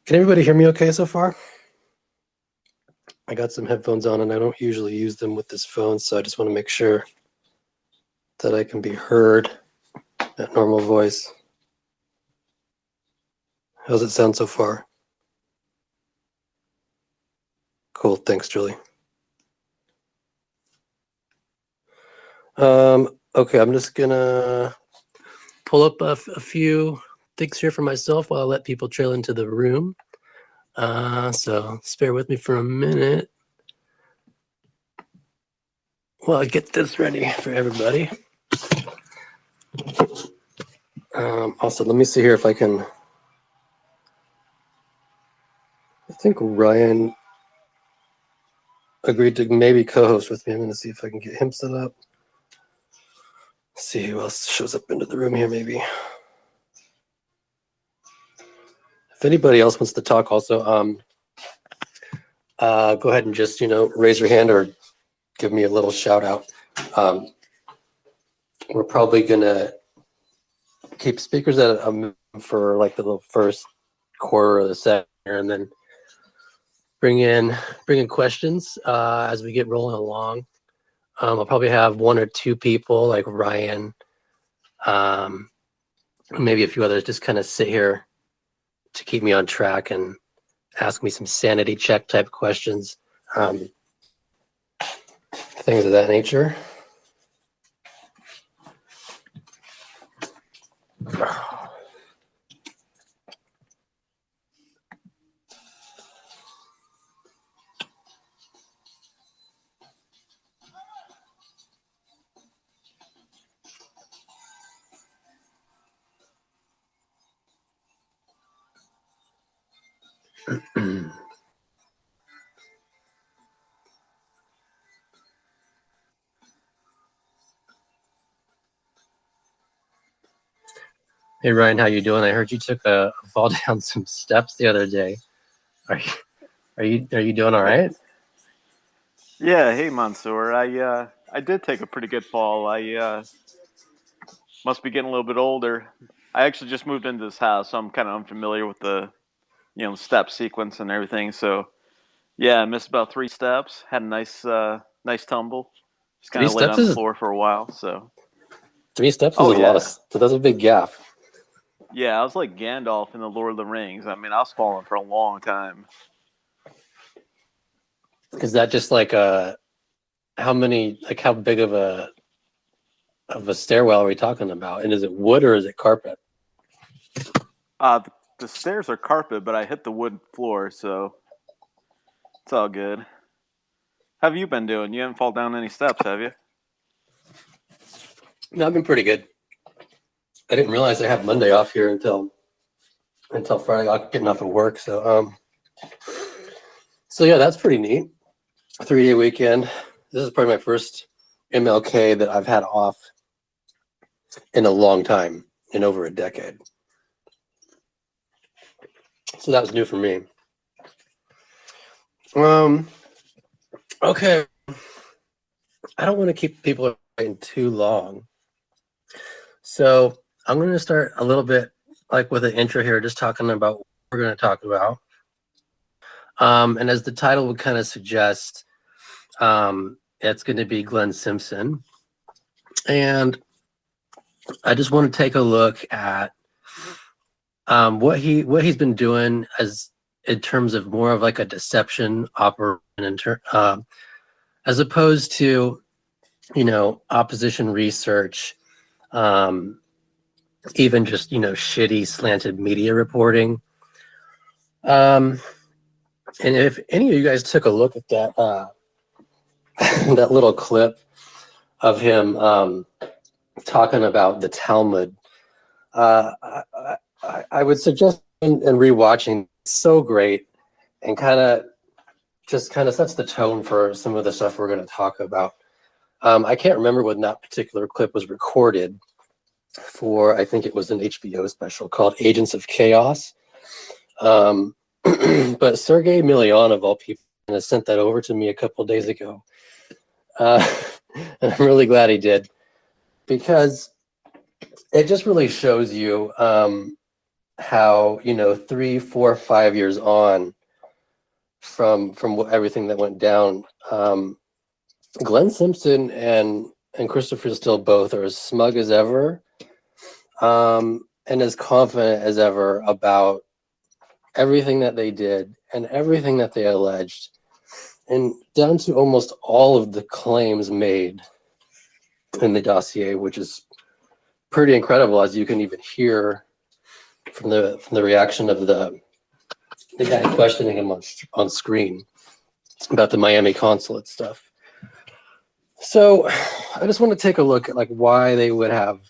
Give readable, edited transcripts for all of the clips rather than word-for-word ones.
Can everybody hear me okay so far? I got some headphones on and I don't usually use them with this phone, so I just want to make sure that I can be heard at normal voice. How's it sound so far? Cool, thanks, Julie. Okay, I'm just gonna pull up a few things here for myself while I let people trail into the room. So spare with me for a minute while I get this ready for everybody. Also, let me see here if I can. I think Ryan agreed to maybe co-host with me. I'm going to see if I can get him set up. See who else shows up into the room here, maybe. If anybody else wants to talk also, go ahead and just, raise your hand or give me a little shout out. We're probably going to keep speakers at for like the first quarter of the second, and then bring in questions as we get rolling along. I'll probably have one or two people like Ryan, maybe a few others, just kind of sit here to keep me on track and ask me some sanity check type questions, things of that nature. Hey Ryan, how you doing? I heard you took a fall down some steps the other day. Are you doing all right? Yeah, hey Monsieur. I did take a pretty good fall. I must be getting a little bit older. I actually just moved into this house, so I'm kind of unfamiliar with the step sequence and everything. So yeah, I missed about 3 steps. Had a nice tumble. Just kind of laid on the floor for a while. So 3 steps is a lot. So that's a big gap. Yeah, I was like Gandalf in the Lord of the Rings. I mean, I was falling for a long time. Is that just like how big of a stairwell are we talking about? And is it wood or is it carpet? The stairs are carpet, but I hit the wood floor, so it's all good. How have you been doing? You haven't fallen down any steps, have you? No, I've been pretty good. I didn't realize I had Monday off here until Friday. I'm getting off of work, so yeah, that's pretty neat. 3-day weekend. This is probably my first MLK that I've had off in a long time, in over a decade. So that was new for me. Okay. I don't want to keep people waiting too long. So I'm going to start a little bit like with an intro here, just talking about what we're going to talk about. And as the title would kind of suggest, it's going to be Glenn Simpson. And I just want to take a look at what he's been doing in terms of more of like a deception operation, as opposed to, opposition research, even just, shitty slanted media reporting. And if any of you guys took a look at that, that little clip of him talking about the Talmud, I would suggest and rewatching. So great, and kind of sets the tone for some of the stuff we're going to talk about. I can't remember when that particular clip was recorded for. I think it was an HBO special called Agents of Chaos. But Sergey Milian, of all people, sent that over to me a couple of days ago. And I'm really glad he did, because it just really shows you how, 3, 4, 5 years on from everything that went down, Glenn Simpson and Christopher Still both are as smug as ever, and as confident as ever about everything that they did and everything that they alleged, and down to almost all of the claims made in the dossier, which is pretty incredible, as you can even hear from the reaction of the guy questioning him on screen about the Miami consulate stuff. So I just want to take a look at like why they would have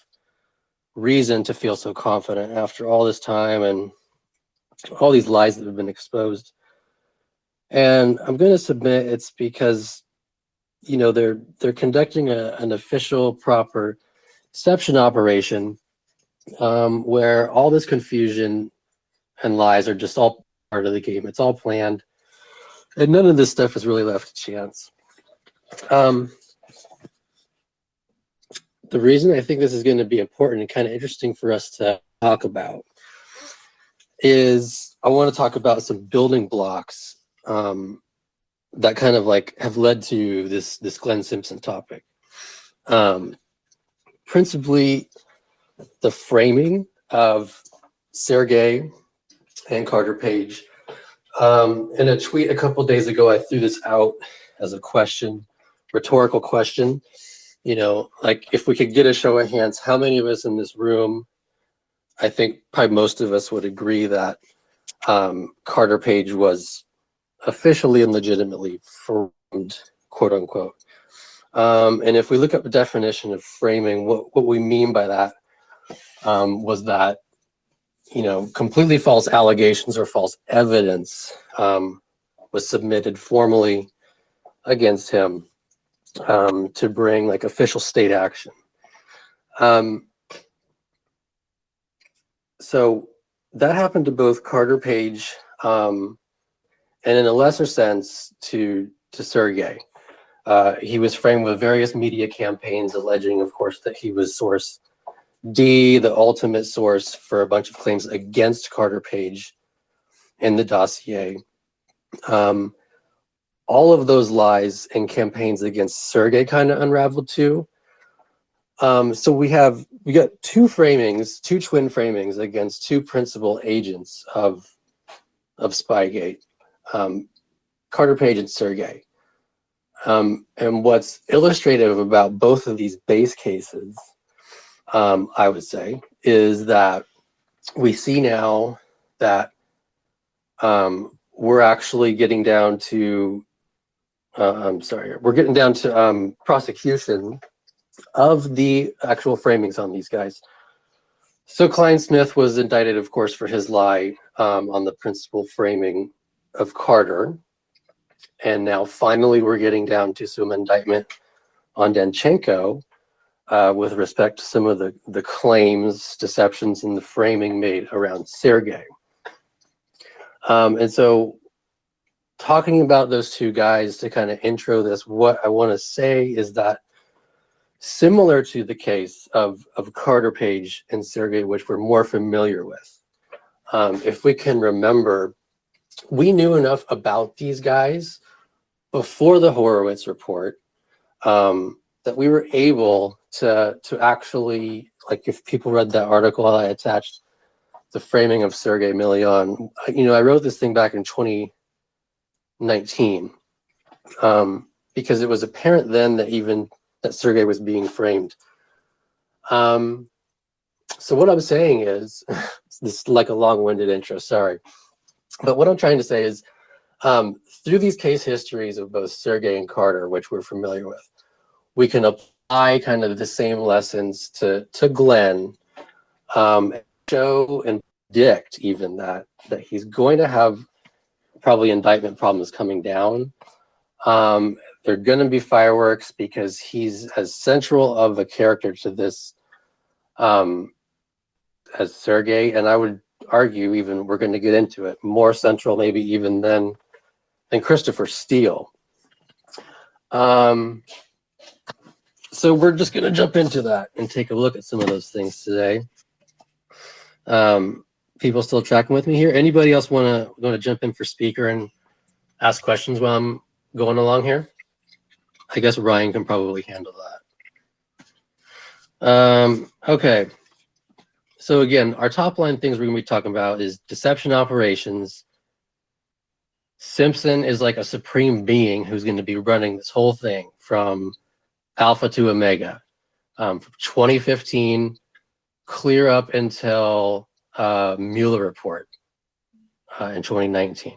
reason to feel so confident after all this time and all these lies that have been exposed. And I'm going to submit it's because they're conducting an official, proper deception operation, where all this confusion and lies are just all part of the game. It's all planned, and none of this stuff is really left to chance. The reason I think this is going to be important and kind of interesting for us to talk about is I want to talk about some building blocks that kind of like have led to this Glenn Simpson topic. Principally, the framing of Sergey and Carter Page. In a tweet a couple of days ago, I threw this out as a question, rhetorical question. Like if we could get a show of hands, how many of us in this room, I think probably most of us would agree that Carter Page was officially and legitimately framed, quote unquote. And if we look up the definition of framing, what we mean by that was that, completely false allegations or false evidence was submitted formally against him to bring like official state action. So that happened to both Carter Page and in a lesser sense to Sergey. He was framed with various media campaigns alleging, of course, that he was source D, the ultimate source for a bunch of claims against Carter Page in the dossier. All of those lies and campaigns against Sergey kind of unraveled too. So we got two twin framings against two principal agents of Spygate, Carter Page and Sergey. And what's illustrative about both of these base cases, I would say, is that we see now that we're actually getting down to prosecution of the actual framings on these guys. So Klein Smith was indicted, of course, for his lie on the principal framing of Carter. And now finally we're getting down to some indictment on Danchenko with respect to some of the claims, deceptions, and the framing made around Sergey. And so talking about those two guys to kind of intro this, what I want to say is that similar to the case of Carter Page and Sergey, which we're more familiar with, if we can remember, we knew enough about these guys before the Horowitz report that we were able to actually, like if people read that article I attached, the framing of Sergey Milian, I wrote this thing back in 2019 because it was apparent then that Sergey was being framed. So what I'm saying is, this is like a long-winded intro, sorry. But what I'm trying to say is, through these case histories of both Sergey and Carter, which we're familiar with, we can apply kind of the same lessons to Glenn, show and predict even that he's going to have probably indictment problems coming down. They're going to be fireworks because he's as central of a character to this as Sergey, and I would argue even, we're going to get into it, more central maybe even than Christopher Steele. So we're just going to jump into that and take a look at some of those things today. people still tracking with me here? Anybody else want to jump in for speaker and ask questions while I'm going along here? I guess Ryan can probably handle that. Okay. So again, our top line things we're going to be talking about is deception operations. Simpson is like a supreme being who's going to be running this whole thing from alpha to omega, from 2015 clear up until Mueller report in 2019.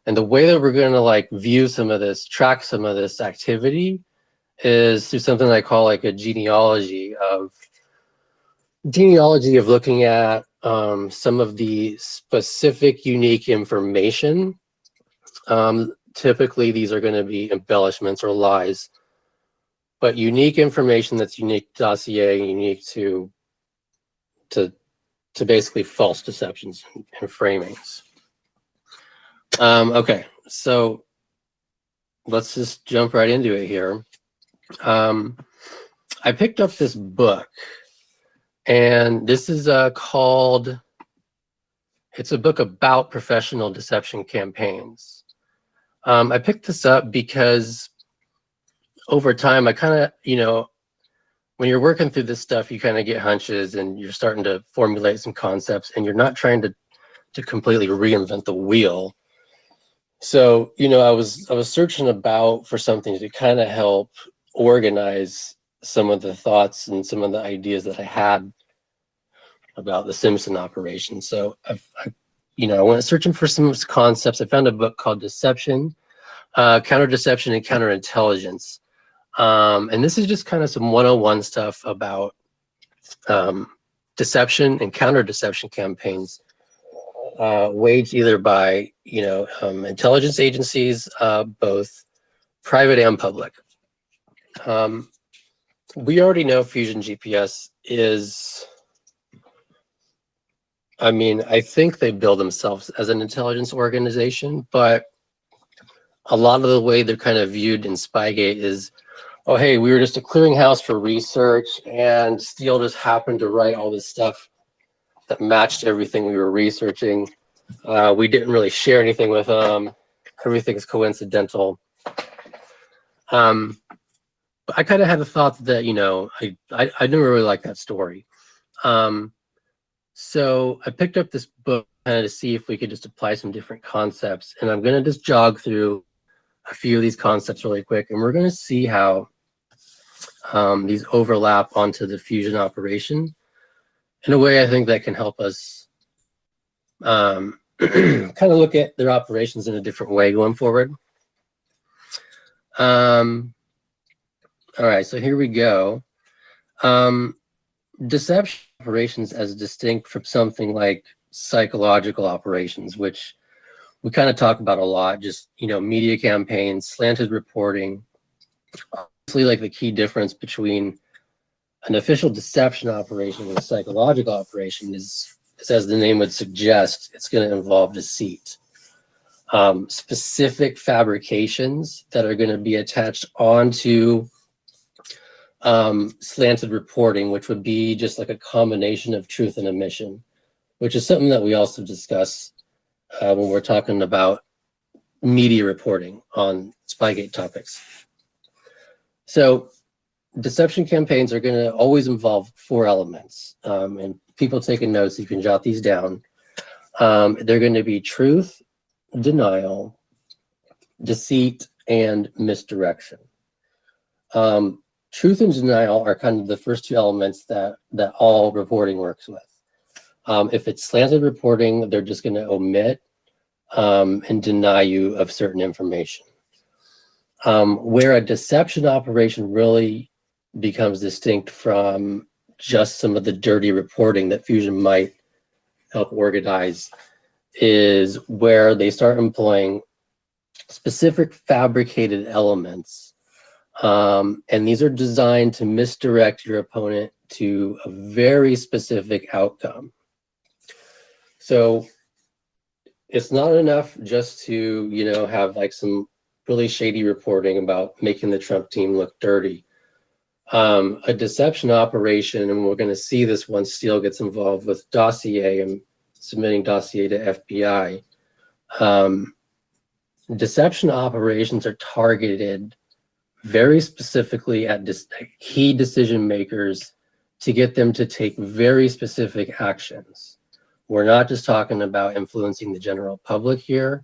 And the way that we're going to like view some of this, track some of this activity is through something I call like a genealogy of looking at some of the specific unique information. Typically these are going to be embellishments or lies, but unique information that's unique to dossier, unique to basically false deceptions and framings. Okay, so let's just jump right into it here. I picked up this book, and this is called, it's a book about professional deception campaigns. I picked this up because over time, I kind of, you know, when you're working through this stuff, you kind of get hunches and you're starting to formulate some concepts, and you're not trying to completely reinvent the wheel. So, you know, I was searching about for something to kind of help organize some of the thoughts and some of the ideas that I had about the Simpson operation. So I went searching for some concepts. I found a book called Deception, Counter-Deception and Counterintelligence. And this is just kind of some 101 stuff about deception and counter-deception campaigns waged either by, you know, intelligence agencies, both private and public. We already know Fusion GPS is, I mean, I think they build themselves as an intelligence organization, but a lot of the way they're kind of viewed in Spygate is, oh, hey, we were just a clearinghouse for research, and Steele just happened to write all this stuff that matched everything we were researching. We didn't really share anything with them. Everything's coincidental. But I kind of had the thought that, you know, I never really liked that story. So I picked up this book kind of to see if we could just apply some different concepts. And I'm going to just jog through a few of these concepts really quick. And we're going to see how these overlap onto the Fusion operation in a way I think that can help us kind of look at their operations in a different way going forward. All right, so here we go. Deception operations as distinct from something like psychological operations, which we kind of talk about a lot, just, you know, media campaigns, slanted reporting. Obviously, like the key difference between an official deception operation and a psychological operation is as the name would suggest, it's going to involve deceit. Specific fabrications that are going to be attached onto slanted reporting, which would be just like a combination of truth and omission, which is something that we also discuss when we're talking about media reporting on Spygate topics. So deception campaigns are going to always involve 4 elements, and people taking notes, you can jot these down. They're going to be truth, denial, deceit, and misdirection. Truth and denial are kind of the first 2 elements that all reporting works with. If it's slanted reporting, they're just going to omit and deny you of certain information. Where a deception operation really becomes distinct from just some of the dirty reporting that Fusion might help organize is where they start employing specific fabricated elements. And these are designed to misdirect your opponent to a very specific outcome. So it's not enough just to, you know, have like some really shady reporting about making the Trump team look dirty. A deception operation, and we're going to see this once Steele gets involved with dossier and submitting dossier to FBI. Deception operations are targeted very specifically at key decision makers to get them to take very specific actions. We're not just talking about influencing the general public here.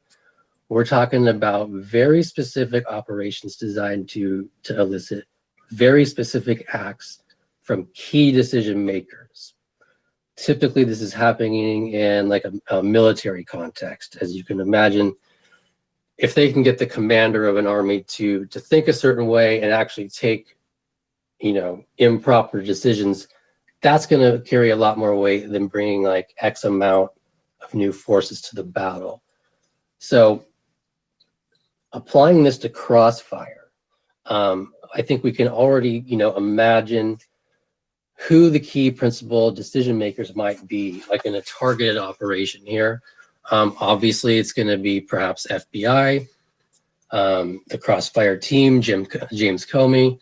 We're talking about very specific operations designed to elicit very specific acts from key decision makers. Typically, this is happening in like a military context. As you can imagine, if they can get the commander of an army to think a certain way and actually take, improper decisions, that's going to carry a lot more weight than bringing like X amount of new forces to the battle. So applying this to Crossfire, I think we can already, imagine who the key principal decision makers might be, like in a targeted operation here. Obviously, it's going to be perhaps FBI, the Crossfire team, James Comey,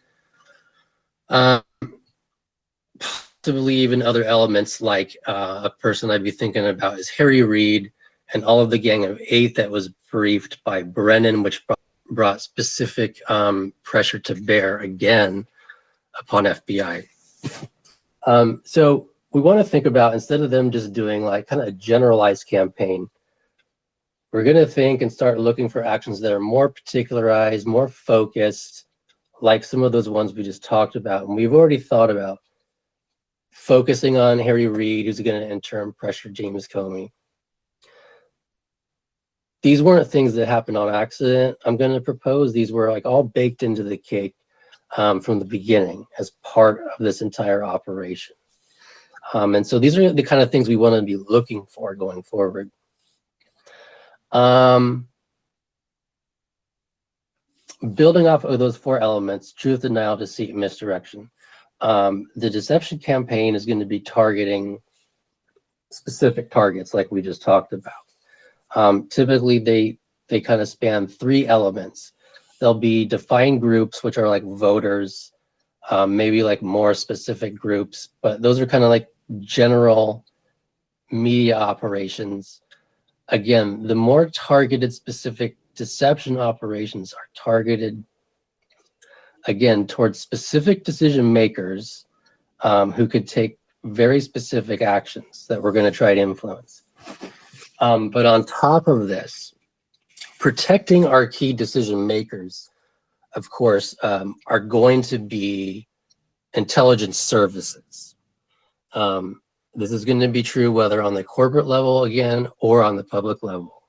possibly even other elements like a person I'd be thinking about is Harry Reid and all of the Gang of Eight that was briefed by Brennan, which brought specific pressure to bear again upon FBI. So we want to think about, instead of them just doing like kind of a generalized campaign, we're going to think and start looking for actions that are more particularized, more focused, like some of those ones we just talked about. And we've already thought about focusing on Harry Reid, who's going to in turn pressure James Comey. These weren't things that happened on accident. I'm going to propose these were like all baked into the cake from the beginning as part of this entire operation. And so these are the kind of things we want to be looking for going forward. Building off of those four elements: truth, denial, deceit, misdirection. The deception campaign is going to be targeting specific targets like we just talked about. Typically, they kind of span three elements. There'll be defined groups, which are like voters, maybe like more specific groups, but those are kind of like general media operations. Again, the more targeted specific deception operations are targeted, again, towards specific decision makers who could take very specific actions that we're going to try to influence. But on top of this, protecting our key decision makers, of course, are going to be intelligence services. This is going to be true whether on the corporate level, again, or on the public level.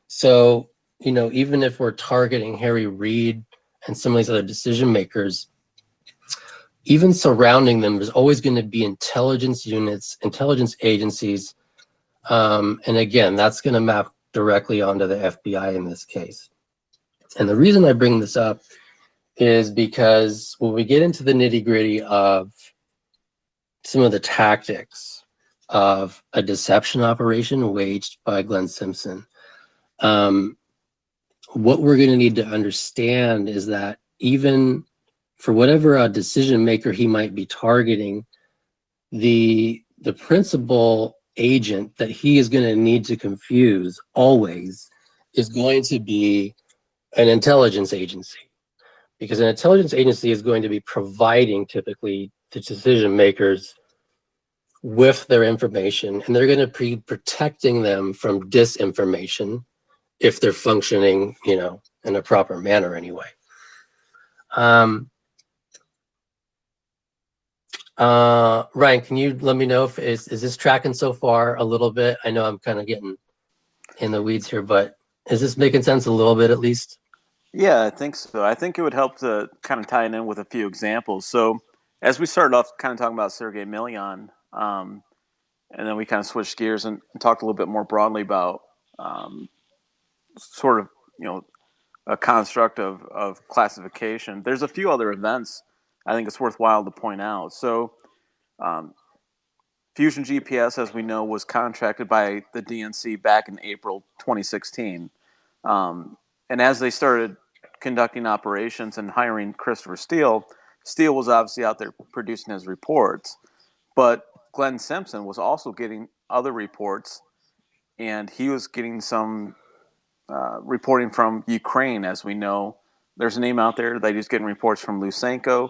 So, even if we're targeting Harry Reid and some of these other decision makers, even surrounding them, there's always going to be intelligence units, intelligence agencies. And again, that's going to map directly onto the FBI in this case. And the reason I bring this up is because when we get into the nitty-gritty of some of the tactics of a deception operation waged by Glenn Simpson, what we're going to need to understand is that even for whatever decision maker he might be targeting, the principal agent that he is going to need to confuse always is going to be an intelligence agency, because an intelligence agency is going to be providing typically the decision makers with their information, and they're going to be protecting them from disinformation if they're functioning, in a proper manner anyway. Ryan, can you let me know if is this tracking so far a little bit? I know I'm kind of getting in the weeds here, but is this making sense a little bit at least? Yeah, I think so. I think it would help to kind of tie it in with a few examples. So as we started off kind of talking about Sergei Milian, and then we kind of switched gears and talked a little bit more broadly about sort of, a construct of classification. There's a few other events I think it's worthwhile to point out. So Fusion GPS, as we know, was contracted by the DNC back in April 2016. And as they started conducting operations and hiring Christopher Steele, Steele was obviously out there producing his reports. But Glenn Simpson was also getting other reports, and he was getting some reporting from Ukraine. As we know, there's a name out there that he's getting reports from Lysenko.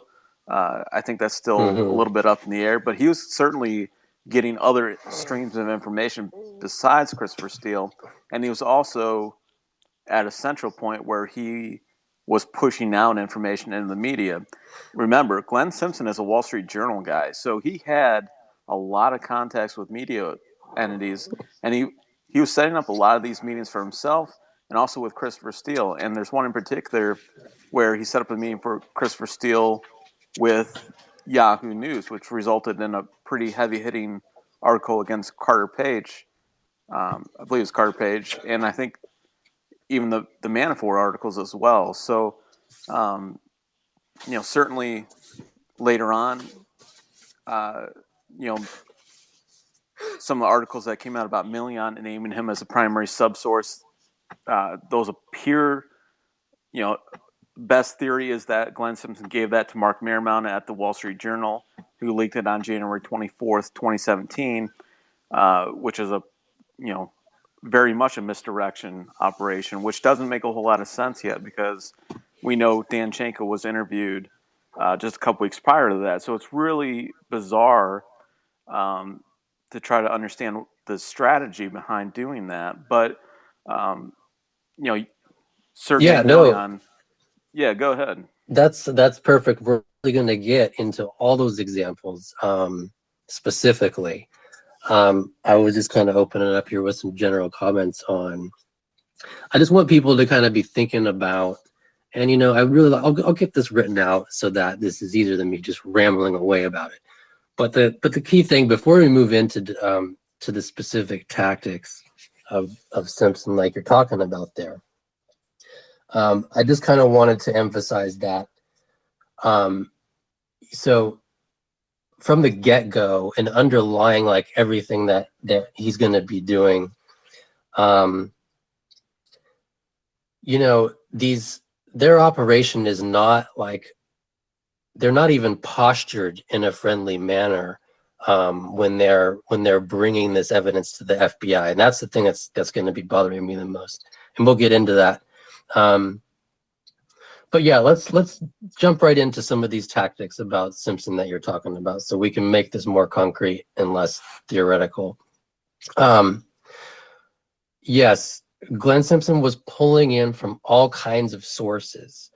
I think that's still a little bit up in the air, but he was certainly getting other streams of information besides Christopher Steele, and he was also at a central point where he was pushing out information in the media. Remember, Glenn Simpson is a Wall Street Journal guy, so he had a lot of contacts with media entities, and he was setting up a lot of these meetings for himself and also with Christopher Steele. And there's one in particular where he set up a meeting for Christopher Steele with Yahoo News, which resulted in a pretty heavy-hitting article against Carter Page. I believe it's Carter Page, and I think even the Manafort articles as well. So, certainly later on, some of the articles that came out about Million and naming him as a primary subsource, those appear, best theory is that Glenn Simpson gave that to Mark Marymount at the Wall Street Journal, who leaked it on January 24th, 2017, which is very much a misdirection operation, which doesn't make a whole lot of sense yet because we know Danchenko was interviewed just a couple weeks prior to that. So it's really bizarre to try to understand the strategy behind doing that. But, Sergey Million. Yeah, go ahead. That's perfect. We're really going to get into all those examples specifically. I was just kind of opening it up here with some general comments on. I just want people to kind of be thinking about, and I'll get this written out so that this is easier than me just rambling away about it. But the key thing before we move into to the specific tactics of Simpson, like you're talking about there, I just kind of wanted to emphasize that. So from the get-go and underlying like everything that he's going to be doing, their operation is not like, they're not even postured in a friendly manner when they're bringing this evidence to the FBI, and that's the thing that's going to be bothering me the most. And we'll get into that. But yeah, let's jump right into some of these tactics about Simpson that you're talking about, so we can make this more concrete and less theoretical. Yes, Glenn Simpson was pulling in from all kinds of sources.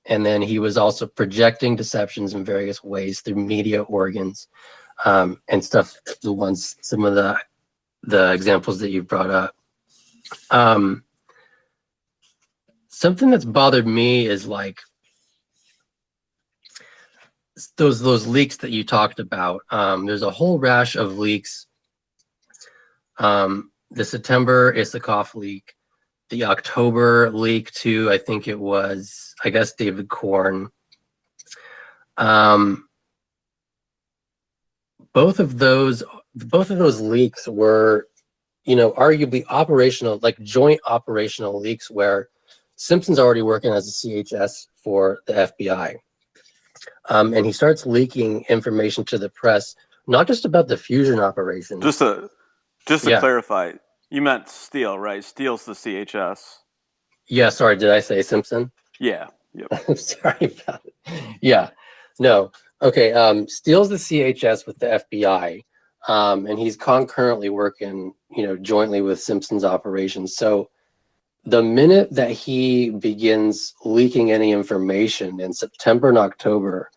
And then he was also projecting deceptions in various ways through media organs and stuff. Some of the examples that you've brought up. Something that's bothered me is like those leaks that you talked about. There's a whole rash of leaks. The September Isikoff leak, the October leak to, I think it was, David Korn. Both of those leaks were, arguably operational, like joint operational leaks where Simpson's already working as a CHS for the FBI. And he starts leaking information to the press, not just about the fusion operation. Just to clarify, you meant Steele, right? Steele's the CHS. Yeah, sorry, did I say Simpson? Yeah. Yep. I'm sorry about it. Yeah, no. Okay, Steele's the CHS with the FBI, and he's concurrently working, jointly with Simpson's operations. So the minute that he begins leaking any information in September and October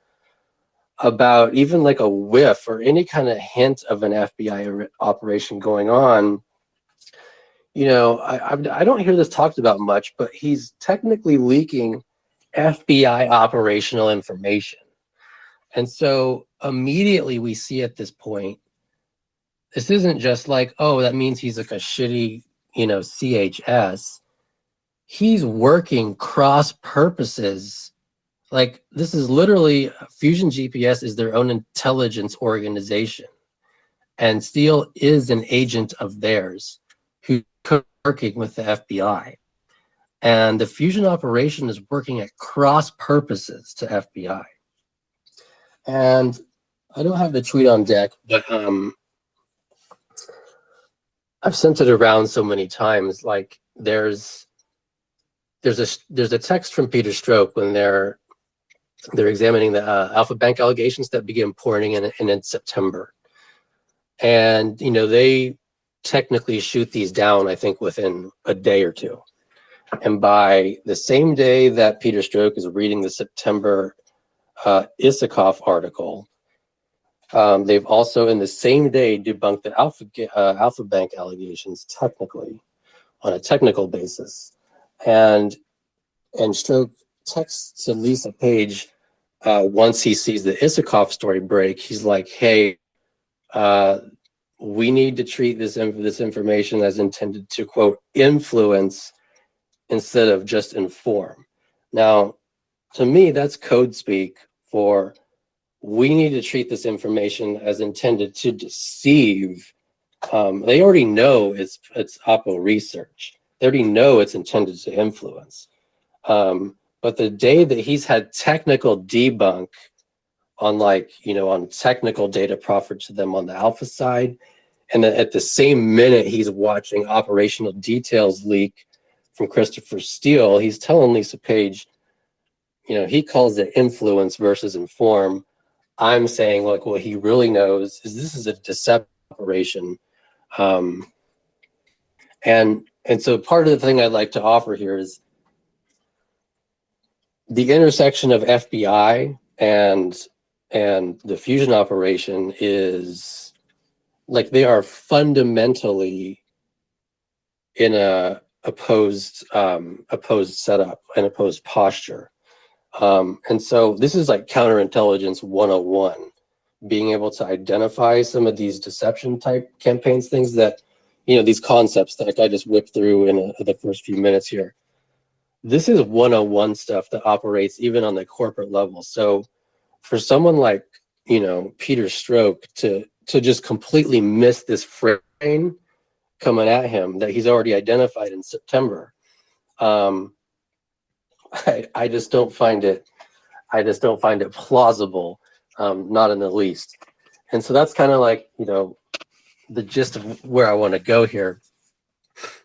about even like a whiff or any kind of hint of an FBI operation going on, I don't hear this talked about much, but he's technically leaking FBI operational information. And so immediately we see at this point, this isn't just like, oh, that means he's like a shitty, CHS. He's working cross purposes. Like, this is literally, Fusion GPS is their own intelligence organization. And Steele is an agent of theirs who's working with the FBI. And the fusion operation is working at cross purposes to FBI. And I don't have the tweet on deck, but I've sent it around so many times. Like there's a text from Peter Stroke when they're examining the Alpha Bank allegations that began pouring in September, and they technically shoot these down, I think, within a day or two. And by the same day that Peter Stroke is reading the September Isikoff article, they've also in the same day debunked the Alpha Bank allegations technically, on a technical basis. And Stroke texts to Lisa Page once he sees the Isikoff story break. He's like, hey, we need to treat this information as intended to, quote, influence instead of just inform. Now, to me, that's code speak for we need to treat this information as intended to deceive. They already know it's Oppo research. They already know it's intended to influence. But the day that he's had technical debunk on on technical data proffered to them on the Alpha side, and then at the same minute he's watching operational details leak from Christopher Steele, he's telling Lisa Page, he calls it influence versus inform. I'm saying, like, what he really knows is this is a deceptive operation. And so part of the thing I'd like to offer here is the intersection of FBI and the fusion operation is like they are fundamentally in a opposed setup and opposed posture. And so this is like counterintelligence 101, being able to identify some of these deception type campaigns, things that, these concepts that I just whipped through in the first few minutes here. This is 101 stuff that operates even on the corporate level. So for someone like, Peter Stroke to just completely miss this frame coming at him that he's already identified in September, I just don't find it plausible, not in the least. And so that's kind of like, the gist of where I want to go here.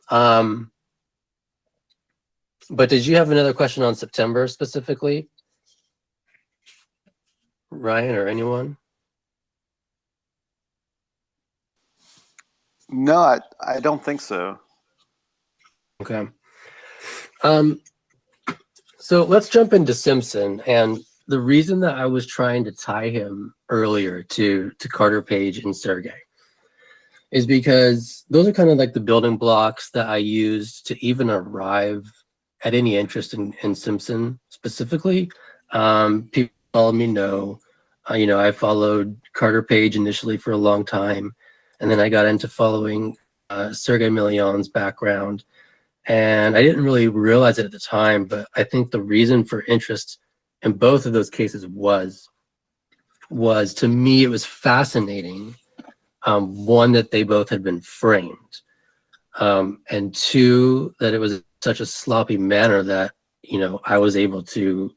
But did you have another question on September specifically, Ryan, or anyone? No, I don't think so. Okay. So let's jump into Simpson. And the reason that I was trying to tie him earlier to Carter Page and Sergey is because those are kind of like the building blocks that I used to even arrive at any interest in Simpson specifically. People follow me know, I followed Carter Page initially for a long time, and then I got into following Sergey Million's background. And I didn't really realize it at the time, but I think the reason for interest in both of those cases was to me, it was fascinating. One, that they both had been framed. And two, that it was such a sloppy manner that, I was able to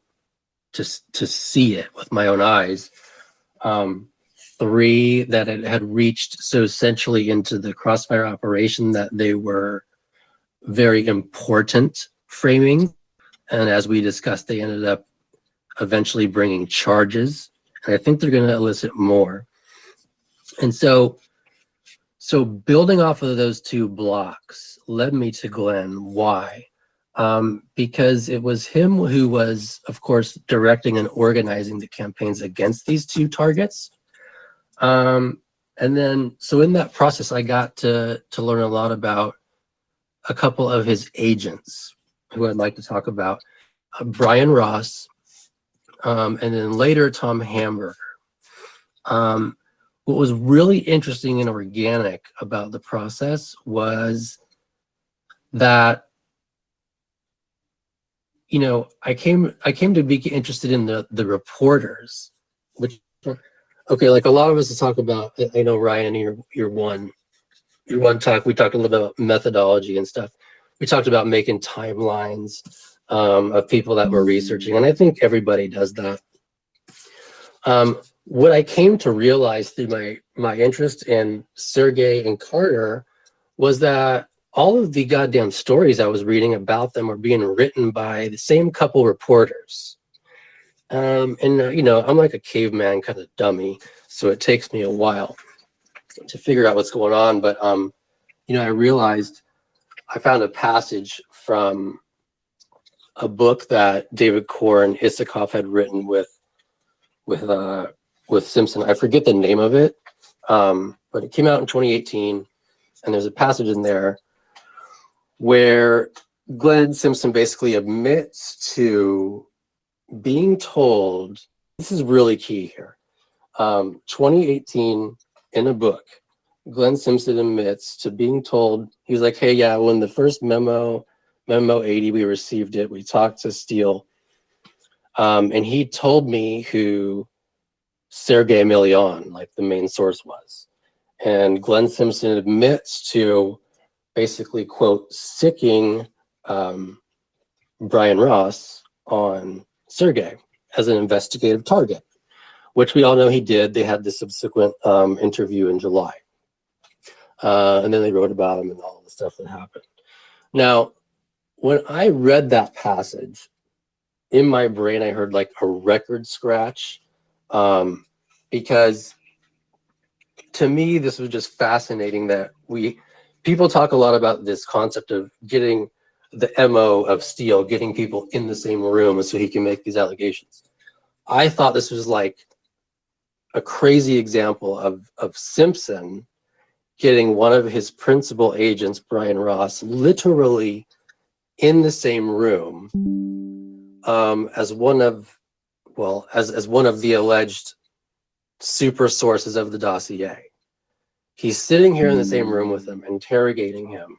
see it with my own eyes. Three, that it had reached so essentially into the Crossfire operation that they were very important framing. And as we discussed, they ended up eventually bringing charges. And I think they're going to elicit more. And so building off of those two blocks led me to Glenn. Why? Because it was him who was, of course, directing and organizing the campaigns against these two targets. And then, so in that process, I got to learn a lot about a couple of his agents who I'd like to talk about. Brian Ross, and then later Tom Hamburger. What was really interesting and organic about the process was that, I came to be interested in the reporters, which, okay, like a lot of us talk about, I know Ryan, you're one talk, we talked a little bit about methodology and stuff. We talked about making timelines of people that were researching, and I think everybody does that. What I came to realize through my interest in Sergey and Carter was that all of the goddamn stories I was reading about them were being written by the same couple reporters. I'm like a caveman kind of dummy, so it takes me a while to figure out what's going on. But I realized I found a passage from a book that David Corr and Isikoff had written with Simpson. I forget the name of it, but it came out in 2018, and there's a passage in there where Glenn Simpson basically admits to being told, this is really key here, 2018 in a book, Glenn Simpson admits to being told, he was like, hey, yeah, when the first memo 80, we received it, we talked to Steele, and he told me who Sergei Emelian, like the main source was. And Glenn Simpson admits to basically, quote, sicking Brian Ross on Sergei as an investigative target, which we all know he did. They had the subsequent interview in July. And then they wrote about him and all the stuff that happened. Now, when I read that passage, in my brain, I heard like a record scratch, because to me, this was just fascinating that people talk a lot about this concept of getting the MO of Steele, getting people in the same room so he can make these allegations. I thought this was like a crazy example of Simpson getting one of his principal agents, Brian Ross, literally in the same room as one of the alleged super sources of the dossier. He's sitting here in the same room with him, interrogating him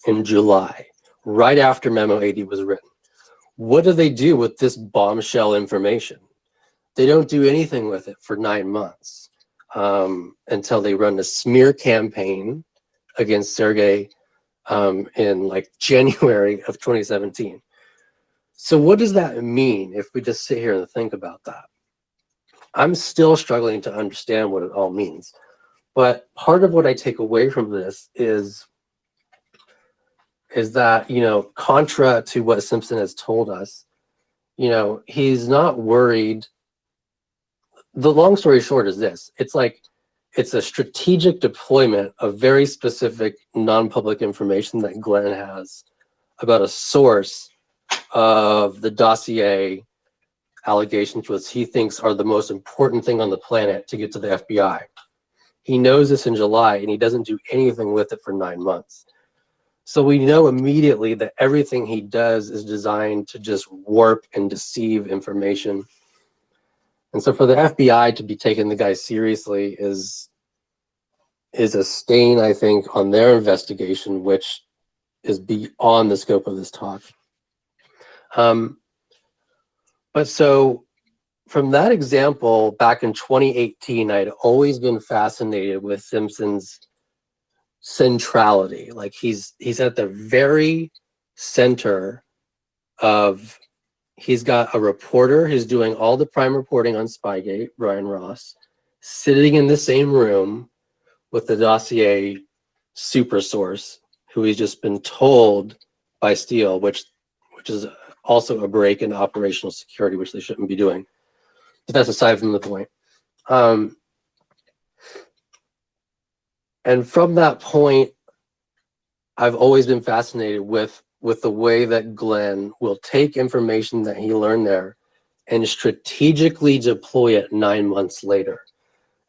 in July, right after Memo 80 was written. What do they do with this bombshell information? They don't do anything with it for 9 months until they run a smear campaign against Sergei in like January of 2017. So what does that mean if we just sit here and think about that? I'm still struggling to understand what it all means. But part of what I take away from this is that, contra to what Simpson has told us, he's not worried. The long story short is this. It's a strategic deployment of very specific non-public information that Glenn has about a source of the dossier allegations, which he thinks are the most important thing on the planet to get to the FBI. He knows this in July, and he doesn't do anything with it for 9 months. So we know immediately that everything he does is designed to just warp and deceive information. And so for the FBI to be taking the guy seriously is a stain, I think, on their investigation, which is beyond the scope of this talk. But so from that example, back in 2018, I'd always been fascinated with Simpson's centrality. Like he's at the very center of, he's got a reporter who's doing all the prime reporting on Spygate, Brian Ross, sitting in the same room with the dossier super source, who he's just been told by Steele, which is also a break in operational security, which they shouldn't be doing. But that's aside from the point. And from that point, I've always been fascinated with the way that Glenn will take information that he learned there and strategically deploy it 9 months later.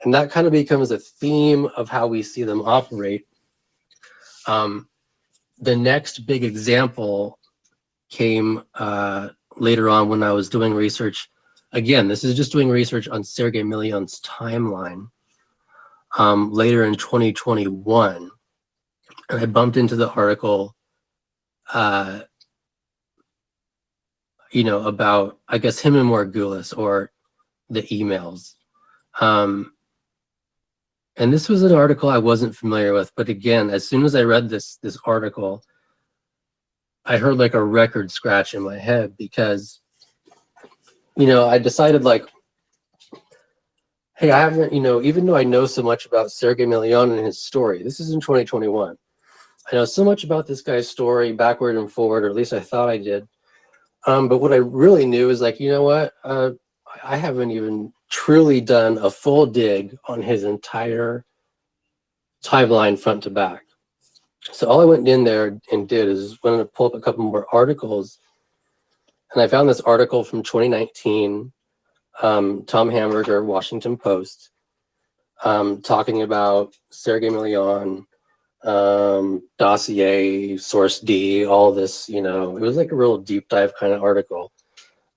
And that kind of becomes a theme of how we see them operate. The next big example came later on when I was doing research. Again, this is just doing research on Sergei Emelian's timeline. Later in 2021, and I bumped into the article, about, I guess, him and Margulis, or the emails. And this was an article I wasn't familiar with, but again, as soon as I read this article, I heard like a record scratch in my head, because, I decided like, hey, I haven't, even though I know so much about Sergei Emelian and his story, this is in 2021. I know so much about this guy's story backward and forward, or at least I thought I did. But what I really knew is like, you know what? I haven't even truly done a full dig on his entire timeline front to back. So all I went in there and did is went to pull up a couple more articles, and I found this article from 2019, Tom Hamburger, Washington Post, talking about Sergei Milian, dossier, source D, all this, you know, it was like a real deep dive kind of article.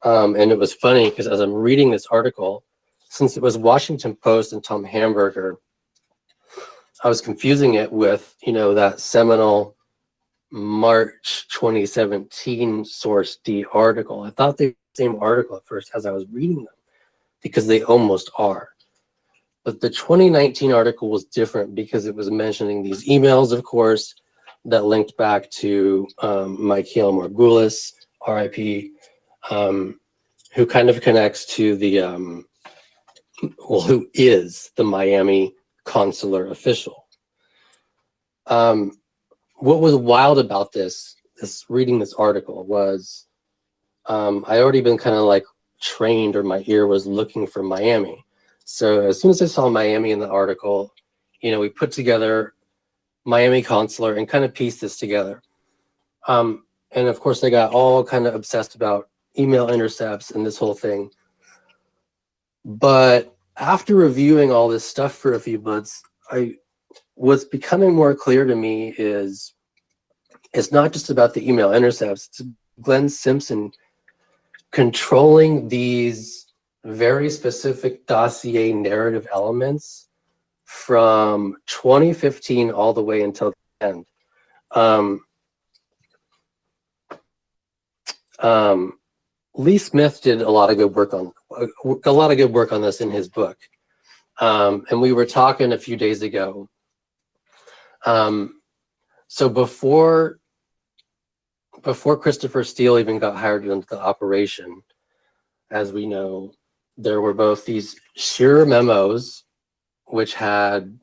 And it was funny because as I'm reading this article, since it was Washington Post and Tom Hamburger, I was confusing it with, you know, that seminal March 2017 source D article. I thought they were the same article at first as I was reading them because they almost are. But the 2019 article was different because it was mentioning these emails, of course, that linked back to Michael Margulis, RIP, who kind of connects to the, who is the Miami consular official. What was wild about this reading this article was I already been kind of like trained, or my ear was looking for Miami. So as soon as I saw Miami in the article, you know, we put together Miami consular and kind of pieced this together. And of course, they got all kind of obsessed about email intercepts and this whole thing. But after reviewing all this stuff for a few months, what's becoming more clear to me is it's not just about the email intercepts. It's Glenn Simpson controlling these very specific dossier narrative elements from 2015 all the way until the end. Lee Smith did a lot of good work on this in his book, and we were talking a few days ago. So before Christopher Steele even got hired into the operation, as we know, there were both these Scheer memos, which had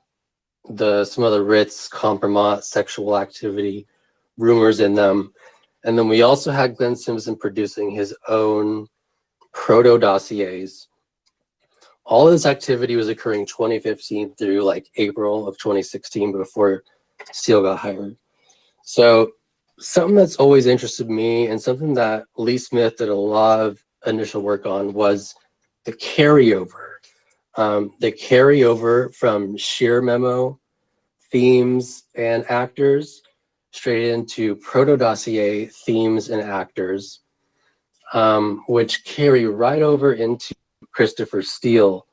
some of the Ritz compromise sexual activity rumors in them. And then we also had Glenn Simpson producing his own proto dossiers. All of this activity was occurring 2015 through like April of 2016 before Steele got hired. So something that's always interested me and something that Lee Smith did a lot of initial work on was the carryover. The carryover from Scheer memo themes and actors straight into proto-dossier themes and actors, which carry right over into Christopher Steele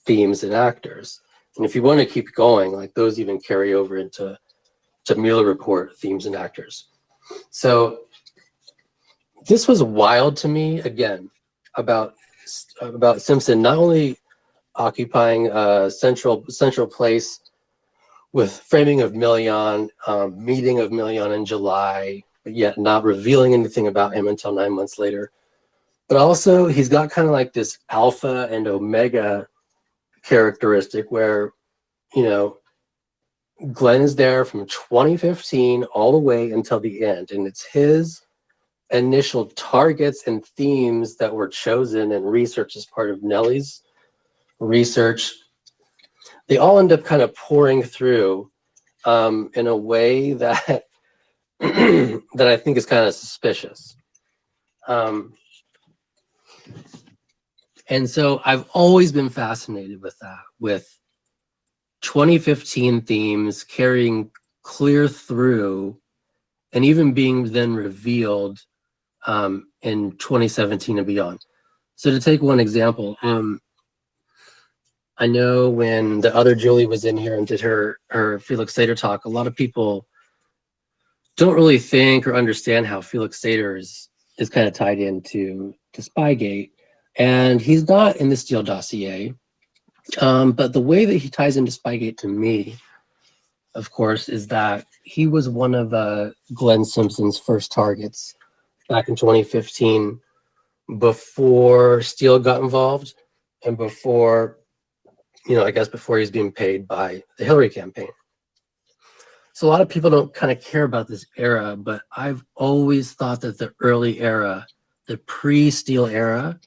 themes and actors. And if you want to keep going, like those even carry over into Mueller Report themes and actors. So this was wild to me, again, about Simpson not only occupying a central place with framing of Milian, meeting of Milian in July, but yet not revealing anything about him until 9 months later. But also he's got kind of like this alpha and omega characteristic where, you know, Glenn is there from 2015 all the way until the end. And it's his initial targets and themes that were chosen and researched as part of Nellie's research. They all end up kind of pouring through in a way that that I think is kind of suspicious. And so I've always been fascinated with that, with 2015 themes carrying clear through and even being then revealed in 2017 and beyond. So to take one example, I know when the other Julie was in here and did her Felix Sater talk, a lot of people don't really think or understand how Felix Sater is kind of tied into Spygate. And he's not in the Steele dossier. But the way that he ties into Spygate to me, of course, is that he was one of Glenn Simpson's first targets back in 2015, before Steele got involved and before, you know, I guess before he's being paid by the Hillary campaign. So a lot of people don't kind of care about this era, but I've always thought that the early era, the pre-Steele era,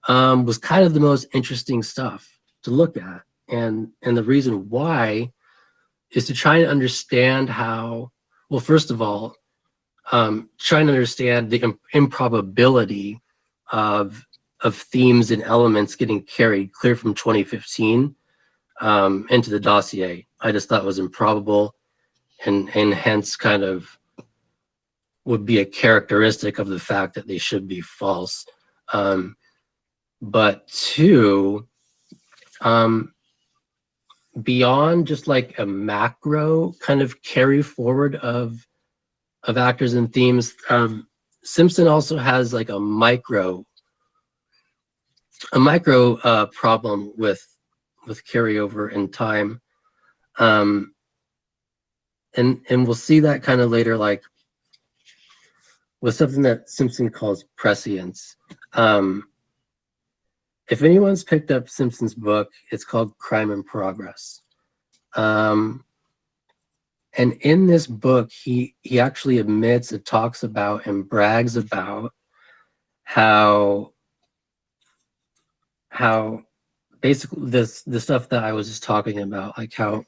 was kind of the most interesting stuff to look at. And the reason why is to try and understand how, well, first of all, trying to understand the improbability of themes and elements getting carried clear from 2015 into the dossier. I just thought was improbable, and hence kind of would be a characteristic of the fact that they should be false. But two, beyond just like a macro kind of carry forward of actors and themes, Simpson also has like a micro problem with carryover in time, and we'll see that kind of later, like with something that Simpson calls prescience. If anyone's picked up Simpson's book, it's called Crime in Progress. And in this book, he actually admits, it talks about and brags about how basically the stuff that I was just talking about, like how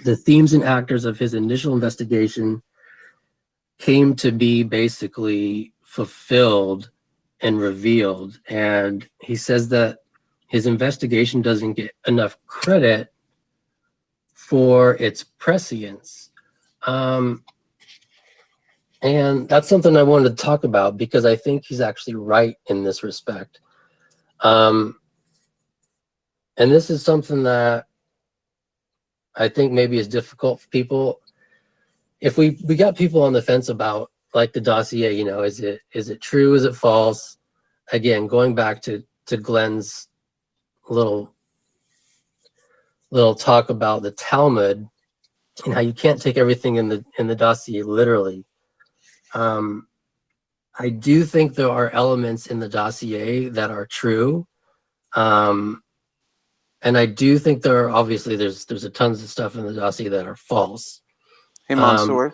the themes and actors of his initial investigation came to be basically fulfilled and revealed. And he says that his investigation doesn't get enough credit for its prescience. And that's something I wanted to talk about because I think he's actually right in this respect. And this is something that I think maybe is difficult for people. If we got people on the fence about like the dossier, you know, is it true? Is it false? Again, going back to Glenn's little talk about the Talmud and how you can't take everything in the dossier literally. I do think there are elements in the dossier that are true. And I do think there are, obviously there's a tons of stuff in the dossier that are false. Hey, Monsieur.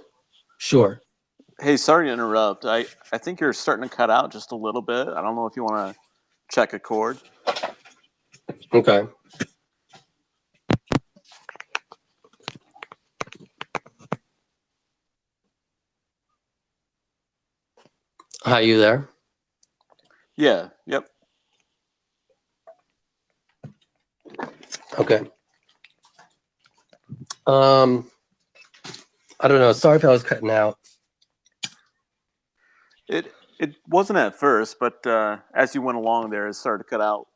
Sure. Hey, sorry to interrupt. I think you're starting to cut out just a little bit. I don't know if you want to check a chord. Okay. Hi, you there? Yeah. Yep. Okay. I don't know. Sorry if I was cutting out. It wasn't at first, but as you went along there, it started to cut out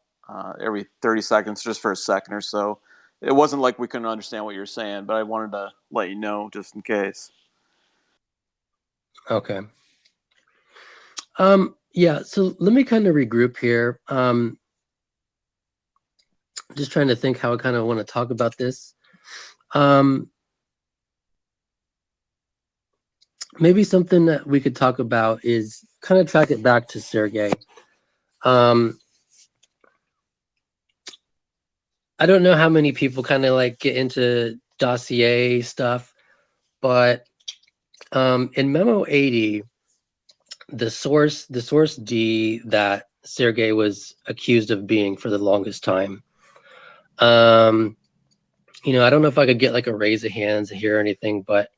every 30 seconds, just for a second or so. It wasn't like we couldn't understand what you were saying, but I wanted to let you know just in case. Okay. Yeah, so let me kind of regroup here. Just trying to think how I kind of want to talk about this. Maybe something that we could talk about is kind of track it back to Sergei. I don't know how many people kind of like get into dossier stuff, but in Memo 80, the source D that Sergei was accused of being for the longest time. You know, I don't know if I could get like a raise of hands here or anything, but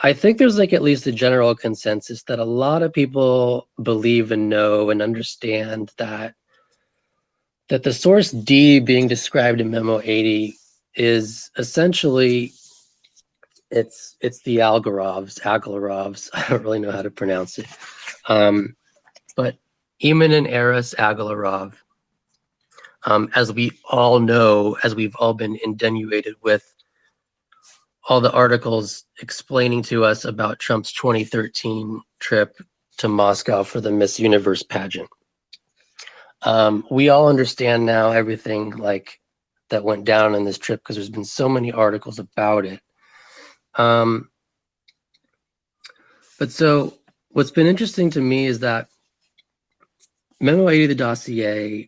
I think there's like at least a general consensus that a lot of people believe and know and understand that the source D being described in Memo 80 is essentially it's the Agalovs. I don't really know how to pronounce it. But Eamon and Eris Agalarov, as we all know, as we've all been inundated with all the articles explaining to us about Trump's 2013 trip to Moscow for the Miss Universe pageant. We all understand now everything like that went down in this trip because there's been so many articles about it. But so what's been interesting to me is that Memo 80 of the dossier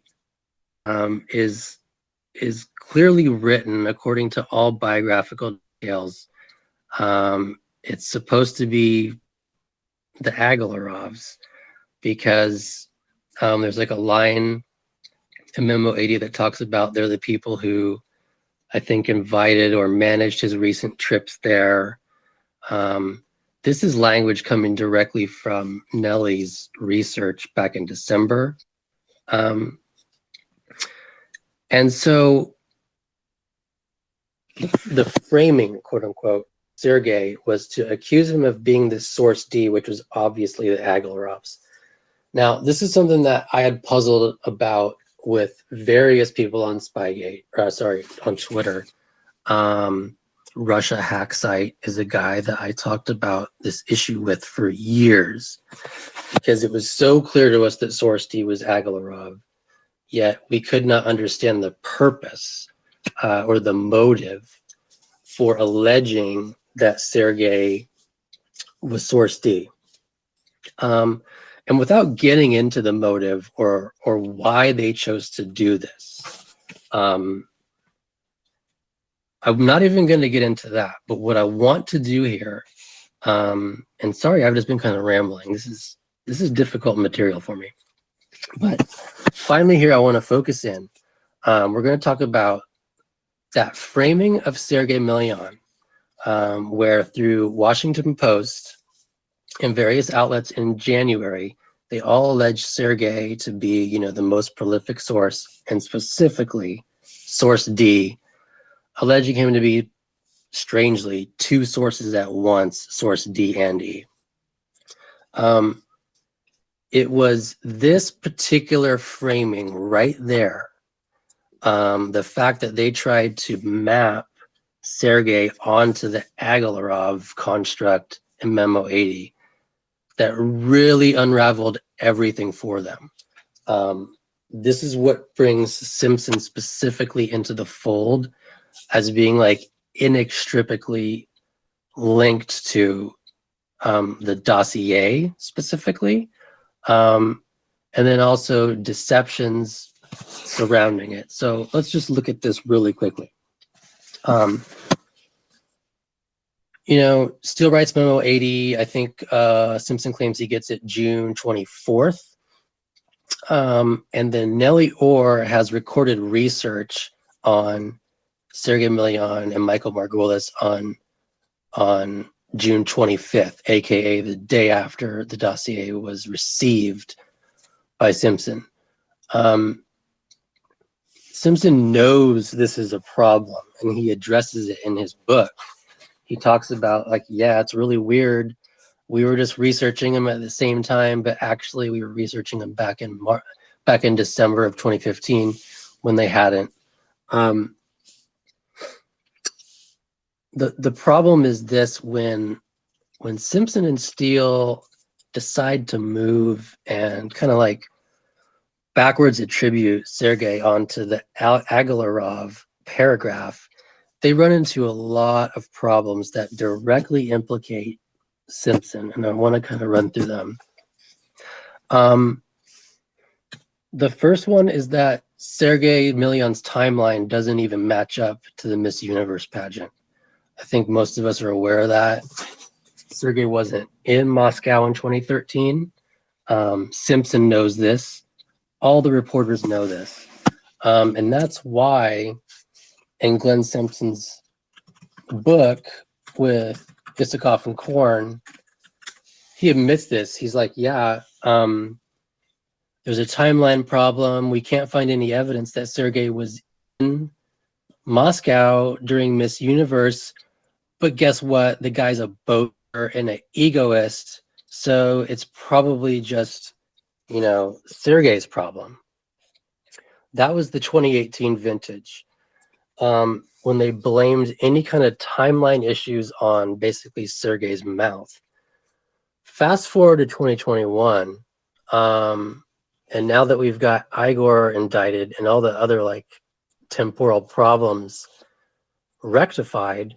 is clearly written according to all biographical details It's supposed to be the Agalarovs because there's like a line in Memo 80 that talks about they're the people who I think invited or managed his recent trips there. This is language coming directly from Nellie's research back in December. And so the framing, quote unquote, Sergei was to accuse him of being the source D, which was obviously the Agalarovs. Now, this is something that I had puzzled about with various people on Spygate, on Twitter. Russia Hack Site is a guy that I talked about this issue with for years because it was so clear to us that source D was Agalarov, yet we could not understand the purpose or the motive for alleging that Sergei was source D. And without getting into the motive or why they chose to do this, I'm not even going to get into that. But what I want to do here, and sorry, I've just been kind of rambling. This is difficult material for me. But finally here, I want to focus in. We're going to talk about that framing of Sergei Milian, where through Washington Post and various outlets in January, they all alleged Sergei to be, the most prolific source, and specifically source D, alleging him to be, strangely, two sources at once, source D and E. It was this particular framing right there, the fact that they tried to map Sergei onto the Agalarov construct in Memo 80, that really unraveled everything for them. This is what brings Simpson specifically into the fold as being like inextricably linked to the dossier specifically, and then also deceptions surrounding it. So let's just look at this really quickly. Steele writes Memo 80. I think Simpson claims he gets it June 24th. And then Nellie Orr has recorded research on Sergei Milian and Michael Margulis on June 25th, aka the day after the dossier was received by Simpson. Simpson knows this is a problem, and he addresses it in his book. He talks about it's really weird. We were just researching him at the same time, but actually we were researching him back in December of 2015 when they hadn't. The problem is this: when Simpson and Steele decide to move and kind of backwards attribute Sergei onto the Agalarov paragraph, they run into a lot of problems that directly implicate Simpson, and I want to kind of run through them. The first one is that Sergei Milian's timeline doesn't even match up to the Miss Universe pageant. I think most of us are aware of that. Sergei wasn't in Moscow in 2013. Simpson knows this. All the reporters know this. And that's why in Glenn Simpson's book with Isikoff and Korn, he admits this. He's like, there's a timeline problem. We can't find any evidence that Sergei was in Moscow during Miss Universe. But guess what? The guy's a boater and an egoist. So it's probably just, Sergei's problem. That was the 2018 vintage. When they blamed any kind of timeline issues on basically Sergei's mouth. Fast forward to 2021, and now that we've got Igor indicted and all the other temporal problems rectified,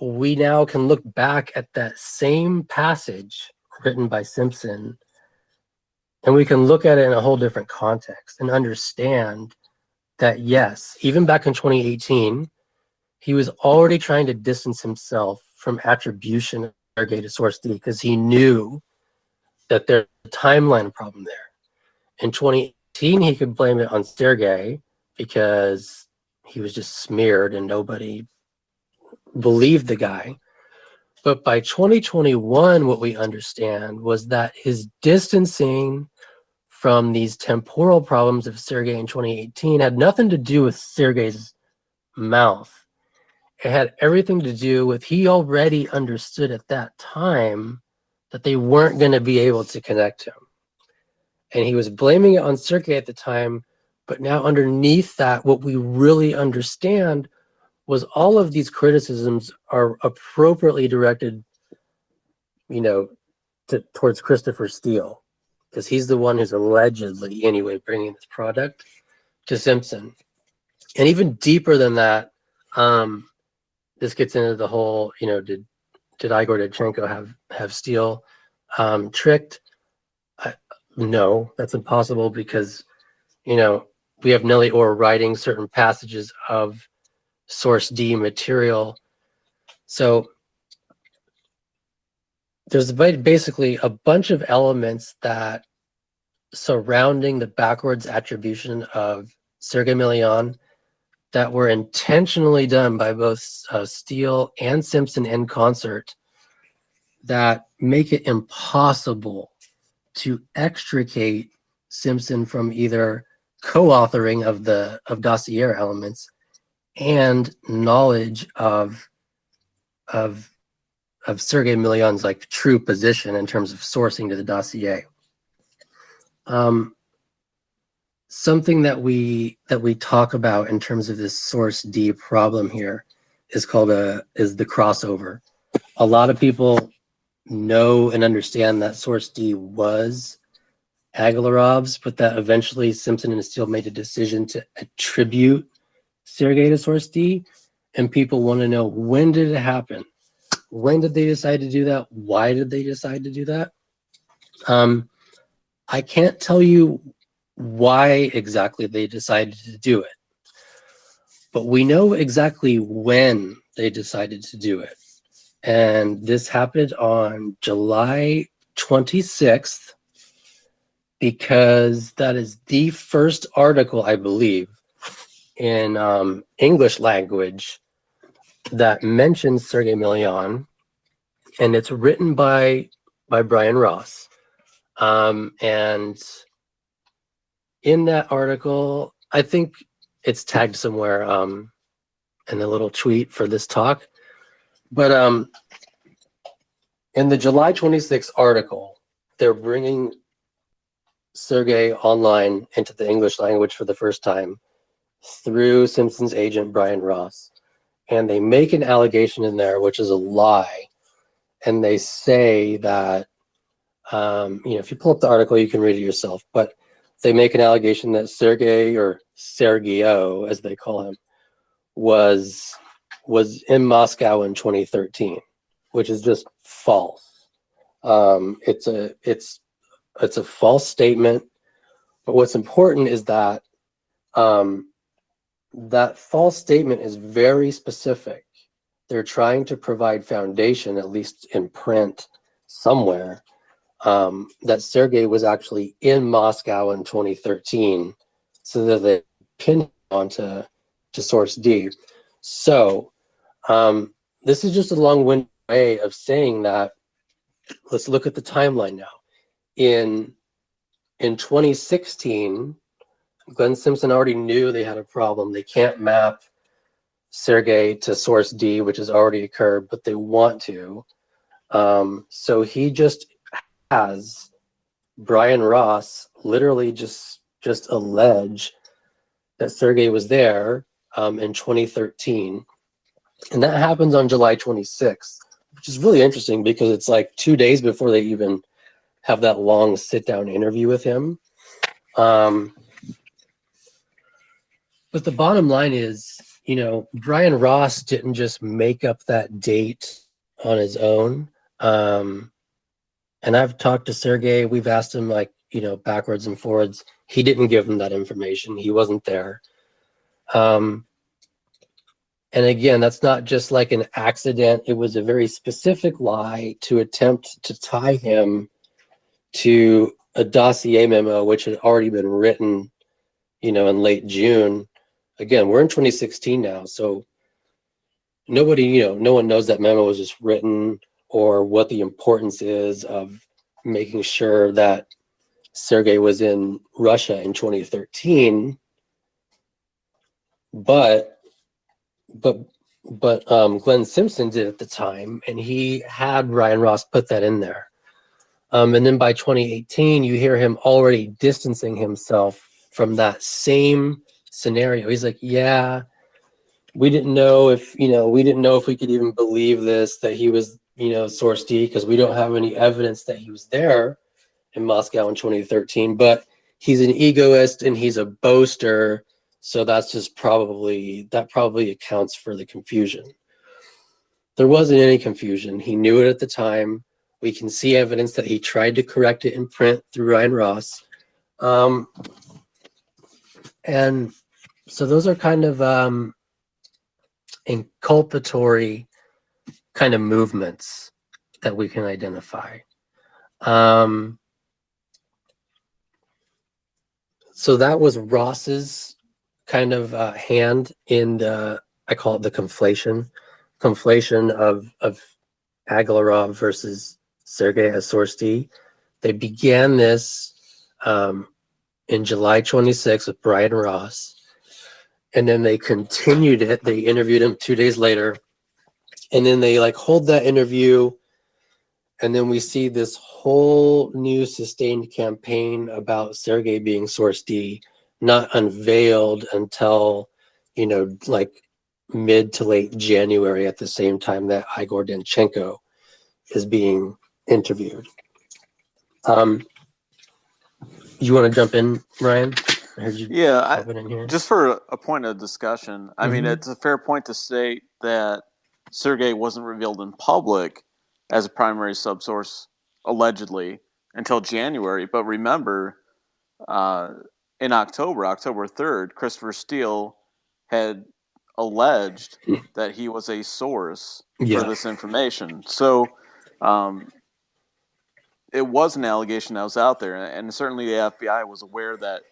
we now can look back at that same passage written by Simpson, and we can look at it in a whole different context and understand that, yes, even back in 2018, he was already trying to distance himself from attribution of Sergei to source D because he knew that there's a timeline problem there. In 2018, he could blame it on Sergei because he was just smeared and nobody believed the guy. But by 2021, what we understand was that his distancing from these temporal problems of Sergei in 2018 had nothing to do with Sergei's mouth. It had everything to do with he already understood at that time that they weren't going to be able to connect him. And he was blaming it on Sergei at the time, but now underneath that, what we really understand was all of these criticisms are appropriately directed, you know, towards Christopher Steele, because he's the one who's allegedly, anyway, bringing this product to Simpson. And even deeper than that, this gets into the whole, you know, did Igor Danchenko have Steele tricked? No, that's impossible because, you know, we have Nellie Orr writing certain passages of source D material. So there's basically a bunch of elements that surrounding the backwards attribution of Sergei Milian that were intentionally done by both Steele and Simpson in concert that make it impossible to extricate Simpson from either co-authoring of dossier elements and knowledge of Sergei Milian's like true position in terms of sourcing to the dossier. Something that we talk about in terms of this source D problem here is the crossover. A lot of people know and understand that source D was Agalarov's, but that eventually Simpson and Steele made a decision to attribute Sergei to source D, and people want to know, when did it happen? When did they decide to do that? Why did they decide to do that? I can't tell you why exactly they decided to do it, but we know exactly when they decided to do it. And this happened on July 26th, because that is the first article, I believe, in English language that mentions Sergei Milian, and it's written by Brian Ross. And in that article, I think it's tagged somewhere in a little tweet for this talk. But in the July 26th article, they're bringing Sergei online into the English language for the first time through Simpson's agent, Brian Ross. And they make an allegation in there, which is a lie. And they say that, you know, if you pull up the article, you can read it yourself. But they make an allegation that Sergei, or Sergio, as they call him, was in Moscow in 2013, which is just false. It's a false statement. But what's important is that that false statement is very specific. They're trying to provide foundation, at least in print somewhere, that Sergei was actually in Moscow in 2013, so that they pin him onto source D. So this is just a long-winded way of saying that. Let's look at the timeline now. In 2016, Glenn Simpson already knew they had a problem. They can't map Sergei to source D, which has already occurred, but they want to. So he just has Brian Ross literally just allege that Sergei was there in 2013. And that happens on July 26th, which is really interesting because it's like 2 days before they even have that long sit-down interview with him. But the bottom line is, you know, Brian Ross didn't just make up that date on his own. And I've talked to Sergei. We've asked him, like, you know, backwards and forwards. He didn't give him that information. He wasn't there. And And again, that's not just like an accident. It was a very specific lie to attempt to tie him to a dossier memo, which had already been written, in late June. Again, we're in 2016 now, so nobody, no one knows that memo was just written or what the importance is of making sure that Sergei was in Russia in 2013. But Glenn Simpson did at the time, and he had Ryan Ross put that in there. And then by 2018, you hear him already distancing himself from that same scenario. He's like, yeah, we didn't know if we could even believe this, that he was, source D, because we don't have any evidence that he was there in Moscow in 2013. But he's an egoist and he's a boaster. So that probably accounts for the confusion. There wasn't any confusion. He knew it at the time. We can see evidence that he tried to correct it in print through Ryan Ross. And so those are kind of inculpatory kind of movements that we can identify. So that was Ross's kind of hand in the, I call it the conflation of Agalarov versus Sergei as source D. They began this in July 26 with Brian Ross, and then they continued it. They interviewed him 2 days later, and then they hold that interview, and then we see this whole new sustained campaign about Sergei being source D, not unveiled until mid to late January, at the same time that Igor Danchenko is being interviewed. You want to jump in, Ryan? I heard you jumping in here. Just for a point of discussion, I mean, it's a fair point to state that Sergei wasn't revealed in public as a primary subsource, allegedly, until January. But remember, in October 3rd, Christopher Steele had alleged that he was a source for this information. So it was an allegation that was out there, and certainly the FBI was aware that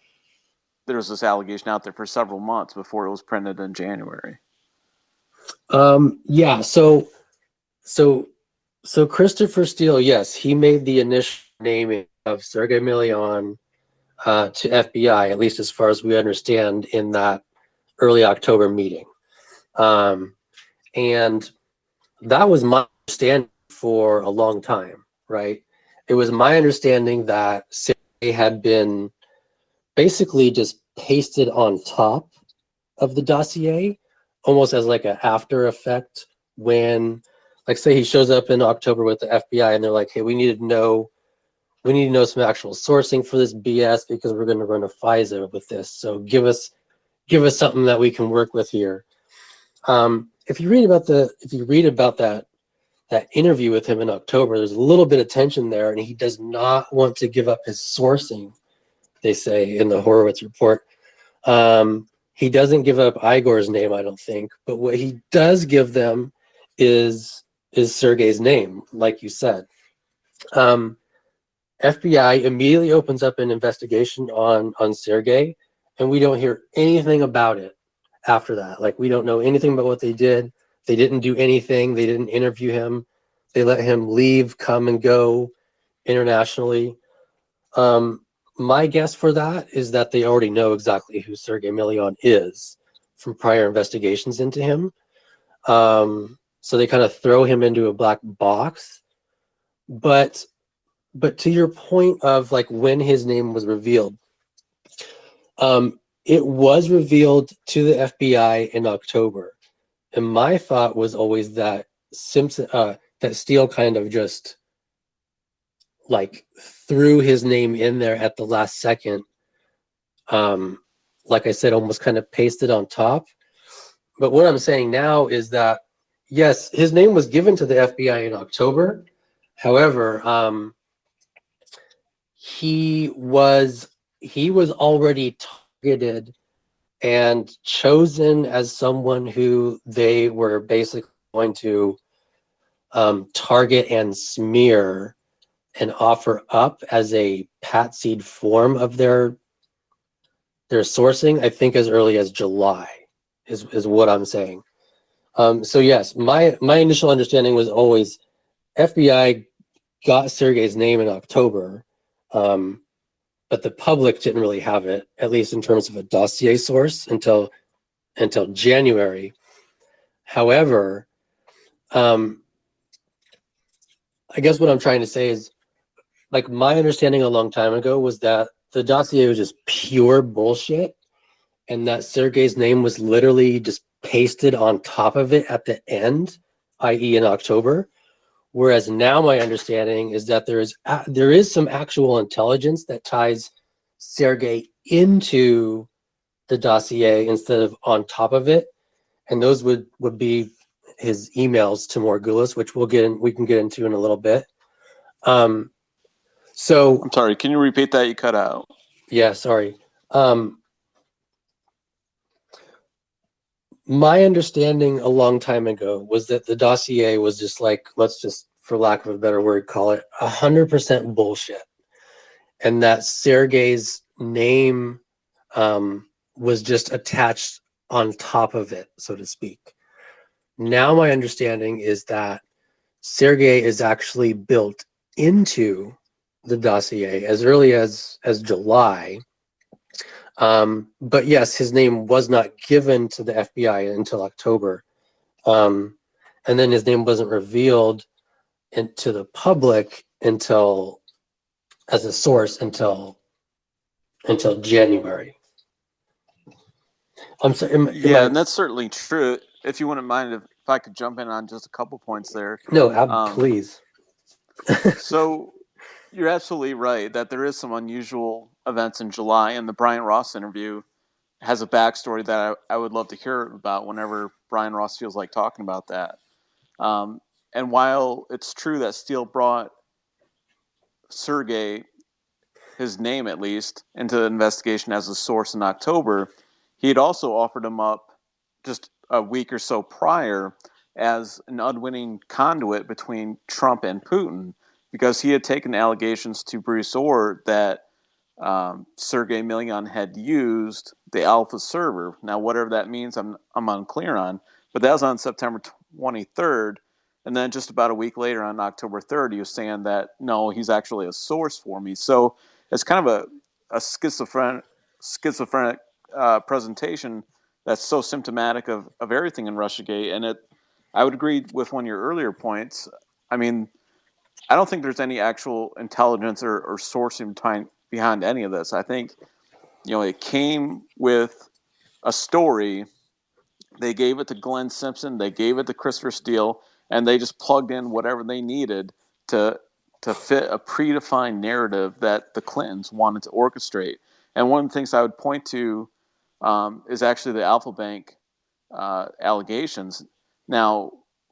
there was this allegation out there for several months before it was printed in January. So Christopher Steele, yes, he made the initial naming of Sergei Milian to FBI, at least as far as we understand, in that early October meeting. And that was my understanding for a long time, right? It was my understanding that Sergei had been basically just pasted on top of the dossier, almost as like an after effect, when, say he shows up in October with the FBI and they're like, hey, we need to know some actual sourcing for this BS because we're going to run a FISA with this. So give us something that we can work with here. If you read about that interview with him in October, there's a little bit of tension there, and he does not want to give up his sourcing, they say in the Horowitz report. He doesn't give up Igor's name, I don't think, but what he does give them is Sergei's name, like you said. FBI immediately opens up an investigation on Sergei, and we don't hear anything about it after that. We don't know anything about what they did. They didn't do anything. They didn't interview him. They let him leave, come and go internationally. My guess for that is that they already know exactly who Sergei Milian is from prior investigations into him. So they kind of throw him into a black box. But to your point of when his name was revealed, it was revealed to the FBI in October. And my thought was always that that Steele kind of just threw his name in there at the last second. Like I said, almost kind of pasted on top. But what I'm saying now is that, yes, his name was given to the FBI in October. However, he was already targeted and chosen as someone who they were basically going to target and smear and offer up as a patsied form of their sourcing, I think as early as July is what I'm saying. So yes, my initial understanding was always FBI got Sergei's name in October, but the public didn't really have it, at least in terms of a dossier source, until January. However, I guess what I'm trying to say is, like, my understanding a long time ago was that the dossier was just pure bullshit, and that Sergei's name was literally just pasted on top of it at the end, i.e., in October. Whereas now my understanding is that there is some actual intelligence that ties Sergei into the dossier instead of on top of it, and those would be his emails to Morgulis, which we can get into in a little bit. So I'm sorry, can you repeat that? You cut out. yeah, sorry. My understanding a long time ago was that the dossier was just like, let's just, for lack of a better word, call it 100% bullshit, and that Sergei's name was just attached on top of it, so to speak. Now my understanding is that Sergei is actually built into the dossier as early as July. But yes, his name was not given to the FBI until October. And then his name wasn't revealed to the public until, as a source, until January. I'm sorry. And that's certainly true. If you wouldn't mind, if I could jump in on just a couple points there. No, please. So you're absolutely right that there is some unusual events in July, and the Brian Ross interview has a backstory that I would love to hear about whenever Brian Ross feels like talking about that. And while it's true that Steele brought Sergei, his name at least, into the investigation as a source in October, he had also offered him up just a week or so prior as an unwitting conduit between Trump and Putin, because he had taken allegations to Bruce Orr that Sergei Milyan had used the Alpha server. Now, whatever that means, I'm unclear on, but that was on September 23rd. And then just about a week later, on October 3rd, he was saying that, no, he's actually a source for me. So it's kind of a schizophrenic presentation that's so symptomatic of everything in Russiagate. And I would agree with one of your earlier points. I mean, I don't think there's any actual intelligence or sourcing behind any of this. I think, it came with a story. They gave it to Glenn Simpson, they gave it to Christopher Steele, and they just plugged in whatever they needed to fit a predefined narrative that the Clintons wanted to orchestrate. And one of the things I would point to is actually the Alpha Bank allegations. Now,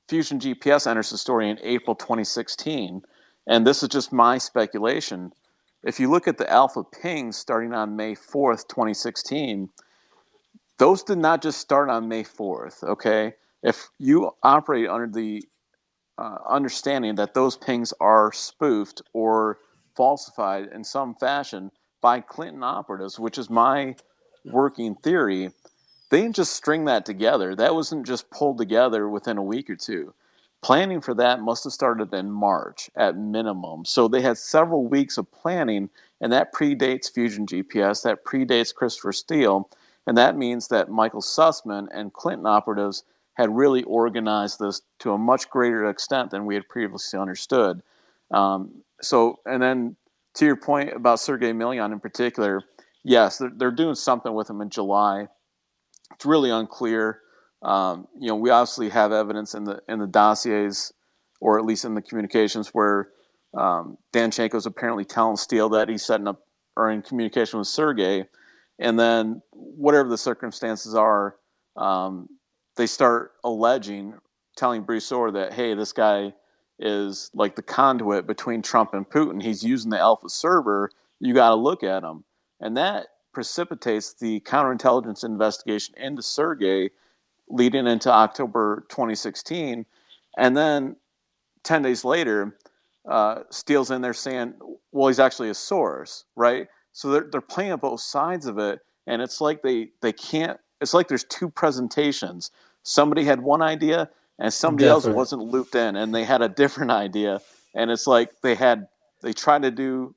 Fusion GPS enters the story in April 2016, and this is just my speculation. If you look at the Alpha pings starting on May 4th, 2016, those did not just start on May 4th, okay? If you operate under the understanding that those pings are spoofed or falsified in some fashion by Clinton operatives, which is my working theory, they didn't just string that together. That wasn't just pulled together within a week or two. Planning for that must have started in March at minimum. So they had several weeks of planning, and that predates Fusion GPS, that predates Christopher Steele, and that means that Michael Sussman and Clinton operatives had really organized this to a much greater extent than we had previously understood. And then to your point about Sergei Milyan in particular, yes, they're doing something with him in July. It's really unclear. We obviously have evidence in the dossiers, or at least in the communications, where Danchenko's apparently telling Steele that he's setting up or in communication with Sergei, and then whatever the circumstances are, they start telling Bruce Orr that, hey, this guy is like the conduit between Trump and Putin. He's using the Alpha server. You got to look at him, and that precipitates the counterintelligence investigation into Sergei leading into October 2016. And then 10 days later, Steele's in there saying, well, he's actually a source, right? So they're playing on both sides of it. And it's like they can't, it's like there's two presentations. Somebody had one idea and somebody else Definitely. wasn't looped in and they had a different idea. And it's like they tried to do,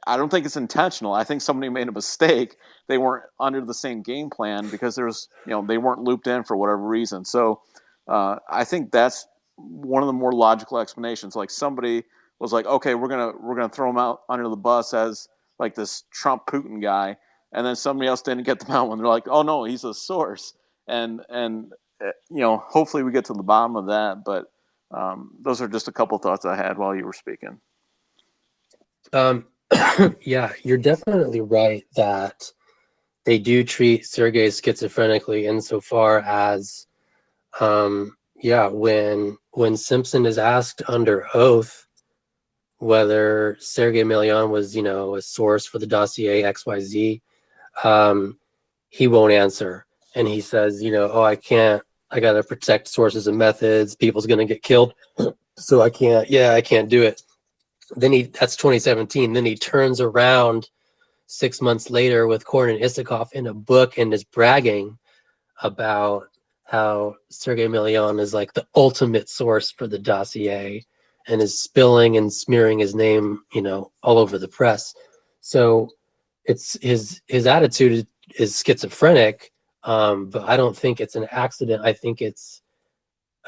I don't think it's intentional. I think somebody made a mistake. They weren't under the same game plan because they weren't looped in for whatever reason. So I think that's one of the more logical explanations. Like somebody was like, okay, we're gonna throw him out under the bus as like this Trump Putin guy, and then somebody else didn't get them out when they're like, oh no, he's a source. And hopefully we get to the bottom of that. But those are just a couple thoughts I had while you were speaking. Yeah, you're definitely right that they do treat Sergei schizophrenically insofar as, when Simpson is asked under oath whether Sergei Milian was, a source for the dossier XYZ, he won't answer. And he says, I can't, I got to protect sources and methods. People's going to get killed. So I can't do it. Then that's 2017. Then he turns around 6 months later with Kornin Isakov in a book and is bragging about how Sergei Milian is like the ultimate source for the dossier and is spilling and smearing his name, all over the press. So it's his attitude is schizophrenic, but I don't think it's an accident. I think it's,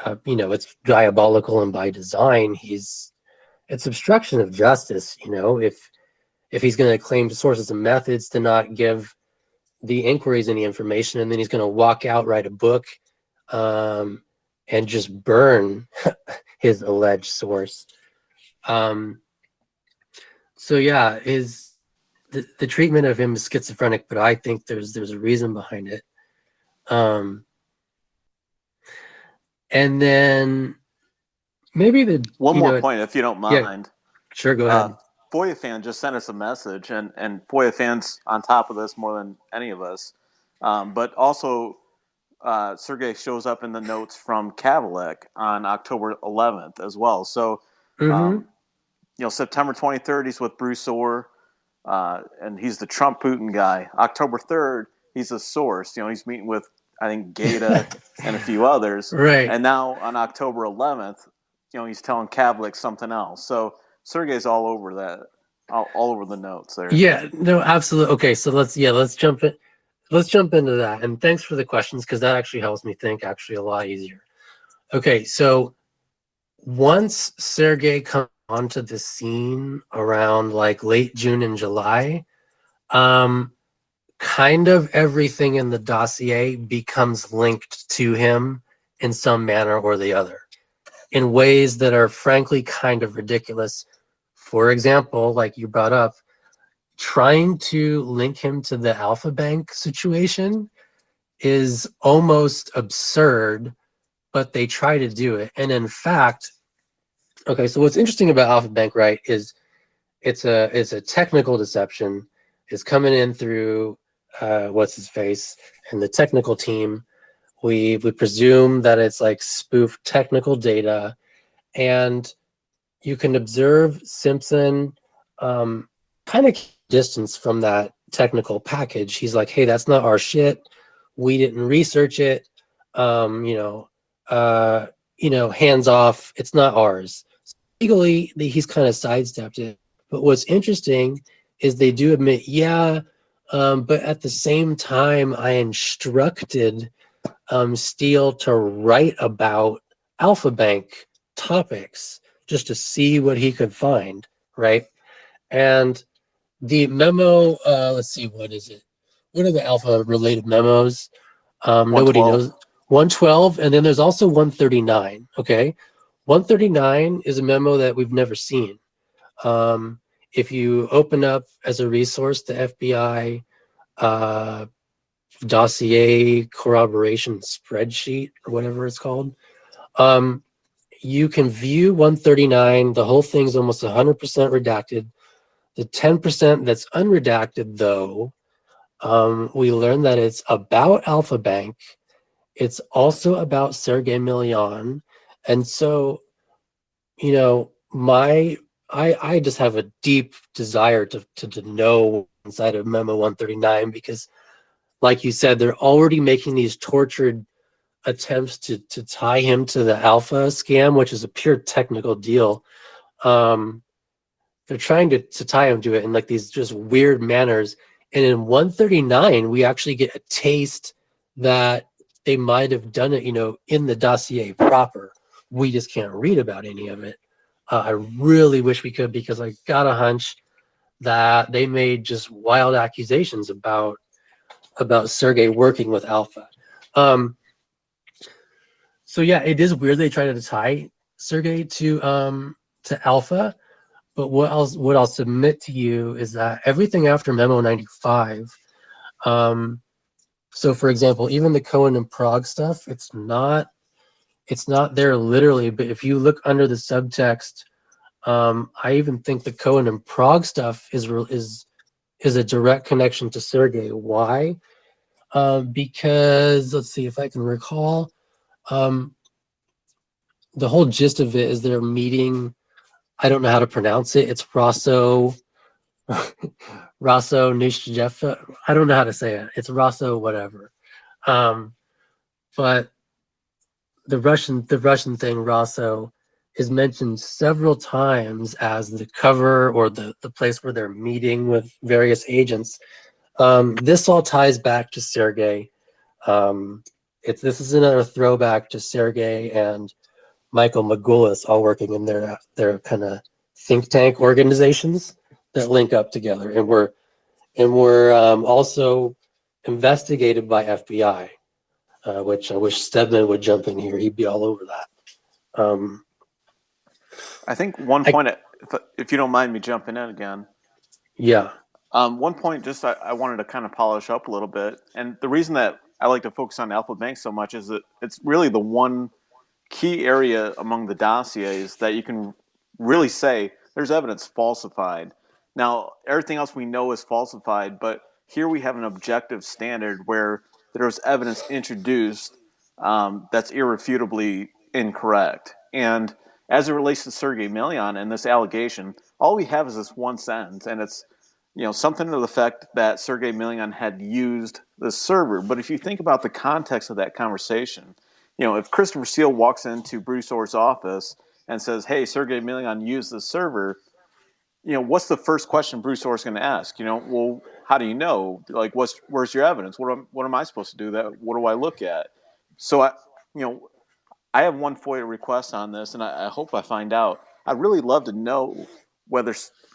it's diabolical and by design. It's obstruction of justice, if he's going to claim sources and methods to not give the inquiries any information, and then he's going to walk out, write a book, and just burn his alleged source. So yeah, the treatment of him is schizophrenic, but I think there's a reason behind it. And then maybe one more point, if you don't mind. Yeah, sure, go ahead. Foya fan just sent us a message, and Foya fan's on top of this more than any of us. But also, Sergei shows up in the notes from Kavalek on October 11th as well. So, September 23rd, he's with Bruce Orr, and he's the Trump Putin guy. October 3rd, he's a source. He's meeting with, I think, Gata and a few others. Right. And now on October 11th, he's telling Kavalek something else. So Sergei's all over that, all over the notes there. Yeah, no, absolutely. Okay, so let's jump in. Let's jump into that. And thanks for the questions, because that actually helps me think actually a lot easier. Okay, so once Sergei comes onto the scene around like late June and July, kind of everything in the dossier becomes linked to him in some manner or the other, in ways that are frankly kind of ridiculous. For example, like you brought up, trying to link him to the Alpha Bank situation is almost absurd, but they try to do it. And in fact, okay, so what's interesting about Alpha Bank, right, is it's a technical deception. It's coming in through what's his face and the technical team. We presume that it's like spoofed technical data, and you can observe Simpson kind of distance from that technical package. He's like, hey, that's not our shit. We didn't research it. Hands off. It's not ours. Legally, he's kind of sidestepped it. But what's interesting is they do admit, but at the same time, I instructed Steele to write about Alpha Bank topics just to see what he could find, right? And the memo, let's see, what is it? What are the Alpha related memos? Nobody knows. 112, and then there's also 139, okay? 139 is a memo that we've never seen. If you open up as a resource the FBI dossier corroboration spreadsheet or whatever it's called, you can view 139. The whole thing's almost 100% redacted. The 10% that's unredacted, though, We learn that it's about Alpha Bank. It's also about Sergey Milian. And so, you know, I just have a deep desire to know inside of Memo 139, because like you said, they're already making these tortured attempts to tie him to the Alpha scam, which is a pure technical deal. They're trying to tie him to it in like these just weird manners. And in 139, we actually get a taste that they might have done it, you know, in the dossier proper. We just can't read about any of it. I really wish we could, because I got a hunch that they made just wild accusations about Sergey working with Alpha. So yeah, it is weird they try to tie Sergey to Alpha. But what I'll submit to you is that everything after Memo 95, so for example, even the Cohen and Prague stuff, it's not there literally, but if you look under the subtext, I even think the Cohen and Prague stuff is a direct connection to Sergey. Why? Because let's see if I can recall. The whole gist of it is they're meeting. I don't know how to pronounce it. It's Rosso Nishjefa. I don't know how to say it. It's Rosso whatever. But the Russian thing, Rosso, is mentioned several times as the cover or the place where they're meeting with various agents. This all ties back to Sergey. This is another throwback to Sergey and Michael Magoulas all working in their kind of think tank organizations that link up together, and we're also investigated by FBI, which I wish Stedman would jump in here. He'd be all over that. I think one point, if you don't mind me jumping in again. Yeah. One point, just I wanted to kind of polish up a little bit, and the reason that I like to focus on Alpha Bank so much is that it's really the one key area among the dossiers that you can really say there's evidence falsified. Now, everything else we know is falsified, but here we have an objective standard where there's evidence introduced that's irrefutably incorrect. And as it relates to Sergey Milian and this allegation, all we have is this one sentence, and it's something to the effect that Sergey Milian had used the server. But if you think about the context of that conversation, if Christopher Steele walks into Bruce Orr's office and says, "Hey, Sergey Milian used the server," what's the first question Bruce Orr's going to ask? Well, how do you know? Like, where's your evidence? What am I supposed to do? What do I look at? So I have one FOIA request on this, and I hope I find out. I'd really love to know whether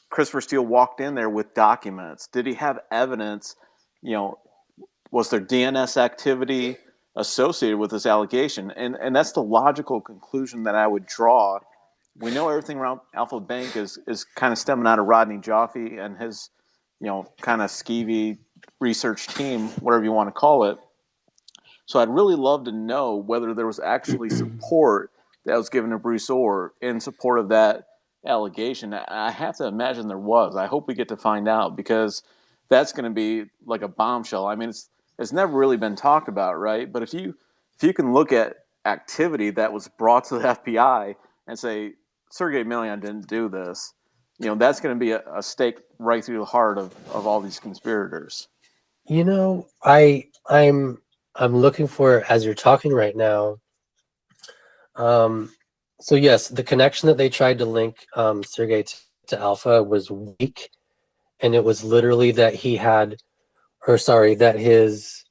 Christopher Steele walked in there with documents. Did he have evidence? Was there DNS activity associated with this allegation? And that's the logical conclusion that I would draw. We know everything around Alpha Bank is kind of stemming out of Rodney Joffe and his, kind of skeevy research team, whatever you want to call it. So I'd really love to know whether there was actually support that was given to Bruce Orr in support of that allegation. I have to imagine there was. I hope we get to find out, because that's going to be like a bombshell. I mean, it's never really been talked about, right? But if you can look at activity that was brought to the FBI and say Sergey Milian didn't do this, that's going to be a stake right through the heart of all these conspirators. I'm looking for it as you're talking right now. So yes, the connection that they tried to link Sergey to Alpha was weak, and it was literally that that his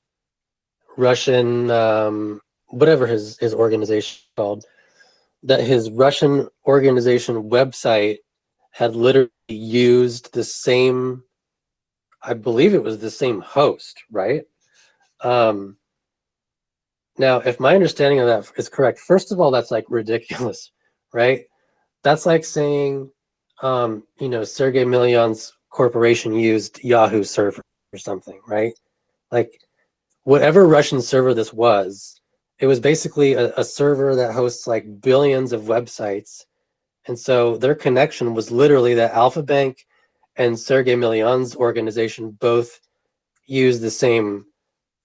Russian, whatever his organization called, that his Russian organization website had literally used the same, I believe it was the same host, right? Now, if my understanding of that is correct, first of all, that's like ridiculous, right? That's like saying, Sergey Milian's corporation used Yahoo server or something, right? Like, whatever Russian server this was, it was basically a server that hosts like billions of websites. And so their connection was literally that Alpha Bank and Sergey Milian's organization both use the same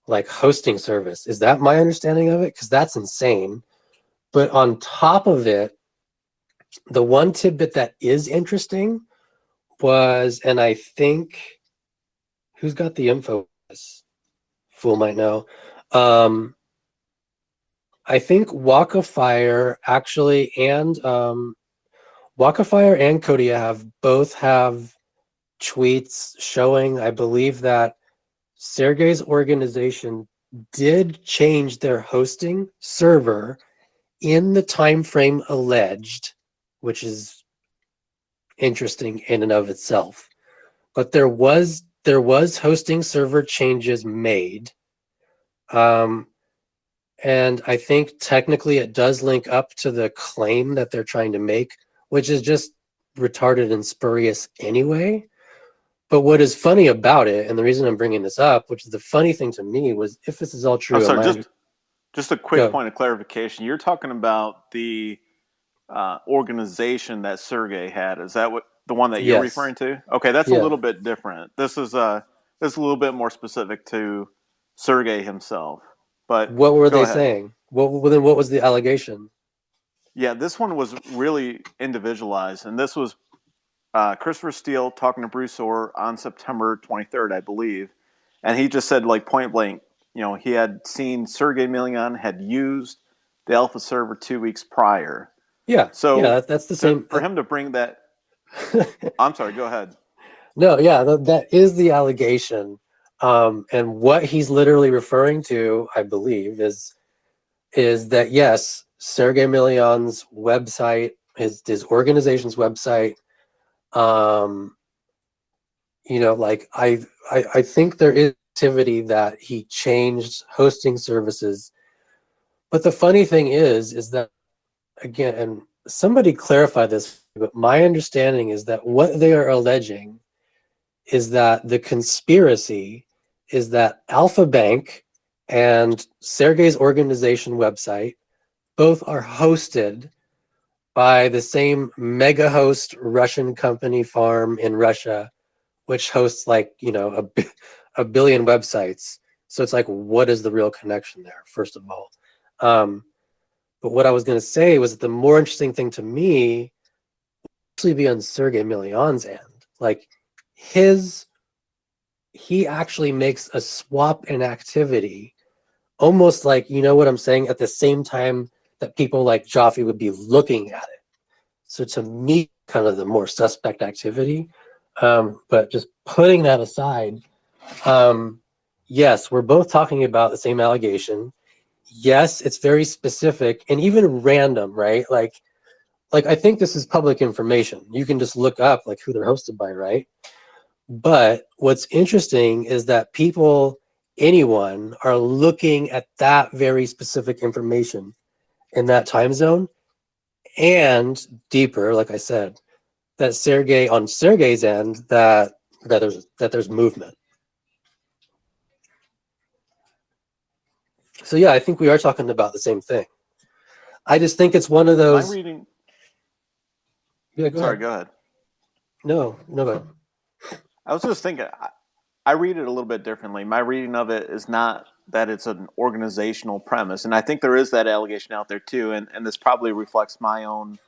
like hosting service. Is that my understanding of it? Because that's insane. But on top of it, the one tidbit that is interesting was, and I think who's got the info? Fool might know. I think Walk of Fire actually and Walk of Fire and Kodia both have tweets showing, I believe, that Sergey's organization did change their hosting server in the time frame alleged, which is interesting in and of itself. But there was hosting server changes made. And I think technically it does link up to the claim that they're trying to make, which is just retarded and spurious anyway. But what is funny about it, and the reason I'm bringing this up, which is the funny thing to me, was if this is all true. I'm sorry, just a quick Go. point of clarification. You're talking about the organization that Sergey had. Is that what the one that you're Yes. referring to? Okay, that's a Yeah. little bit different. This is a little bit more specific to Sergey himself. But What were go they ahead. saying? What was the allegation? Yeah, this one was really individualized, and this was Christopher Steele talking to Bruce Orr on September 23rd, I believe, and he just said, like, point blank, he had seen Sergey Milian had used the Alpha server 2 weeks prior. Yeah. So yeah, that's the same. For him to bring that, I'm sorry, go ahead. No, yeah, that is the allegation. And what he's literally referring to, I believe, is that yes, Sergey Milian's website, his organization's website, like I think there is activity that he changed hosting services. But the funny thing is that, again, and somebody clarify this, but my understanding is that what they are alleging is that the conspiracy is that Alpha Bank and Sergey's organization website both are hosted by the same mega host Russian company farm in Russia, which hosts like, a billion websites. So it's like, what is the real connection there, first of all? But what I was going to say was that the more interesting thing to me would actually be on Sergey Milian's end. Like he actually makes a swap in activity, almost like, you know what I'm saying, at the same time that people like Joffe would be looking at it. So to me, kind of the more suspect activity. But just putting that aside, yes, we're both talking about the same allegation. Yes, it's very specific and even random, right? Like I think this is public information. You can just look up like who they're hosted by, right? But what's interesting is that anyone are looking at that very specific information in that time zone, and deeper, like I said, that on Sergey's end, that there's movement. So yeah, I think we are talking about the same thing. I just think it's one of those. My reading. Yeah, go Sorry, ahead. go ahead. No, go ahead. I was just thinking, I read it a little bit differently. My reading of it is not that it's an organizational premise, and I think there is that allegation out there too, and this probably reflects my own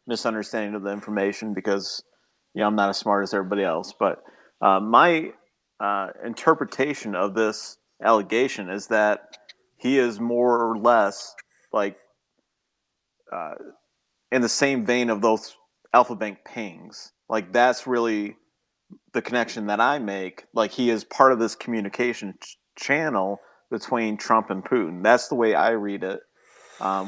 misunderstanding of the information because I'm not as smart as everybody else. But my interpretation of this allegation is that he is more or less like in the same vein of those Alpha Bank pings. Like that's really the connection that I make. Like he is part of this communication channel between Trump and Putin. That's the way I read it,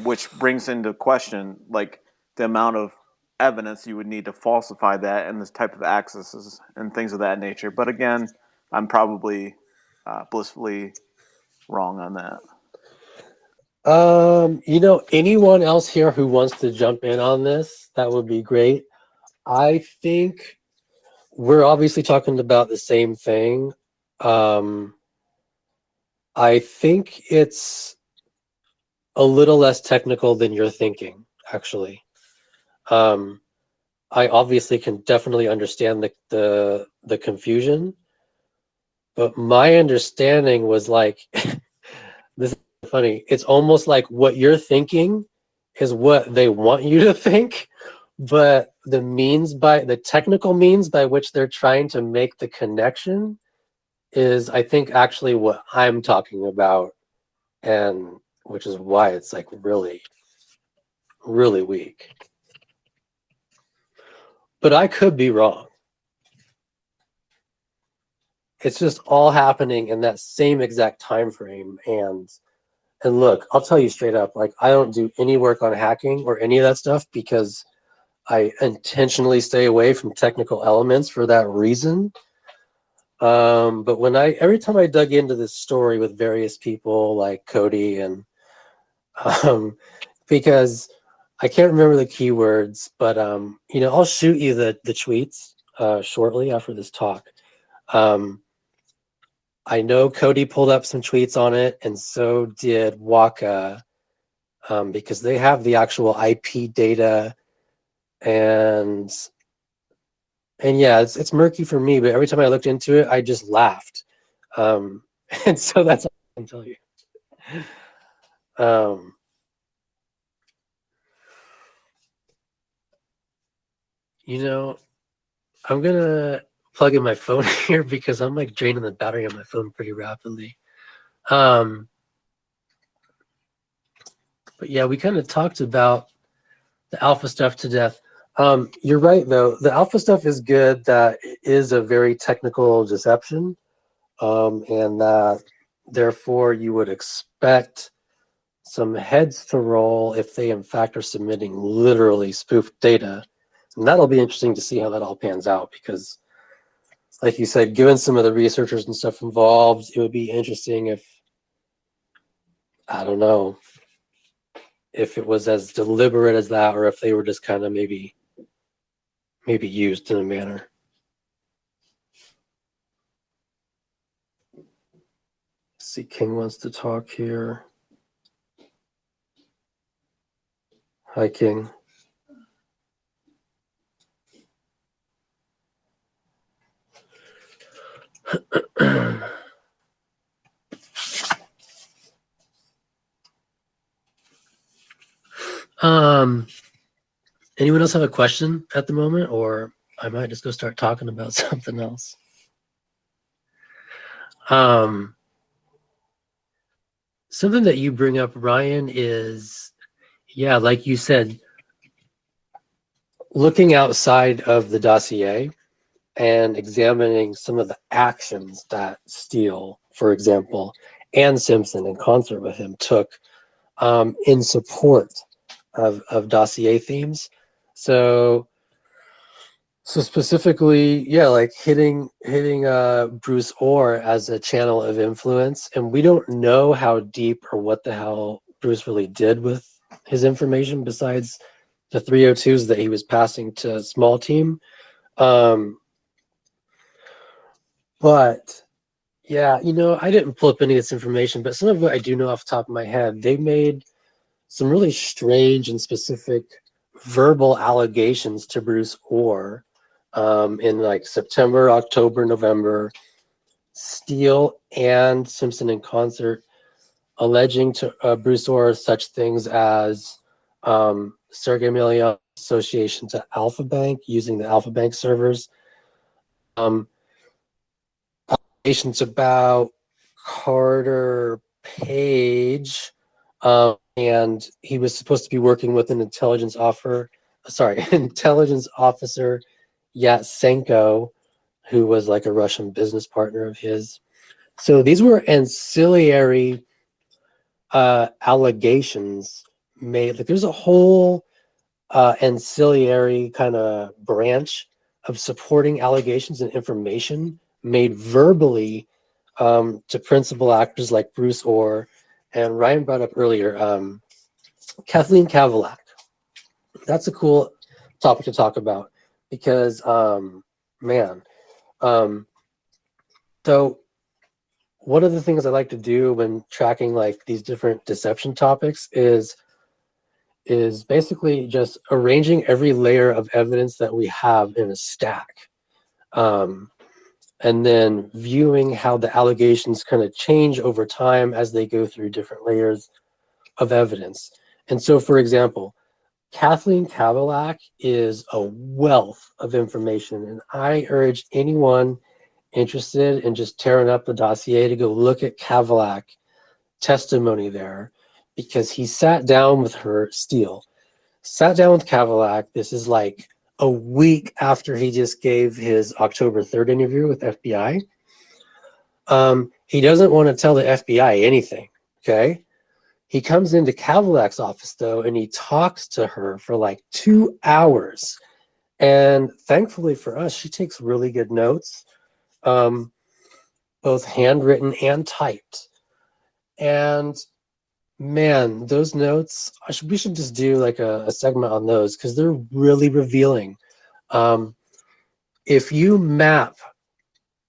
which brings into question like the amount of evidence you would need to falsify that and this type of accesses and things of that nature. But again, I'm probably blissfully wrong on that. Anyone else here who wants to jump in on this, that would be great. I think we're obviously talking about the same thing. I think it's a little less technical than you're thinking, actually. I obviously can definitely understand the confusion, But my understanding was like, this is funny. It's almost like what you're thinking is what they want you to think, but the technical means by which they're trying to make the connection is, I think, actually what I'm talking about, and which is why it's like really, really weak. But I could be wrong. It's just all happening in that same exact time frame. And look, I'll tell you straight up, like, I don't do any work on hacking or any of that stuff because I intentionally stay away from technical elements for that reason. But every time I dug into this story with various people like Cody and because I can't remember the keywords, but I'll shoot you the tweets shortly after this talk. I know Cody pulled up some tweets on it, and so did Waka, because they have the actual IP data, and yeah, it's murky for me. But every time I looked into it, I just laughed, and so that's all I can tell you. I'm gonna plug in my phone here because I'm like draining the battery on my phone pretty rapidly. But yeah, we kind of talked about the alpha stuff to death. You're right, though. The alpha stuff is good. That is a very technical deception, and that therefore you would expect some heads to roll if they in fact are submitting literally spoofed data. And that'll be interesting to see how that all pans out, because like you said, given some of the researchers and stuff involved, it would be interesting if, I don't know, if it was as deliberate as that, or if they were just kind of maybe used in a manner. Let's see, King wants to talk here. Hi, King. Anyone else have a question at the moment, or I might just go start talking about something else. Something that you bring up, Ryan, is, yeah, like you said, looking outside of the dossier and examining some of the actions that Steele, for example, and Simpson, in concert with him, took in support of dossier themes. So specifically, yeah, like hitting Bruce Orr as a channel of influence, and we don't know how deep or what the hell Bruce really did with his information besides the 302s that he was passing to small team. But yeah, I didn't pull up any of this information, but some of it I do know off the top of my head. They made some really strange and specific verbal allegations to Bruce Orr in like September, October, November. Steele and Simpson in concert, alleging to Bruce Orr such things as Sergey Milion's association to Alpha Bank, using the Alpha Bank servers. Allegations about Carter Page, and he was supposed to be working with an intelligence officer, Yatsenko, who was like a Russian business partner of his. So these were ancillary allegations made. Like, there's a whole ancillary kind of branch of supporting allegations and information made verbally to principal actors like Bruce Orr, and Ryan brought up earlier Kathleen Kavalak. That's a cool topic to talk about because, so one of the things I like to do when tracking like these different deception topics is basically just arranging every layer of evidence that we have in a stack. and then viewing how the allegations kind of change over time as they go through different layers of evidence. And so, for example, Kathleen Kavalak is a wealth of information, and I urge anyone interested in just tearing up the dossier to go look at Kavalak testimony there, because he sat down with her, Steele, sat down with Kavalak. This is like a week after he just gave his October 3rd interview with FBI. He doesn't want to tell the FBI anything, okay? He comes into Kavalak's office, though, and he talks to her for like 2 hours. And thankfully for us, she takes really good notes, both handwritten and typed. And man, those notes, we should just do like a segment on those, because they're really revealing. If you map,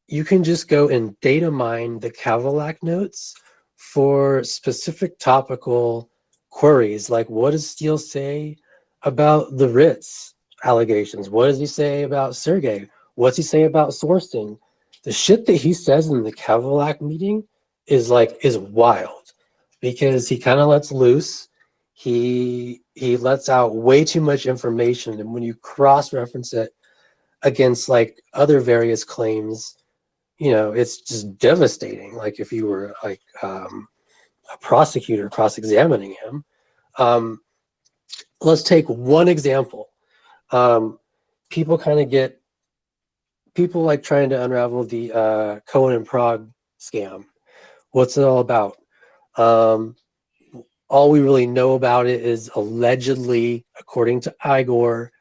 you can just go and data mine the Kavalak notes for specific topical queries, like what does Steele say about the Ritz allegations? What does he say about Sergey? What's he say about sourcing? The shit that he says in the Kavalak meeting is wild, because he kind of lets loose. He lets out way too much information, and when you cross-reference it against like other various claims, you know, it's just devastating. Like if you were like a prosecutor cross-examining him. Let's take one example. People like trying to unravel the Cohen and Prague scam. What's it all about? All we really know about it is allegedly, according to Igor,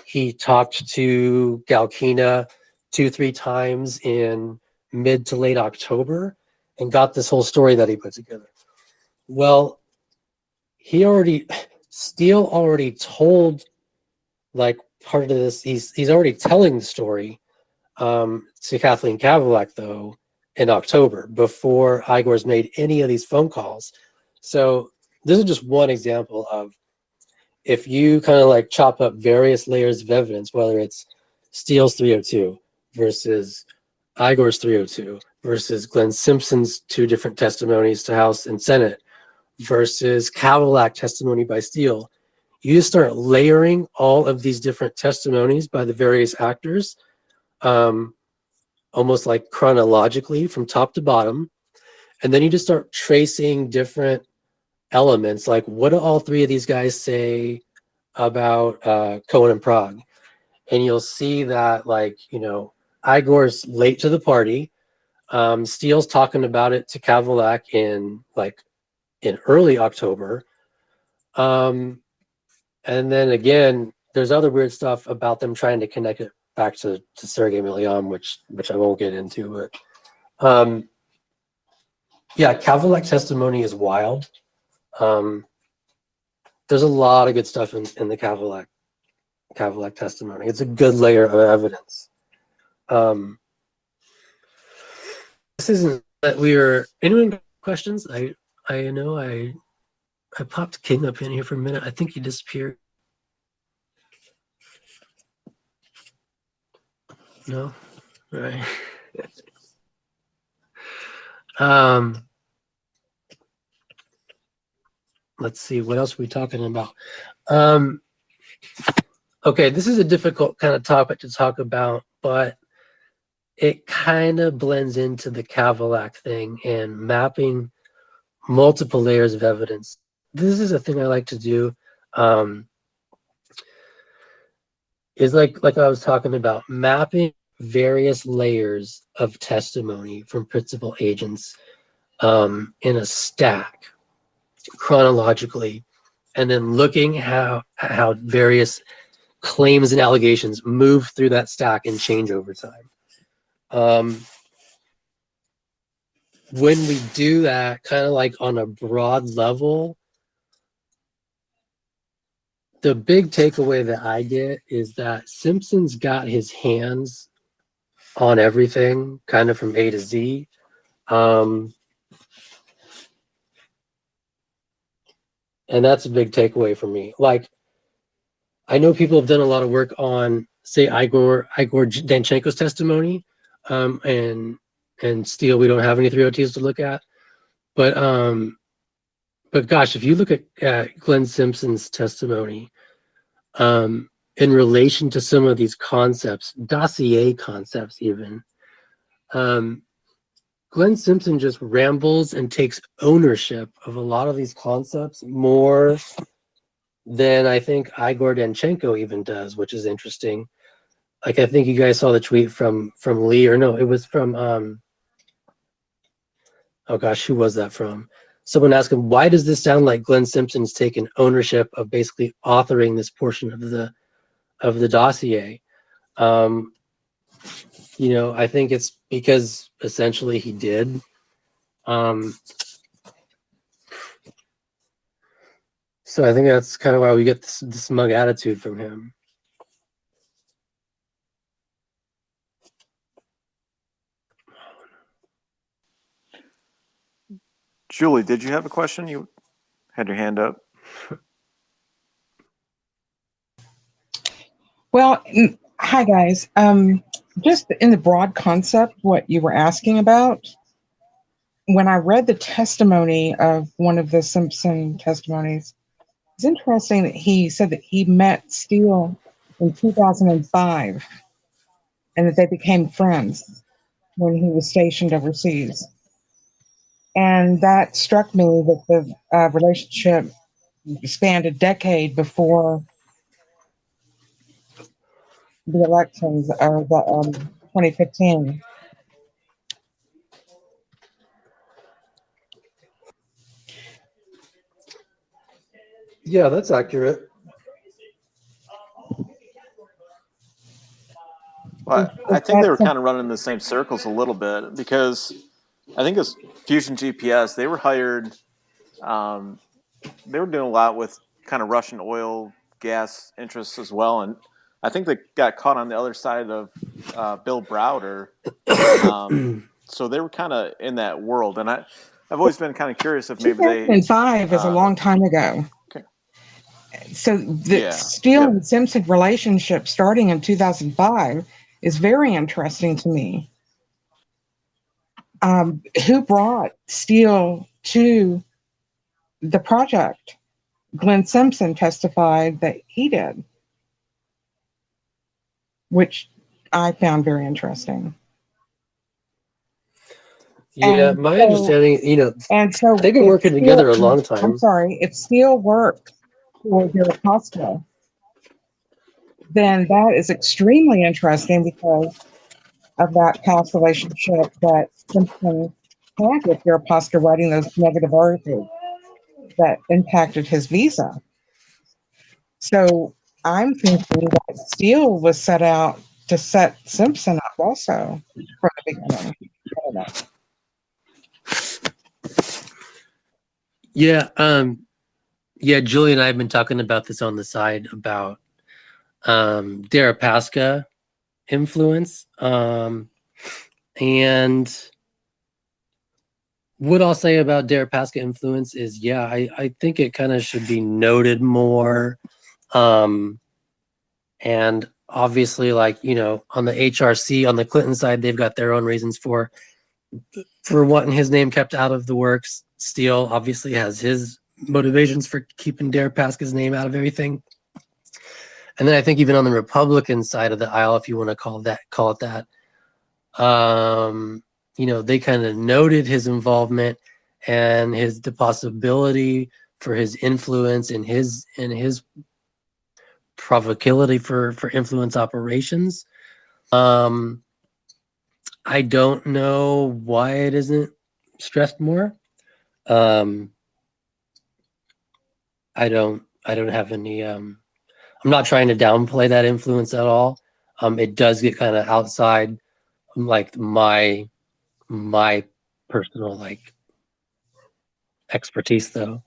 he talked to Galkina 2-3 times in mid to late October and got this whole story that he put together. Well, Steele already told like part of this. He's already telling the story to Kathleen Kavalak, though, in October, before Igor's made any of these phone calls. So this is just one example of, if you kind of like chop up various layers of evidence, whether it's Steele's 302 versus Igor's 302 versus Glenn Simpson's 2 different testimonies to House and Senate versus Kavalak testimony by Steele, you just start layering all of these different testimonies by the various actors, almost like chronologically from top to bottom. And then you just start tracing different elements, like what do all 3 of these guys say about Cohen and Prague? And you'll see that, like, you know, Igor's late to the party. Steele's talking about it to Kavalak in early October. And then again, there's other weird stuff about them trying to connect it back to Sergey Milian, which I won't get into. But yeah, Kavalak testimony is wild. There's a lot of good stuff in the Kavalak testimony. It's a good layer of evidence. This isn't that we are. Anyone got questions? I know I popped King up in here for a minute. I think he disappeared. No? All right. Let's see, what else are we talking about? Okay, this is a difficult kind of topic to talk about, but it kind of blends into the Kavalak thing and mapping multiple layers of evidence. This is a thing I like to do. Is like I was talking about, mapping various layers of testimony from principal agents in a stack chronologically, and then looking how various claims and allegations move through that stack and change over time. When we do that kind of like on a broad level, the big takeaway that I get is that Simpson's got his hands on everything kind of from A to Z. And that's a big takeaway for me. Like, I know people have done a lot of work on, say, Igor Danchenko's testimony. and Steele, we don't have any 302s to look at. But gosh, if you look at Glenn Simpson's testimony, in relation to some of these concepts, dossier concepts even, Glenn Simpson just rambles and takes ownership of a lot of these concepts more than I think Igor Danchenko even does, which is interesting. Like, I think you guys saw the tweet from Lee, or no, it was from oh gosh, who was that from? Someone asked him, why does this sound like Glenn Simpson's taken ownership of basically authoring this portion of the dossier? You know, I think it's because essentially he did. So I think that's kind of why we get this smug attitude from him. Julie, did you have a question? You had your hand up. Well, hi guys. Just in the broad concept, what you were asking about, when I read the testimony of one of the Simpson testimonies, it's interesting that he said that he met Steele in 2005 and that they became friends when he was stationed overseas. And that struck me that the relationship spanned a decade before the elections of the 2015. Yeah, that's accurate. Well, I think they were kind of running in the same circles a little bit, because I think it's Fusion GPS. They were hired. They were doing a lot with kind of Russian oil, gas interests as well, and I think they got caught on the other side of Bill Browder. So they were kind of in that world, and I've always been kind of curious if maybe 2005 is a long time ago. Okay. So the Steele and Simpson relationship starting in 2005 is very interesting to me. Who brought Steele to the project? Glenn Simpson testified that he did, which I found very interesting. Yeah, my understanding, you know, and so they've been working together a long time. I'm sorry, if Steele worked for Deripaska, then that is extremely interesting because of that past relationship that Simpson had with Deripaska, writing those negative articles that impacted his visa. So I'm thinking that Steele was set out to set Simpson up also from the beginning. I don't know. Yeah, Julie and I have been talking about this on the side about Deripaska influence. And what I'll say about Deripaska influence is, yeah, I think it kind of should be noted more. And obviously, like, you know, on the HRC, on the Clinton side, they've got their own reasons for wanting his name kept out of the works. Steele obviously has his motivations for keeping Deripaska's name out of everything. And then I think even on the Republican side of the aisle, if you want to call it that, you know, they kind of noted his involvement and the possibility for his influence and his provocability for influence operations. I don't know why it isn't stressed more. I don't have any. I'm not trying to downplay that influence at all. It does get kind of outside, like my personal like expertise, though.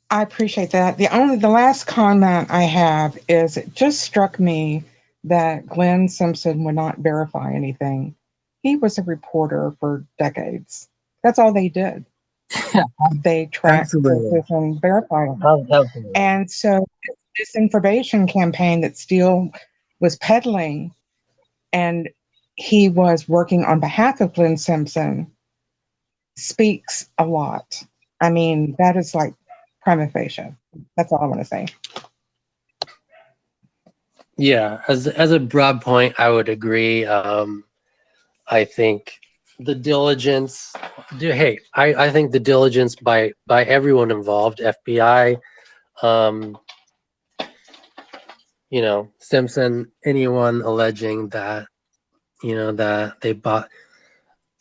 I appreciate that. The last comment I have is, it just struck me that Glenn Simpson would not verify anything. He was a reporter for decades. That's all they did. They tracked sources and verified them. And so this information campaign that Steele was peddling, and he was working on behalf of Glenn Simpson, speaks a lot. I mean, that is like prima facie. That's all I want to say. Yeah, as a broad point, I would agree. I think the diligence. I think the diligence by everyone involved, FBI, Simpson, anyone alleging that that they bought.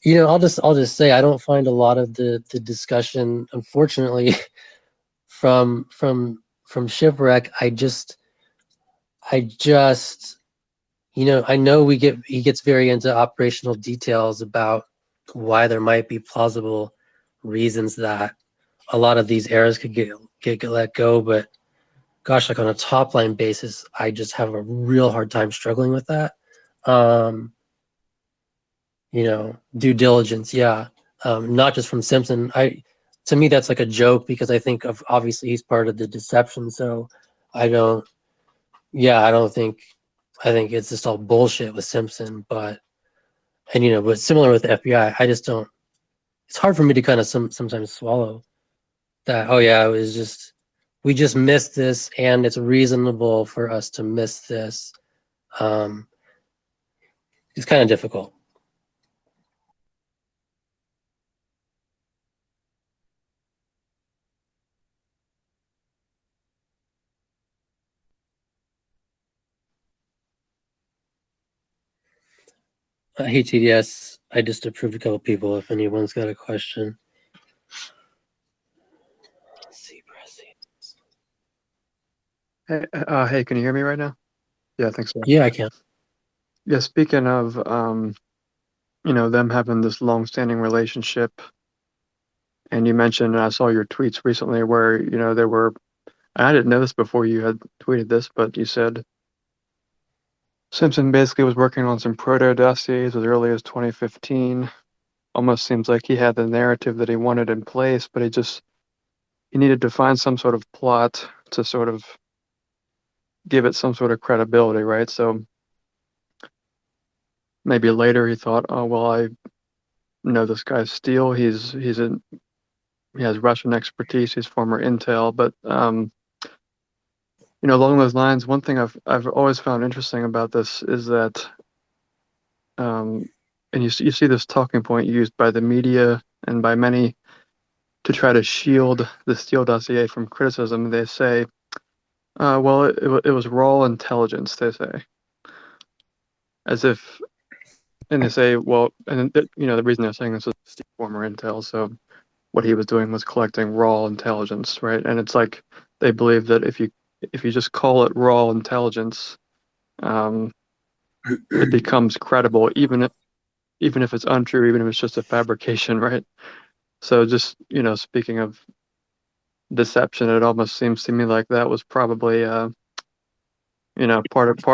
I'll just say I don't find a lot of the discussion, unfortunately, from Shipwreck. I just I know he gets very into operational details about why there might be plausible reasons that a lot of these errors could get let go, but gosh, like on a top line basis, I just have a real hard time struggling with that. Due diligence, yeah. Not just from Simpson. To me that's like a joke because I think of obviously he's part of the deception, so I don't I don't think I think it's just all bullshit with Simpson, but similar with the FBI, I just don't. It's hard for me to kind of sometimes swallow that. Oh yeah, we just missed this, and it's reasonable for us to miss this. It's kind of difficult. Hey TDS, I just approved a couple people. If anyone's got a question. Hey, can you hear me right now? Yeah, I think so. Yeah, I can. Yeah, speaking of, them having this long-standing relationship, and you mentioned, and I saw your tweets recently where, there were, and I didn't know this before you had tweeted this, but you said Simpson basically was working on some proto dossiers as early as 2015. Almost seems like he had the narrative that he wanted in place, but he needed to find some sort of plot to sort of give it some sort of credibility, right? So maybe later he thought, oh well, I know this guy's Steele. He has Russian expertise. He's former Intel, but along those lines, one thing I've always found interesting about this is that, and you see this talking point used by the media and by many to try to shield the Steele dossier from criticism. They say, well, it was raw intelligence. They say, as if, and they say, well, and the reason they're saying this is Steele, former Intel, so what he was doing was collecting raw intelligence, right? And it's like they believe that if you just call it raw intelligence, it becomes credible, even if it's untrue, even if it's just a fabrication, right? So just speaking of deception, it almost seems to me like that was probably part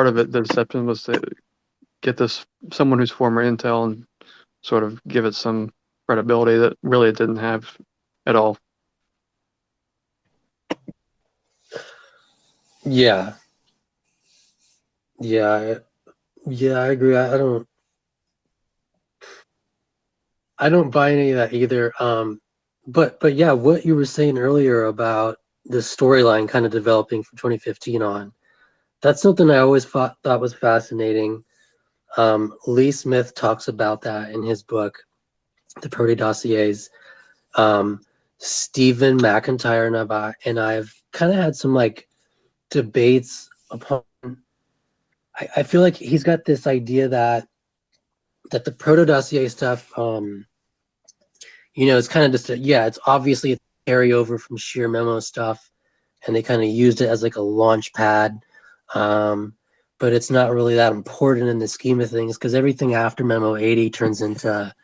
of it. The deception was to get this someone who's former Intel and sort of give it some credibility that really it didn't have at all. Yeah. I agree. I don't buy any of that either. But yeah, what you were saying earlier about the storyline kind of developing from 2015 on, that's something I always thought was fascinating. Lee Smith talks about that in his book, The Proto Dossiers. Stephen McIntyre and I've kind of had some like debates upon. I feel like he's got this idea that the proto dossier stuff, it's kind of just it's obviously a carryover from sheer memo stuff, and they kind of used it as like a launch pad, but it's not really that important in the scheme of things because everything after memo 80 turns into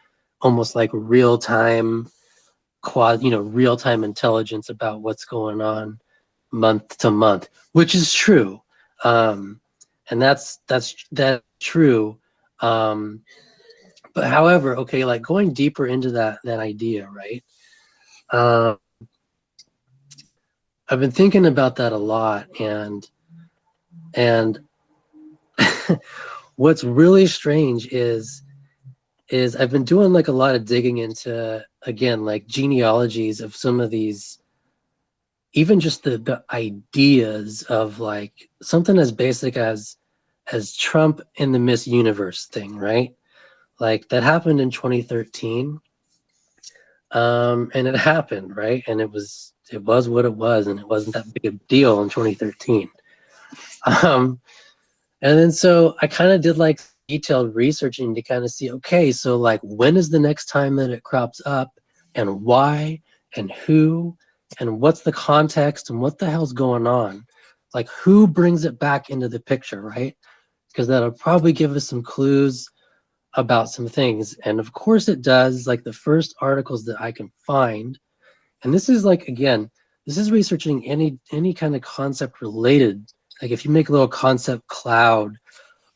almost like real time intelligence about what's going on month to month, which is true. And that's true. But however, okay, like going deeper into that idea, right? I've been thinking about that a lot, and what's really strange is I've been doing like a lot of digging into, again, like genealogies of some of these, even just the ideas of like something as basic as Trump and the Miss Universe thing, right? Like that happened in 2013. And it happened, right? And it was what it was, and it wasn't that big a deal in 2013. And then so I kind of did like detailed researching to kind of see, okay, so like when is the next time that it crops up, and why, and who, and what's the context, and what the hell's going on? Like who brings it back into the picture, right? Because that'll probably give us some clues about some things. And of course it does. Like the first articles that I can find, and this is like, again, this is researching any kind of concept related. Like if you make a little concept cloud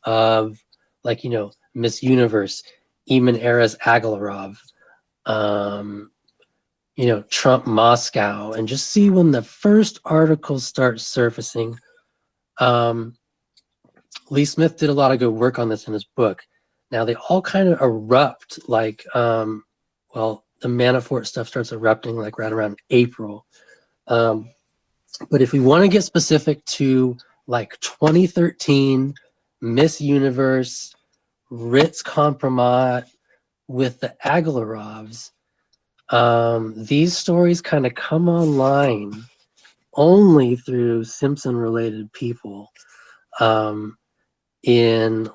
of like, you know, Miss Universe, Eamon Eras Agalarov, you know, Trump Moscow, and just see when the first articles start surfacing. Lee Smith did a lot of good work on this in his book. Now they all kind of erupt like, well, the Manafort stuff starts erupting like right around April. But if we want to get specific to like 2013, Miss Universe, Ritz Compromat with the Agalarovs, these stories kind of come online only through Simpson-related people in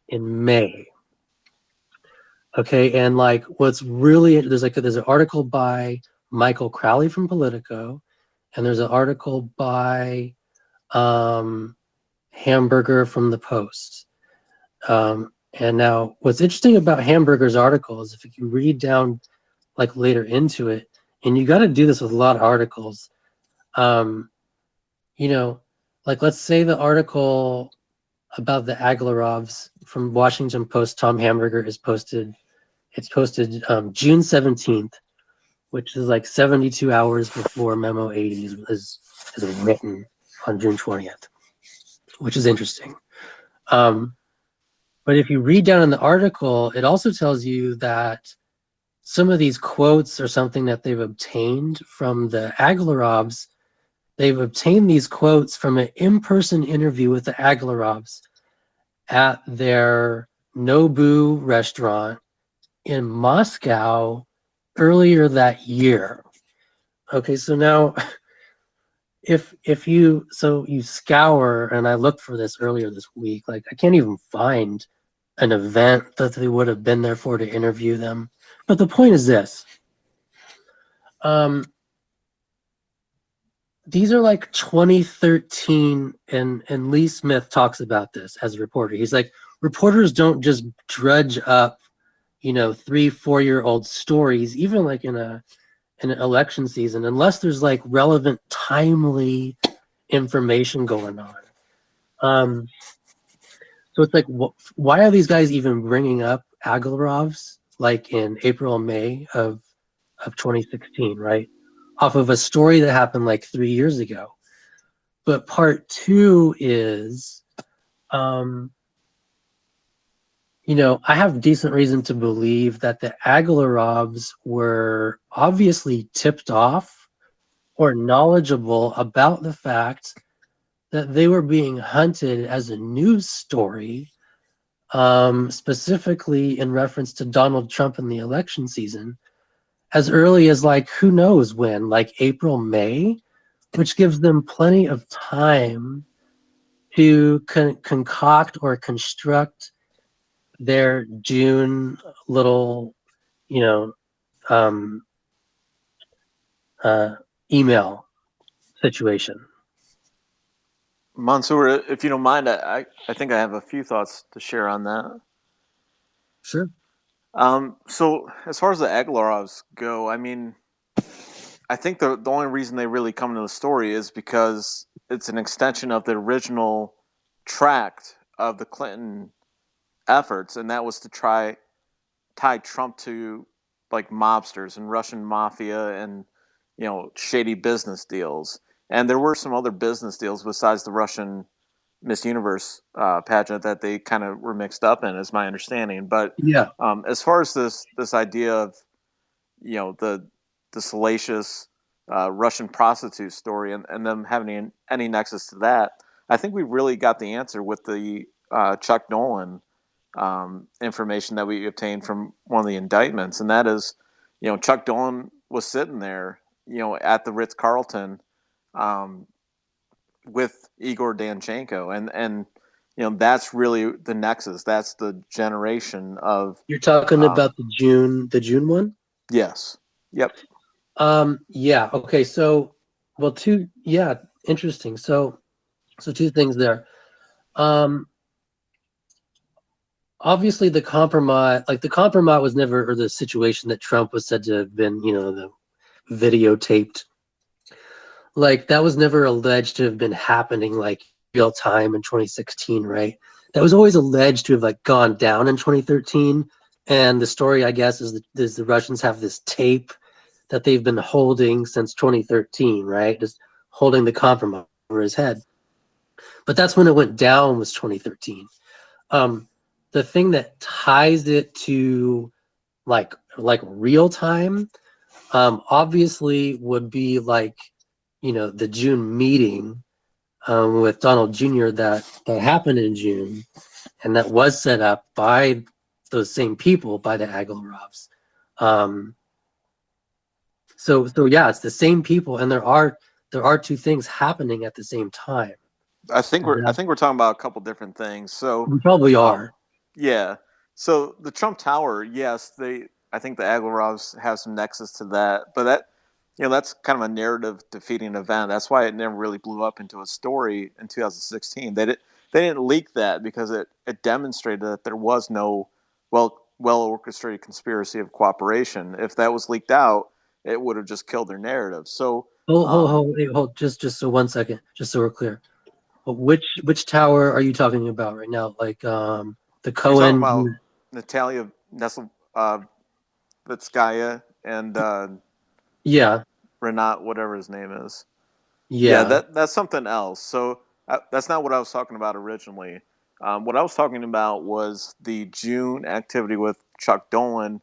May. Okay, and like what's really, there's an article by Michael Crowley from Politico, and there's an article by Hamburger from the Post. And now what's interesting about Hamburger's article is if you read down like later into it, and you got to do this with a lot of articles, you know, like let's say the article about the Aglarovs from Washington Post, Tom Hamburger is posted. It's posted June 17th, which is like 72 hours before Memo 80 is written on June 20th, which is interesting. But if you read down in the article, it also tells you that some of these quotes are something that they've obtained from the Aglarovs. They've obtained these quotes from an in-person interview with the Aglarovs at their Nobu restaurant in Moscow earlier that year. Okay, so now if you scour, and I looked for this earlier this week, like I can't even find an event that they would have been there for to interview them. But the point is this. These are like 2013, and Lee Smith talks about this as a reporter. He's like, reporters don't just drudge up, you know, 3-4-year-old stories, even like in an election season, unless there's like relevant, timely information going on. So it's like, why are these guys even bringing up Agalovs like in April and May of 2016, right? Off of a story that happened like 3 years ago. But part two is, you know, I have decent reason to believe that the Agalarovs were obviously tipped off or knowledgeable about the fact that they were being hunted as a news story, specifically in reference to Donald Trump in the election season, as early as like, who knows when, like April, May, which gives them plenty of time to concoct or construct their June little, you know, email situation. Mansour, if you don't mind, I think I have a few thoughts to share on that. Sure. So as far as the Aglarovs go, I mean, I think the only reason they really come into the story is because it's an extension of the original tract of the Clinton efforts, and that was to try tie Trump to like mobsters and Russian mafia and, you know, shady business deals. And there were some other business deals besides the Russian, Miss Universe pageant that they kind of were mixed up in, is my understanding. But Yeah. as far as this idea of the salacious Russian prostitute story and them having any nexus to that, I think we really got the answer with the Chuck Nolan information that we obtained from one of the indictments, and that is, Chuck Nolan was sitting there, at the Ritz Carlton, with Igor Danchenko, and that's really the nexus. That's the generation of. You're talking about the June one? Yes. Yep. Yeah. Okay. So, well, interesting. So two things there. Obviously the compromise was never, or the situation that Trump was said to have been, the videotaped, like that was never alleged to have been happening like real time in 2016, right? That was always alleged to have like gone down in 2013. And the story, I guess, is the Russians have this tape that they've been holding since 2013, right? Just holding the compromise over his head. But that's when it went down, was 2013. The thing that ties it to like real time, obviously would be like, the June meeting with Donald Jr. that happened in June, and that was set up by those same people, by the Agalarovs. So yeah, it's the same people, and there are two things happening at the same time. I think we're talking about a couple different things. So we probably are. Yeah. So the Trump Tower, yes, I think the Aglarovs have some nexus to that, but that's kind of a narrative defeating event. That's why it never really blew up into a story in 2016. They didn't leak that because it demonstrated that there was no well orchestrated conspiracy of cooperation. If that was leaked out, it would have just killed their narrative. So hold, just so 1 second, just so we're clear. Which tower are you talking about right now? Like the Cohen, about Natalia Vitskaya and Renat, whatever his name is. Yeah, that's something else. So that's not what I was talking about originally. What I was talking about was the June activity with Chuck Dolan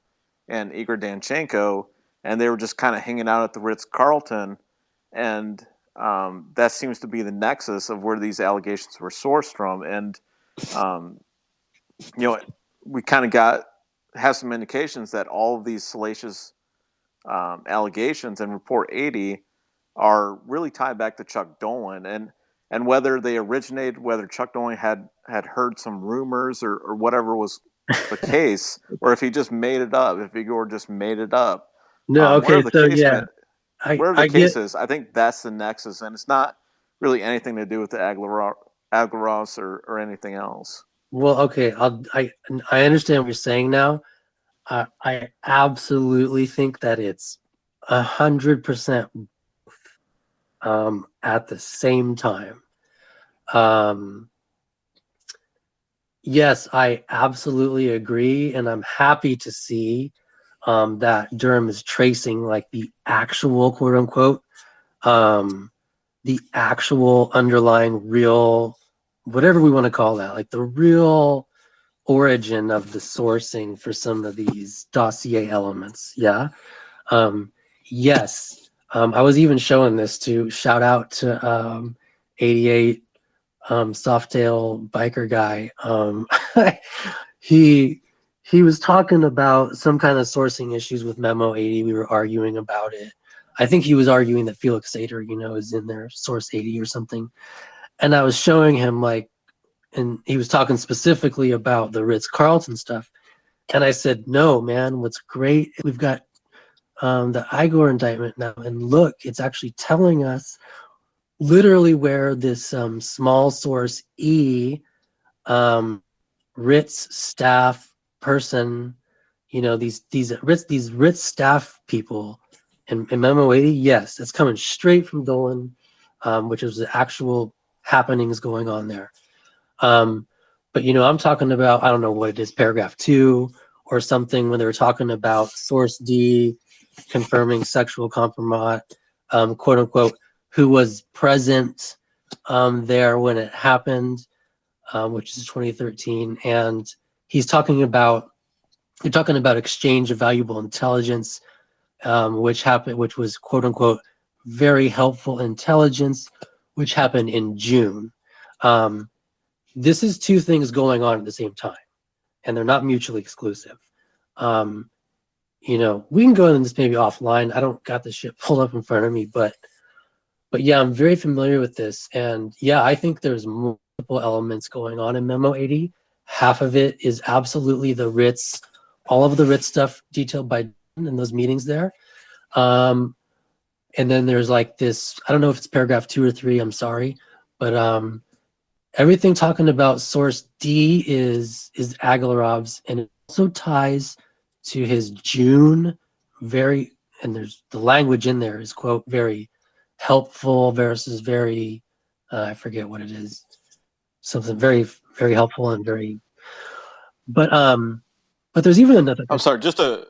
and Igor Danchenko, and they were just kind of hanging out at the Ritz Carlton, and that seems to be the nexus of where these allegations were sourced from. And we kind of have some indications that all of these salacious allegations in Report 80 are really tied back to Chuck Dolan, and whether they originated, whether Chuck Dolan had heard some rumors or whatever was the case, or if he just made it up, if Igor just made it up. No, okay, so yeah. Whatever the case is, I think that's the nexus, and it's not really anything to do with the Aglaros or anything else. Well, okay, I understand what you're saying now. I absolutely think that it's 100% at the same time. Yes, I absolutely agree, and I'm happy to see that Durham is tracing like the actual quote unquote the actual underlying real, whatever we want to call that, like the real origin of the sourcing for some of these dossier elements. Yeah. Yes. I was even showing this to shout out to 88 Softail biker guy. He was talking about some kind of sourcing issues with Memo 80. We were arguing about it. I think he was arguing that Felix Sater, is in there, source 80 or something. And I was showing him and he was talking specifically about the Ritz-Carlton stuff. And I said, no, man, what's great, we've got the Igor indictment now. And look, it's actually telling us literally where this small source E Ritz staff person, these Ritz staff people in Memo 80, yes, it's coming straight from Dolan, which is the actual happenings going on there. But I'm talking about, I don't know what it is, paragraph 2 or something, when they were talking about source D confirming sexual compromise, quote unquote, who was present there when it happened. which is 2013, and they're talking about exchange of valuable intelligence, which was quote unquote very helpful intelligence, which happened in June. This is two things going on at the same time, and they're not mutually exclusive. We can go into this maybe offline. I don't got this shit pulled up in front of me, but yeah, I'm very familiar with this, and yeah, I think there's multiple elements going on in Memo 80. Half of it is absolutely the Ritz, all of the Ritz stuff detailed by in those meetings there. And then there's like this, I don't know if it's paragraph 2 or 3, I'm sorry, but everything talking about source D is Aglarov's, and it also ties to his June and there's the language in there is quote very helpful versus very I forget what it is, something very very helpful and very, but there's even another. I'm sorry, just a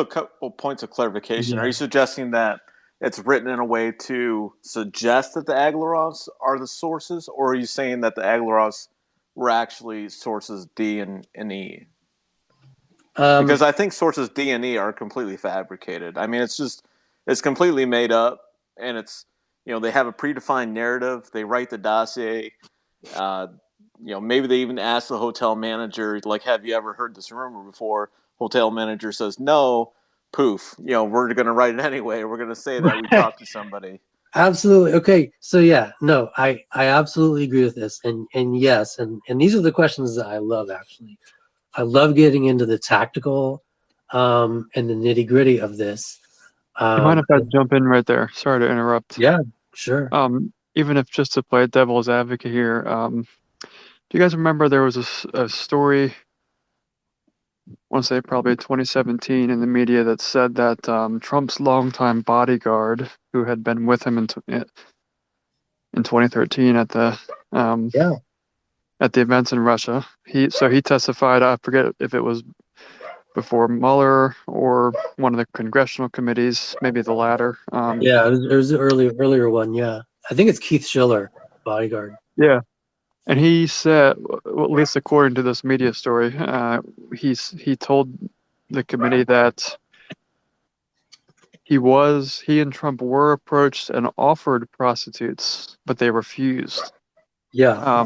couple points of clarification. Yeah. Are you suggesting that it's written in a way to suggest that the Aglarovs are the sources, or are you saying that the Aglarovs were actually sources D and E? Because I think sources D and E are completely fabricated. I mean, it's completely made up, and it's, they have a predefined narrative. They write the dossier. Maybe they even ask the hotel manager, like, have you ever heard this rumor before? Hotel manager says no. Poof. We're going to write it anyway. We're going to say that we talked to somebody. Absolutely. Okay. So yeah, no, I absolutely agree with this. And yes, and these are the questions that I love, actually. I love getting into the tactical and the nitty gritty of this. You mind if I jump in right there? Sorry to interrupt. Yeah, sure. Even if just to play devil's advocate here, do you guys remember there was a story, I want to say probably 2017 in the media, that said that Trump's longtime bodyguard, who had been with him in 2013 at the events in Russia, he testified. I forget if it was before Mueller or one of the congressional committees, maybe the latter. Yeah, it was the earlier one. Yeah, I think it's Keith Schiller, bodyguard. Yeah. And he said, well, at least according to this media story, he told the committee that he and Trump were approached and offered prostitutes, but they refused. Yeah.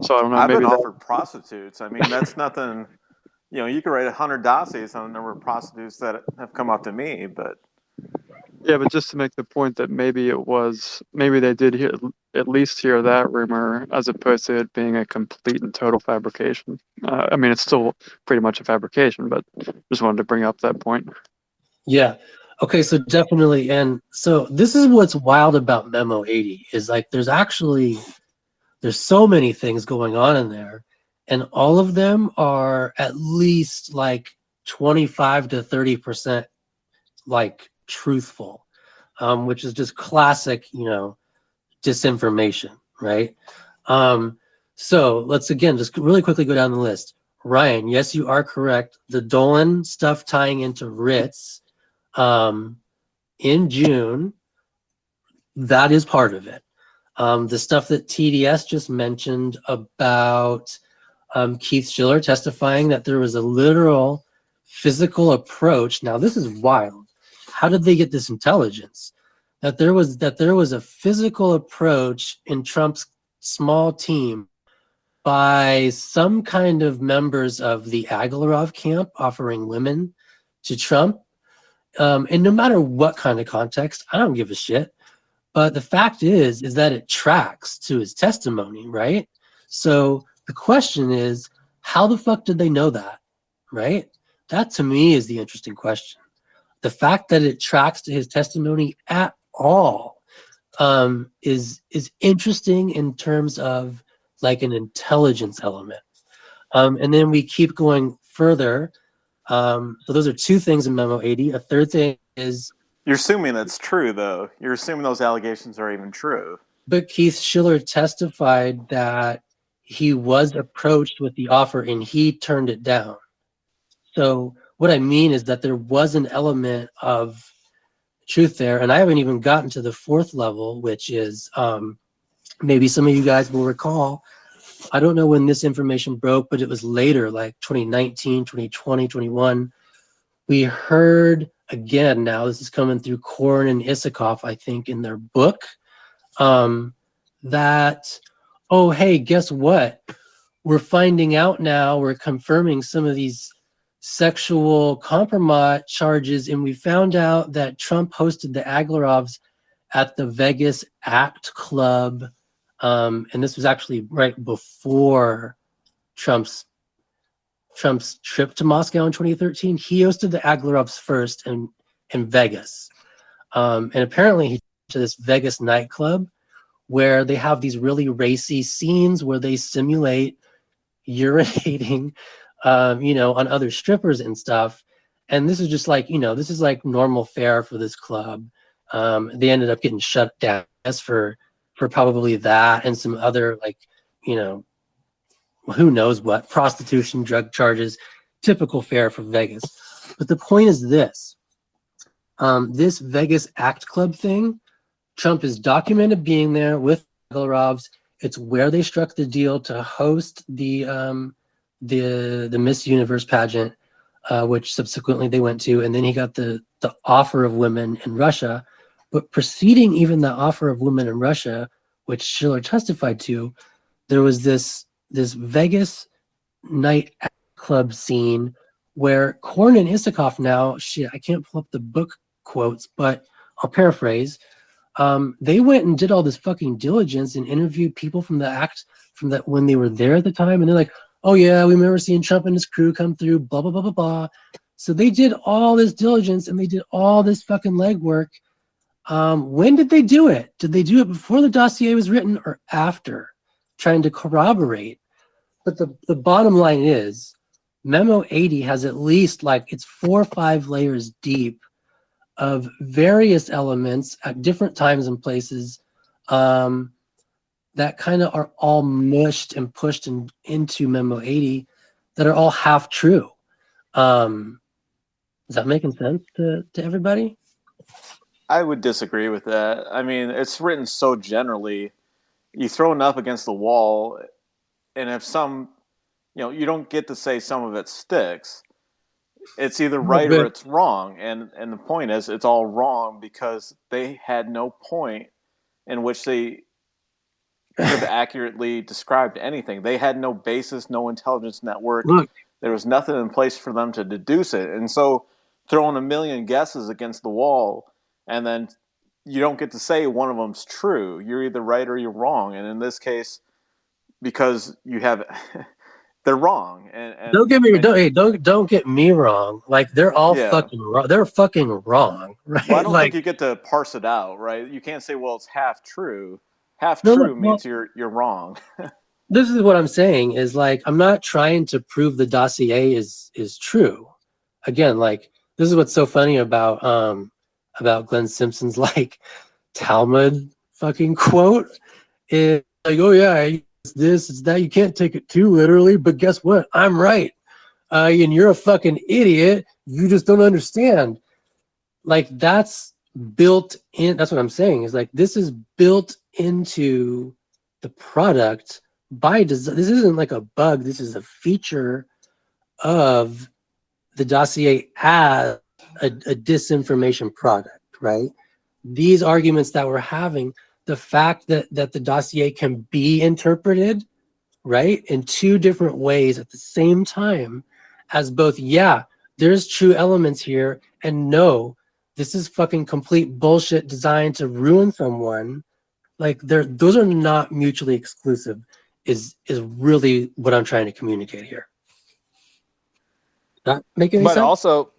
So I don't know. I've maybe been offered prostitutes. I mean, that's nothing. You could write 100 dossiers on the number of prostitutes that have come up to me, but. Yeah, but just to make the point that maybe they did at least hear that rumor, as opposed to it being a complete and total fabrication. I mean, it's still pretty much a fabrication, but just wanted to bring up that point. Yeah. Okay, so definitely. And so this is what's wild about Memo 80 is like there's so many things going on in there, and all of them are at least like 25 to 30% like truthful, which is just classic, disinformation, right? So let's again just really quickly go down the list. Ryan, yes, you are correct. The Dolan stuff tying into Ritz in June, that is part of it. The stuff that TDS just mentioned about Keith Schiller testifying that there was a literal physical approach. Now this is wild. How did they get this intelligence? That there was a physical approach in Trump's small team by some kind of members of the Aglarov camp offering women to Trump. And no matter what kind of context, I don't give a shit. But the fact is that it tracks to his testimony, right? So the question is, how the fuck did they know that, right? That to me is the interesting question. The fact that it tracks to his testimony at all is interesting in terms of like an intelligence element. And then we keep going further. So those are two things in Memo 80. A third thing is... You're assuming that's true, though. You're assuming those allegations are even true. But Keith Schiller testified that he was approached with the offer and he turned it down. So what I mean is that there was an element of truth there. And I haven't even gotten to the fourth level, which is maybe some of you guys will recall I don't know when this information broke, but it was later, like 2019, 2020, 21. We heard again, now this is coming through Korn and Isikoff, I think, in their book, that, oh, hey, guess what? We're finding out now, we're confirming some of these sexual compromise charges, and we found out that Trump hosted the Aglarovs at the Vegas Act Club, and this was actually right before Trump's trip to Moscow in 2013. He hosted the Aglarovs first in Vegas, and apparently he to this Vegas nightclub where they have these really racy scenes where they simulate urinating, on other strippers and stuff. And this is just like, this is like normal fare for this club. They ended up getting shut down for probably that and some other, like, who knows what, prostitution, drug charges, typical fare for Vegas. But the point is this, this Vegas Act Club thing, Trump is documented being there with Aglarovs. It's where they struck the deal to host the Miss Universe pageant, which subsequently they went to, and then he got the offer of women in Russia. But preceding even the offer of women in Russia, which Schiller testified to, there was this Vegas night club scene where Korn and Isikoff now, I can't pull up the book quotes, but I'll paraphrase. They went and did all this fucking diligence and interviewed people from the act from that when they were there at the time, and they're like, oh yeah, we remember seeing Trump and his crew come through, blah blah blah blah blah. So they did all this diligence and they did all this fucking legwork. When did they do it? Did they do it before the dossier was written or after, trying to corroborate? But the bottom line is, Memo 80 has at least, like, it's 4 or 5 layers deep of various elements at different times and places, that kind of are all mushed and pushed into Memo 80 that are all half true. Is that making sense to everybody? I would disagree with that. I mean, it's written so generally. You throw enough against the wall, and if some, you don't get to say some of it sticks. It's either right or it's wrong. And the point is, it's all wrong because they had no point in which they could have accurately described anything. They had no basis, no intelligence network. Look, there was nothing in place for them to deduce it. And so throwing a million guesses against the wall, and then you don't get to say one of them's true. You're either right or you're wrong. And in this case, because you have, they're wrong. And don't get me wrong. Like, they're all fucking wrong. They're fucking wrong, right? Well, I don't think you get to parse it out, right? You can't say, well, it's half true. Half true means you're wrong. This is what I'm saying is, like, I'm not trying to prove the dossier is true. Again, like, this is what's so funny about Glenn Simpson's, like, Talmud fucking quote is like, oh yeah, it's this, it's that. You can't take it too literally, but guess what? I'm right. And you're a fucking idiot. You just don't understand. Like, that's built in. That's what I'm saying is, like, this is built into the product by design. This isn't like a bug. This is a feature of the dossier as a disinformation product, right? These arguments that we're having, the fact that the dossier can be interpreted, right, in 2 different ways at the same time as both, yeah, there's true elements here, and no, this is fucking complete bullshit designed to ruin someone. Like, those are not mutually exclusive, is really what I'm trying to communicate here. Not making any sense? But also,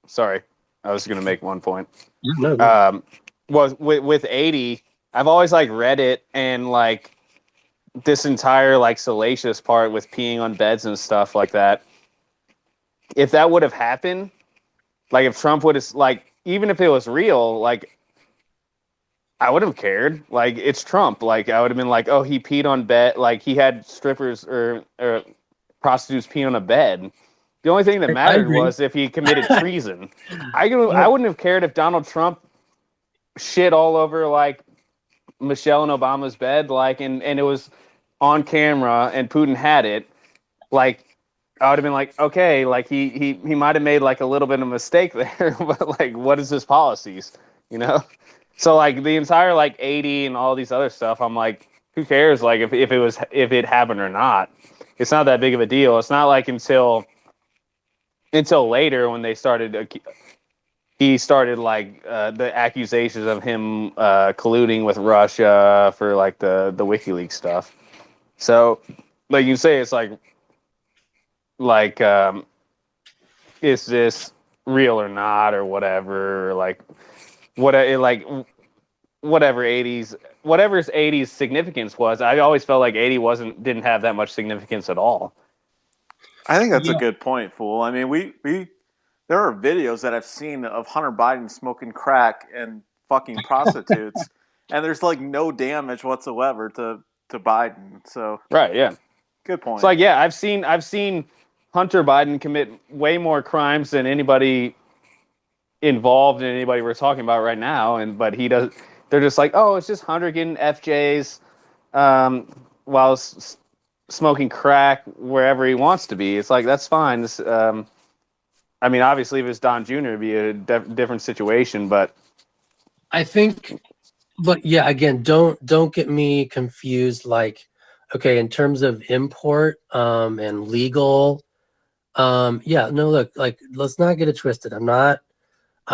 sorry, I was going to make one point. No. Well, with 80, I've always, like, read it, and, like, this entire, like, salacious part with peeing on beds and stuff like that, if that would have happened, like, if Trump would have, like, even if it was real, like, I would have cared. Like, it's Trump. Like, I would have been like, oh, he peed on bed. Like, he had strippers or prostitutes pee on a bed. The only thing that mattered was if he committed treason. I wouldn't have cared if Donald Trump shit all over, like, Michelle and Obama's bed. Like, and it was on camera and Putin had it, like I would have been like, okay, like he might have made like a little bit of a mistake there, but like, what is his policies, you know? So like the entire like 80 and all these other stuff, I'm like, who cares? Like if it happened or not, it's not that big of a deal. It's not like until later when he started like the accusations of him colluding with Russia for like the WikiLeaks stuff. So like you say, it's like is this real or not or whatever? Or like whatever's 80's significance was. I always felt like 80 didn't have that much significance at all. I think that's a Yeah. good point, Fool. I mean, we there are videos that I've seen of Hunter Biden smoking crack and fucking prostitutes, and there's like no damage whatsoever to Biden. So Right, yeah. good point. It's like, yeah, I've seen Hunter Biden commit way more crimes than anybody involved in anybody we're talking about right now, but he does. They're just like, oh, it's just Hunter getting FJs while smoking crack wherever he wants to be. It's like, that's fine. This, I mean, obviously, if it's Don Jr., it'd be a different situation, but I think, but yeah, again, don't get me confused. Like, okay, in terms of import and legal, yeah, no, look, like, let's not get it twisted. I'm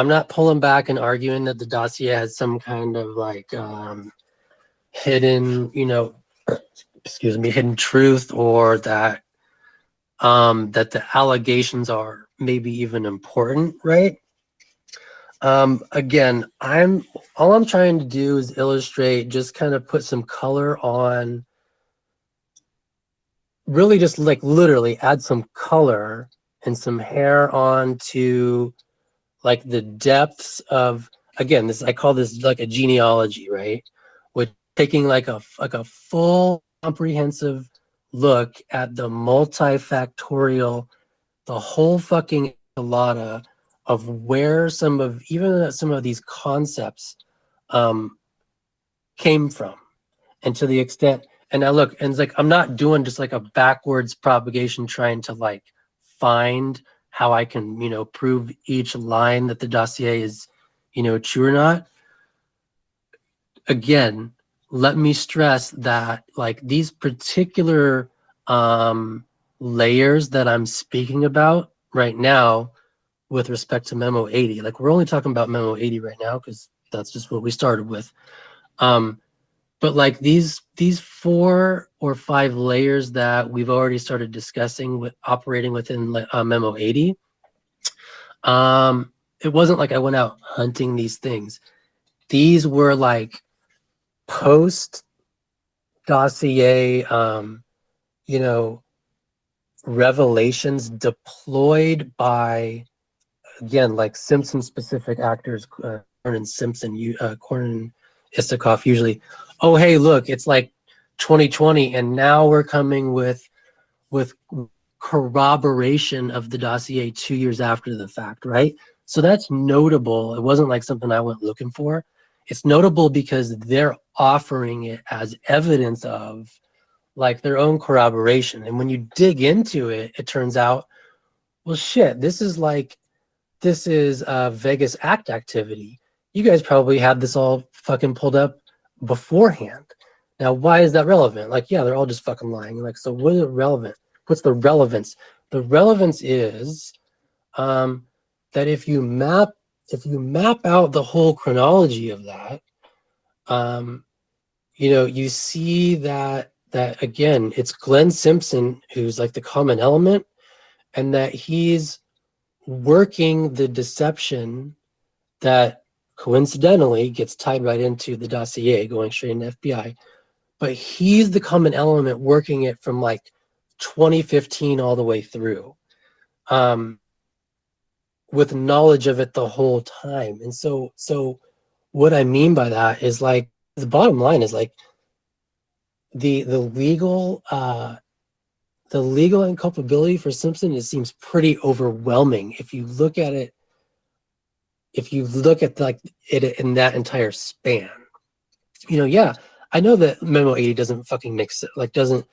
not pulling back and arguing that the dossier has some kind of like hidden, excuse me, hidden truth, or that that the allegations are maybe even important, right? Again, all I'm trying to do is illustrate, just kind of put some color on, really just like literally add some color and some hair on to like the depths of, again, this, I call this like a genealogy, right? With taking like a full comprehensive look at the multifactorial, the whole fucking enchilada of where some of these concepts came from, and to the extent, and now look, and it's like, I'm not doing just like a backwards propagation trying to like find how I can, prove each line that the dossier is, true or not. Again, let me stress that like these particular layers that I'm speaking about right now with respect to Memo 80, like we're only talking about Memo 80 right now because that's just what we started with. But like these 4 or 5 layers that we've already started discussing with operating within Memo 80, it wasn't like I went out hunting these things. These were like post dossier, revelations deployed by, again, like Simpson specific actors, Cornyn and Simpson, Cornyn, Isikoff usually. Oh, hey, look, it's like 2020, and now we're coming with corroboration of the dossier 2 years after the fact, right? So that's notable. It wasn't like something I went looking for. It's notable because they're offering it as evidence of like their own corroboration. And when you dig into it, it turns out, well, shit, this is Vegas act activity. You guys probably had this all fucking pulled up beforehand. Now, why is that relevant? Like, yeah, they're all just fucking lying. Like, so what is it relevant? What's the relevance? The relevance is that if you map out the whole chronology of that, you see that again, it's Glenn Simpson who's like the common element, and that he's working the deception that coincidentally gets tied right into the dossier going straight into FBI. But he's the common element working it from like 2015 all the way through, with knowledge of it the whole time. And so what I mean by that is like the bottom line is like the legal inculpability for Simpson, it seems pretty overwhelming if you look at it. If you look at like it in that entire span, yeah, I know that Memo 80 doesn't fucking make sense. Like, doesn't,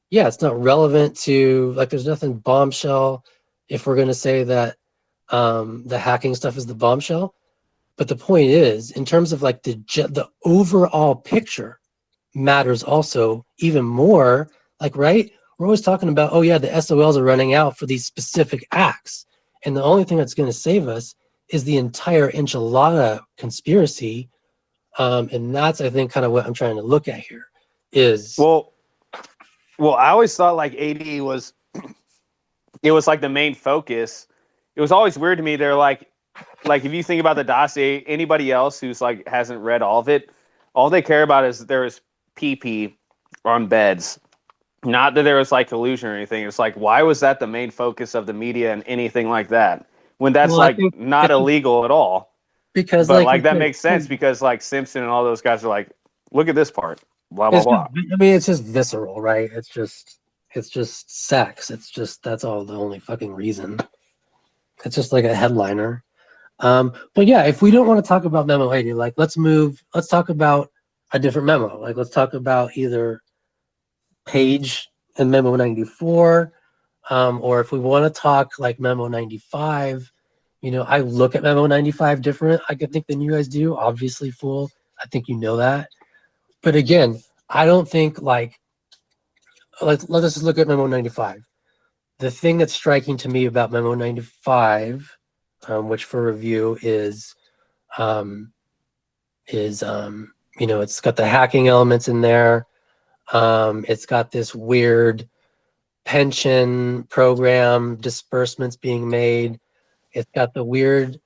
yeah, it's not relevant to, like, there's nothing bombshell if we're going to say that the hacking stuff is the bombshell. But the point is, in terms of like the overall picture matters also even more. Like, right? We're always talking about, oh yeah, the SOLs are running out for these specific acts. And the only thing that's going to save us is the entire enchilada conspiracy. And that's, I think, kind of what I'm trying to look at here is. Well, I always thought like 80 was, it was like the main focus. It was always weird to me. They're like if you think about the dossier, anybody else who's like hasn't read all of it, all they care about is there is PP on beds. Not that there was like collusion or anything. It's like, why was that the main focus of the media and anything like that? When that's like not illegal at all. Because but like that makes sense because like Simpson and all those guys are like, look at this part. Blah blah blah. I mean, it's just visceral, right? It's just sex. It's just, that's all, the only fucking reason. It's just like a headliner. But yeah, if we don't want to talk about Memo 80, like let's talk about a different memo. Like let's talk about either Page and Memo 94, or if we want to talk like Memo 95, you know, I look at Memo 95 different, I think, than you guys do. Obviously, fool. I think you know that. But again, I don't think like, let us just look at Memo 95. The thing that's striking to me about Memo 95, which for review is, you know, it's got the hacking elements in there. It's got this weird pension program disbursements being made. It's got the weird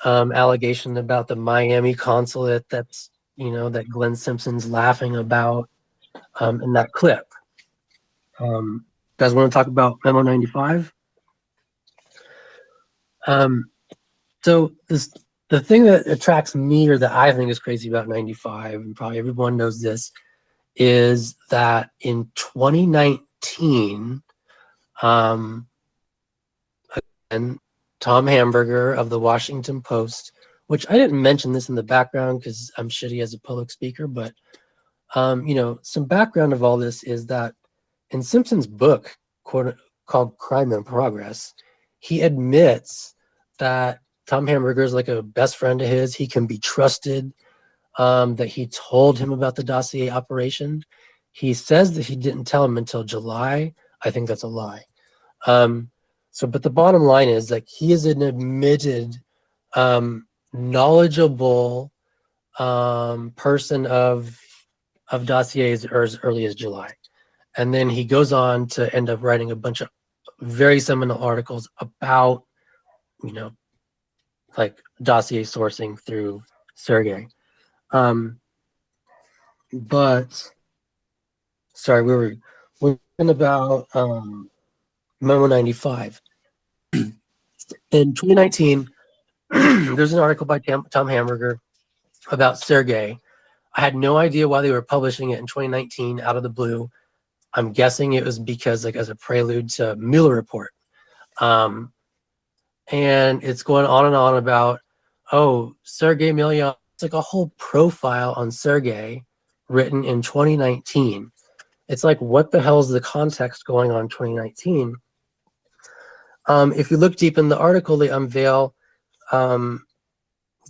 allegation about the Miami consulate that's, you know, that Glenn Simpson's laughing about in that clip. Guys want to talk about Memo 95? So the thing that attracts me, or that I think is crazy about 95, and probably everyone knows this, is that in 2019, again, Tom Hamburger of the Washington Post, which I didn't mention this in the background because I'm shitty as a public speaker, but you know, some background of all this is that in Simpson's book called Crime in Progress, he admits that Tom Hamburger is like a best friend of his. He can be trusted, that he told him about the dossier operation. He says that he didn't tell him until July. I think that's a lie. But the bottom line is, like, he is an admitted, knowledgeable person of dossiers as early as July. And then he goes on to end up writing a bunch of very seminal articles about, you know, like dossier sourcing through Sergey. But sorry, we're talking about Memo 95. In 2019, there's an article by Tom Hamburger about Sergey. I had no idea why they were publishing it in 2019 out of the blue. I'm guessing it was because, like, as a prelude to Mueller report. And it's going on and on about, oh, Sergey Milyan. It's like a whole profile on Sergey written in 2019. It's like, what the hell is the context going on in 2019? If you look deep in the article, they unveil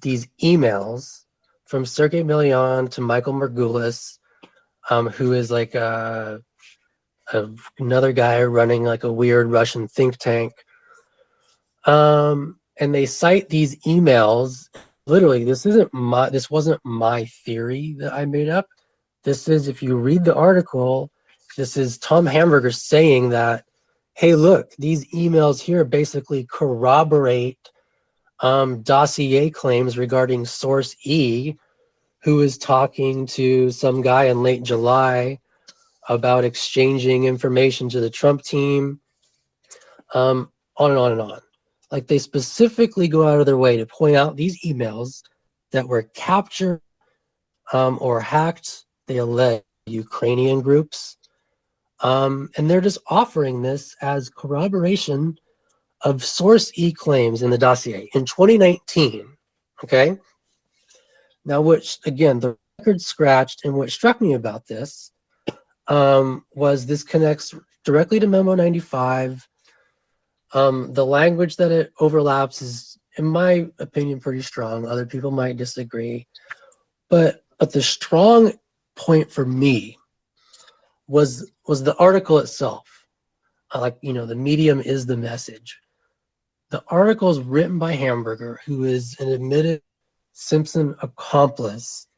these emails from Sergey Milyan to Michael Margulis, who is like another guy running like a weird Russian think tank. And they cite these emails. Literally, this wasn't my theory that I made up. This is, if you read the article, this is Tom Hamburger saying that, hey, look, these emails here basically corroborate dossier claims regarding Source E, who is talking to some guy in late July about exchanging information to the Trump team, on and on and on. Like, they specifically go out of their way to point out these emails that were captured or hacked, they allege, Ukrainian groups. And they're just offering this as corroboration of Source E claims in the dossier in 2019. Okay? Now, which, again, the record scratched. And what struck me about this was this connects directly to Memo 95. The language that it overlaps is, in my opinion, pretty strong. Other people might disagree. But the strong point for me was the article itself. Like, the medium is the message. The article is written by Hamburger, who is an admitted Simpson accomplice,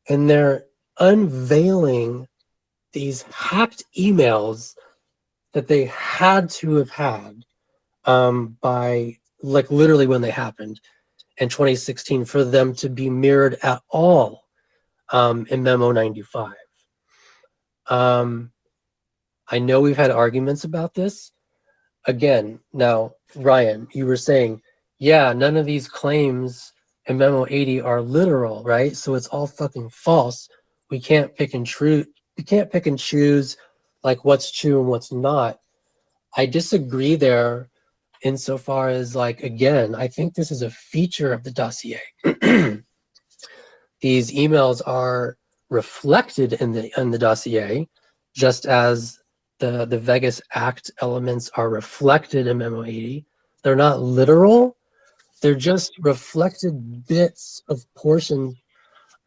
and they're unveiling these hacked emails that they had to have had by, like, literally when they happened in 2016 for them to be mirrored at all in Memo 95. I know we've had arguments about this. Again, now, Ryan, you were saying, yeah, none of these claims in Memo 80 are literal, right? So it's all fucking false. We can't pick and choose like what's true and what's not. I disagree there insofar as, like, again, I think this is a feature of the dossier. These emails are reflected in the dossier, just as the Vegas Act elements are reflected in Memo 80. They're not literal. They're just reflected bits of portions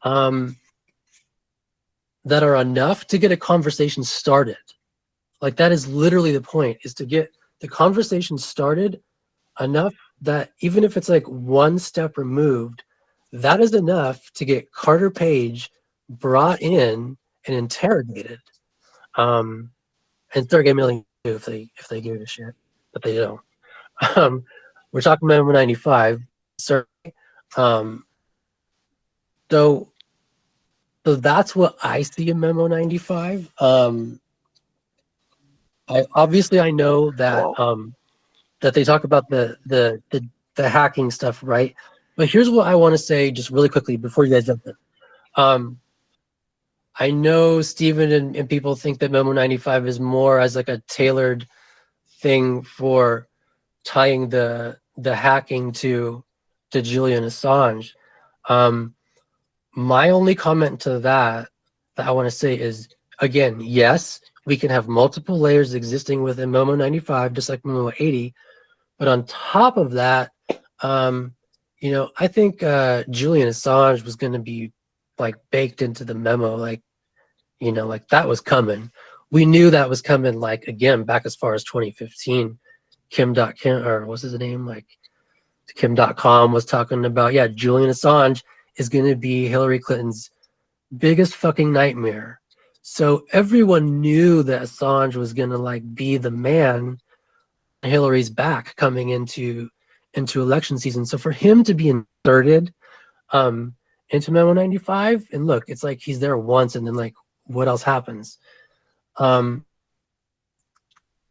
that are enough to get a conversation started. Like, that is literally the point, is to get the conversation started enough that even if it's like one step removed, that is enough to get Carter Page brought in and interrogated, and start getting million if they give a shit, but they don't. We're talking about Memo 95, certainly. So that's what I see in Memo 95. I know that that they talk about the hacking stuff, right? But here's what I want to say just really quickly before you guys jump in. I know Stephen and people think that Memo 95 is more as like a tailored thing for tying the hacking to Julian Assange. My only comment to that I want to say is, again, yes, we can have multiple layers existing within Memo 95, just like Memo 80. But on top of that, I think Julian Assange was going to be like baked into the memo, like that was coming. We knew that was coming, like, again, back as far as 2015. Kim, or what's his name? Like, Kim.com was talking about, yeah, Julian Assange is going to be Hillary Clinton's biggest fucking nightmare. So everyone knew that Assange was going to, like, be the man Hillary's back coming into election season. So for him to be inserted into Memo 95, and look, it's like he's there once and then, like, what else happens?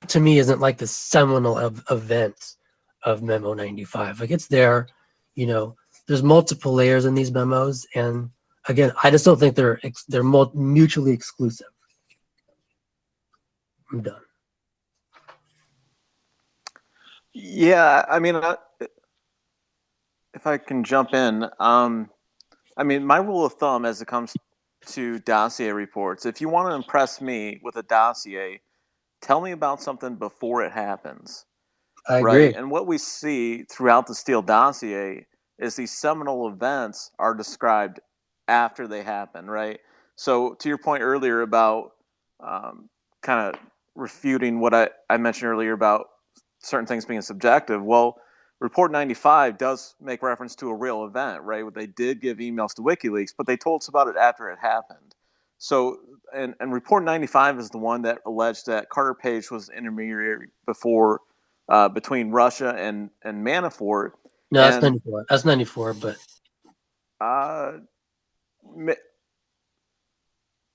To me, isn't like the seminal event of Memo 95. Like, it's there, there's multiple layers in these memos, and again, I just don't think they're mutually exclusive. I'm done. Yeah, I mean, if I can jump in, I mean, my rule of thumb as it comes to dossier reports, if you want to impress me with a dossier, tell me about something before it happens. I agree. Right? And what we see throughout the Steele dossier is these seminal events are described after they happen, right? So to your point earlier about kind of refuting what I mentioned earlier about certain things being subjective, well, Report 95 does make reference to a real event, right? They did give emails to WikiLeaks, but they told us about it after it happened. So, and Report 95 is the one that alleged that Carter Page was intermediary between Russia and Manafort. No, that's 94. That's 94, but I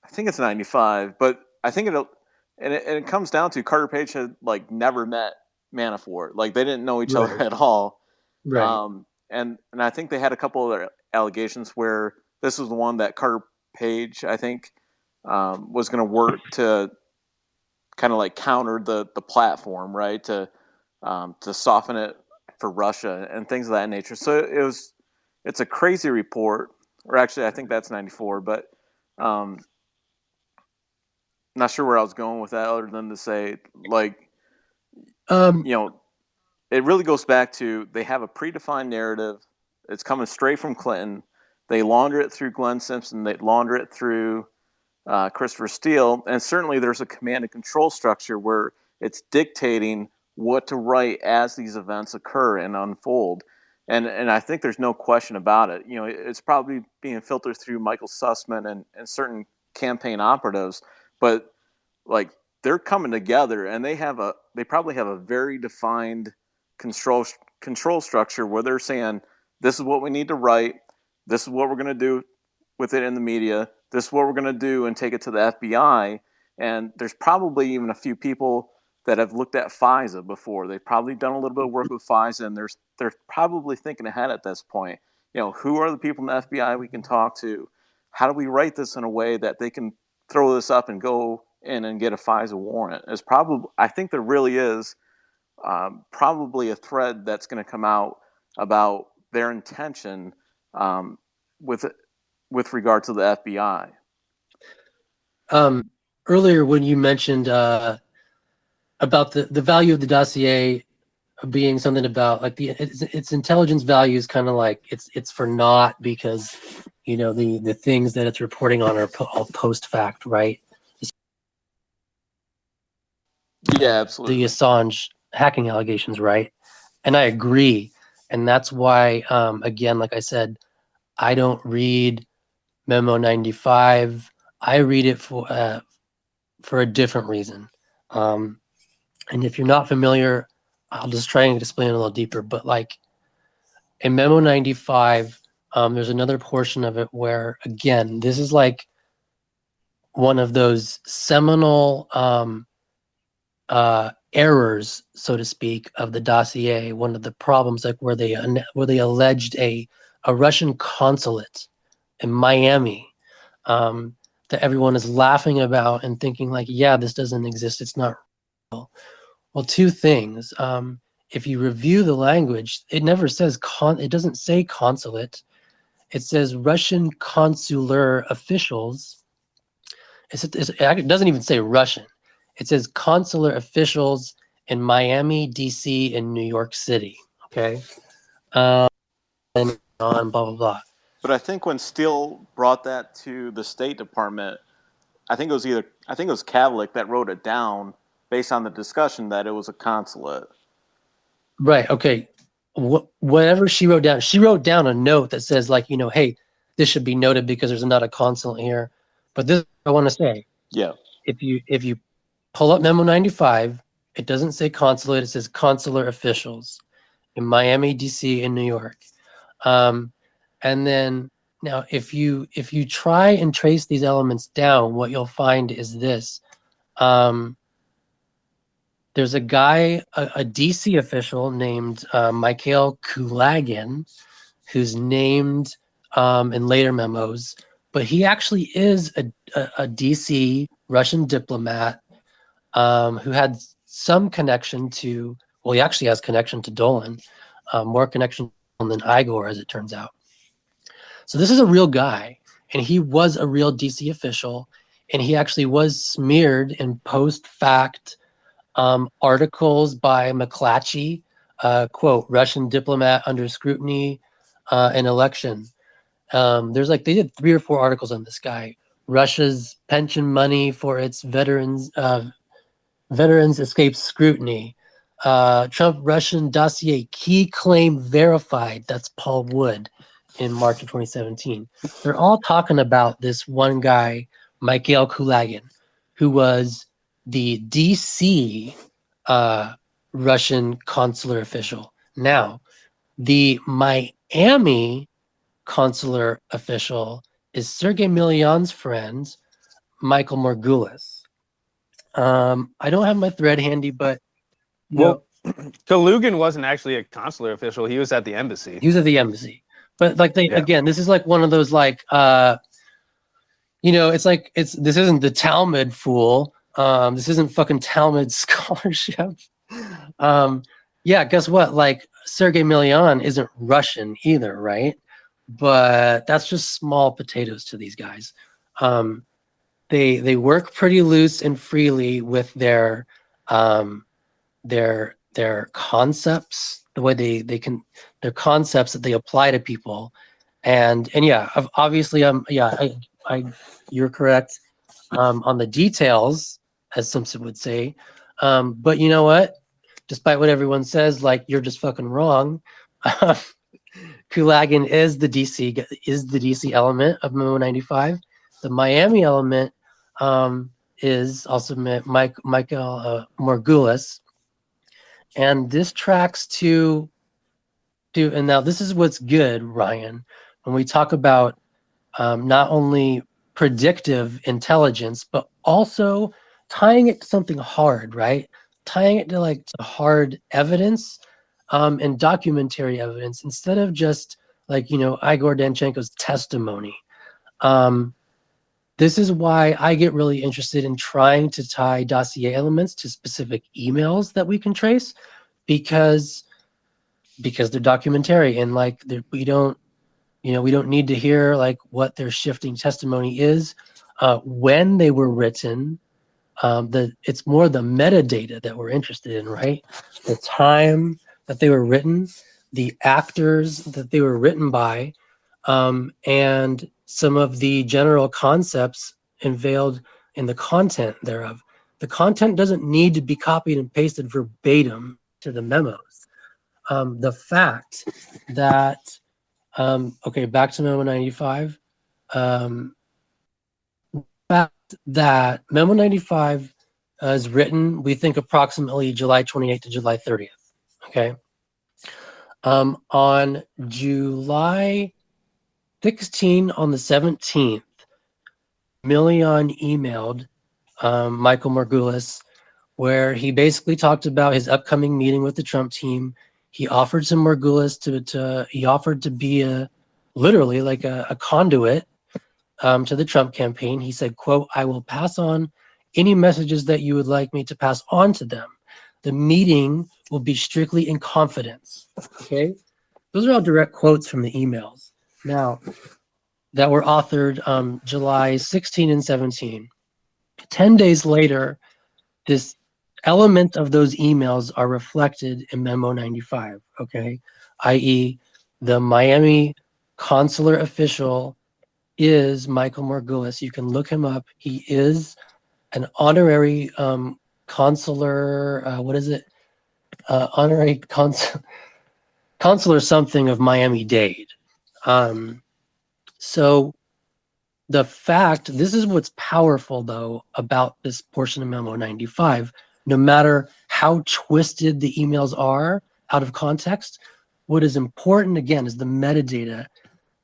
think it's 95, but I think it comes down to Carter Page had, like, never met Manafort. Like, they didn't know each other at all. Right. And I think they had a couple of allegations where this was the one that Carter Page, I think, was going to work to kind of like counter the platform, right? To soften it for Russia and things of that nature. So it's a crazy report. or actually, I think that's 94. But not sure where I was going with that, other than to say, like, Um, it really goes back to they have a predefined narrative. It's coming straight from Clinton. They launder it through Glenn Simpson. They launder it through Christopher Steele, and certainly there's a command and control structure where it's dictating what to write as these events occur and unfold. And I think there's no question about it. It's probably being filtered through Michael Sussman and certain campaign operatives, but like they're coming together and they probably have a very defined control structure where they're saying this is what we need to write, this is what we're going to do with it in the media, this is what we're going to do and take it to the FBI. And there's probably even a few people that have looked at FISA before. They've probably done a little bit of work with FISA, and they're probably thinking ahead at this point. Who are the people in the FBI we can talk to? How do we write this in a way that they can throw this up and go in and get a FISA warrant? I think there really is probably a thread that's going to come out about their intention with regard to the FBI. Earlier when you mentioned about the value of the dossier being something about like its intelligence value is kind of like it's for naught because the things that it's reporting on are all post fact, right? Yeah, absolutely. The Assange hacking allegations, right? And I agree, and that's why again, like I said, I don't read Memo 95. I read it for a different reason. And if you're not familiar, I'll just try and explain it a little deeper. But like in Memo 95, there's another portion of it where, again, this is like one of those seminal errors, so to speak, of the dossier. One of the problems, like where they alleged a Russian consulate in Miami that everyone is laughing about and thinking like, yeah, this doesn't exist. It's not real. Well, two things. If you review the language, it never says it doesn't say consulate. It says Russian consular officials. It doesn't even say Russian. It says consular officials in Miami, DC, and New York City. Okay. And on blah, blah, blah. But I think when Steele brought that to the State Department, I think it was Kavlik that wrote it down based on the discussion that it was a consulate. Right. Okay. Whatever she wrote down a note that says like, hey, this should be noted because there's not a consulate here. But this I want to say. Yeah. If you pull up Memo 95, it doesn't say consulate. It says consular officials in Miami, DC, and New York. And then now if you try and trace these elements down, what you'll find is this. There's a guy, a DC official named Mikhail Kulagin, who's named in later memos, but he actually is a DC Russian diplomat who had some connection to, well, he actually has connection to Dolan, more connection than Igor, as it turns out. So this is a real guy, and he was a real DC official, and he actually was smeared in post-fact articles by McClatchy, quote, Russian diplomat under scrutiny in election. They did 3 or 4 articles on this guy. Russia's pension money for its veterans escapes scrutiny. Trump Russian dossier key claim verified. That's Paul Wood in March of 2017. They're all talking about this one guy, Mikhail Kulagin, who was the DC Russian consular official. Now, the Miami consular official is Sergei Million's friend, Michael Margulis. I don't have my thread handy, but Kalugin wasn't actually a consular official. He was at the embassy. He was at the embassy. But again, this is like one of those like it's like this isn't the Talmud, fool. This isn't fucking Talmud scholarship. Yeah, guess what? Like Sergei Million isn't Russian either, right? but that's just small potatoes to these guys. They work pretty loose and freely with their concepts, the way their concepts that they apply to people, and yeah, obviously, you're correct on the details, as Simpson would say, but you know what? Despite what everyone says, like, you're just fucking wrong. Kulagan is the DC element of Memo 95. The Miami element is also Michael Morgulis, and this tracks to and now this is what's good, Ryan, when we talk about not only predictive intelligence, but also tying it to something hard, right? Tying it to hard evidence and documentary evidence instead of just Igor Danchenko's testimony. This is why I get really interested in trying to tie dossier elements to specific emails that we can trace, because they're documentary, and we don't need to hear what their shifting testimony is, when they were written. It's more the metadata that we're interested in, right? The time that they were written, the actors that they were written by, and some of the general concepts unveiled in the content thereof. The content doesn't need to be copied and pasted verbatim to the memos. The fact that, okay, back to Memo 95. Fact that Memo 95 is written, we think approximately July 28th to July 30th. Okay. On July 16, on the 17th, Million emailed Michael Margulis, where he basically talked about his upcoming meeting with the Trump team. He offered to Margulis he offered to be literally like a conduit to the Trump campaign. He said, quote, "I will pass on any messages that you would like me to pass on to them. The meeting will be strictly in confidence." Okay. Those are all direct quotes from the emails. Now, that were authored July 16 and 17. 10 days later, this element of those emails are reflected in Memo 95, okay? i.e., the Miami consular official is Michael Margulis. You can look him up. He is an honorary consular, honorary consular something of Miami-Dade. So the fact, this is what's powerful though about this portion of Memo 95, no matter how twisted the emails are out of context, what is important again is the metadata.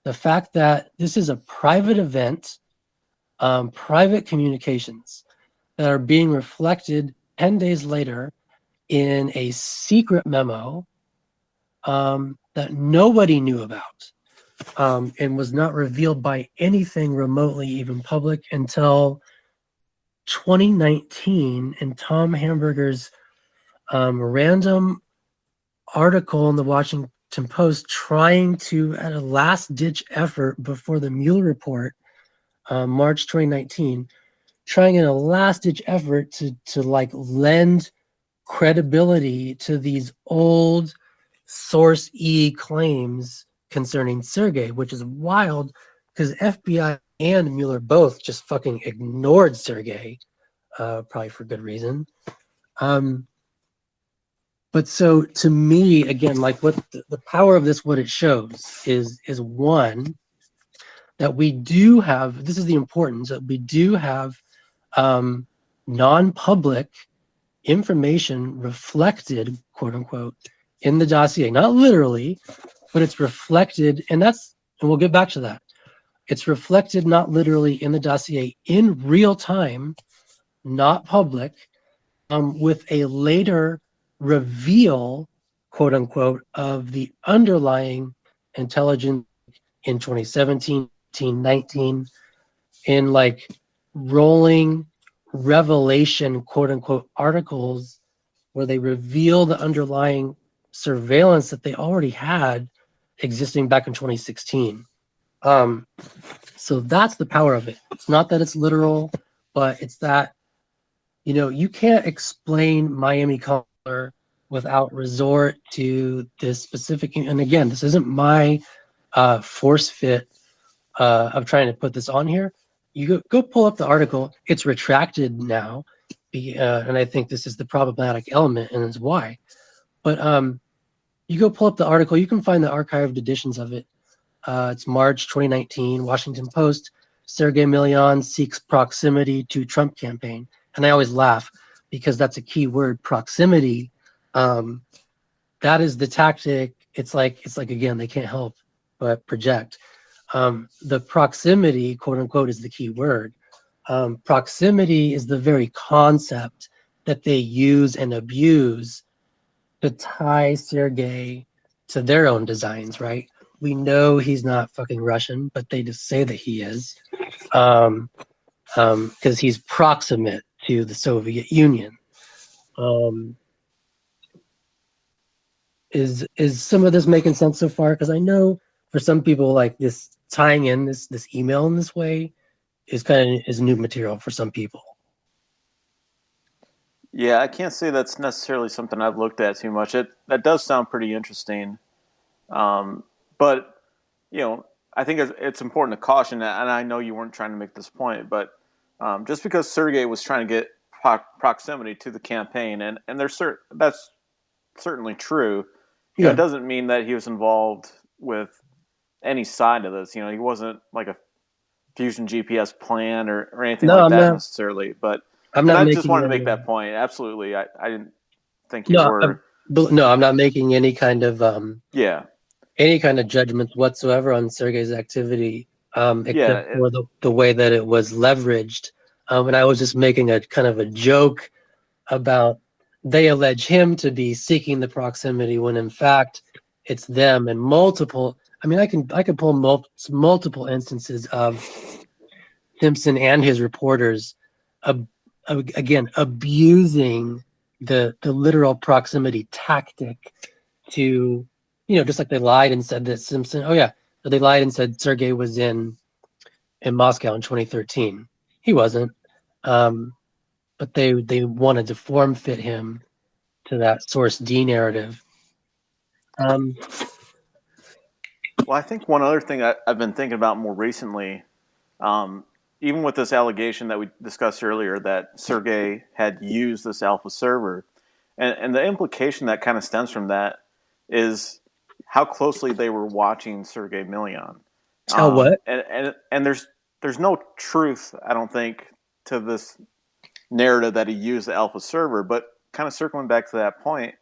The fact that this is a private event, private communications that are being reflected 10 days later in a secret memo that nobody knew about. And was not revealed by anything remotely even public until 2019 in Tom Hamburger's random article in the Washington Post, trying to, at a last-ditch effort before the Mueller report, March 2019, trying in a last-ditch effort to lend credibility to these old Source E claims concerning Sergei, which is wild because FBI and Mueller both just fucking ignored Sergei, probably for good reason. But so to me, again, what the power of this, what it shows is one, that we do have, this is the importance, that we do have non-public information reflected, quote unquote, in the dossier. Not literally, but it's reflected, and we'll get back to that. It's reflected not literally in the dossier in real time, not public, with a later reveal, quote unquote, of the underlying intelligence in 2017, 19, in rolling revelation, quote unquote, articles where they reveal the underlying surveillance that they already had existing back in 2016. So that's the power of it. It's not that it's literal, but it's that, you can't explain Miami color without resort to this specific. And again, this isn't my force fit of trying to put this on here. You go pull up the article. It's retracted now, and I think this is the problematic element, and it's why. But you go pull up the article. You can find the archived editions of it. It's March 2019, Washington Post. Sergey Milyan seeks proximity to Trump campaign. And I always laugh because that's a key word, proximity. That is the tactic. It's like, again, they can't help but project. The proximity, quote unquote, is the key word. Proximity is the very concept that they use and abuse to tie Sergey to their own designs, right? We know he's not fucking Russian, but they just say that he is, because he's proximate to the Soviet Union. Is some of this making sense so far? Because I know for some people, like this tying in this email in this way is new material for some people. Yeah, I can't say that's necessarily something I've looked at too much. That does sound pretty interesting, but I think it's important to caution that, and I know you weren't trying to make this point, but just because Sergey was trying to get proximity to the campaign, and that's certainly true, it doesn't mean that he was involved with any side of this. He wasn't like a Fusion GPS plan or anything like that necessarily, but. I just wanted to make that point. Absolutely, I didn't think you were. No, I'm not making any kind of any kind of judgments whatsoever on Sergey's activity, except for the way that it was leveraged. And I was just making a kind of a joke about they allege him to be seeking the proximity when in fact it's them, and multiple. I mean, I can pull multiple instances of Simpson and his reporters. Again, abusing the literal proximity tactic to, just like they lied and said that Simpson. Oh yeah, they lied and said Sergey was in Moscow in 2013. He wasn't, but they wanted to form fit him to that source D narrative. Well, I think one other thing I've been thinking about more recently. Even with this allegation that we discussed earlier that Sergey had used this alpha server, and the implication that kind of stems from that is how closely they were watching Sergey Milyan. What? And there's no truth, I don't think, to this narrative that he used the alpha server. But kind of circling back to that point,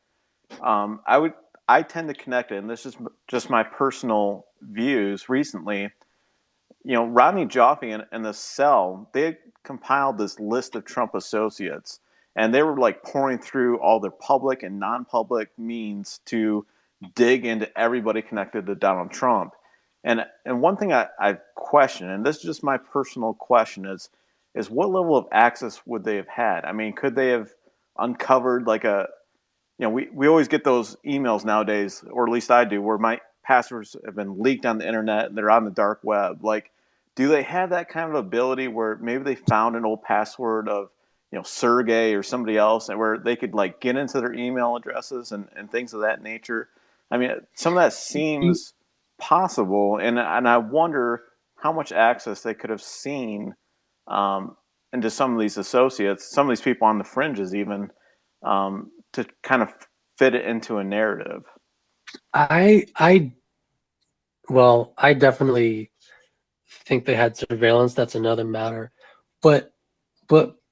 I tend to connect it, and this is just my personal views recently. Rodney Joffe and the Cell, they compiled this list of Trump associates, and they were like pouring through all their public and non-public means to dig into everybody connected to Donald Trump. And one thing I question, and this is just my personal question, is what level of access would they have had? I mean, could they have uncovered like we always get those emails nowadays, or at least I do, where my passwords have been leaked on the internet and they're on the dark web. Like, do they have that kind of ability where maybe they found an old password of, Sergey or somebody else, and where they could like get into their email addresses and things of that nature? I mean, some of that seems possible, and I wonder how much access they could have seen into some of these associates, some of these people on the fringes even, to kind of fit it into a narrative. I definitely think they had surveillance. That's another matter, but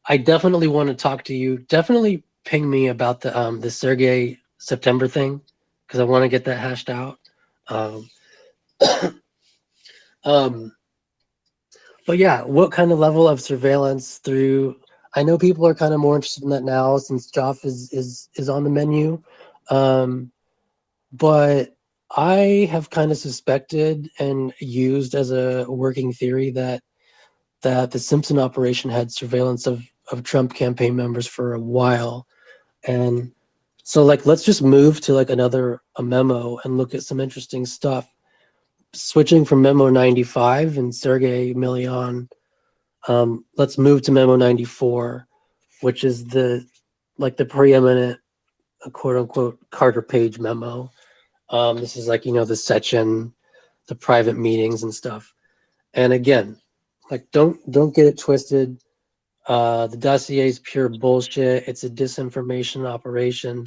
I definitely want to talk to you. Definitely ping me about the Sergey September thing, because I want to get that hashed out. But yeah, what kind of level of surveillance through? I know people are kind of more interested in that now since Joff is on the menu. But I have kind of suspected and used as a working theory that the Simpson operation had surveillance of Trump campaign members for a while. And so like let's just move to like a memo and look at some interesting stuff. switching from Memo 95 and Sergey Milian, let's move to Memo 94, which is the preeminent quote unquote Carter Page memo. This is like, the Sechin, the private meetings and stuff. And again, like don't get it twisted. The dossier is pure bullshit. It's a disinformation operation.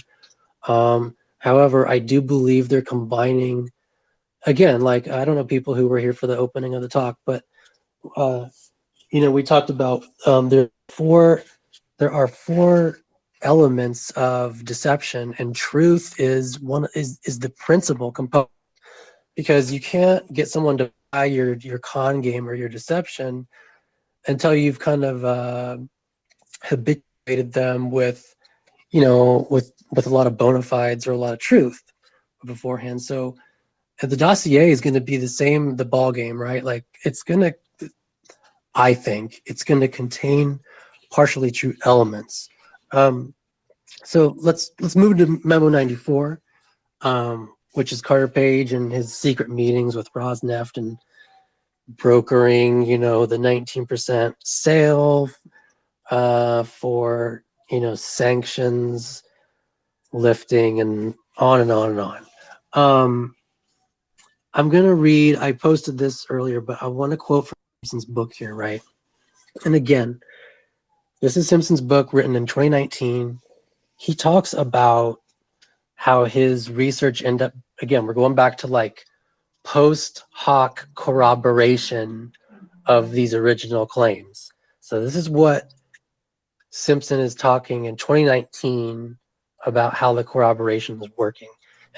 However, I do believe they're combining, again, like, I don't know people who were here for the opening of the talk, but we talked about there are four elements of deception, and truth is the principal component, because you can't get someone to buy your con game or your deception until you've kind of habituated them with with a lot of bona fides or a lot of truth beforehand. So the dossier is going to be the ball game, right? Like I think it's going to contain partially true elements. So let's move to Memo 94, which is Carter Page and his secret meetings with Rosneft and brokering, the 19% sale for, sanctions lifting and on and on and on. I'm going to read, I posted this earlier, but I want to quote from Simpson's book here, right? And again, this is Simpson's book written in 2019. He talks about how his research ended up, again, we're going back to like post hoc corroboration of these original claims. So this is what Simpson is talking in 2019 about how the corroboration was working.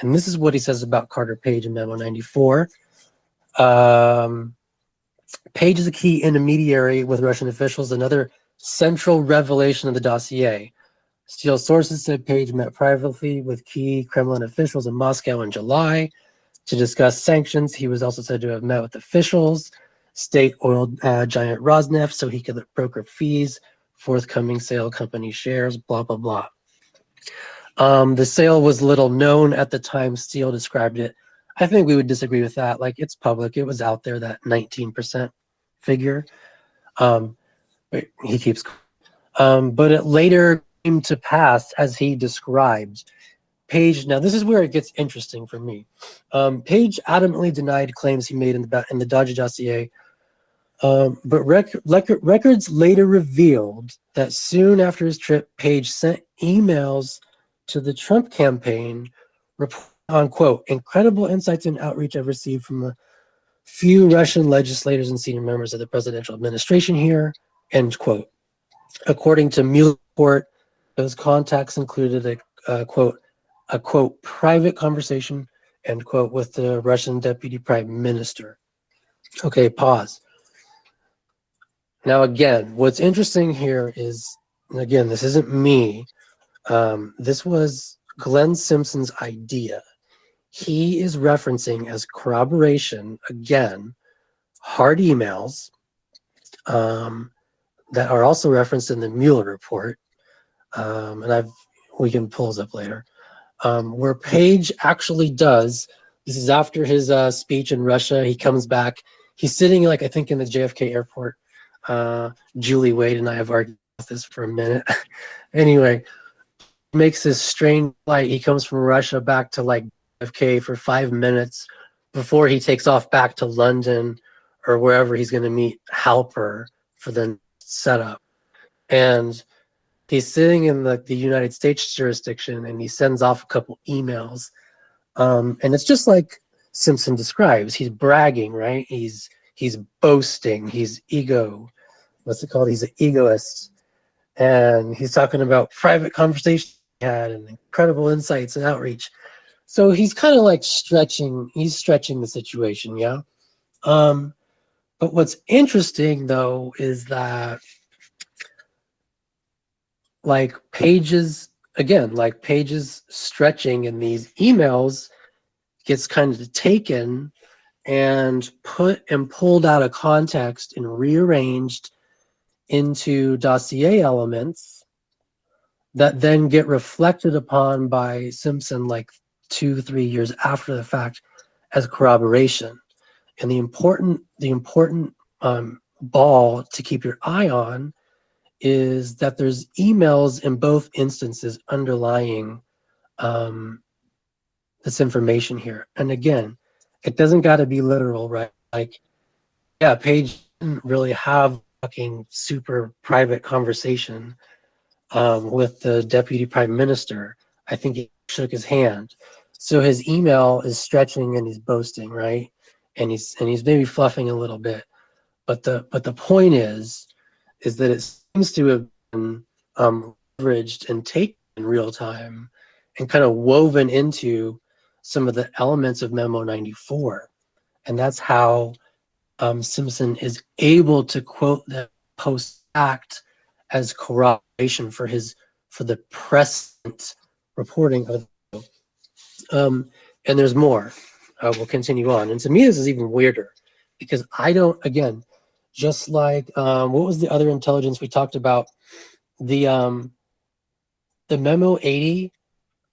And this is what he says about Carter Page in Memo 94. Page is a key intermediary with Russian officials, another central revelation of the dossier. Steele's sources said Page met privately with key Kremlin officials in Moscow in July to discuss sanctions. He was also said to have met with officials, state oil giant Rosneft, so he could broker fees, forthcoming sale company shares, blah, blah, blah. The sale was little known at the time Steele described it. I think we would disagree with that. Like, it's public. It was out there, that 19% figure. But he keeps... but it later came to pass as he described. Page, now this is where it gets interesting for me. Page adamantly denied claims he made in the Dodge dossier, but records later revealed that soon after his trip, Page sent emails to the Trump campaign reporting on, quote, incredible insights and outreach I've received from a few Russian legislators and senior members of the presidential administration here, end quote. According to Mueller report, those contacts included a quote, private conversation, end quote, with the Russian deputy prime minister. Okay, pause. Now, again, what's interesting here is, again, this isn't me. This was Glenn Simpson's idea. He is referencing as corroboration, again, hard emails that are also referenced in the Mueller report. And we can pull those up later. Where Page actually does, this is after his speech in Russia. He comes back. He's sitting, like, I think in the JFK airport. Julie Wade and I have argued about this for a minute. Anyway, makes this strange flight. He comes from Russia back to like JFK for 5 minutes before he takes off back to London or wherever he's going to meet Halper for the setup. And he's sitting in the United States jurisdiction, and he sends off a couple emails. And it's just like Simpson describes. He's bragging, right? He's boasting. He's what's it called? He's an egoist. And he's talking about private conversations he had and incredible insights and outreach. So he's kind of like stretching the situation, yeah? But what's interesting, though, is that like Page's stretching in these emails gets kind of taken and pulled out of context and rearranged into dossier elements that then get reflected upon by Simpson like 2-3 years after the fact as corroboration. And the important ball to keep your eye on is that there's emails in both instances underlying this information here. And again, it doesn't got to be literal, right? Like, yeah, Paige didn't really have fucking super private conversation with the deputy prime minister. I think he shook his hand. So his email is stretching and he's boasting, right? And he's maybe fluffing a little bit. But the point is that it seems to have been leveraged and taken in real time and kind of woven into some of the elements of Memo 94. And that's how Simpson is able to quote the post-act as corroboration for the present reporting of and there's more. We'll continue on. And to me, this is even weirder because I don't, again, just like what was the other intelligence we talked about? The Memo 80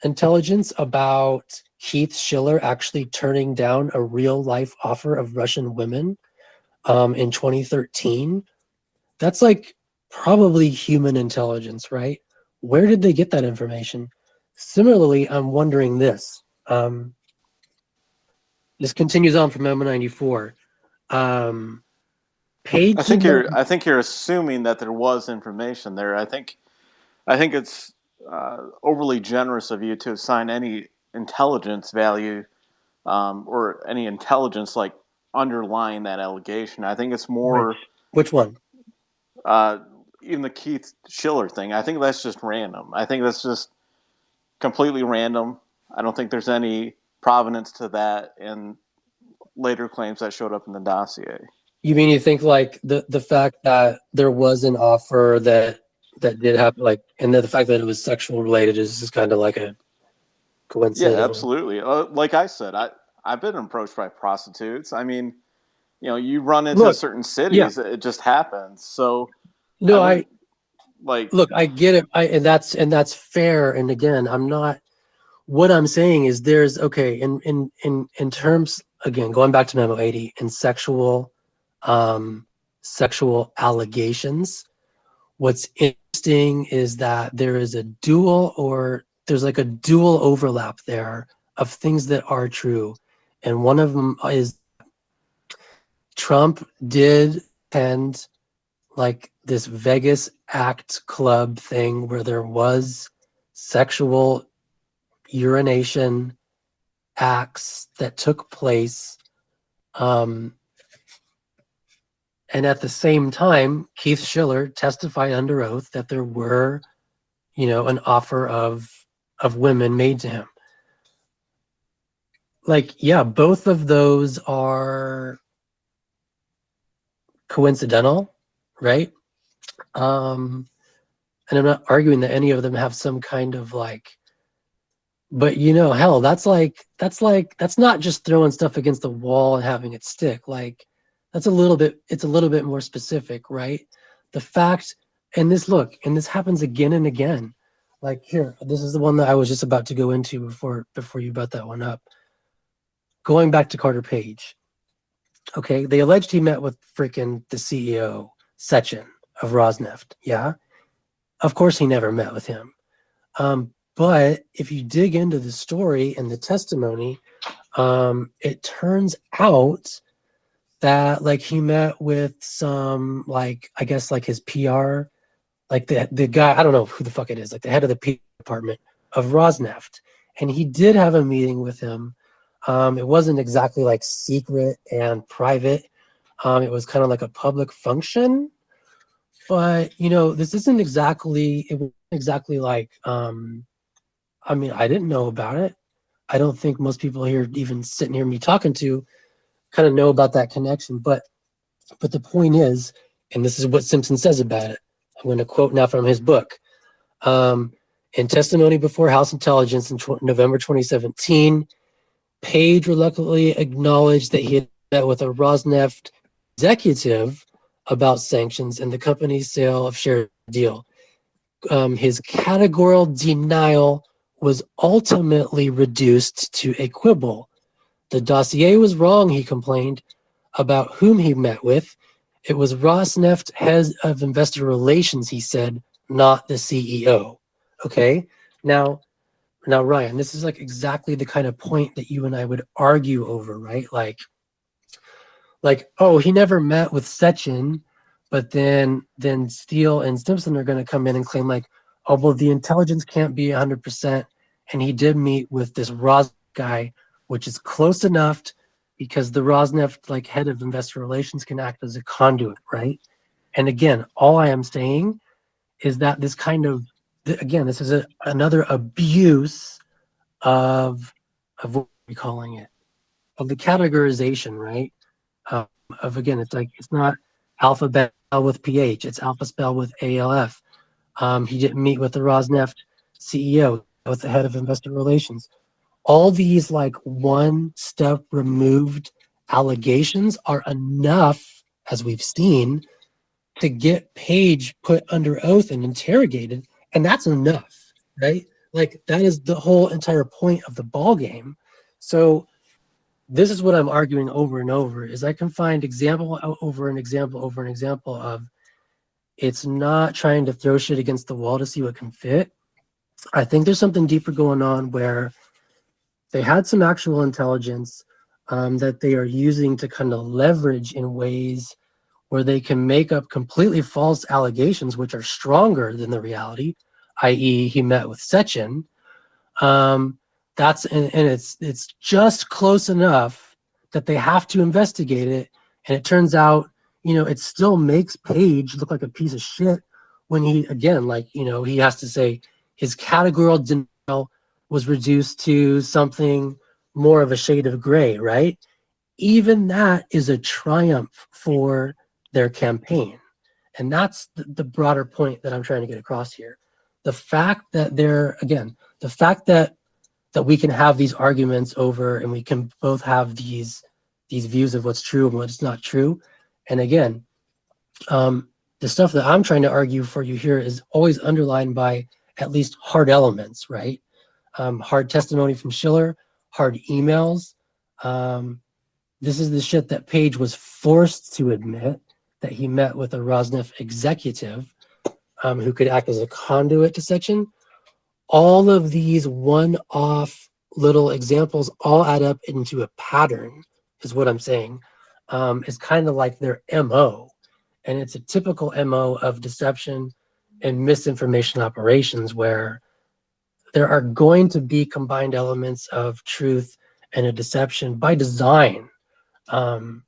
intelligence about Keith Schiller actually turning down a real life offer of Russian women in 2013. That's like probably human intelligence, right? Where did they get that information? Similarly, I'm wondering this. This continues on from Memo 94. Page. I think you're assuming that there was information there. I think it's overly generous of you to assign any intelligence value or any intelligence like underlying that allegation. I think it's more. Which one? Even the Keith Schiller thing. I think that's just random. I think that's just completely random. I don't think there's any provenance to that in later claims that showed up in the dossier. You mean you think like the fact that there was an offer that did happen, like, and the fact that it was sexual related is just kind of like a coincidence? Yeah, absolutely. Like I said, I've been approached by prostitutes. I mean, you run into certain cities, it just happens. So no, I get it. And that's fair. And again, I'm not. What I'm saying is there's in terms, again, going back to Memo 80 in sexual allegations. What's interesting is that there's a dual overlap there of things that are true. And one of them is Trump did attend like this Vegas act club thing where there was sexual urination acts that took place. And at the same time, Keith Schiller testified under oath that there were, an offer of women made to him. Like, yeah, both of those are coincidental, right? And I'm not arguing that any of them have some kind of like, but hell, that's not just throwing stuff against the wall and having it stick. Like, it's a little bit more specific, right? The fact, and this happens again and again. Like here, this is the one that I was just about to go into before you brought that one up. Going back to Carter Page. Okay, they alleged he met with freaking the CEO, Sechin of Rosneft. Yeah. Of course he never met with him. But if you dig into the story and the testimony, it turns out that like he met with some I guess his PR, like the guy, I don't know who the fuck it is, like the head of the PR department of Rosneft. And he did have a meeting with him. It wasn't exactly like secret and private. It was kind of like a public function. But this isn't exactly like I mean, I didn't know about it. I don't think most people here, even sitting here me talking to, kind of know about that connection. But the point is, and this is what Simpson says about it. I'm going to quote now from his book. In testimony before House Intelligence in November 2017, Page reluctantly acknowledged that he had met with a Rosneft executive about sanctions and the company's sale of share deal. His categorical denial was ultimately reduced to a quibble. The dossier was wrong, he complained, about whom he met with. It was Rosneft head of investor relations, he said, not the CEO. Okay. Now, Ryan, this is like exactly the kind of point that you and I would argue over, right? Like, oh, he never met with Sechin, but then Steele and Simpson are going to come in and claim like, oh, well, the intelligence can't be 100%, and he did meet with this Rosneft guy, which is close enough because the Rosneft like head of investor relations can act as a conduit, right? And again, all I am saying is that this kind of, again, this is another abuse of what are we calling it? Of the categorization, right? Of again, it's like it's not alphabet spelled with PH, it's alpha spelled with ALF. He didn't meet with the Rosneft CEO, with the head of investor relations. All these like one step removed allegations are enough, as we've seen, to get Page put under oath and interrogated, and that's enough, right? Like that is the whole entire point of the ball game. So this is what I'm arguing over and over is I can find example over an example over an example of it's not trying to throw shit against the wall to see what can fit. I think there's something deeper going on where they had some actual intelligence that they are using to kind of leverage in ways where they can make up completely false allegations, which are stronger than the reality, i.e., he met with Sechin. That's and it's just close enough that they have to investigate it. And it turns out, it still makes Page look like a piece of shit when he, again, like, he has to say his categorical denial was reduced to something more of a shade of gray, right? Even that is a triumph for their campaign. And that's the broader point that I'm trying to get across here. The fact that the fact that we can have these arguments over and we can both have these views of what's true and what's not true. And again, the stuff that I'm trying to argue for you here is always underlined by at least hard elements, right? Hard testimony from Schiller, hard emails. This is the shit that Page was forced to admit, that he met with a Rosneft executive who could act as a conduit to Sechin. All of these one-off little examples all add up into a pattern, is what I'm saying. It's kind of like their MO. And it's a typical MO of deception and misinformation operations where there are going to be combined elements of truth and a deception by design. And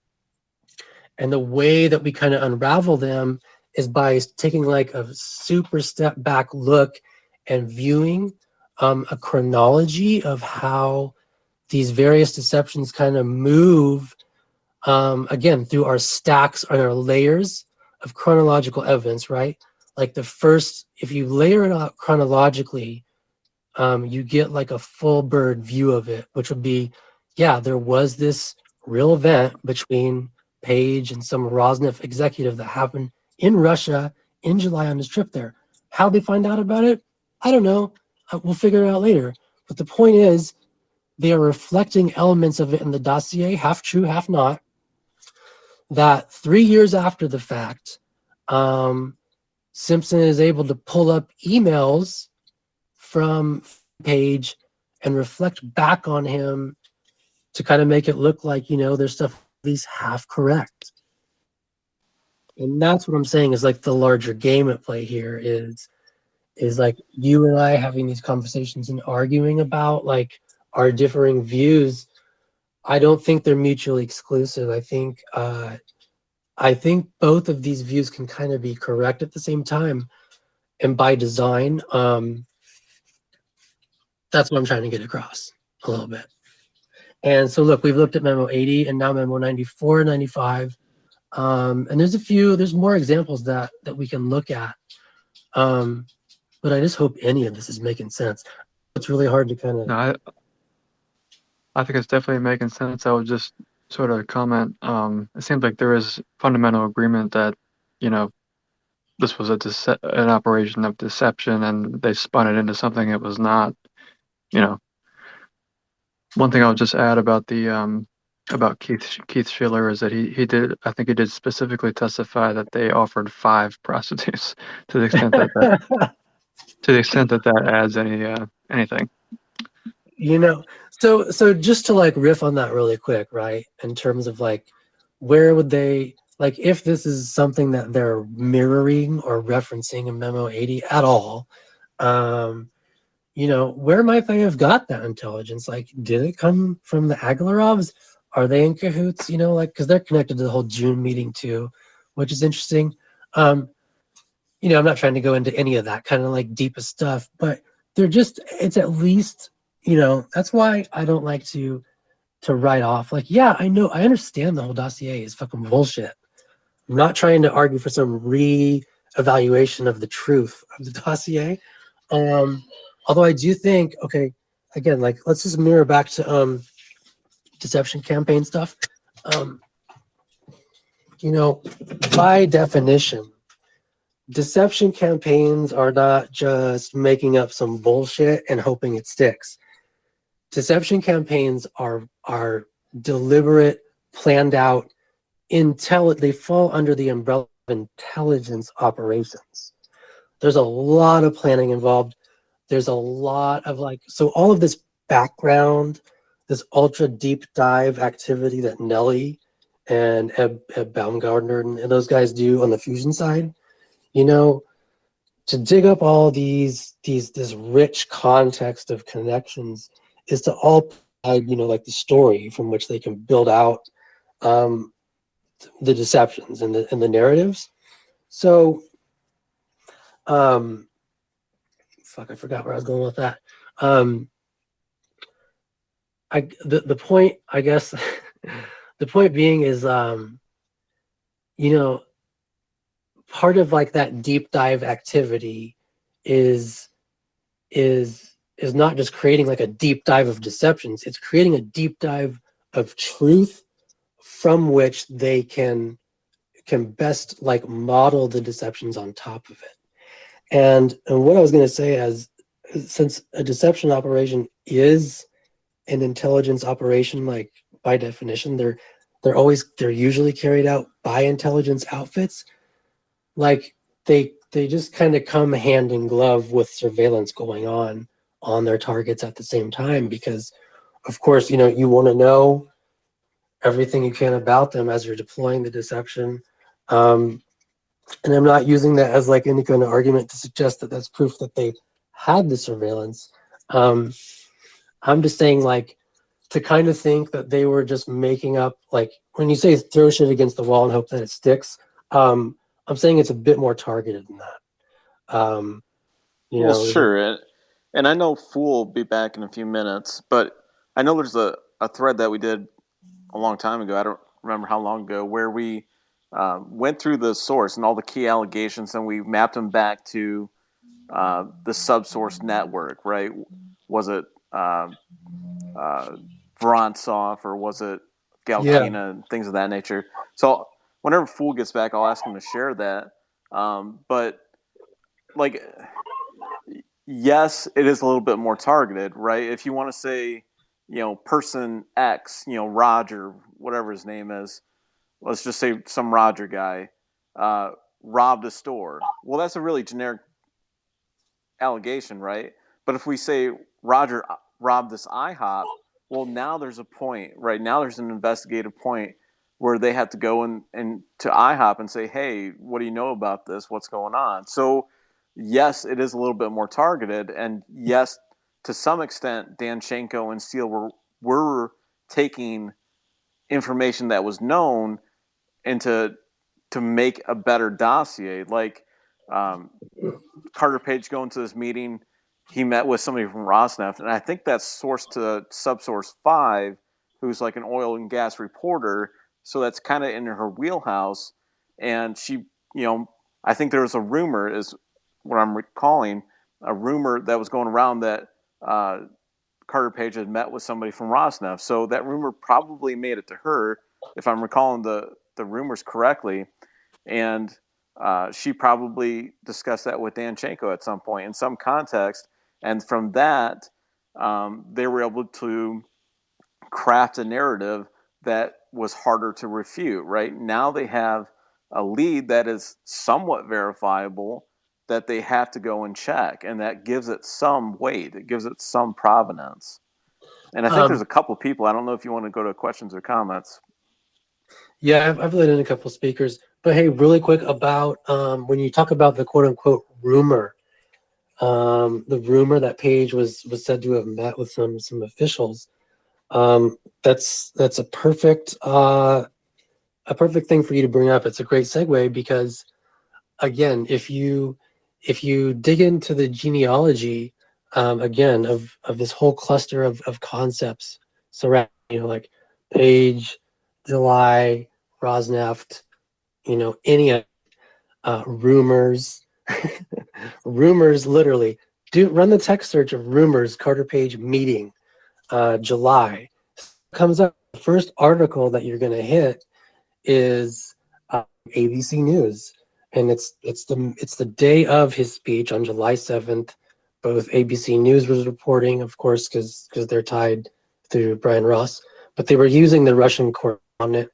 the way that we kind of unravel them is by taking like a super step back look and viewing a chronology of how these various deceptions kind of move, again, through our stacks and our layers of chronological evidence, right? Like the first, if you layer it out chronologically, you get like a full bird view of it, which would be, yeah, there was this real event between Page and some Rosneft executive that happened in Russia in July on his trip there. How they find out about it, I don't know. We'll figure it out later. But the point is, they are reflecting elements of it in the dossier, half true, half not, that 3 years after the fact, Simpson is able to pull up emails from Page and reflect back on him to kind of make it look like, there's stuff at least half correct. And that's what I'm saying is like the larger game at play here is like you and I having these conversations and arguing about like our differing views. I don't think they're mutually exclusive. I think both of these views can kind of be correct at the same time. And by design, that's what I'm trying to get across a little bit. And so look, we've looked at memo 80 and now memo 94, 95. And there's more examples that we can look at. But I just hope any of this is making sense. It's really hard to kind of. No, I think it's definitely making sense. I would just sort of comment. It seems like there is fundamental agreement that, this was an operation of deception and they spun it into something it was not. One thing I'll just add about the about Keith Schiller is that he did, I think he did specifically testify that they offered 5 prostitutes to the extent that adds anything. So just to like riff on that really quick, right? In terms of like, where would they, like, if this is something that they're mirroring or referencing in Memo 80 at all, where might they have got that intelligence? Like, did it come from the Aglarovs? Are they in cahoots? Because they're connected to the whole June meeting too, which is interesting. I'm not trying to go into any of that kind of like deepest stuff, but it's at least, that's why I don't like to write off. Like, yeah, I understand the whole dossier is fucking bullshit. I'm not trying to argue for some re-evaluation of the truth of the dossier. Although I do think, okay, again, like, let's just mirror back to deception campaign stuff. By definition, deception campaigns are not just making up some bullshit and hoping it sticks. Deception campaigns are deliberate, planned out, they fall under the umbrella of intelligence operations. There's a lot of planning involved. There's a lot of so all of this background, this ultra deep dive activity that Nelly and Eb Baumgartner and those guys do on the fusion side, to dig up all this rich context of connections is to all provide, like the story from which they can build out the deceptions and the narratives. So, I forgot where I was going with that. The point, I guess, the point being is, part of like that deep dive activity is not just creating like a deep dive of deceptions. It's creating a deep dive of truth from which they can best like model the deceptions on top of it. And what I was going to say is, since a deception operation is an intelligence operation, like by definition, they're usually carried out by intelligence outfits. Like they just kind of come hand in glove with surveillance going on their targets at the same time, because of course, you want to know everything you can about them as you're deploying the deception. And I'm not using that as like any kind of argument to suggest that that's proof that they had the surveillance. I'm just saying, like, to kind of think that they were just making up, like, when you say throw shit against the wall and hope that it sticks, I'm saying it's a bit more targeted than that. Well, sure. And I know Fool will be back in a few minutes, but I know there's a thread that we did a long time ago. I don't remember how long ago, where we went through the source and all the key allegations, and we mapped them back to the subsource network, right? Was it Vorontsov, or was it Galkina, and things of that nature? So whenever Fool gets back, I'll ask him to share that. But like, yes, it is a little bit more targeted, right? If you want to say, person X, Roger, whatever his name is, let's just say some Roger guy, robbed a store. Well, that's a really generic allegation, right? But if we say Roger robbed this IHOP, well, now there's a point, right? Now there's an investigative point where they have to go and to IHOP and say, hey, what do you know about this? What's going on? So, yes, it is a little bit more targeted. And yes, to some extent, Danchenko and Steele were taking information that was known and to make a better dossier. Like Carter Page going to this meeting, he met with somebody from Rosneft, and I think that's sourced to Subsource 5, who's like an oil and gas reporter, so that's kind of in her wheelhouse. And she, I think there was a rumor, is what I'm recalling, a rumor that was going around that Carter Page had met with somebody from Rosneft. So that rumor probably made it to her, if I'm recalling the rumors correctly. And she probably discussed that with Danchenko at some point in some context. And from that, they were able to craft a narrative that was harder to refute, right? Now they have a lead that is somewhat verifiable that they have to go and check, and that gives it some weight. It gives it some provenance. And I think there's a couple people. I don't know if you want to go to questions or comments. Yeah, I've let in a couple speakers, but hey, really quick about when you talk about the quote unquote rumor, the rumor that Page was said to have met with some officials. That's a perfect thing for you to bring up. It's a great segue because, again, if you dig into the genealogy, again, of this whole cluster of concepts surrounding, like Page, July, Rosneft, any rumors, rumors, literally. Run the text search of rumors, Carter Page meeting, July. Comes up, the first article that you're going to hit is ABC News, and it's the day of his speech on July 7th. Both ABC News was reporting, of course, because they're tied through Brian Ross, but they were using the Russian correspondent.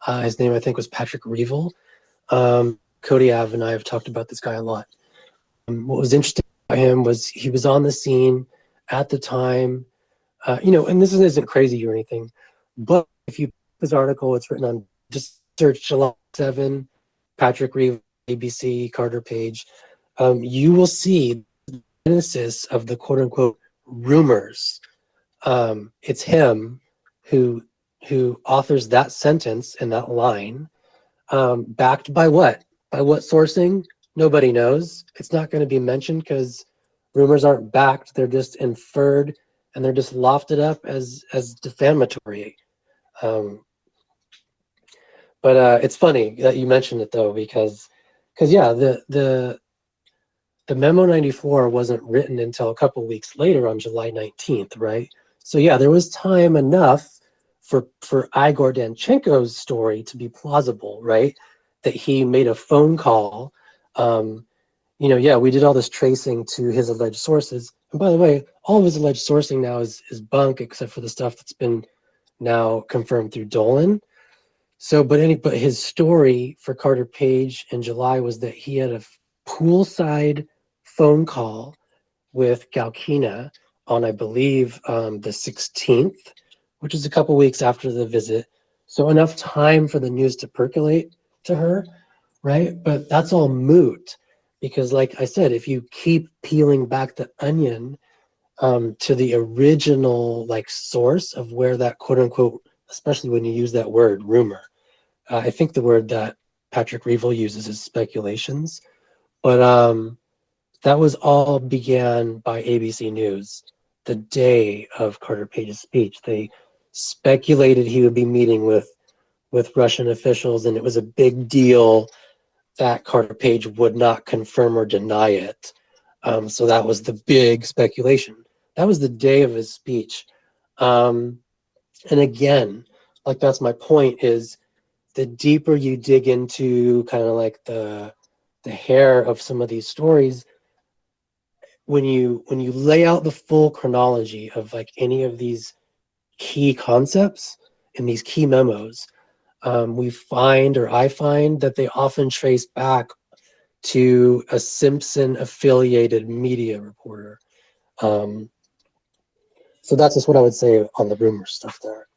His name, I think, was Patrick Revel. Cody Av and I have talked about this guy a lot. What was interesting about him was he was on the scene at the time, and this isn't crazy or anything, but if you this article, it's written on, just search July 7, Patrick Reeve, ABC, Carter Page. You will see the genesis of the quote unquote rumors. It's him who authors that sentence and that line, backed by what? By what sourcing? Nobody knows. It's not going to be mentioned because rumors aren't backed. They're just inferred and they're just lofted up as defamatory. But it's funny that you mentioned it though, because yeah, the Memo 94 wasn't written until a couple weeks later on July 19th, right? So yeah, there was time enough for Igor Danchenko's story to be plausible, right? That he made a phone call. Yeah, we did all this tracing to his alleged sources. And by the way, all of his alleged sourcing now is bunk, except for the stuff that's been now confirmed through Dolan. So, but his story for Carter Page in July was that he had a poolside phone call with Galkina on, I believe, the 16th, which is a couple weeks after the visit. So enough time for the news to percolate to her, right? But that's all moot because, like I said, if you keep peeling back the onion to the original source of where that quote unquote, especially when you use that word rumor, I think the word that Patrick Revel uses is speculations, but that was all began by ABC News the day of Carter Page's speech. They speculated he would be meeting with Russian officials, and it was a big deal that Carter Page would not confirm or deny it. So that was the big speculation. That was the day of his speech. And again, that's my point, is the deeper you dig into kind of the hair of some of these stories, when you lay out the full chronology of any of these key concepts in these key memos, I find that they often trace back to a Simpson affiliated media reporter. So that's just what I would say on the rumor stuff there.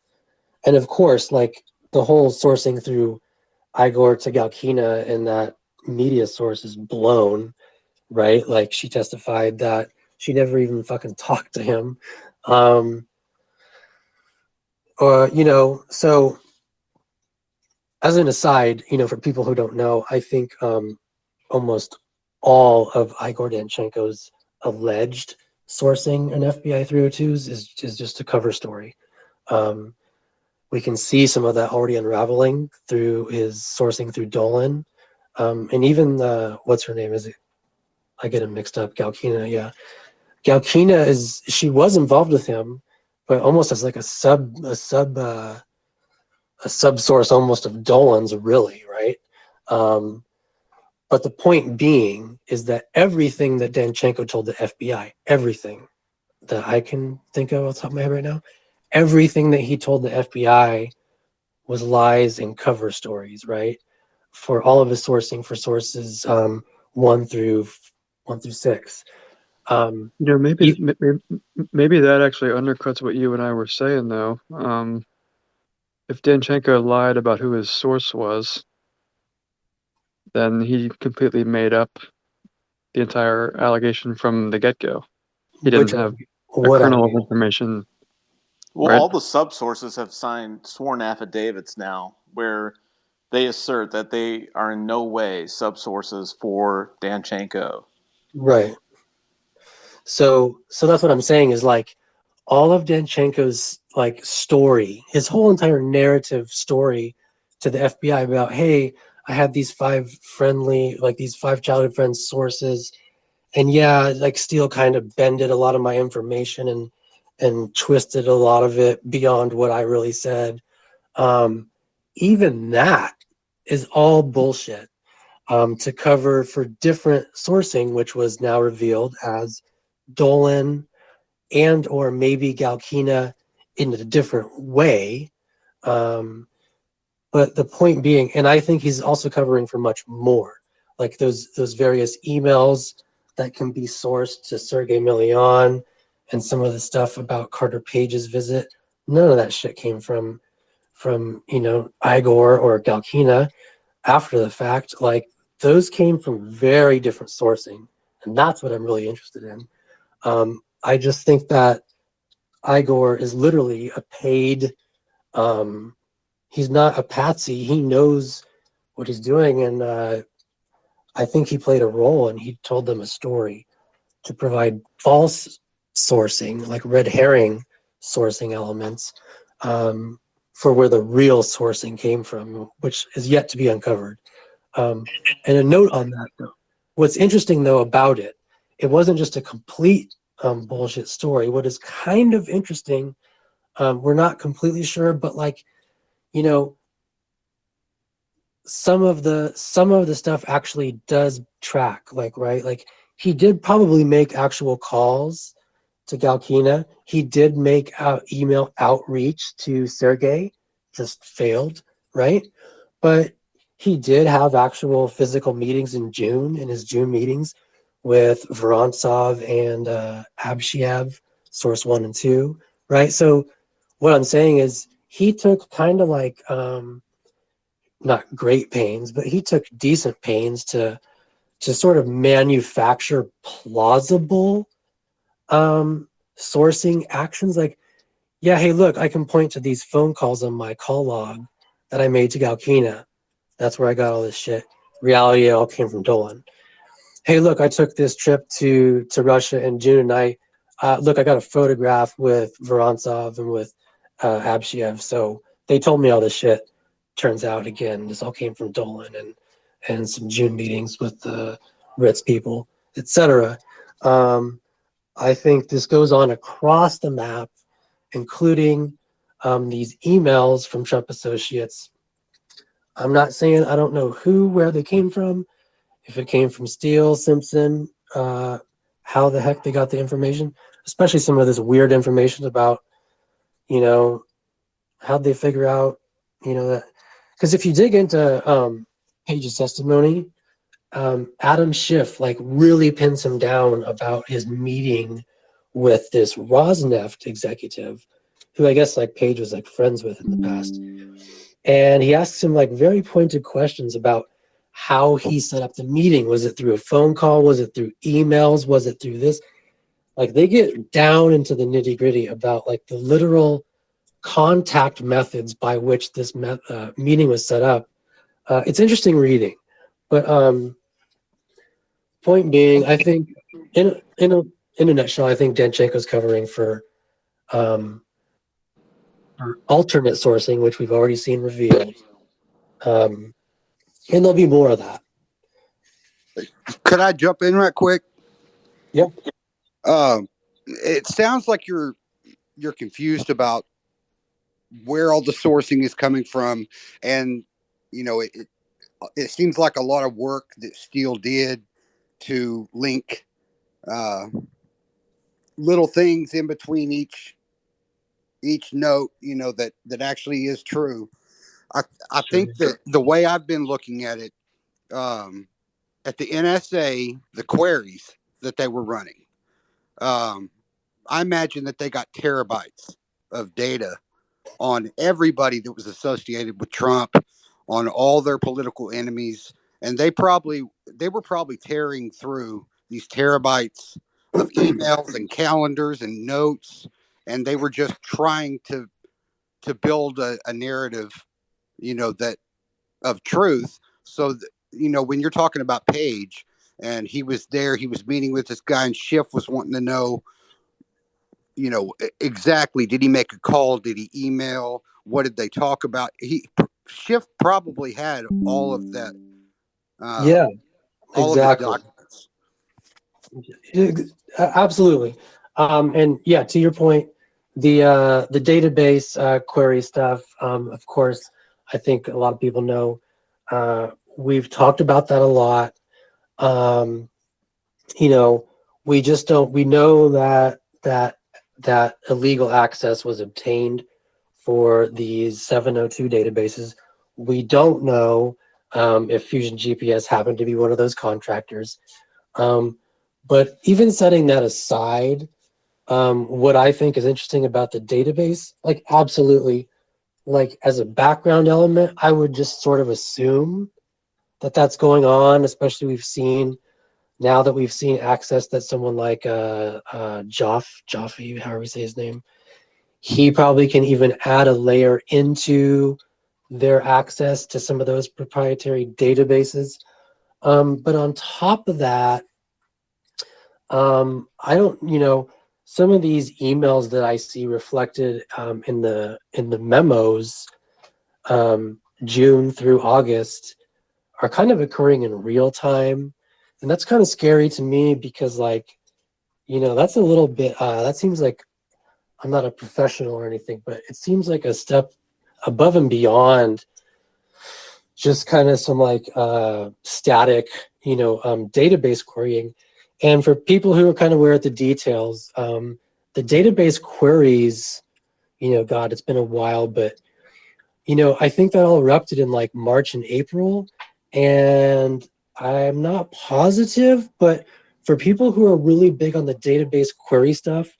And of course, the whole sourcing through Igor to Galkina and that media source is blown, right? She testified that she never even fucking talked to him. So as an aside, for people who don't know, I think almost all of Igor Danchenko's alleged sourcing in FBI 302s is just a cover story. We can see some of that already unraveling through his sourcing through Dolan. And even what's her name? Is it? I get him mixed up. Galkina, yeah. Galkina she was involved with him, but almost as a sub source almost of Dolan's, really, right? But the point being is that everything that Danchenko told the FBI, everything that I can think of off the top of my head right now, everything that he told the FBI was lies and cover stories, right? For all of his sourcing for sources 1 through 6. Maybe, You, maybe that actually undercuts what you and I were saying, though. If Danchenko lied about who his source was, then he completely made up the entire allegation from the get-go. He which didn't have a what kernel of allegation? information, Well, right? all the sub-sources have signed sworn affidavits now where they assert that they are in no way sub-sources for Danchenko. Right. So that's what I'm saying is like all of Danchenko's like story, his whole entire narrative story to the FBI about, hey, I had these these 5 childhood friends sources, and yeah, like Steele kind of bended a lot of my information and twisted a lot of it beyond what I really said. Even that is all bullshit. To cover for different sourcing, which was now revealed as Dolan and or maybe Galkina in a different way. But the point being, and I think he's also covering for much more, like those various emails that can be sourced to Sergey Milian and some of the stuff about Carter Page's visit. None of that shit came from Igor or Galkina after the fact. Like those came from very different sourcing, and that's what I'm really interested in. I just think that Igor is literally a paid. He's not a patsy. He knows what he's doing, and I think he played a role, and he told them a story to provide false sourcing, like red herring sourcing elements, for where the real sourcing came from, which is yet to be uncovered. And a note on that, though. What's interesting, though, about it, it wasn't just a complete bullshit story. What is kind of interesting, we're not completely sure, but like, you know, some of the stuff actually does track, like, right? Like he did probably make actual calls to Galkina. He did make email outreach to Sergey, just failed, right? But he did have actual physical meetings in June, in his June meetings with Vorontsov and Abshiev, source 1 and 2, right? So what I'm saying is he took kind of like not great pains, but he took decent pains to sort of manufacture plausible sourcing actions. Like, yeah, hey, look, I can point to these phone calls on my call log that I made to Galkina. That's where I got all this shit. Reality, it all came from Dolan. Hey, look, I took this trip to Russia in June, and I look, I got a photograph with Vorontsov and with Abshiev. So they told me all this shit. Turns out, again, this all came from Dolan and some June meetings with the Ritz people, etc. I think this goes on across the map, including these emails from Trump associates. I'm not saying I don't know where they came from, if it came from Steele, Simpson, how the heck they got the information, especially some of this weird information about, how'd they figure out, that. Because if you dig into Page's testimony, Adam Schiff like really pins him down about his meeting with this Rosneft executive, who I guess like Page was like friends with in the past. And he asks him like very pointed questions about how he set up the meeting. Was it through a phone call? Was it through emails? Was it through this? Like they get down into the nitty gritty about like the literal contact methods by which this meeting was set up. It's interesting reading, but point being, I think in a nutshell, I think Danchenko's covering for alternate sourcing, which we've already seen revealed, and there'll be more of that. Could I jump in right quick? Yeah. It sounds like you're confused about where all the sourcing is coming from, and it seems like a lot of work that Steele did to link little things in between each note, that actually is true. I think that the way I've been looking at it, at the NSA, the queries that they were running, I imagine that they got terabytes of data on everybody that was associated with Trump, on all their political enemies, and they were probably tearing through these terabytes of emails and calendars and notes, and they were just trying to build a narrative, that of truth. So, when you're talking about Page, and he was there, he was meeting with this guy, and Schiff was wanting to know, exactly, did he make a call? Did he email? What did they talk about? Schiff probably had all of that. Yeah, all of his exactly. documents. Absolutely. And yeah, to your point, the database query stuff, of course, I think a lot of people know. We've talked about that a lot. We just don't. We know that illegal access was obtained for these 702 databases. We don't know if Fusion GPS happened to be one of those contractors. But even setting that aside, what I think is interesting about the database, like absolutely, like as a background element, I would just sort of assume that that's going on, especially now that we've seen access that someone like Jaffe, however we say his name, he probably can even add a layer into their access to some of those proprietary databases. But on top of that, I don't, some of these emails that I see reflected in the memos, June through August, are kind of occurring in real time, and that's kind of scary to me because, that's a little bit. That seems like, I'm not a professional or anything, but it seems like a step above and beyond just kind of some static, database querying. And for people who are kind of aware of the details, the database queries, God, it's been a while, but I think that all erupted in like March and April, and I'm not positive, but for people who are really big on the database query stuff,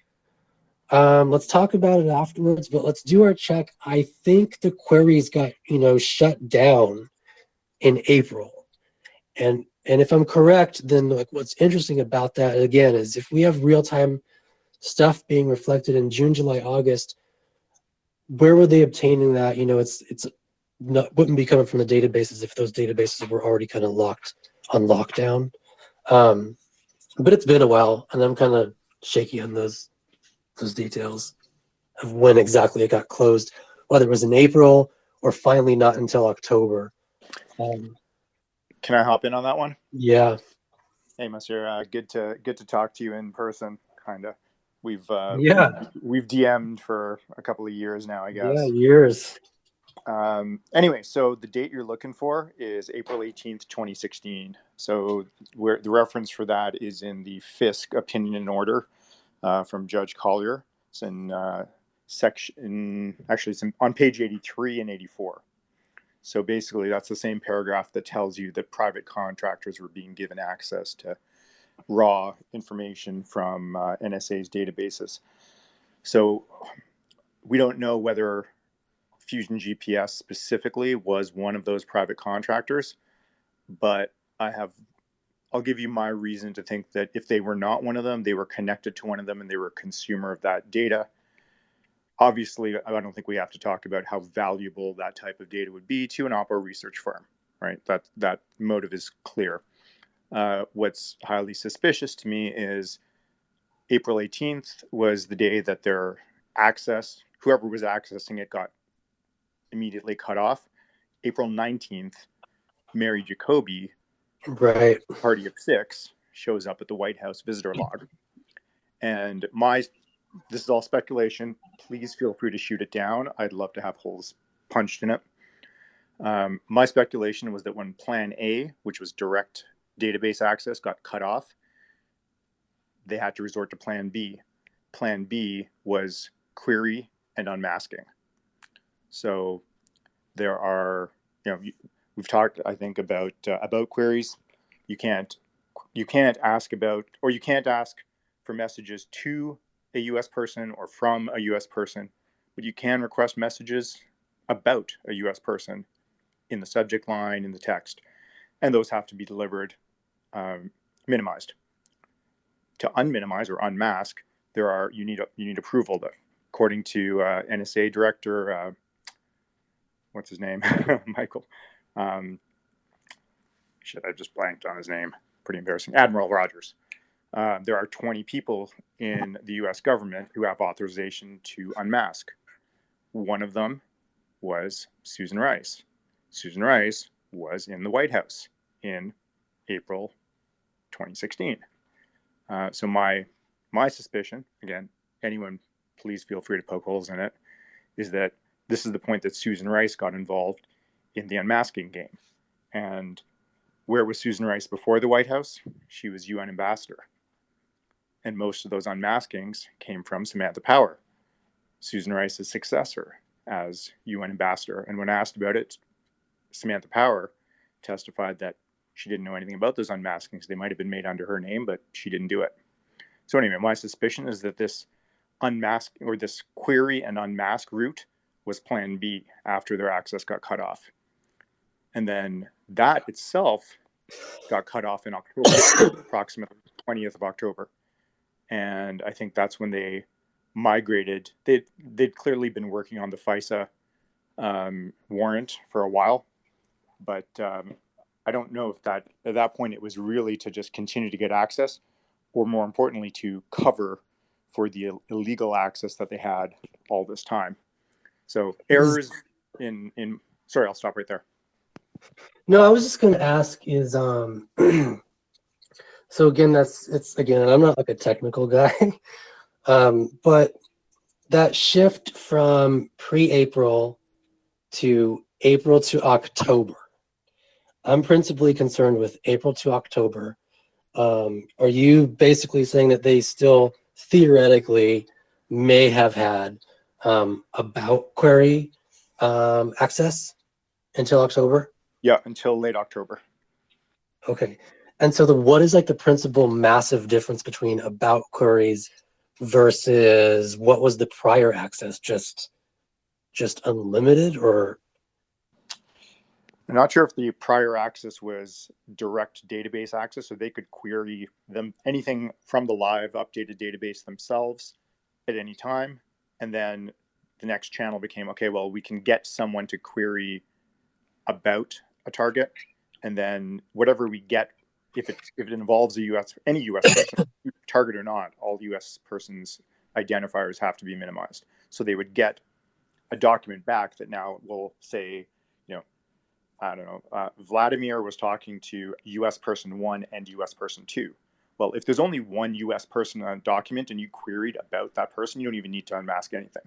let's talk about it afterwards, but let's do our check. I think the queries got, shut down in April. And if I'm correct, then like what's interesting about that again is if we have real-time stuff being reflected in June, July, August, where were they obtaining that? It's not, wouldn't be coming from the databases if those databases were already kind of locked on lockdown. But it's been a while, and I'm kind of shaky on those details of when exactly it got closed, whether it was in April or finally not until October. Can I hop in on that one? Yeah. Hey, Monsieur, good to talk to you in person. Kind of. We've DM'd for a couple of years now, I guess. Yeah, years. Anyway, so the date you're looking for is April 18th, 2016. So where the reference for that is in the Fisk opinion and order from Judge Collier. It's in it's on page 83 and 84. So basically, that's the same paragraph that tells you that private contractors were being given access to raw information from NSA's databases. So we don't know whether Fusion GPS specifically was one of those private contractors, but I'll give you my reason to think that if they were not one of them, they were connected to one of them and they were a consumer of that data. Obviously, I don't think we have to talk about how valuable that type of data would be to an opera research firm, right? That motive is clear. What's highly suspicious to me is April 18th was the day that their access, whoever was accessing it, got immediately cut off. April 19th, Mary Jacoby, right, party of 6, shows up at the White House visitor log. And this is all speculation. Please feel free to shoot it down. I'd love to have holes punched in it. My speculation was that when Plan A, which was direct database access, got cut off, they had to resort to Plan B. Plan B was query and unmasking. So There are, we've talked, I think, about queries. You can't ask about, or you can't ask for messages to a U.S. person or from a U.S. person, but you can request messages about a U.S. person in the subject line, in the text, and those have to be delivered minimized. To unminimize or unmask, you need approval. Though, according to NSA director, what's his name, Michael. Shit, I just blanked on his name. Pretty embarrassing. Admiral Rogers. There are 20 people in the U.S. government who have authorization to unmask. One of them was Susan Rice. Susan Rice was in the White House in April 2016. So my suspicion, again, anyone please feel free to poke holes in it, is that this is the point that Susan Rice got involved in the unmasking game. And where was Susan Rice before the White House? She was UN ambassador. And most of those unmaskings came from Samantha Power, Susan Rice's successor as UN ambassador. And when asked about it, Samantha Power testified that she didn't know anything about those unmaskings. They might have been made under her name, but she didn't do it. So anyway, my suspicion is that this unmask or this query and unmask route was plan B after their access got cut off. And then that itself got cut off in October, approximately 20th of October. And I think that's when they migrated. They'd clearly been working on the FISA warrant for a while, but I don't know if that at that point it was really to just continue to get access, or more importantly, to cover for the illegal access that they had all this time. So errors in sorry, I'll stop right there. No, I was just going to ask is, so again, I'm not like a technical guy, but that shift from pre-April to April to October, I'm principally concerned with April to October. Are you basically saying that they still theoretically may have had about query access until October? Yeah, until late October. Okay. And so what is like the principal massive difference between about queries versus what was the prior access? Just unlimited, or? I'm not sure if the prior access was direct database access, so they could query them anything from the live updated database themselves at any time. And then the next channel became, okay, well, we can get someone to query about a target, and then whatever we get, if it involves any US person, target or not, all US persons identifiers have to be minimized. So they would get a document back that now will say, I don't know, Vladimir was talking to US person 1 and US person 2. Well, if there's only one US person on a document and you queried about that person, you don't even need to unmask anything.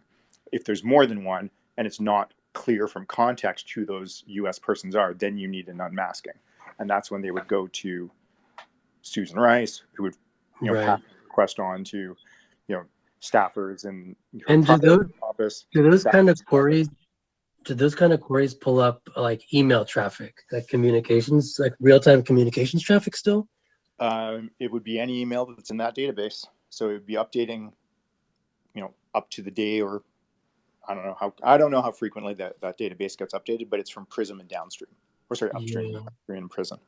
If there's more than one and it's not clear from context who those US persons are, then you need an unmasking. And that's when they would go to Susan Rice, who would pass the request on to staffers and office. Do those kind of queries pull up like email traffic, like communications, like real-time communications traffic still? It would be any email that's in that database. So it would be updating, up to the day, or I don't know how frequently that database gets updated, but it's from Prism and downstream. Or sorry, upstream, upstream and Prism.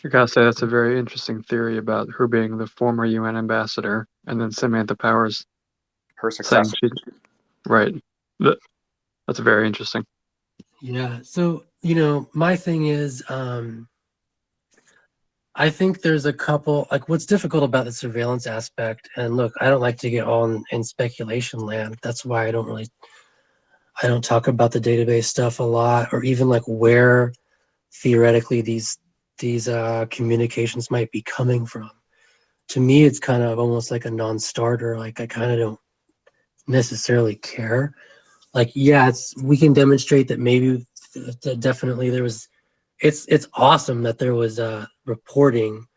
I gotta say that's a very interesting theory about her being the former UN ambassador, and then Samantha Powers, her successor. Right. That's very interesting. Yeah. So my thing is, I think there's a couple, like what's difficult about the surveillance aspect, and look, I don't like to get all in speculation land. That's why I don't talk about the database stuff a lot, or even like where theoretically these communications might be coming from. To me, it's kind of almost like a non-starter. Like I kind of don't necessarily care. Like, yeah, we can demonstrate that maybe definitely there was. It's awesome that there was reporting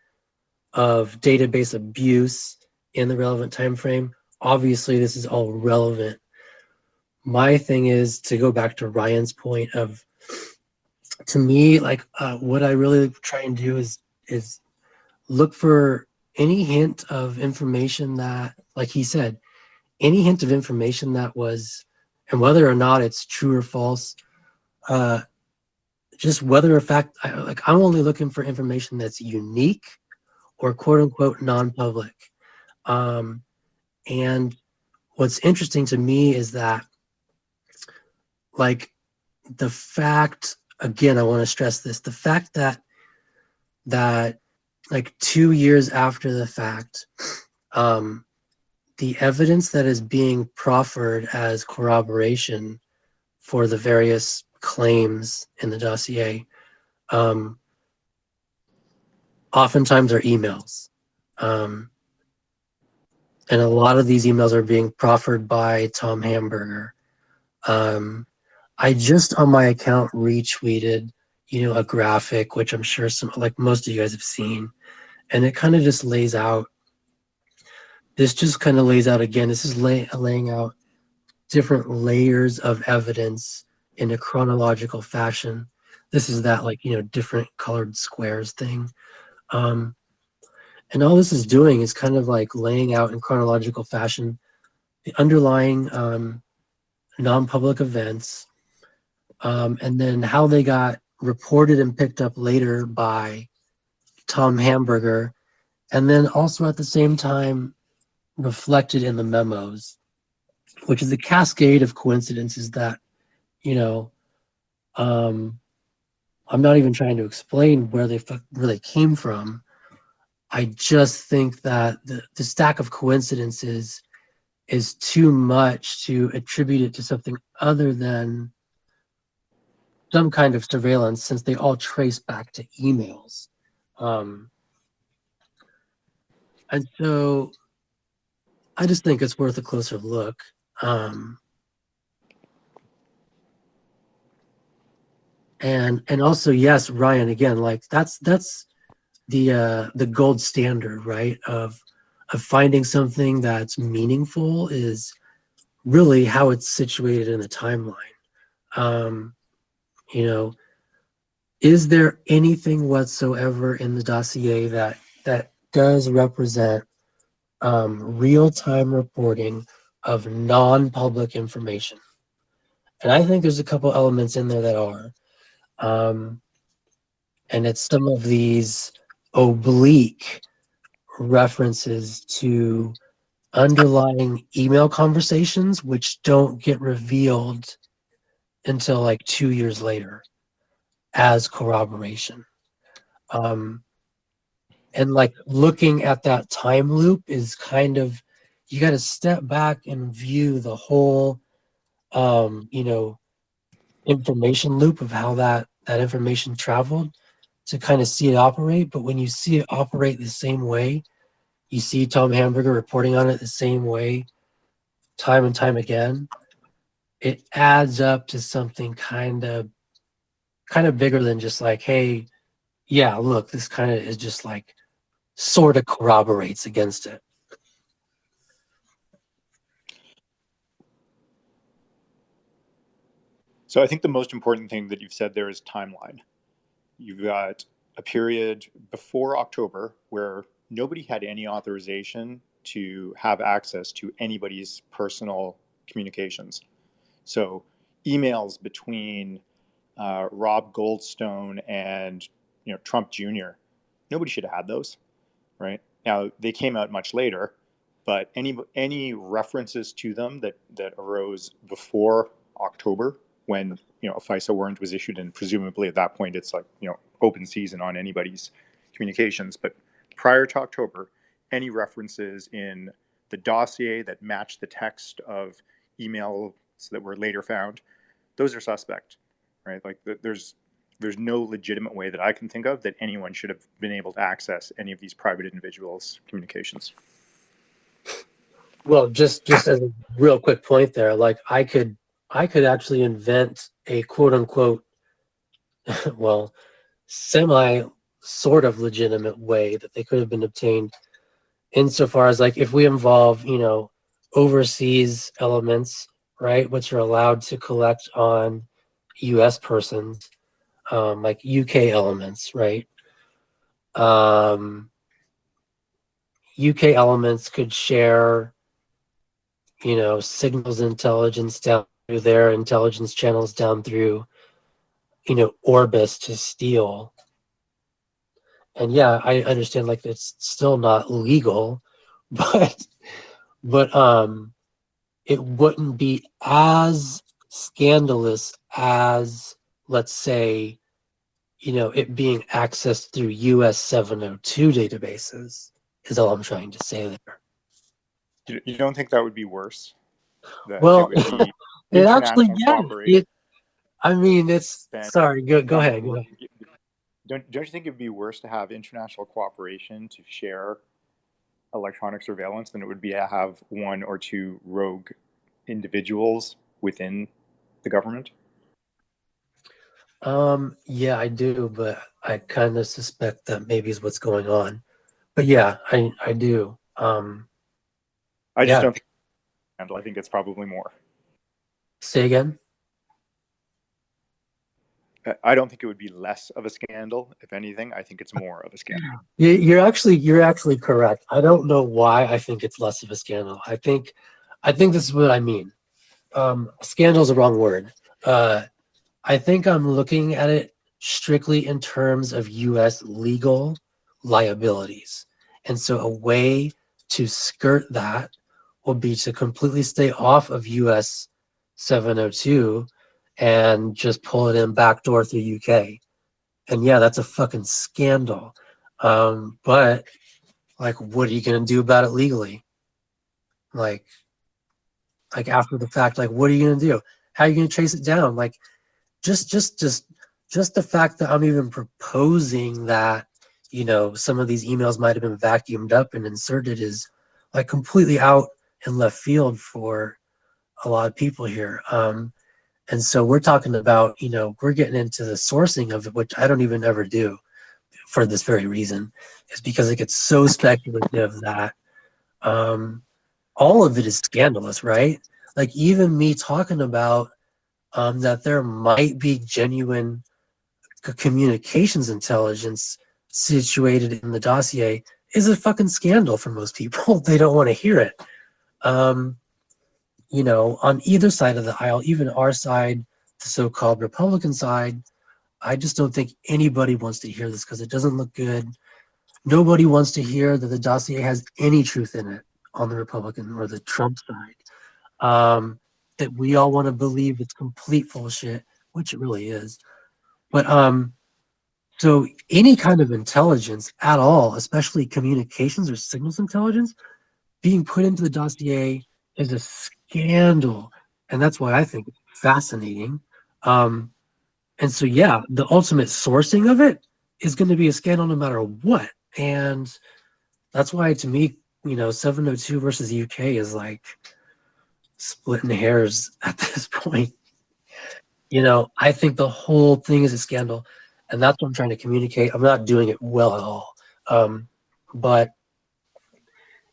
of database abuse in the relevant time frame. Obviously, this is all relevant. my thing is to go back to Ryan's point of, to me, like what I really try and do is look for any hint of information that, like he said, any hint of information that was, and whether or not it's true or false, just whether a fact, like I'm only looking for information that's unique or quote unquote non-public. And what's interesting to me is that, like, the fact, again, I want to stress this, the fact that like 2 years after the fact, the evidence that is being proffered as corroboration for the various claims in the dossier, oftentimes are emails. And a lot of these emails are being proffered by Tom Hamburger. I just on my account retweeted, a graphic, which I'm sure like most of you guys have seen. And it kind of just lays out, this is laying out different layers of evidence in a chronological fashion. This is that, like, different colored squares thing. And all this is doing is kind of like laying out in chronological fashion the underlying non-public events, and then how they got reported and picked up later by Tom Hamburger, and then also at the same time reflected in the memos, which is a cascade of coincidences that, I'm not even trying to explain where they came from. I just think that the stack of coincidences is too much to attribute it to something other than some kind of surveillance, since they all trace back to emails. And so I just think it's worth a closer look. And also, yes, Ryan, again, like that's the gold standard, right? Of finding something that's meaningful is really how it's situated in the timeline. Is there anything whatsoever in the dossier that does represent real-time reporting of non-public information? And I think there's a couple elements in there that are. And it's some of these oblique references to underlying email conversations which don't get revealed until like 2 years later as corroboration. And like looking at that time loop is kind of, you got to step back and view the whole information loop of how that information traveled to kind of see it operate. But when you see it operate the same way, you see Tom Hamburger reporting on it the same way time and time again, it adds up to something kind of bigger than just like, hey, yeah, look, this kind of is just like sort of corroborates against it. So I think the most important thing that you've said there is timeline. You've got a period before October where nobody had any authorization to have access to anybody's personal communications. So emails between Rob Goldstone and Trump Jr., nobody should have had those, right? Now they came out much later, but any references to them that arose before October, when a FISA warrant was issued, and presumably at that point it's like open season on anybody's communications. But prior to October, any references in the dossier that matched the text of emails that were later found, those are suspect, right? Like there's no legitimate way that I can think of that anyone should have been able to access any of these private individuals' communications. Well, just as a real quick point there, like I could actually invent a quote unquote, well, semi sort of legitimate way that they could have been obtained, insofar as like if we involve, overseas elements right? Which are allowed to collect on US persons, like UK elements, right? UK elements could share, signals intelligence down through their intelligence channels down through, Orbis to steal. And yeah, I understand like it's still not legal, but it wouldn't be as scandalous as, let's say, it being accessed through US 702 databases is all I'm trying to say there. You don't think that would be worse? That it Well, would be it actually, international yeah, cooperation? sorry, go Kind ahead. of, don't you think it'd be worse to have international cooperation to share electronic surveillance than it would be to have one or two rogue individuals within the government? Yeah, I do, but I kind of suspect that maybe is what's going on. But yeah, I do. I just Yeah. don't think I think it's probably more. Say again? I don't think it would be less of a scandal. If anything, I think it's more of a scandal. You're actually correct. I don't know why I think it's less of a scandal. I think this is what I mean. Scandal is the wrong word. I think I'm looking at it strictly in terms of U.S. legal liabilities. And so a way to skirt that would be to completely stay off of US 702 and just pull it in backdoor through UK. And yeah, that's a fucking scandal. But like, what are you going to do about it legally? Like after the fact, like, what are you going to do? How are you going to trace it down? Like, just the fact that I'm even proposing that, some of these emails might have been vacuumed up and inserted is like completely out in left field for a lot of people here. And so we're talking about, we're getting into the sourcing of it, which I don't even ever do for this very reason, is because it gets so speculative that all of it is scandalous, right? Like even me talking about that there might be genuine communications intelligence situated in the dossier is a fucking scandal for most people. They don't want to hear it. On either side of the aisle, even our side, the so-called Republican side, I just don't think anybody wants to hear this because it doesn't look good. Nobody wants to hear that the dossier has any truth in it on the Republican or the Trump side. That we all want to believe it's complete bullshit, which it really is. But so any kind of intelligence at all, especially communications or signals intelligence, being put into the dossier is a scandal. And that's why I think it's fascinating. And so, yeah, the ultimate sourcing of it is going to be a scandal no matter what. And that's why, to me, 702 versus UK is like splitting hairs at this point. I think the whole thing is a scandal. And that's what I'm trying to communicate. I'm not doing it well at all. But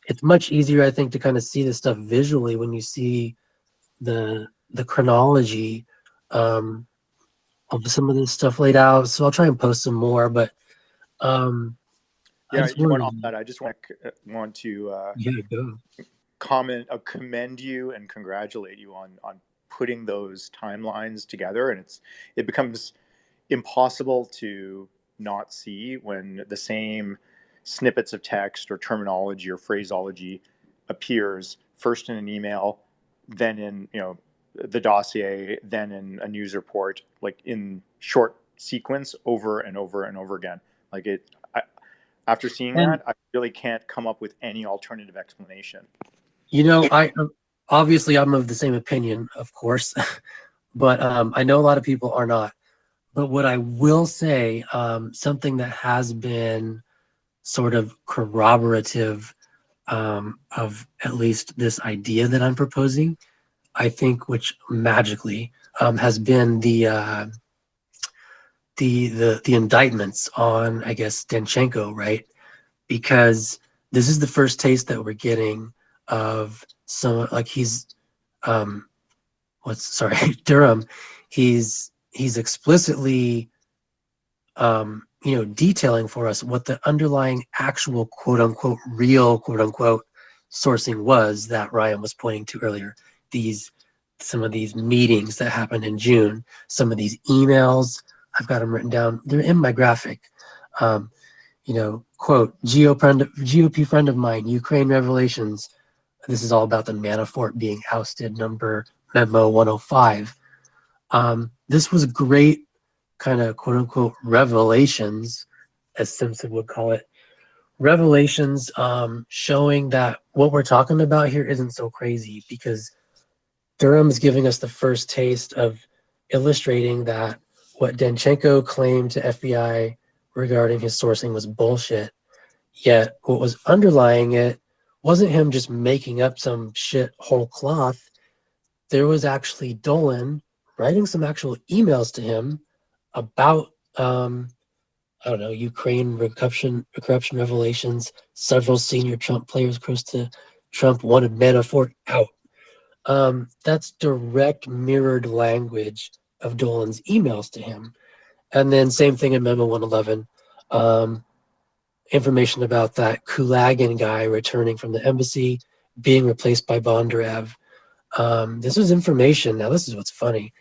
it's much easier, I think, to kind of see this stuff visually when you see the chronology of some of this stuff laid out. So I'll try and post some more. But Yeah, you want on that? I just want to go. commend you and congratulate you on putting those timelines together, and it becomes impossible to not see when the same snippets of text or terminology or phraseology appears first in an email, then in the dossier, then in a news report, like in short sequence over and over and over again. Like after seeing that, I really can't come up with any alternative explanation. I obviously I'm of the same opinion, of course, but I know a lot of people are not. But what I will say, something that has been sort of corroborative of at least this idea that I'm proposing, I think, which magically has been the indictments on, I guess, Danchenko, right? Because this is the first taste that we're getting of some, like he's Durham, he's explicitly detailing for us what the underlying actual quote unquote real quote unquote sourcing was that Ryan was pointing to earlier. Some of these meetings that happened in June, some of these emails, I've got them written down. They're in my graphic. Quote, GOP friend of mine, Ukraine revelations. This is all about the Manafort being ousted, memo 105. This was great kind of quote unquote revelations, as Simpson would call it. Revelations showing that what we're talking about here isn't so crazy, because Durham is giving us the first taste of illustrating that what Danchenko claimed to FBI regarding his sourcing was bullshit. Yet what was underlying it wasn't him just making up some shit whole cloth. There was actually Dolan writing some actual emails to him about Ukraine corruption revelations. Several senior Trump players close to Trump wanted Manafort out. That's direct mirrored language of Dolan's emails to him. And then same thing in Memo 111. Information about that Kulagin guy returning from the embassy, being replaced by Bondarev. This was information. Now, this is what's funny.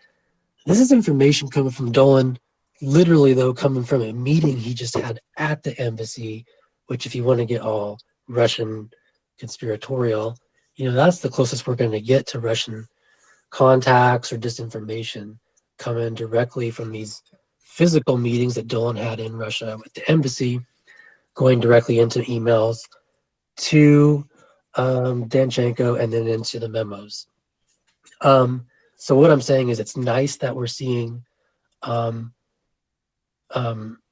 This is information coming from Dolan, literally, though, coming from a meeting he just had at the embassy, which, if you want to get all Russian conspiratorial, that's the closest we're going to get to Russian contacts or disinformation, coming directly from these physical meetings that Dolan had in Russia with the embassy, going directly into emails to Danchenko and then into the memos. So what I'm saying is it's nice that we're seeing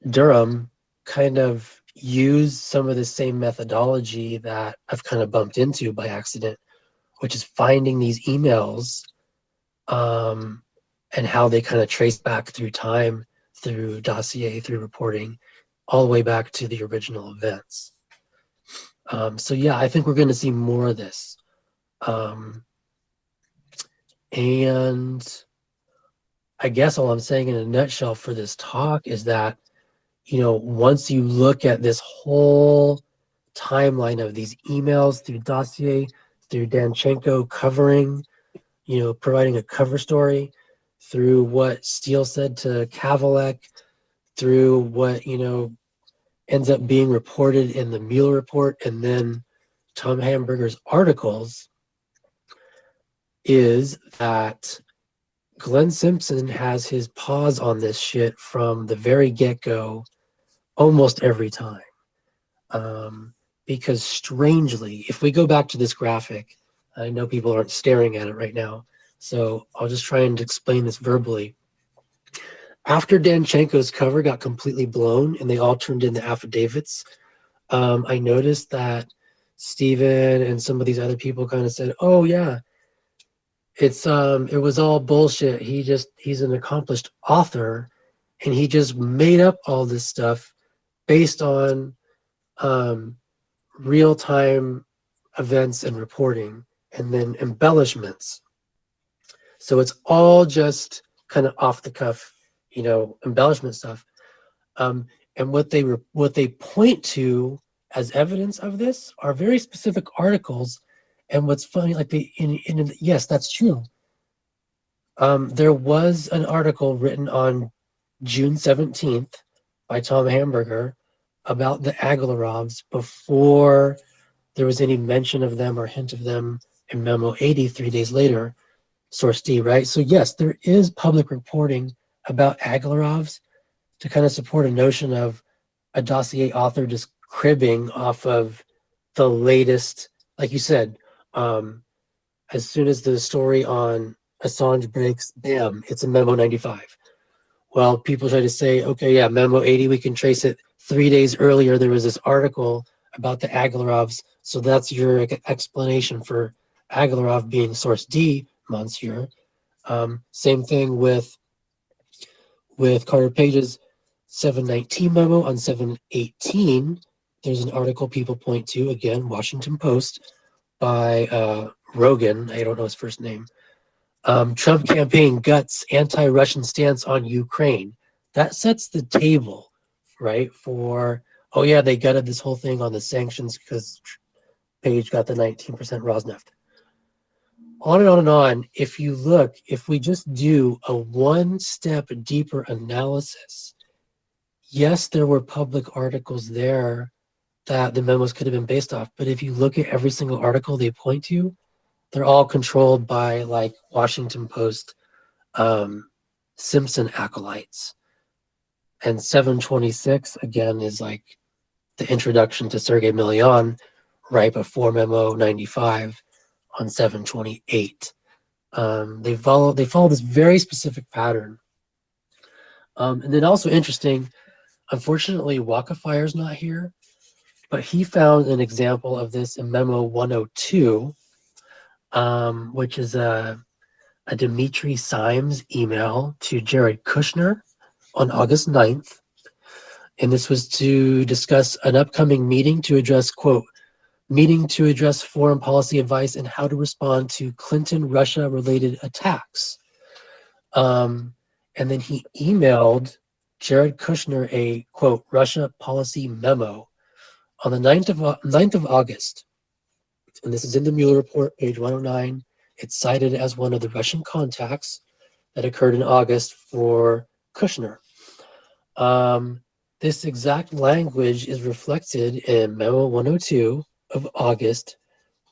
Durham kind of use some of the same methodology that I've kind of bumped into by accident, which is finding these emails and how they kind of trace back through time, through dossier, through reporting, all the way back to the original events. So yeah, I think we're going to see more of this. And I guess all I'm saying in a nutshell for this talk is that, once you look at this whole timeline of these emails through dossier, through Danchenko covering, providing a cover story, through what Steele said to Kavalek, through what, ends up being reported in the Mueller report, and then Tom Hamburger's articles, is that Glenn Simpson has his paws on this shit from the very get-go, almost every time. Because strangely, if we go back to this graphic, I know people aren't staring at it right now, so I'll just try and explain this verbally. After Danchenko's cover got completely blown and they all turned in the affidavits, I noticed that Steven and some of these other people kind of said, oh yeah, it was all bullshit. He's an accomplished author and he just made up all this stuff based on real-time events and reporting and then embellishments. So it's all just kind of off the cuff, embellishment stuff. And what they point to as evidence of this are very specific articles. And what's funny, yes, that's true. There was an article written on June 17th by Tom Hamburger about the Agalarovs before there was any mention of them or hint of them in Memo 80 3 days later, source D, right? So yes, there is public reporting about Agalarovs to kind of support a notion of a dossier author just cribbing off of the latest, like you said, as soon as the story on Assange breaks, bam, it's a Memo 95. Well, people try to say, okay, yeah, Memo 80, we can trace it 3 days earlier. There was this article about the Agalarovs. So that's your explanation for Agalarov being source D, Monsieur. Same thing with Carter Page's 719 memo on 718. There's an article people point to, again, Washington Post, by Rogan. I don't know his first name. Trump campaign guts anti-Russian stance on Ukraine. That sets the table, right? For, oh yeah, they gutted this whole thing on the sanctions because Page got the 19% Rosneft. On and on and on. If you look, if we just do a one step deeper analysis, yes, there were public articles there that the memos could have been based off. But if you look at every single article they point to, they're all controlled by like Washington Post Simpson acolytes. And 726, again, is like the introduction to Sergei Milian right before Memo 95 on 728. They follow this very specific pattern. And then also interesting, unfortunately, Walker-Fire's not here, but he found an example of this in Memo 102, which is a Dimitri Simes email to Jared Kushner on August 9th. And this was to discuss an upcoming meeting to address, quote, meeting to address foreign policy advice and how to respond to Clinton-Russia-related attacks. And then he emailed Jared Kushner a, quote, Russia policy memo on the 9th of August. And this is in the Mueller report, page 109. It's cited as one of the Russian contacts that occurred in August for Kushner. This exact language is reflected in Memo 102 of August,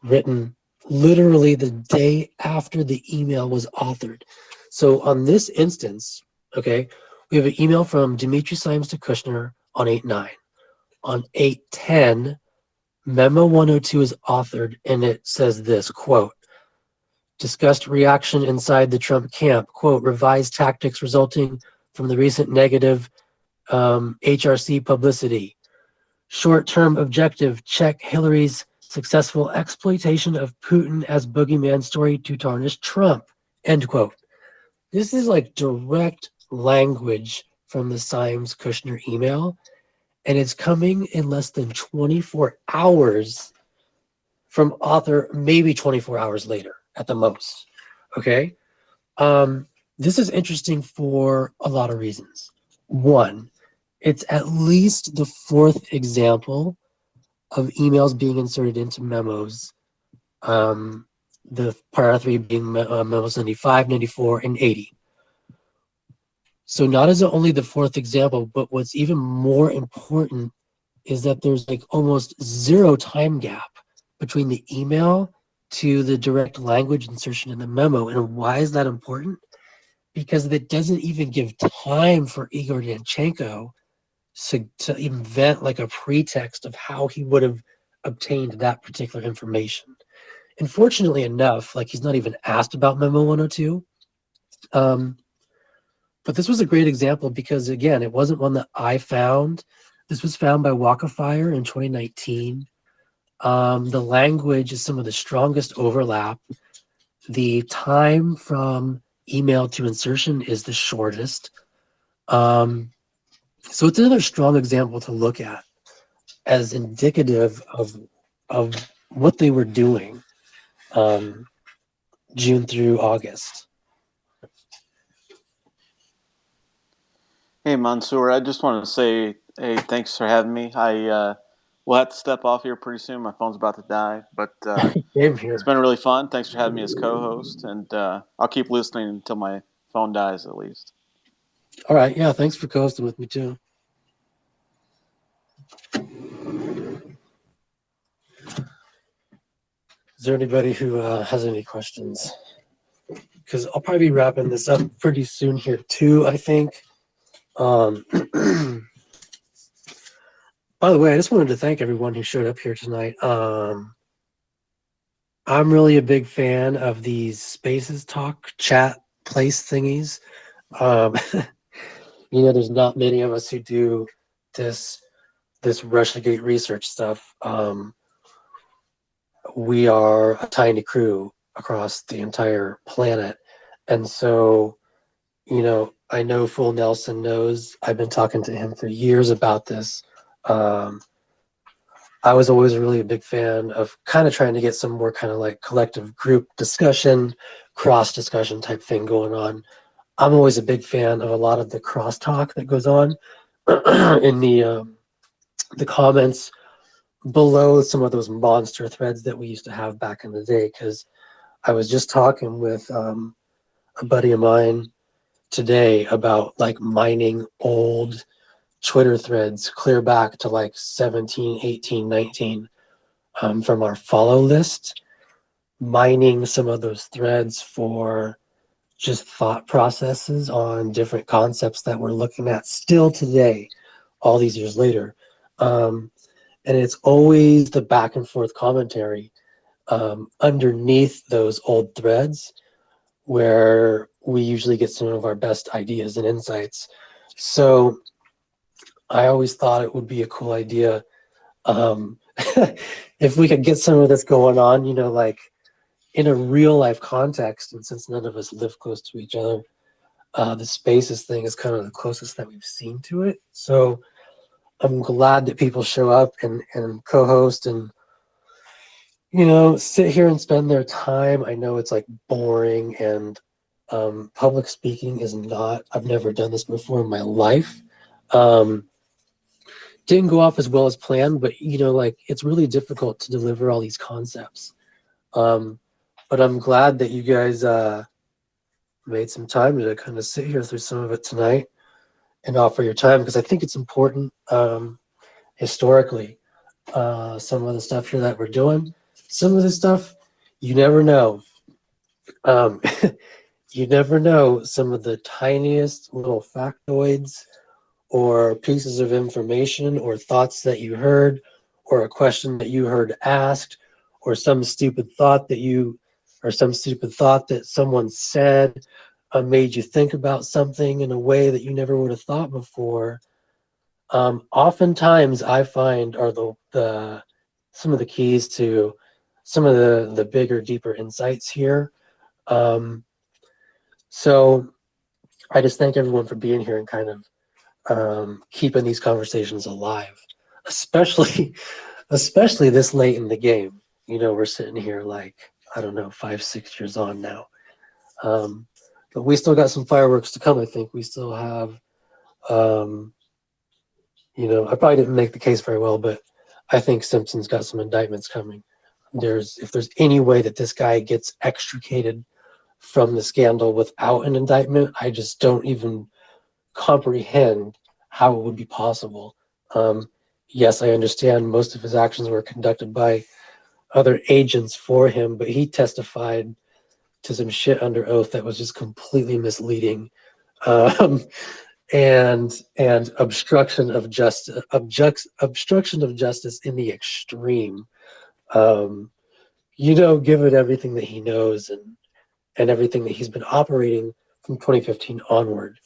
written literally the day after the email was authored. So on this instance, okay, we have an email from Dimitri Simes to Kushner on 8/9. On 8/10, Memo 102 is authored, and it says this, quote, discussed reaction inside the Trump camp, quote, revised tactics resulting from the recent negative HRC publicity. Short-term objective, check Hillary's successful exploitation of Putin as boogeyman story to tarnish Trump, end quote. This is like direct language from the Simes-Kushner email, and it's coming in less than 24 hours from author, maybe 24 hours later at the most, okay? This is interesting for a lot of reasons. One, it's at least the fourth example of emails being inserted into memos, the prior three being memos 95, 94, and 80. So not as only the fourth example, but what's even more important is that there's like almost zero time gap between the email to the direct language insertion in the memo. And why is that important? Because it doesn't even give time for Igor Danchenko to invent like a pretext of how he would have obtained that particular information. And fortunately enough, like he's not even asked about Memo 102. But this was a great example because, again, it wasn't one that I found. This was found by Walker-Fire in 2019. The language is some of the strongest overlap. The time from email to insertion is the shortest. So it's another strong example to look at as indicative of what they were doing June through August. Hey, Mansoor, I just wanted to say, hey, thanks for having me. I will have to step off here pretty soon. My phone's about to die, but Same here. it's been really fun. Thanks for having me as co-host, and I'll keep listening until my phone dies, at least. All right, yeah, thanks for co-hosting with me too. Is there anybody who has any questions? Because I'll probably be wrapping this up pretty soon here too, I think. By the way, I just wanted to thank everyone who showed up here tonight. I'm really a big fan of these spaces, talk, chat, place thingies. You know, there's not many of us who do this Russiagate research stuff. We are a tiny crew across the entire planet. And so, you know, I know Fool Nelson knows. I've been talking to him for years about this. I I was always really a big fan of kind of trying to get some more kind of like collective group discussion, cross discussion type thing going on. I'm always a big fan of a lot of the crosstalk that goes on in the comments below some of those monster threads that we used to have back in the day. Because I was just talking with a buddy of mine today about like mining old Twitter threads clear back to like 17, 18, 19 from our follow list, mining some of those threads for just thought processes on different concepts that we're looking at still today, all these years later. And it's always the back and forth commentary underneath those old threads where we usually get some of our best ideas and insights. So I always thought it would be a cool idea if we could get some of this going on, you know, like in a real life context. And since none of us live close to each other, the spaces thing is kind of the closest that we've seen to it. So I'm glad that people show up and co-host and, you know, sit here and spend their time. I know it's like boring, and public speaking is not, I've never done this before in my life. Didn't go off as well as planned, but you know, like it's really difficult to deliver all these concepts. But I'm glad that you guys made some time to kind of sit here through some of it tonight and offer your time, because I think it's important historically. Some of the stuff here that we're doing, some of the stuff you never know. You never know some of the tiniest little factoids or pieces of information or thoughts that you heard, or a question that you heard asked, or some stupid thought that someone said made you think about something in a way that you never would have thought before. Oftentimes I find are the some of the keys to some of the bigger, deeper insights here. So I just thank everyone for being here and kind of keeping these conversations alive, especially this late in the game. You know, we're sitting here like, I don't know, 5-6 years on now, but we still got some fireworks to come. I think we still have you know, I probably didn't make the case very well, but I think Simpson's got some indictments coming. If there's any way that this guy gets extricated from the scandal without an indictment, I just don't even comprehend how it would be possible. Yes, I understand most of his actions were conducted by other agents for him, but he testified to some shit under oath that was just completely misleading, and obstruction of justice, obstruction of justice in the extreme. You know, given everything that he knows and everything that he's been operating from 2015 onward.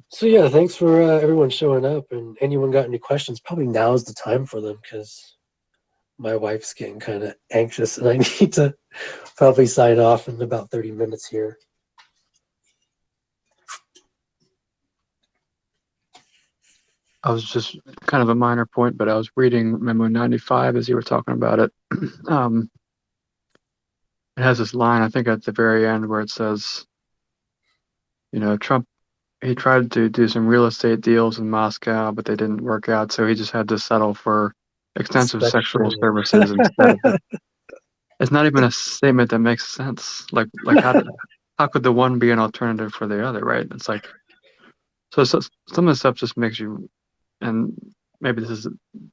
So yeah, thanks for everyone showing up, and anyone got any questions, probably now's the time for them, because my wife's getting kind of anxious and I need to probably sign off in about 30 minutes here. I was just kind of a minor point, but I was reading Memo 95 as you were talking about it. It has this line, I think at the very end, where it says, you know, Trump, he tried to do some real estate deals in Moscow, but they didn't work out, so he just had to settle for extensive sexual services instead of it. It's not even a statement that makes sense. Like how could the one be an alternative for the other, right? It's like, so some of the stuff just makes you, and maybe this is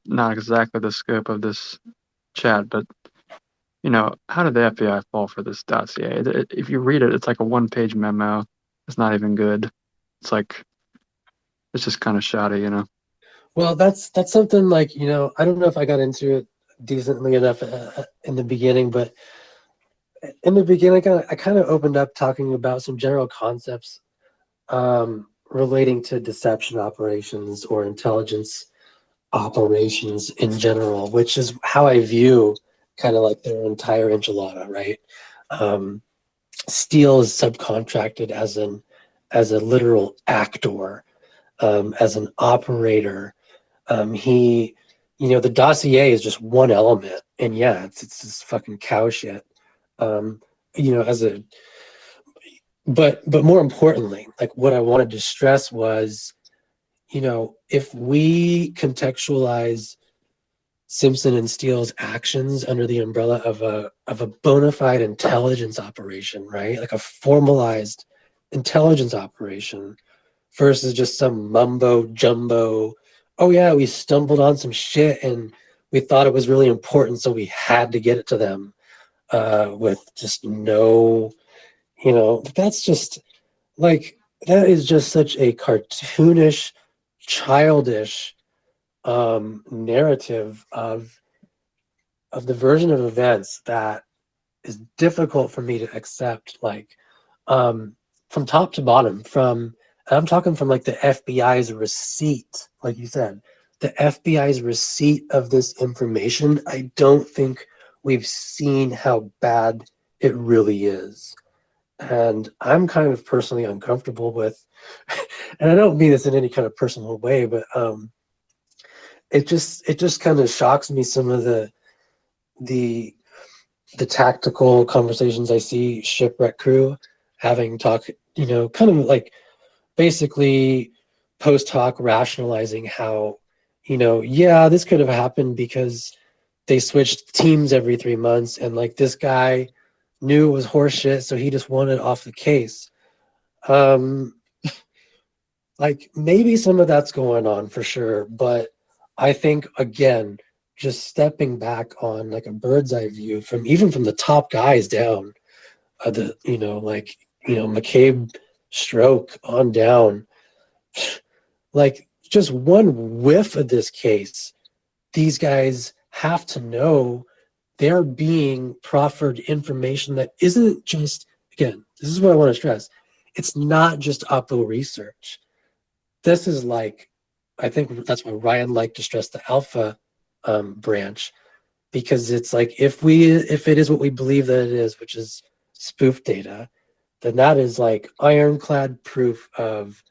not exactly the scope of this chat, but you know, how did the FBI fall for this dossier? If you read it, it's like a one-page memo. It's not even good. It's like, it's just kind of shoddy, you know. Well, that's something like, you know, I don't know if I got into it decently enough in the beginning, but in the beginning, I kind of opened up talking about some general concepts relating to deception operations or intelligence operations in general, which is how I view kind of like their entire enchilada, right? Steel is subcontracted as a literal actor, as an operator. He, the dossier is just one element, and yeah, it's just fucking cow shit. As a, but more importantly, like what I wanted to stress was, if we contextualize Simpson and Steele's actions under the umbrella of a bona fide intelligence operation, right? Like a formalized intelligence operation versus just some mumbo jumbo. Oh yeah, we stumbled on some shit and we thought it was really important, so we had to get it to them with just no, that's just like, that is just such a cartoonish, childish narrative of the version of events that is difficult for me to accept, like from top to bottom. I'm talking from like the FBI's receipt, like you said, the FBI's receipt of this information. I don't think we've seen how bad it really is, and I'm kind of personally uncomfortable with and I don't mean this in any kind of personal way, but it just kind of shocks me, some of the tactical conversations I see shipwreck crew having, talk, kind of like basically post hoc rationalizing how, yeah, this could have happened because they switched teams every 3 months, and like this guy knew it was horseshit, so he just wanted off the case. Like maybe some of that's going on for sure, but I think, again, just stepping back on like a bird's eye view from even from the top guys down, McCabe, Stroke on down, like just one whiff of this case, these guys have to know they're being proffered information that isn't just, again, this is what I want to stress, it's not just Oppo research. This is like, I think that's why Ryan liked to stress the alpha branch, because it's like, if it is what we believe that it is, which is spoof data, then that is like ironclad proof of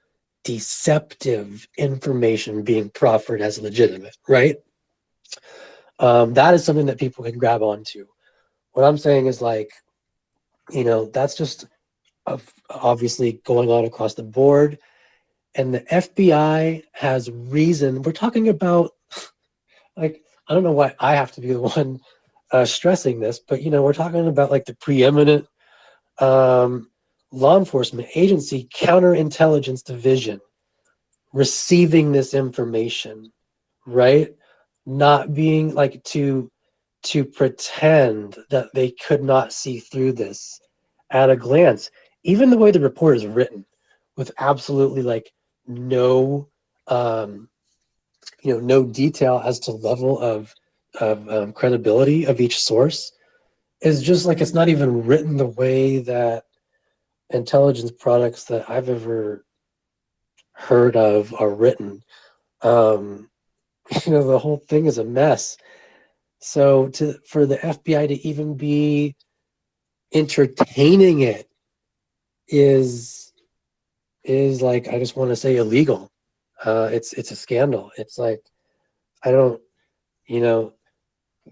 deceptive information being proffered as legitimate, right? That is something that people can grab onto. What I'm saying is like, that's just obviously going on across the board. And the FBI has reason. We're talking about, like, I don't know why I have to be the one stressing this, but, we're talking about like the preeminent law enforcement agency, counterintelligence division, receiving this information, right? Not being like to pretend that they could not see through this at a glance. Even the way the report is written, with absolutely like no no detail as to level of credibility of each source, is just like, it's not even written the way that intelligence products that I've ever heard of are written. The whole thing is a mess. So for the FBI to even be entertaining it is like, I just want to say, illegal. It's a scandal. It's like, I don't,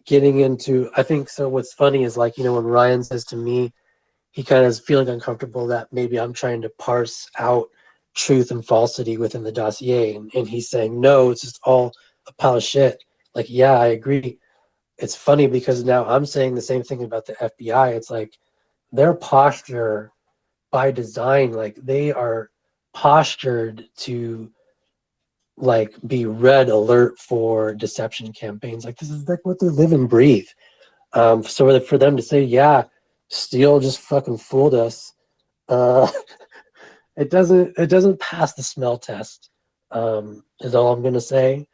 getting into, I think, so what's funny is like, when Ryan says to me, he kind of is feeling uncomfortable that maybe I'm trying to parse out truth and falsity within the dossier. And he's saying, no, it's just all a pile of shit. Like, yeah, I agree. It's funny because now I'm saying the same thing about the FBI. It's like their posture by design, like they are postured to like be red alert for deception campaigns. Like, this is like what they live and breathe. So for them to say, yeah, Steele just fucking fooled us, it doesn't pass the smell test, is all I'm gonna say.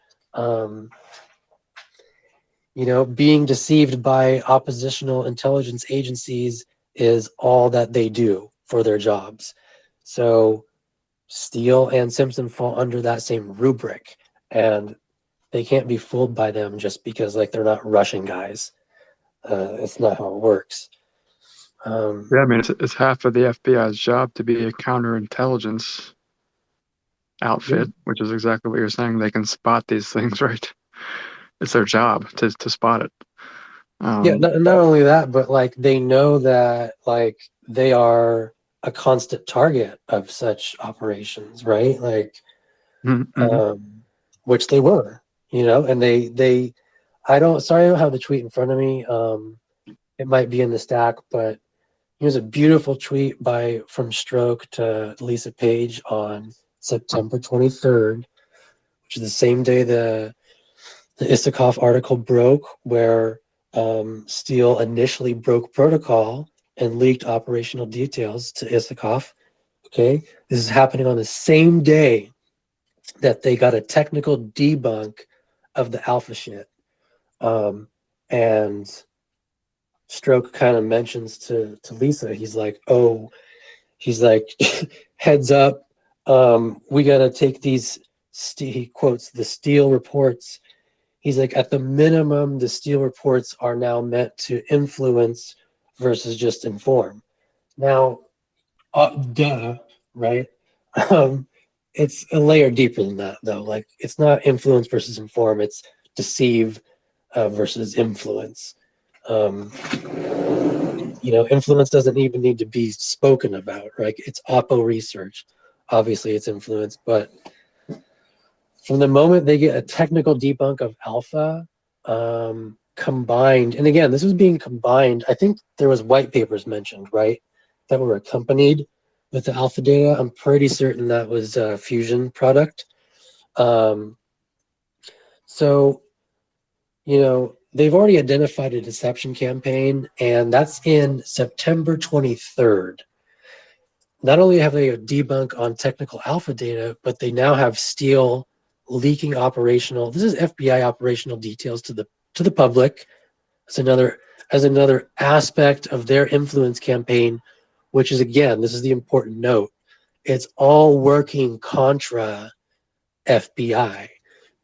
Being deceived by oppositional intelligence agencies is all that they do for their jobs. So Steele and Simpson fall under that same rubric, and they can't be fooled by them just because like they're not Russian guys. It's not how it works. Yeah, I mean, it's half of the FBI's job to be a counterintelligence outfit, which is exactly what you're saying. They can spot these things, right? It's their job to spot it. Yeah, not only that, but like they know that like they are a constant target of such operations, right? Like, mm-hmm. which they were, and I don't have the tweet in front of me. It might be in the stack, but here's a beautiful tweet from Stroke to Lisa Page on September 23rd, which is the same day the Isikoff article broke, where Steele initially broke protocol and leaked operational details to Isikoff. Okay, this is happening on the same day that they got a technical debunk of the alpha shit. And Stroke kind of mentions to Lisa, he's like, heads up, we got to take these, he quotes the Steele reports. He's like, at the minimum, the Steele reports are now meant to influence versus just inform. Now, duh, right? It's a layer deeper than that, though. Like, it's not influence versus inform. It's deceive versus influence. Influence doesn't even need to be spoken about, right? It's oppo research. Obviously, it's influence, but from the moment they get a technical debunk of alpha, combined, and again, this was being combined. I think there was white papers mentioned, right, that were accompanied with the alpha data. I'm pretty certain that was a Fusion product. So, they've already identified a deception campaign, and that's in September 23rd. Not only have they a debunk on technical alpha data, but they now have Steele leaking operational. This is FBI operational details to the public. As another aspect of their influence campaign, which is, again, this is the important note. It's all working contra FBI,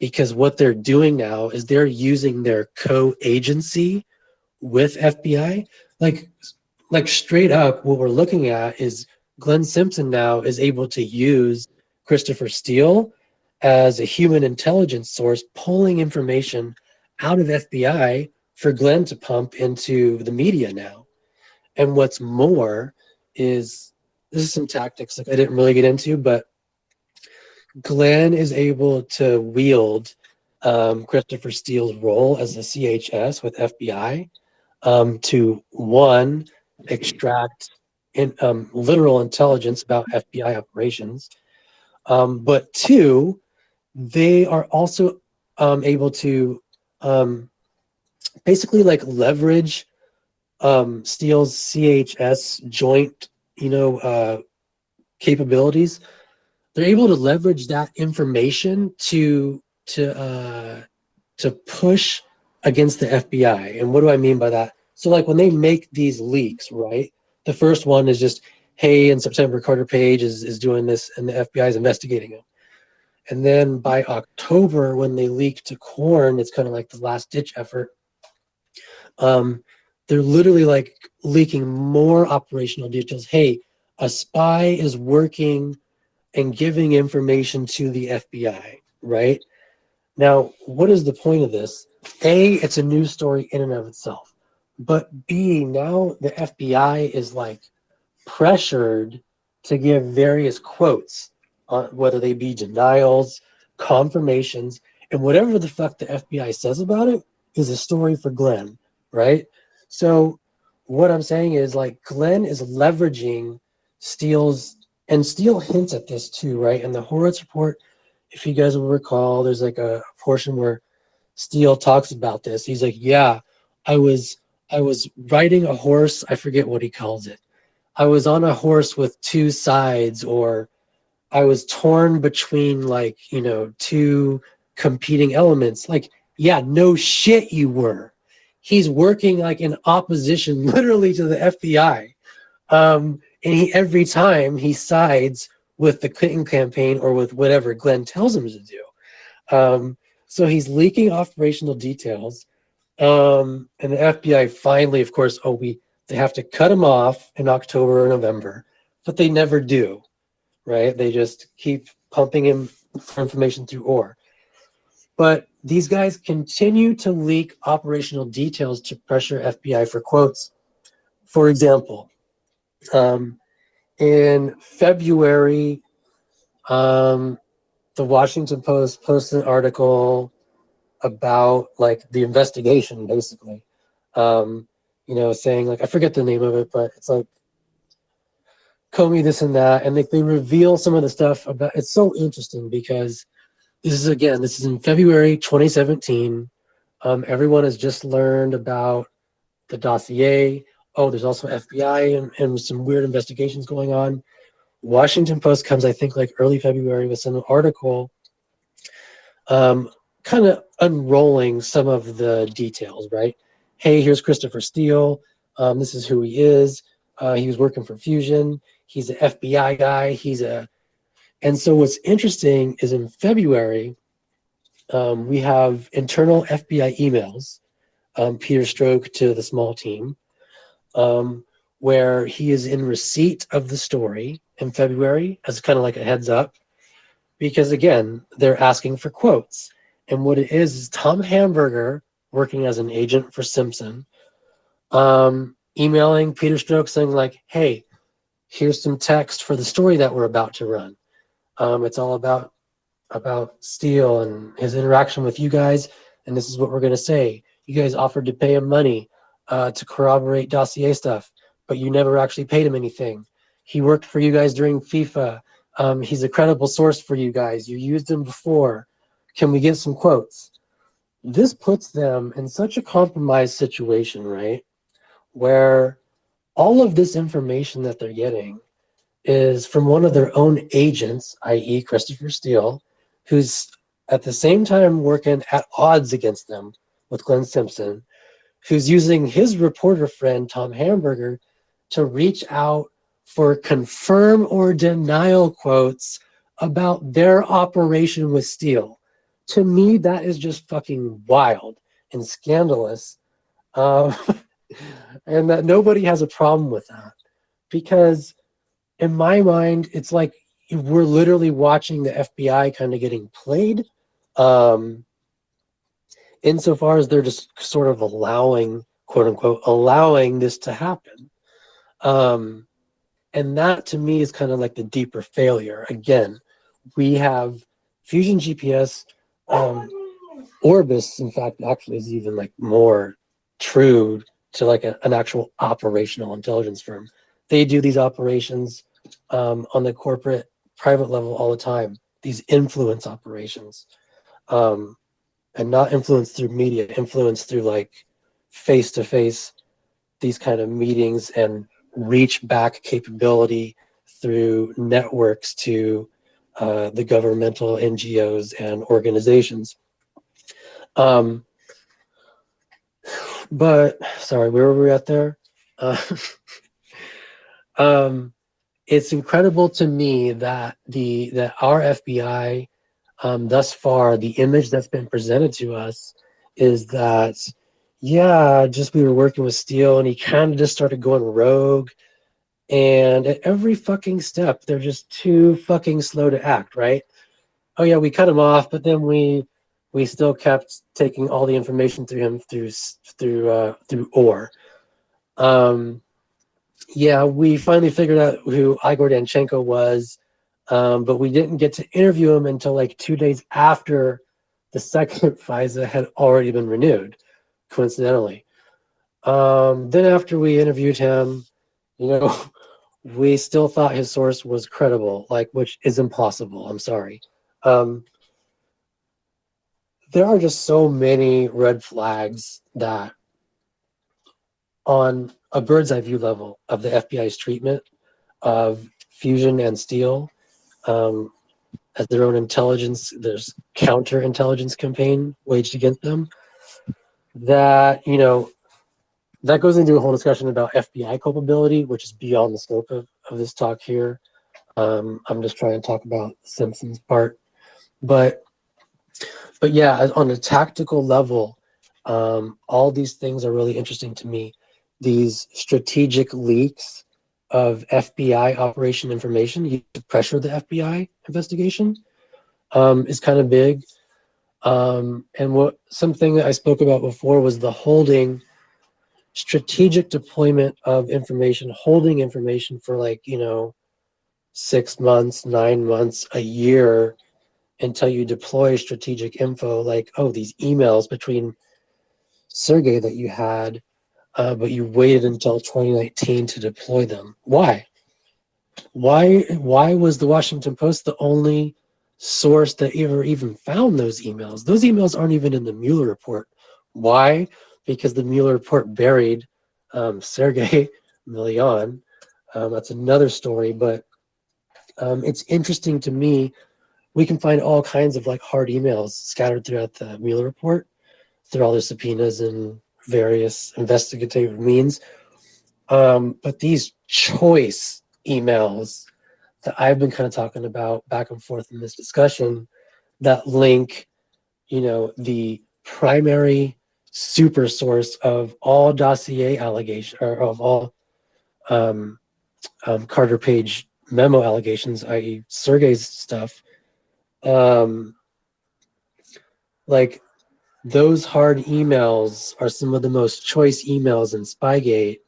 because what they're doing now is they're using their co-agency with FBI. Like straight up, what we're looking at is Glenn Simpson now is able to use Christopher Steele as a human intelligence source, pulling information out of FBI for Glenn to pump into the media now. And what's more is, this is some tactics like I didn't really get into, but Glenn is able to wield Christopher Steele's role as a CHS with FBI to, one, extract literal intelligence about FBI operations, but two, they are also able to basically like leverage Steele's CHS joint, capabilities. They're able to leverage that information to push against the FBI. And what do I mean by that? So like when they make these leaks, right? The first one is just, hey, in September, Carter Page is doing this and the FBI is investigating him. And then by October, when they leak to Korn, it's kind of like the last ditch effort. They're literally like leaking more operational details. Hey, a spy is working and giving information to the FBI, right? Now, what is the point of this? A, it's a news story in and of itself. But B, now the FBI is like pressured to give various quotes, whether they be denials, confirmations, and whatever the fuck the FBI says about it is a story for Glenn, right? So what I'm saying is like Glenn is leveraging Steele's, and Steele hints at this too, right? In the Horowitz report, if you guys will recall, there's like a portion where Steele talks about this. He's like, yeah, I was riding a horse. I forget what he calls it. I was on a horse with two sides, or I was torn between like, two competing elements. Like, yeah, no shit you were. He's working like in opposition literally to the FBI. And every time he sides with the Clinton campaign or with whatever Glenn tells him to do. So he's leaking operational details. And the FBI finally, of course, they have to cut him off in October or November, but they never do, right? They just keep pumping him for information through ore. But these guys continue to leak operational details to pressure FBI for quotes. For example, in February, the Washington Post posted an article about like the investigation, basically. Saying like, I forget the name of it, but it's like Comey this and that, and they reveal some of the stuff about. It's so interesting because this is in February 2017. Everyone has just learned about the dossier. Oh, there's also FBI and some weird investigations going on. Washington Post comes, I think, like early February with some article kind of unrolling some of the details, right? Hey, here's Christopher Steele. This is who he is. He was working for Fusion. He's an FBI guy. And so what's interesting is in February, we have internal FBI emails, Peter Strzok to the small team, where he is in receipt of the story in February as kind of like a heads up, because again, they're asking for quotes. And what it is Tom Hamburger, working as an agent for Simpson, emailing Peter Strzok saying like, hey, here's some text for the story that we're about to run. It's all about Steele and his interaction with you guys, and this is what we're going to say. You guys offered to pay him money to corroborate dossier stuff, but you never actually paid him anything. He worked for you guys during FIFA. He's a credible source for you guys. You used him before. Can we get some quotes? This puts them in such a compromised situation, right? Where all of this information that they're getting is from one of their own agents, i.e. Christopher Steele, who's at the same time working at odds against them with Glenn Simpson, who's using his reporter friend, Tom Hamburger, to reach out for confirm or denial quotes about their operation with Steele. To me, that is just fucking wild and scandalous. And that nobody has a problem with that. Because in my mind, it's like we're literally watching the FBI kind of getting played. Insofar as they're just sort of allowing, quote unquote, allowing this to happen. And that to me is kind of like the deeper failure. Again, we have Fusion GPS. Orbis, in fact, actually is even like more true to like an actual operational intelligence firm. They do these operations on the corporate private level all the time, these influence operations, and not influence through media, influence through like face-to-face, these kind of meetings and reach back capability through networks to the governmental NGOs and organizations. But sorry, where were we at there? It's incredible to me that our FBI, thus far, the image that's been presented to us is that, yeah, just we were working with Steele and he kind of just started going rogue. And at every fucking step, they're just too fucking slow to act, right? Oh yeah, we cut him off, but then we still kept taking all the information through him through ore. Yeah, we finally figured out who Igor Danchenko was, but we didn't get to interview him until like 2 days after the second FISA had already been renewed, coincidentally. Then after we interviewed him, we still thought his source was credible, which is impossible. I'm sorry. There are just so many red flags that on a bird's eye view level of the FBI's treatment of Fusion and Steele as their own intelligence, there's counterintelligence campaign waged against them, that that goes into a whole discussion about FBI culpability, which is beyond the scope of this talk here. I'm just trying to talk about Simpson's part. But yeah, on a tactical level, all these things are really interesting to me. These strategic leaks of FBI operation information used to pressure the FBI investigation is kind of big. And something that I spoke about before was the holding, strategic deployment of information, holding information for 6 months, 9 months, a year, until you deploy strategic info, like, oh, these emails between Sergey that you had, but you waited until 2019 to deploy them. Why? Why was the Washington Post the only source that even found those emails? Those emails aren't even in the Mueller report. Why? Because the Mueller report buried Sergey Milian. That's another story, but it's interesting to me. We can find all kinds of hard emails scattered throughout the Mueller report, through all the subpoenas and various investigative means. But these choice emails that I've been kind of talking about back and forth in this discussion that link, the primary super source of all dossier allegation, or of all Carter Page memo allegations, i.e. Sergey's stuff, those hard emails are some of the most choice emails in Spygate,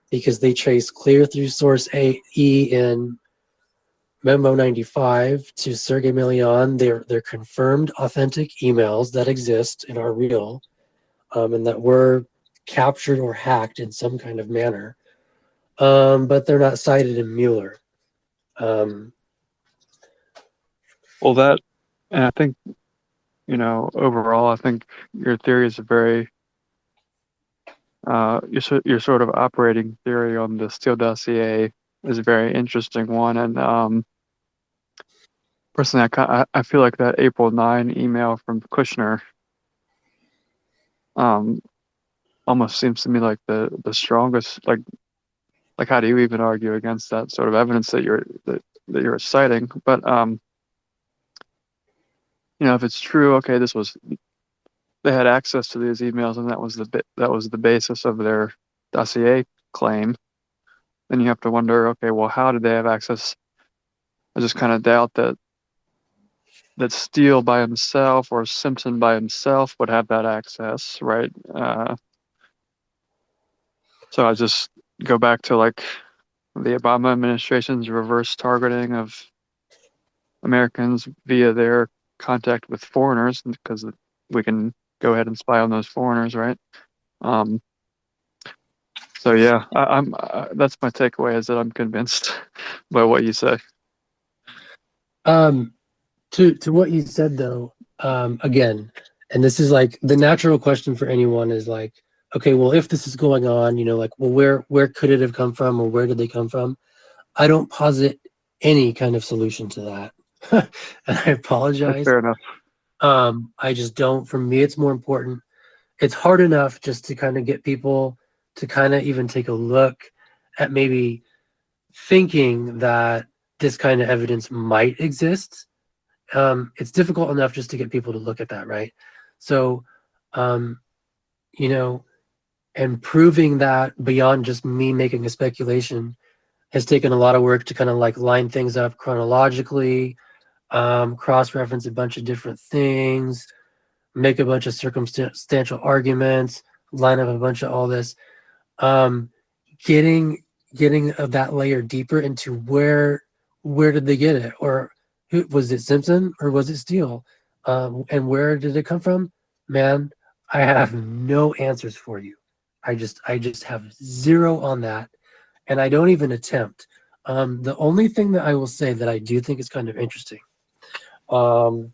because they trace clear through source E in Memo 95 to Sergey Milian. They're confirmed, authentic emails that exist and are real, and that were captured or hacked in some kind of manner, but they're not cited in Mueller. Well, that, and I think, overall, I think your theory is a very, your sort of operating theory on the Steele dossier is a very interesting one. And personally, I feel like that April 9 email from Kushner almost seems to me like the strongest, like how do you even argue against that sort of evidence that you're citing? But if it's true, okay, they had access to these emails, and that was the basis of their dossier claim. Then you have to wonder, okay, well, how did they have access? I just kind of doubt that Steele by himself or Simpson by himself would have that access, right? So I just go back to the Obama administration's reverse targeting of Americans via their contact with foreigners, because we can go ahead and spy on those foreigners, right? So yeah, I'm that's my takeaway, is that I'm convinced by what you say. To what you said though, again, and this is the natural question for anyone is okay, well, if this is going on, well, where could it have come from, or where did they come from? I don't posit any kind of solution to that. And I apologize. That's fair enough. I just don't. For me, it's more important. It's hard enough just to kind of get people to kind of even take a look at maybe thinking that this kind of evidence might exist. It's difficult enough just to get people to look at that, right? So, and proving that beyond just me making a speculation has taken a lot of work to kind of line things up chronologically, cross-reference a bunch of different things, make a bunch of circumstantial arguments, line up a bunch of all this, getting that layer deeper into where did they get it, or who was it, Simpson or was it Steele, and where did it come from? Man, I have no answers for you. I just have zero on that, and I don't even attempt. The only thing that I will say that I do think is kind of interesting, and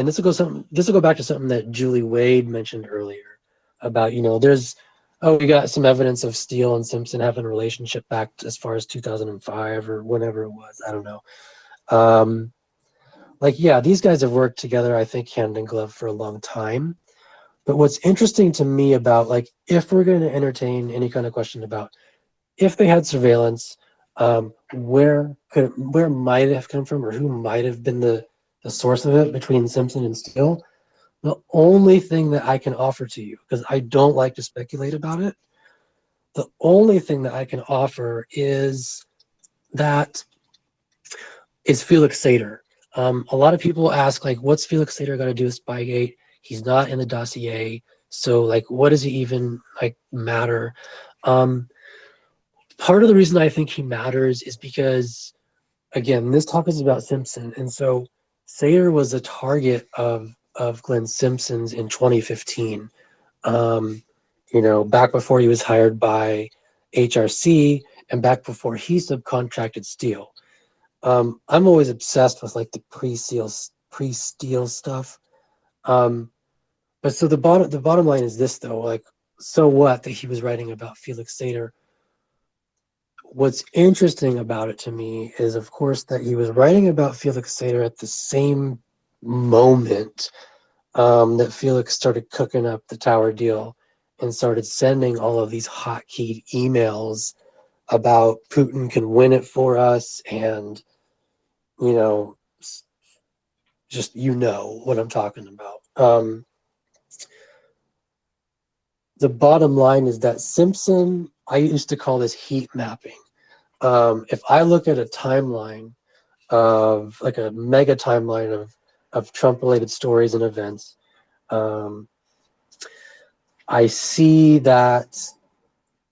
this will go back to something that Julie Wade mentioned earlier about, we got some evidence of Steele and Simpson having a relationship back as far as 2005 or whenever it was. I don't know. Yeah, these guys have worked together, I think, hand in glove for a long time. But what's interesting to me about, if we're going to entertain any kind of question about if they had surveillance, where might it have come from, or who might have been the source of it between Simpson and Steele, the only thing that I can offer to you, because I don't like to speculate about it, The only thing that I can offer is Felix Sater. A lot of people ask, like, what's Felix Sater got to do with Spygate? He's not in the dossier, so like, what does he even like matter? Part of the reason I think he matters is because, again, this talk is about Simpson, and so Sater was a target of Glenn Simpson's in 2015. Back before he was hired by HRC and back before he subcontracted Steele. I'm always obsessed with like the pre-Steele stuff. But so the bottom line is this though, like, so what that he was writing about Felix Sater? What's interesting about it to me is, of course, that he was writing about Felix Sater at the same moment that Felix started cooking up the tower deal and started sending all of these hotkeyed emails about Putin can win it for us, and just what I'm talking about. The bottom line is that Simpson, I used to call this heat mapping. If I look at a timeline of like a mega timeline of Trump-related stories and events, I see that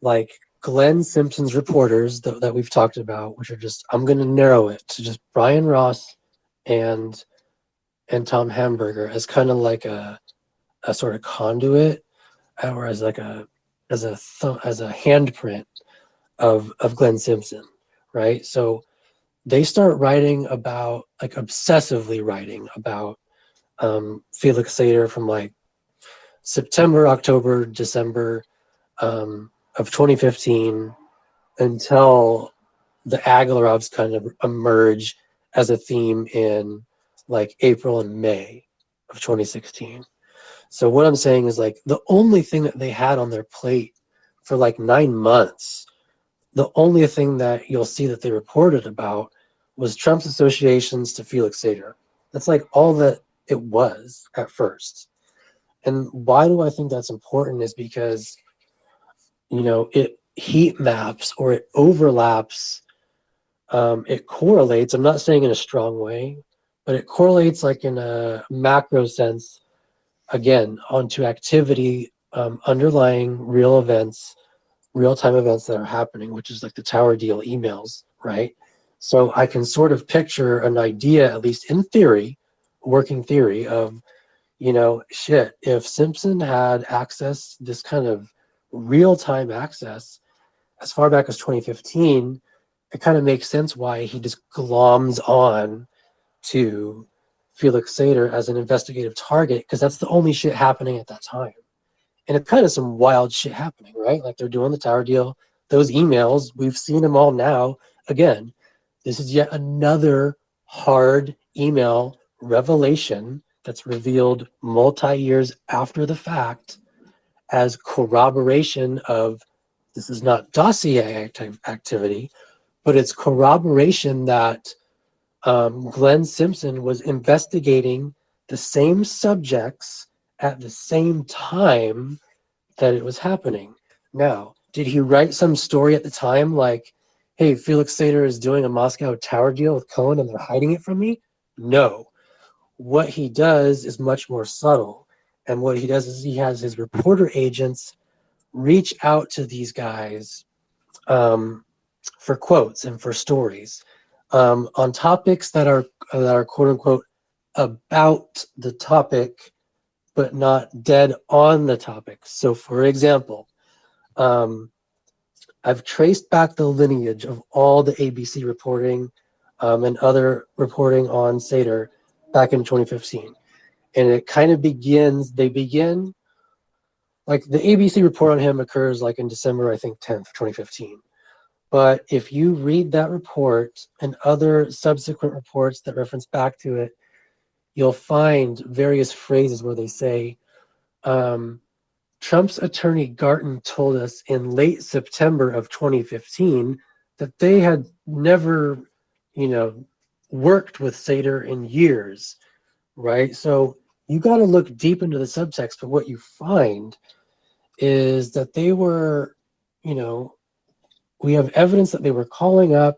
like Glenn Simpson's reporters that we've talked about, which are just, I'm going to narrow it to just Brian Ross and Tom Hamburger as kind of like a sort of conduit, or as like as a handprint of Glenn Simpson, right? So they start writing about, like, obsessively writing about Felix Sater from like September, October, December of 2015 until the Agalarovs kind of emerge as a theme in like April and May of 2016. So what I'm saying is, like, the only thing that they had on their plate for like 9 months, the only thing that you'll see that they reported about was Trump's associations to Felix Sater. That's like all that it was at first. And why do I think that's important is because, it heat maps, or it overlaps, it correlates. I'm not saying in a strong way, but it correlates like in a macro sense, again, onto activity underlying real events, real-time events that are happening, which is like the tower deal emails, right? So I can sort of picture an idea, at least in theory, working theory of, if Simpson had access, this kind of real-time access, as far back as 2015, it kind of makes sense why he just gloms on to Felix Sater as an investigative target, because that's the only shit happening at that time. And it's kind of some wild shit happening, right? Like, they're doing the tower deal. Those emails, we've seen them all now. Again, this is yet another hard email revelation that's revealed multi-years after the fact as corroboration of, this is not dossier activity, but it's corroboration that Glenn Simpson was investigating the same subjects at the same time that it was happening. Now, did he write some story at the time like, hey, Felix Sater is doing a Moscow tower deal with Cohen and they're hiding it from me? No. What he does is much more subtle. And what he does is he has his reporter agents reach out to these guys for quotes and for stories on topics that are quote unquote about the topic, but not dead on the topic. So, for example, I've traced back the lineage of all the ABC reporting and other reporting on Sater back in 2015. And it kind of they begin, like, the ABC report on him occurs like in December, I think, 10th, 2015. But if you read that report and other subsequent reports that reference back to it, you'll find various phrases where they say, Trump's attorney Garton told us in late September of 2015 that they had never, worked with Sater in years, right? So you got to look deep into the subtext, but what you find is that they were you know, we have evidence that they were calling up,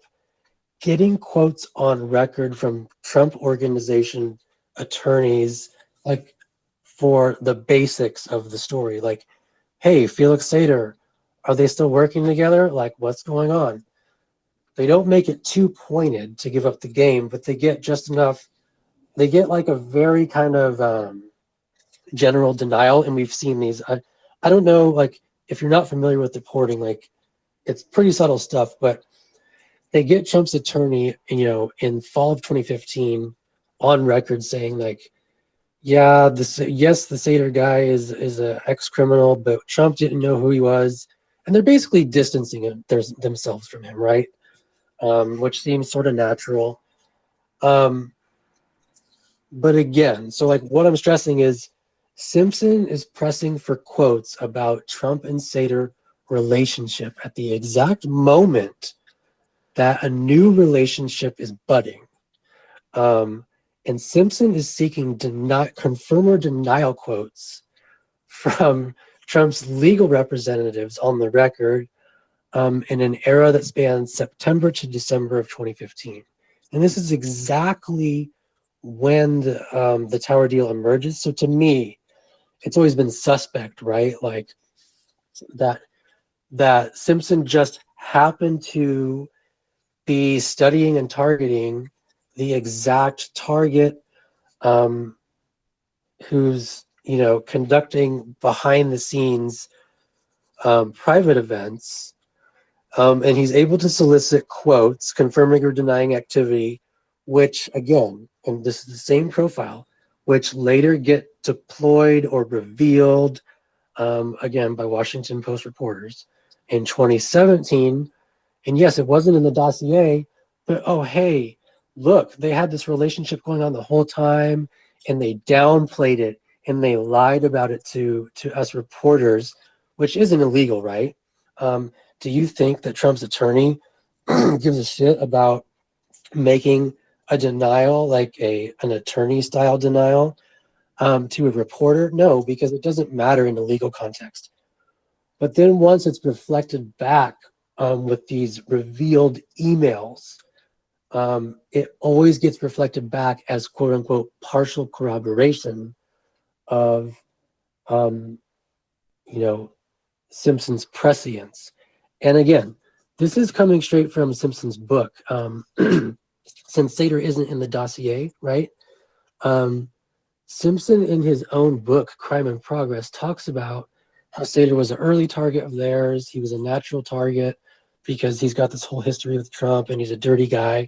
getting quotes on record from Trump organization attorneys, like for the basics of the story. Like, hey, Felix Sater, are they still working together? Like, what's going on? They don't make it too pointed to give up the game, but they get just enough. They get like a very kind of general denial, and we've seen these. I don't know, like, if you're not familiar with reporting, like, it's pretty subtle stuff, but they get Trump's attorney, in fall of 2015 on record saying, like, yeah, the Sater guy is a ex-criminal, but Trump didn't know who he was, and they're basically distancing themselves from him, right? Which seems sort of natural. But again, so like what I'm stressing is Simpson is pressing for quotes about Trump and Sater relationship at the exact moment that a new relationship is budding. And Simpson is seeking confirm or denial quotes from Trump's legal representatives on the record in an era that spans September to December of 2015. And this is exactly when the Tower deal emerges. So to me, it's always been suspect, right? Like that Simpson just happened to be studying and targeting the exact target who's conducting behind the scenes private events, and he's able to solicit quotes confirming or denying activity, which again, and this is the same profile, which later get deployed or revealed again by Washington Post reporters in 2017. And yes, it wasn't in the dossier, but oh, hey, look, they had this relationship going on the whole time, and they downplayed it and they lied about it to us reporters, which isn't illegal, right? Do you think that Trump's attorney gives a shit about making a denial, like an attorney style denial, to a reporter? No, because it doesn't matter in a legal context. But then once it's reflected back with these revealed emails, it always gets reflected back as quote unquote partial corroboration of, Simpson's prescience. And again, this is coming straight from Simpson's book. Since Sater isn't in the dossier, right? Simpson, in his own book, Crime in Progress, talks about how Sater was an early target of theirs. He was a natural target because he's got this whole history with Trump and he's a dirty guy.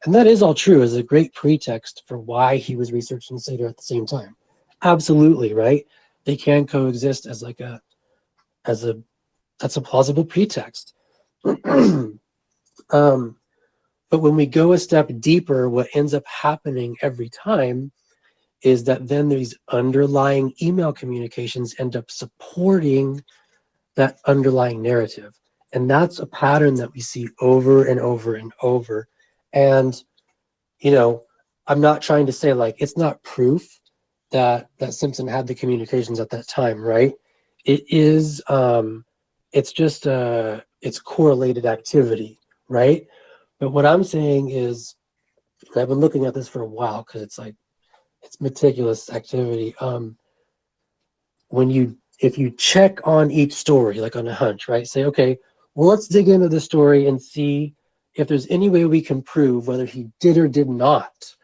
And that is all true, as a great pretext for why he was researching Sater at the same time. Absolutely, right? They can coexist as that's a plausible pretext. But when we go a step deeper, what ends up happening every time is that then these underlying email communications end up supporting that underlying narrative. And that's a pattern that we see over and over and over. And, I'm not trying to say like it's not proof that Simpson had the communications at that time, right? It is, it's just, it's correlated activity, right? But what I'm saying is, and I've been looking at this for a while because it's meticulous activity. If you check on each story, like on a hunch, right? Say, okay, well, let's dig into the story and see if there's any way we can prove whether he did or did not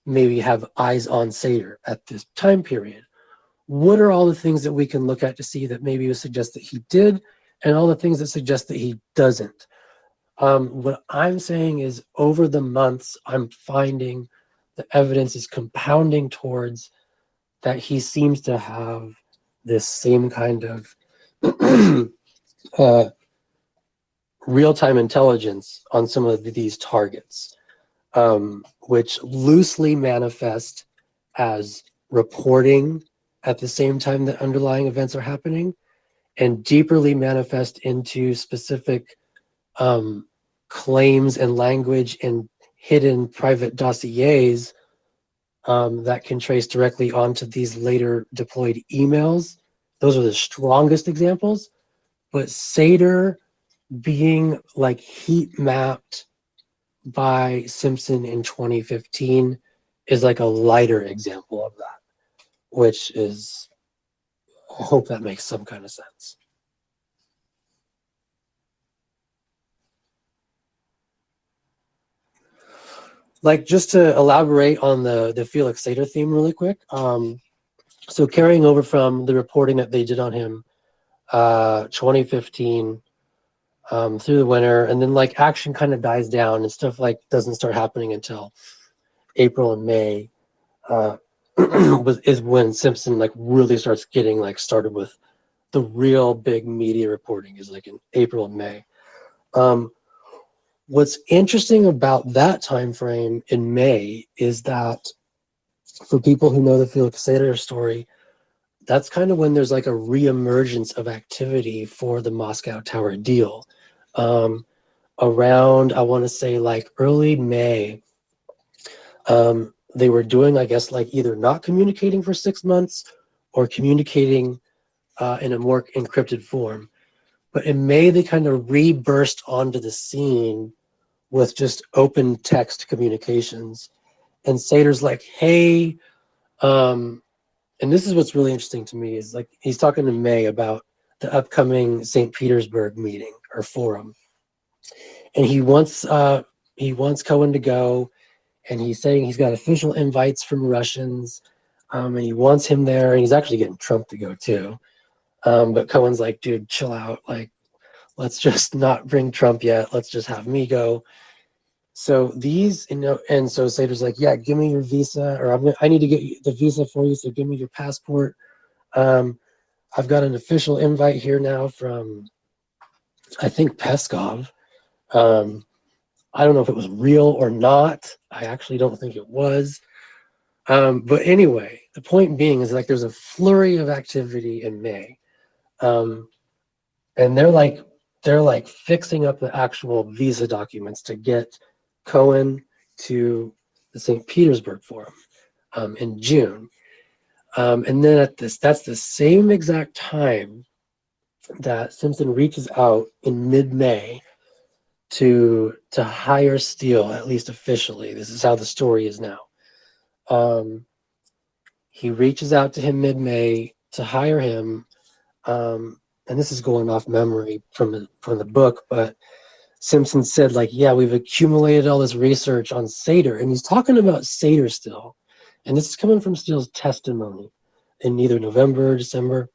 maybe have eyes on Sater at this time period. What are all the things that we can look at to see that maybe would suggest that he did, and all the things that suggest that he doesn't? What I'm saying is, over the months, I'm finding the evidence is compounding towards that he seems to have this same kind of real-time intelligence on some of these targets, which loosely manifest as reporting at the same time that underlying events are happening, and deeperly manifest into specific claims and language in hidden private dossiers that can trace directly onto these later deployed emails. Those are the strongest examples. but Sater being like heat mapped by Simpson in 2015 is like a lighter example of that, which is, I hope that makes some kind of sense. Like, just to elaborate on the Felix Sater theme really quick. So carrying over from the reporting that they did on him, 2015 through the winter, and then like action kind of dies down and stuff like doesn't start happening until April and May, is when Simpson like really starts getting like started with the real big media reporting, is like in April and May. What's interesting about that time frame in May is that, for people who know the Felix Sater story, that's kind of when there's like a reemergence of activity for the Moscow Tower deal. Around, I want to say like early May, they were doing, I guess, like either not communicating for 6 months or communicating in a more encrypted form. But in May, they kind of re-burst onto the scene with just open text communications. And Sater's like, hey, and this is what's really interesting to me, is like he's talking to May about the upcoming St. Petersburg meeting or forum. And he wants Cohen to go, and he's saying he's got official invites from Russians, and he wants him there, and he's actually getting Trump to go too. But Cohen's like, dude, chill out. Like, let's just not bring Trump yet. Let's just have me go. So these, and so Sater's like, yeah, give me your visa, or I need to get the visa for you, so give me your passport. I've got an official invite here now from, I think, Peskov. I don't know if it was real or not. I actually don't think it was. But anyway, the point being is like there's a flurry of activity in May. And they're like fixing up the actual visa documents to get Cohen to the St. Petersburg Forum in June. And then that's the same exact time that Simpson reaches out in mid-May to hire Steele, at least officially. This is how the story is now. He reaches out to him mid-May to hire him, and this is going off memory from the book, but Simpson said, like, yeah, we've accumulated all this research on Sater, and he's talking about Sater still, and this is coming from Steele's testimony in either November or December.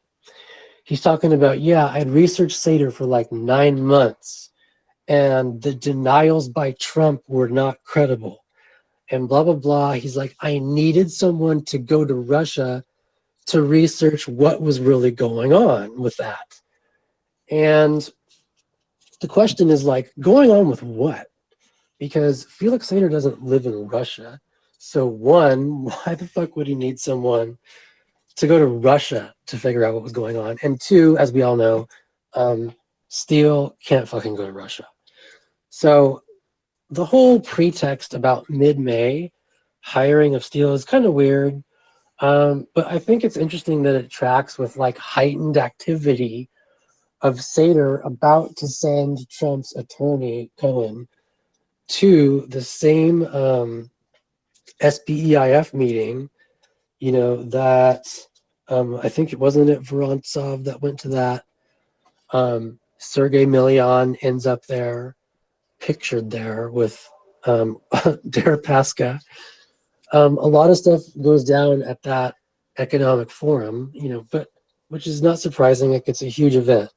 He's talking about, yeah, I had researched Sater for like 9 months, and the denials by Trump were not credible, and blah, blah, blah. He's like, I needed someone to go to Russia to research what was really going on with that. And the question is, like, going on with what? Because Felix Sater doesn't live in Russia. So one, why the fuck would he need someone to go to Russia to figure out what was going on? And two, as we all know, Steele can't fucking go to Russia. So the whole pretext about mid-May hiring of Steele is kind of weird. But I think it's interesting that it tracks with like heightened activity of Sater about to send Trump's attorney, Cohen, to the same SBEIF meeting, that I think it wasn't Vorontsov that went to that. Sergei Milian ends up there, pictured there with Deripaska. A lot of stuff goes down at that economic forum, but which is not surprising. Like, it's a huge event.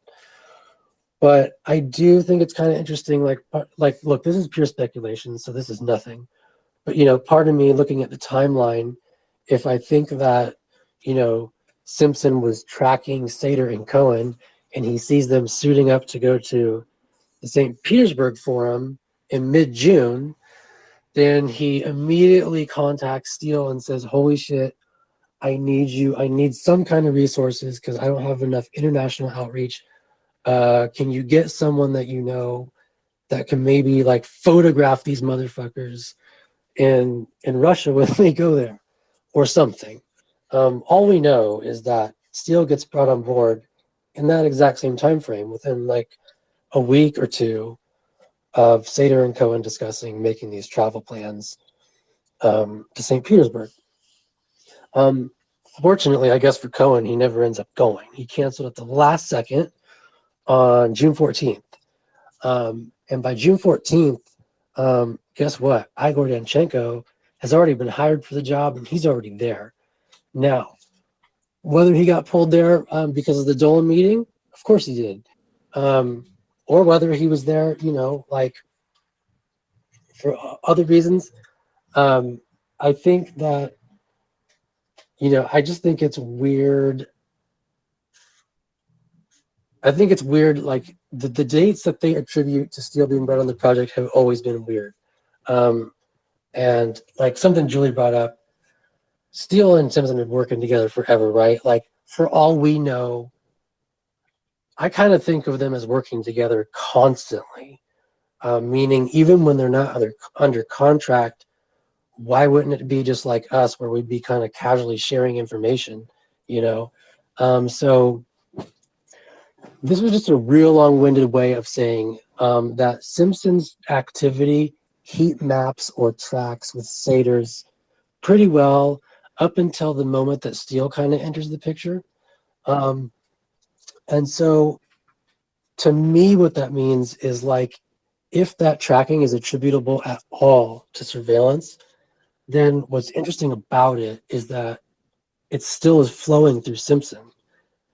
But I do think it's kind of interesting. Like, look, this is pure speculation, so this is nothing. But part of me looking at the timeline, if I think that Simpson was tracking Sater and Cohen, and he sees them suiting up to go to the St. Petersburg Forum in mid-June, then he immediately contacts Steele and says, holy shit, I need you. I need some kind of resources because I don't have enough international outreach. Can you get someone that that can maybe like photograph these motherfuckers in Russia when they go there or something? All we know is that Steele gets brought on board in that exact same time frame, within like a week or two of Sater and Cohen discussing making these travel plans to St. Petersburg. Fortunately, I guess for Cohen, he never ends up going. He canceled at the last second on June 14th. And by June 14th, guess what? Igor Danchenko has already been hired for the job, and he's already there. Now, whether he got pulled there because of the Dolan meeting, of course he did. Or whether he was there, like for other reasons. I think that, I just think it's weird. I think it's weird, like the dates that they attribute to Steele being brought on the project have always been weird. And like something Julie brought up, Steele and Simpson have been working together forever, right? Like for all we know, I kind of think of them as working together constantly, meaning even when they're not under contract, why wouldn't it be just like us where we'd be kind of casually sharing information, So this was just a real long-winded way of saying that Simpson's activity heat maps or tracks with Sater's pretty well up until the moment that Steele kind of enters the picture. And so to me, what that means is like, if that tracking is attributable at all to surveillance, then what's interesting about it is that it still is flowing through Simpson,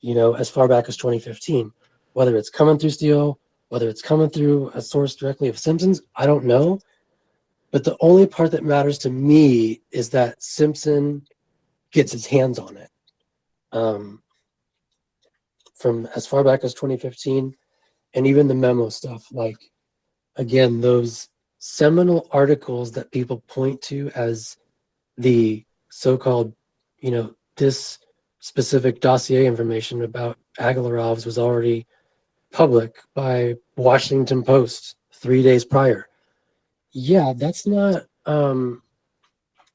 as far back as 2015. Whether it's coming through Steele, whether it's coming through a source directly of Simpson's, I don't know. But the only part that matters to me is that Simpson gets his hands on it. From as far back as 2015, and even the memo stuff, like, again, those seminal articles that people point to as the so-called, this specific dossier information about Agalarov's was already public by Washington Post 3 days prior. Yeah, that's not,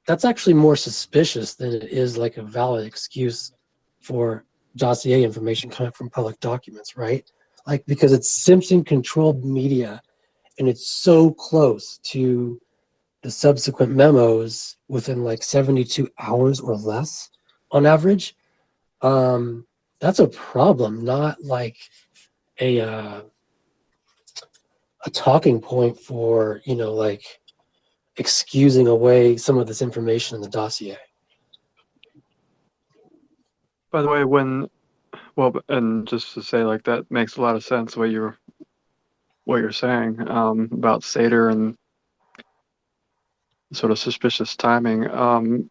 that's actually more suspicious than it is like a valid excuse for dossier information coming from public documents, right? Like, because it's Simpson controlled media and it's so close to the subsequent memos within like 72 hours or less on average. That's a problem, not like a talking point for, like excusing away some of this information in the dossier. By the way, and just to say, like, that makes a lot of sense what you're saying about Sater and sort of suspicious timing.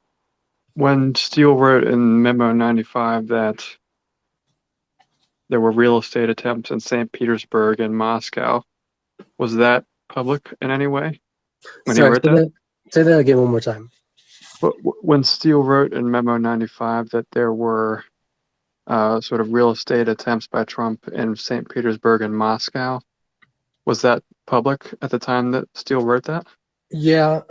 When Steele wrote in Memo 95 that there were real estate attempts in St. Petersburg and Moscow, was that public in any way when Sorry, he wrote that? Say that again one more time. But when Steele wrote in Memo 95 that there were sort of real estate attempts by Trump in St. Petersburg and Moscow, was that public at the time that Steele wrote that? Yeah,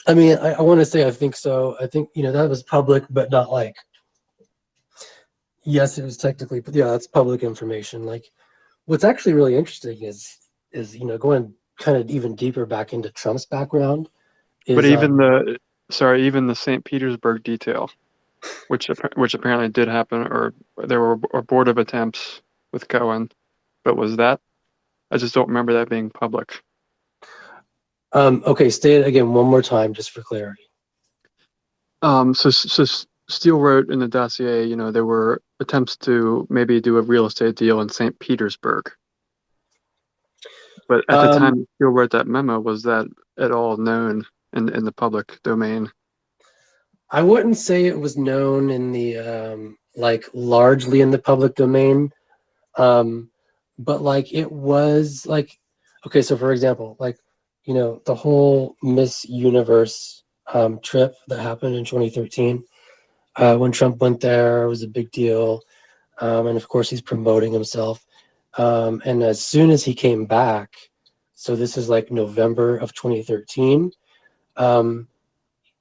I mean, I want to say I think so. I think, that was public, but not like, yes, it was technically, but yeah, that's public information. Like, what's actually really interesting is going kind of even deeper back into Trump's background. But even the St. Petersburg detail, which apparently did happen, or there were abortive attempts with Cohen, but was that? I just don't remember that being public. Okay, state it again one more time, just for clarity. So Steele wrote in the dossier, there were attempts to maybe do a real estate deal in St. Petersburg. But at the time Steele wrote that memo, was that at all known in the public domain? I wouldn't say it was known in the like largely in the public domain, but like it was like, okay, so for example, like, the whole Miss Universe trip that happened in 2013, when Trump went there, it was a big deal, and of course he's promoting himself, and as soon as he came back, so this is like November of 2013,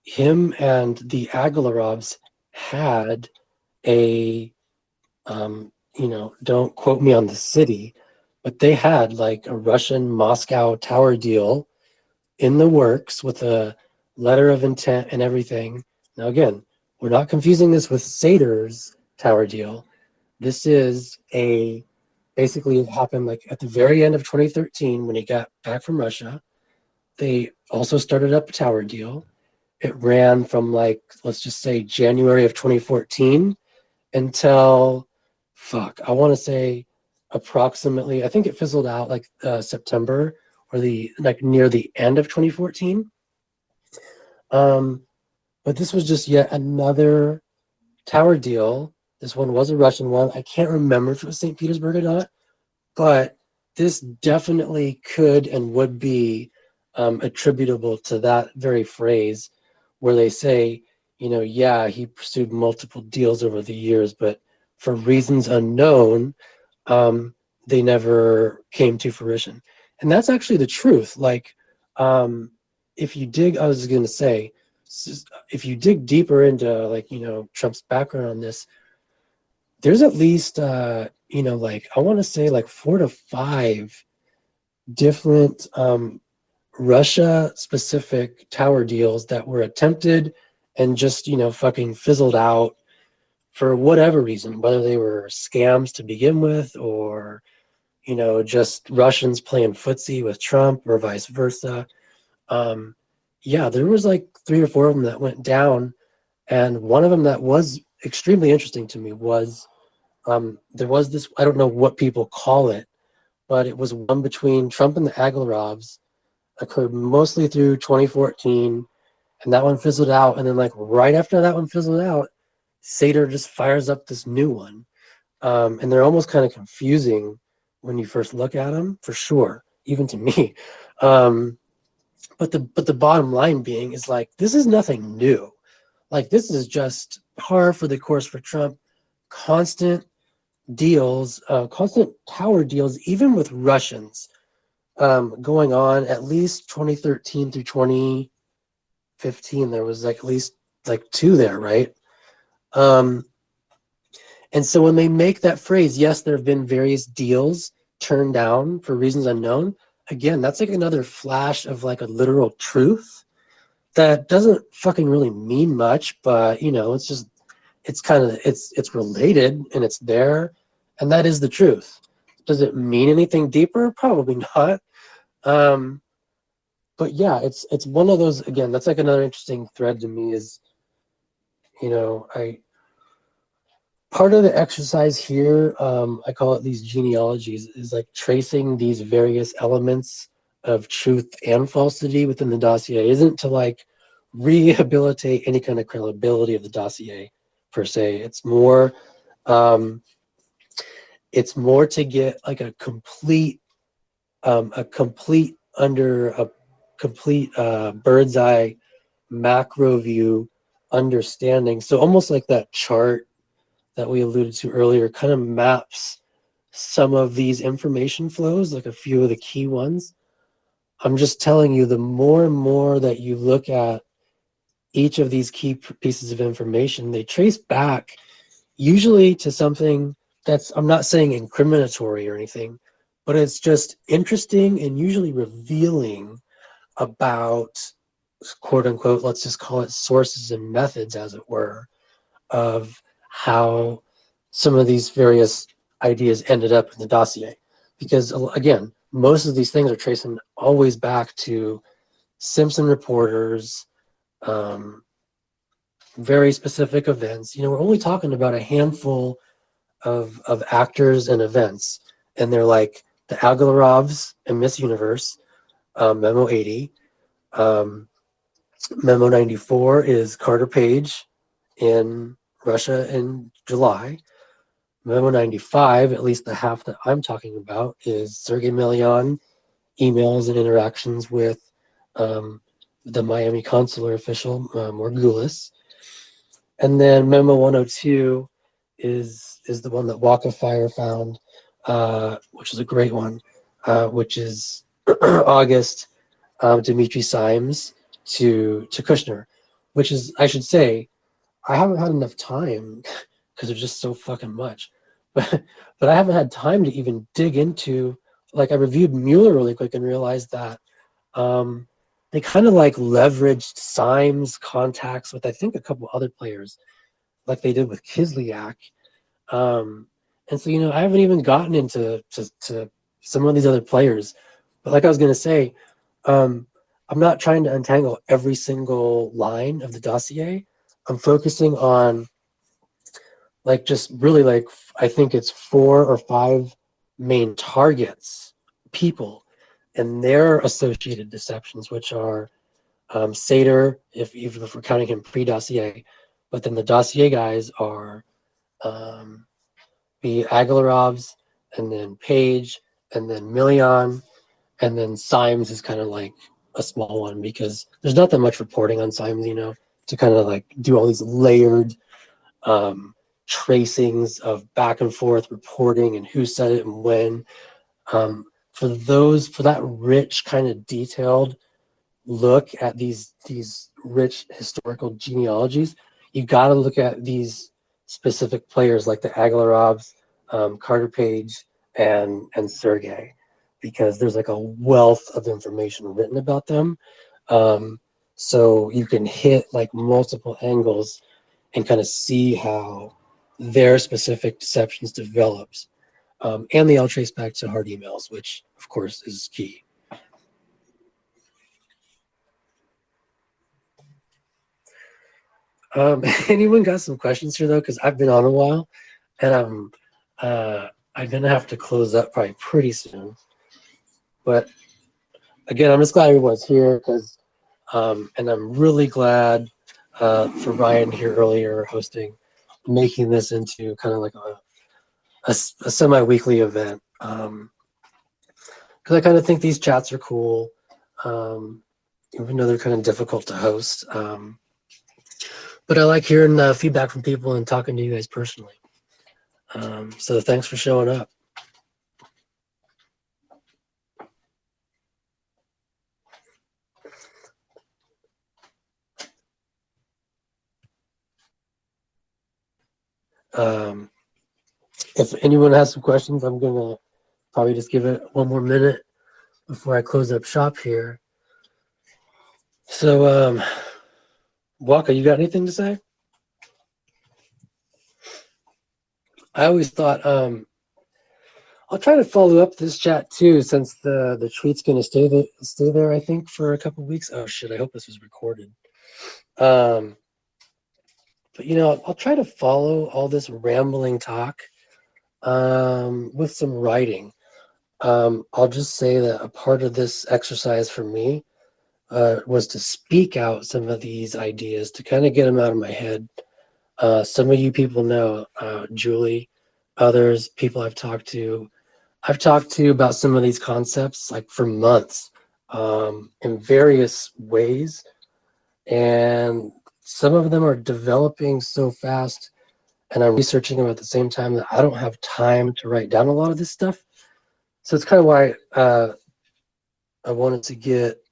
him and the Agalarovs had a don't quote me on the city, but they had like a Russian Moscow tower deal in the works with a letter of intent and everything. Now, again, we're not confusing this with Sater's tower deal. This is basically it happened like at the very end of 2013 when he got back from Russia. They also started up a tower deal. It ran from like, let's just say January of 2014 until, I want to say approximately, I think it fizzled out like September or near the end of 2014. But this was just yet another tower deal. This one was a Russian one. I can't remember if it was St. Petersburg or not, but this definitely could and would be attributable to that very phrase where they say, yeah, he pursued multiple deals over the years, but for reasons unknown, they never came to fruition. And that's actually the truth. Like, if you dig, I was going to say, if you dig deeper into like, Trump's background on this, there's at least, like, I want to say like 4 to 5 different Russia specific tower deals that were attempted and just, fucking fizzled out for whatever reason, whether they were scams to begin with or, just Russians playing footsie with Trump or vice versa. Yeah, there was like 3 or 4 of them that went down. And one of them that was extremely interesting to me was there was this, I don't know what people call it, but it was one between Trump and the Aglarovs, occurred mostly through 2014, and that one fizzled out. And then like right after that one fizzled out, Sater just fires up this new one. And they're almost kind of confusing when you first look at them, for sure, even to me. But the bottom line being is like, this is nothing new. Like, this is just par for the course for Trump. Constant deals, constant tower deals, even with Russians, going on at least 2013 through 2015. There was like at least like 2 there, right? And so when they make that phrase, yes, there have been various deals turned down for reasons unknown. Again, that's like another flash of like a literal truth that doesn't fucking really mean much, but it's just, it's kind of, it's related and it's there, and that is the truth. Does it mean anything deeper? Probably not. But yeah, it's one of those, again, that's like another interesting thread to me is, part of the exercise here, I call it these genealogies, is like tracing these various elements of truth and falsity within the dossier. Isn't to like rehabilitate any kind of credibility of the dossier per se. It's more to get like a complete bird's eye macro view understanding. So almost like that chart that we alluded to earlier kind of maps some of these information flows, like a few of the key ones. I'm just telling you, the more and more that you look at each of these key pieces of information, they trace back usually to something that's, I'm not saying incriminatory or anything, but it's just interesting and usually revealing about, quote unquote, let's just call it sources and methods, as it were, of how some of these various ideas ended up in the dossier. Because again, most of these things are tracing always back to Simpson reporters, very specific events. We're only talking about a handful of actors and events, and they're like the Aglarovs and Miss Universe, Memo 80. Memo 94 is Carter Page in Russia in July. Memo 95, at least the half that I'm talking about, is Sergei Milian emails and interactions with the Miami consular official, Morgulis. And then Memo 102 is the one that Walk of Fire found, which is a great one, which is August, Dmitry Symes to Kushner, which is, I should say, I haven't had enough time because there's just so fucking much. but I haven't had time to even dig into, like I reviewed Mueller really quick and realized that they kind of like leveraged Syme's contacts with I think a couple other players, like they did with Kislyak. And so, I haven't even gotten into to some of these other players. But like I was going to say, I'm not trying to untangle every single line of the dossier. I'm focusing on like just really like I think it's 4 or 5 main targets, people, and their associated deceptions, which are Sater, if we're counting him pre-dossier, but then the dossier guys are the Agalarovs, and then Page, and then Million, and then Symes is kind of like a small one because there's not that much reporting on Symes, to kind of like do all these layered tracings of back and forth reporting and who said it and when. For that rich kind of detailed look at these rich historical genealogies, you got to look at these specific players like the Agalarovs, Carter Page, and Sergey, because there's like a wealth of information written about them. So you can hit like multiple angles and kind of see how their specific deceptions develops. And they all trace back to hard emails, which of course is key. Anyone got some questions here though? Because I've been on a while, and I'm gonna have to close up probably pretty soon. But again, I'm just glad everyone's here because, and I'm really glad for Ryan here earlier hosting, making this into kind of like a semi-weekly event. Because I kind of think these chats are cool, even though they're kind of difficult to host. But I like hearing feedback from people and talking to you guys personally. So thanks for showing up. If anyone has some questions, I'm going to probably just give it one more minute before I close up shop here. So, Waka, you got anything to say? I always thought I'll try to follow up this chat too, since the tweet's going to stay there. I think for a couple weeks. Oh shit! I hope this was recorded. But I'll try to follow all this rambling talk with some writing. I'll just say that a part of this exercise for me was to speak out some of these ideas to kind of get them out of my head. Some of you people know Julie, others, people I've talked to about some of these concepts like for months in various ways. And some of them are developing so fast and I'm researching them at the same time that I don't have time to write down a lot of this stuff. So it's kind of why I wanted to get,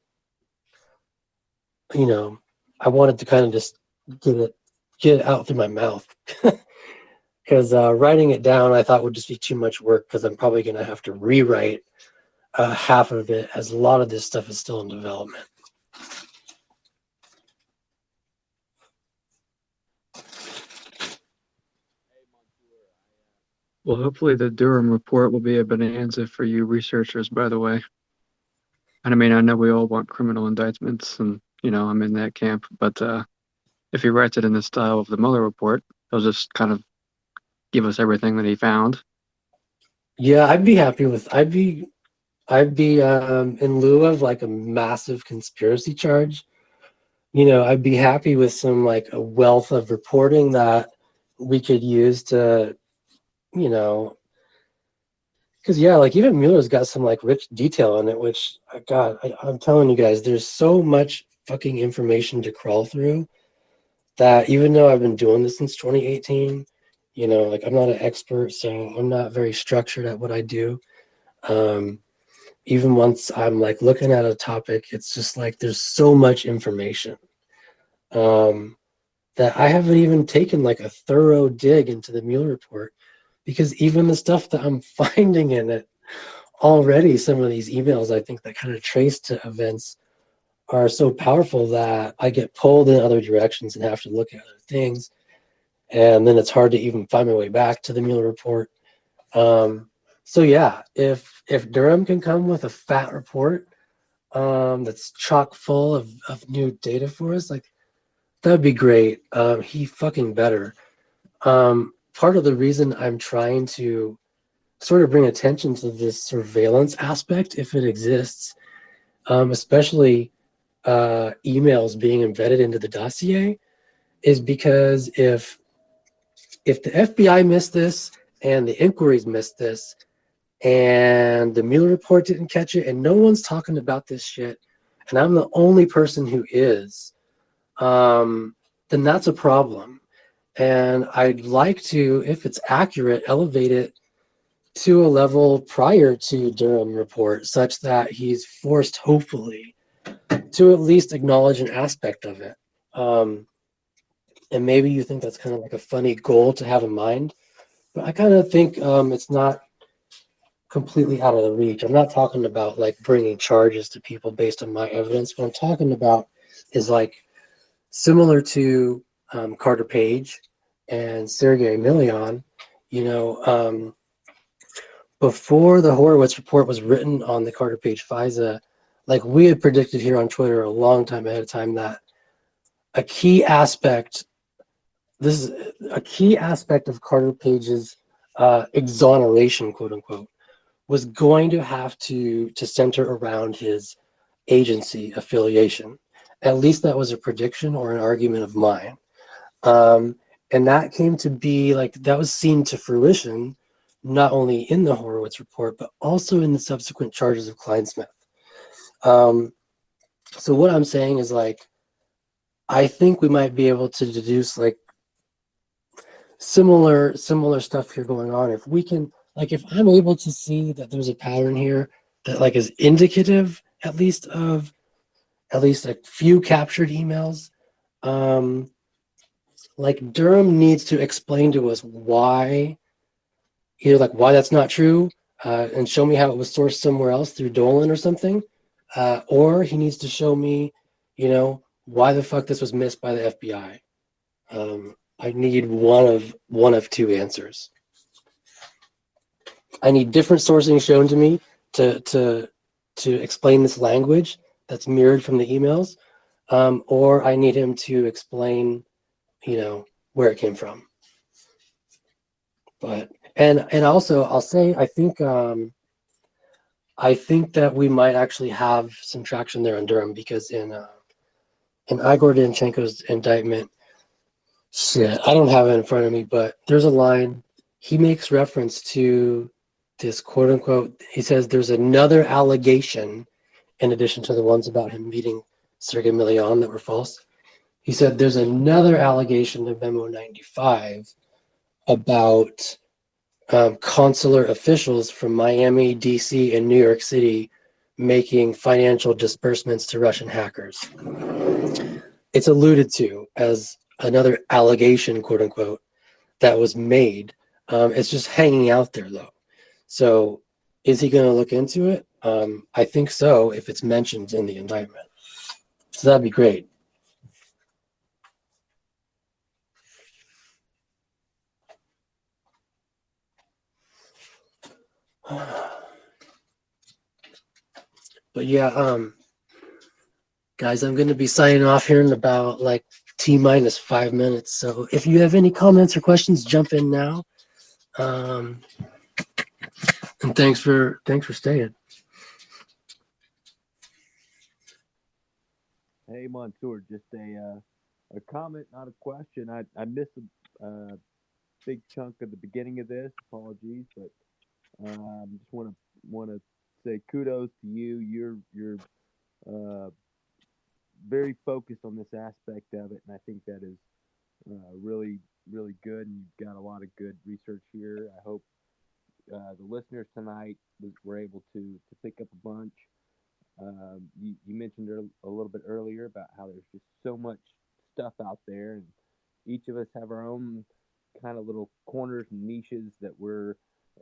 I wanted to kind of just get it out through my mouth. Because writing it down I thought would just be too much work because I'm probably going to have to rewrite half of it as a lot of this stuff is still in development. Well, hopefully the Durham report will be a bonanza for you researchers, by the way. And I mean, I know we all want criminal indictments, and, I'm in that camp, but if he writes it in the style of the Mueller report, he'll just kind of give us everything that he found. Yeah, I'd be happy with, I'd be in lieu of like a massive conspiracy charge, I'd be happy with some like a wealth of reporting that we could use to, because like even Mueller's got some like rich detail in it, which God, I'm telling you guys, there's so much fucking information to crawl through that even though I've been doing this since 2018, like I'm not an expert, so I'm not very structured at what I do. Even once I'm like looking at a topic, it's just like there's so much information that I haven't even taken like a thorough dig into the Mueller report because even the stuff that I'm finding in it already, some of these emails I think that kind of trace to events are so powerful that I get pulled in other directions and have to look at other things. And then it's hard to even find my way back to the Mueller report. So yeah, if Durham can come with a fat report that's chock full of new data for us, like that'd be great. He fucking better. Part of the reason I'm trying to sort of bring attention to this surveillance aspect, if it exists, especially emails being embedded into the dossier, is because if the FBI missed this and the inquiries missed this and the Mueller report didn't catch it and no one's talking about this shit and I'm the only person who is, then that's a problem. And I'd like to, if it's accurate, elevate it to a level prior to Durham report such that he's forced, hopefully, to at least acknowledge an aspect of it. And maybe you think that's kind of like a funny goal to have in mind, but I kind of think it's not completely out of the reach. I'm not talking about like bringing charges to people based on my evidence. What I'm talking about is like similar to Carter Page and Sergei Milian, you know, before the Horowitz report was written on the Carter Page FISA, like we had predicted here on Twitter a long time ahead of time that a key aspect, this is a key aspect of Carter Page's exoneration, quote unquote, was going to have to center around his agency affiliation. At least that was a prediction or an argument of mine. And that came to be like, that was seen to fruition, not only in the Horowitz report, but also in the subsequent charges of Kleinsmith. So what I'm saying is like, I think we might be able to deduce like similar stuff here going on. If we can, like, if I'm able to see that there's a pattern here that like is indicative at least of at least a few captured emails, like Durham needs to explain to us why, either like why that's not true, and show me how it was sourced somewhere else through Dolan or something, or he needs to show me, you know, why the fuck this was missed by the FBI. I need one of two answers. I need different sourcing shown to me to explain this language that's mirrored from the emails, or I need him to explain, you know, where it came from. But and also I'll say I think that we might actually have some traction there in Durham because in Igor Danchenko's indictment, shit, I don't have it in front of me, but there's a line he makes reference to this quote unquote. He says there's another allegation in addition to the ones about him meeting Sergei Milian that were false. He said there's another allegation in Memo 95 about consular officials from Miami, DC, and New York City making financial disbursements to Russian hackers. It's alluded to as another allegation, quote unquote, that was made. It's just hanging out there, though. So is he going to look into it? I think so, if it's mentioned in the indictment. So that'd be great. But yeah, guys, I'm going to be signing off here in about like T-minus 5 minutes. So if you have any comments or questions, jump in now. And thanks for staying. Hey, Monsieur, just a comment, not a question. I missed a big chunk of the beginning of this. Apologies, but just want to say kudos to you. You're uh, very focused on this aspect of it, and I think that is really good. And you've got a lot of good research here. I hope the listeners tonight were able to pick up a bunch. You mentioned a little bit earlier about how there's just so much stuff out there, and each of us have our own kind of little corners and niches that we're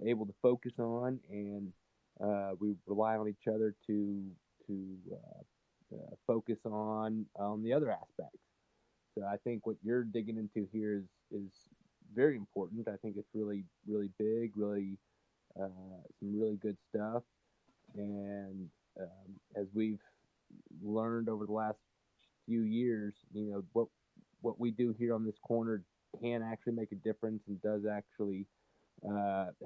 able to focus on, and we rely on each other to focus on the other aspects. So I think what you're digging into here is very important. I think it's really big, really some really good stuff. And as we've learned over the last few years, what we do here on this corner can actually make a difference and does actually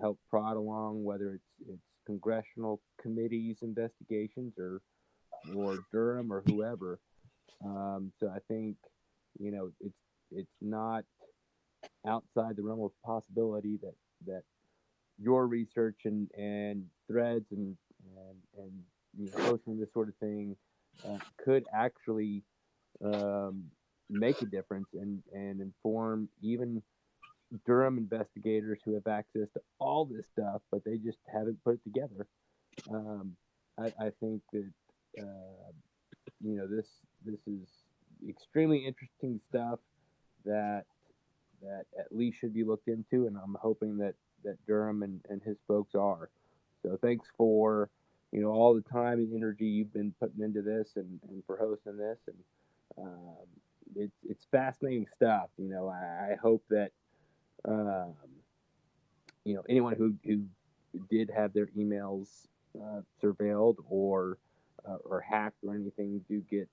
help prod along, whether it's congressional committees investigations or Durham or whoever. So I think it's not outside the realm of possibility that your research and threads and posting this sort of thing could actually um, make a difference and inform even Durham investigators who have access to all this stuff, but they just haven't put it together. Um, I think that this is extremely interesting stuff that at least should be looked into, and I'm hoping that Durham and his folks are. So thanks for all the time and energy you've been putting into this and for hosting this, and it's fascinating stuff. I hope that um, anyone who did have their emails surveilled or hacked or anything do get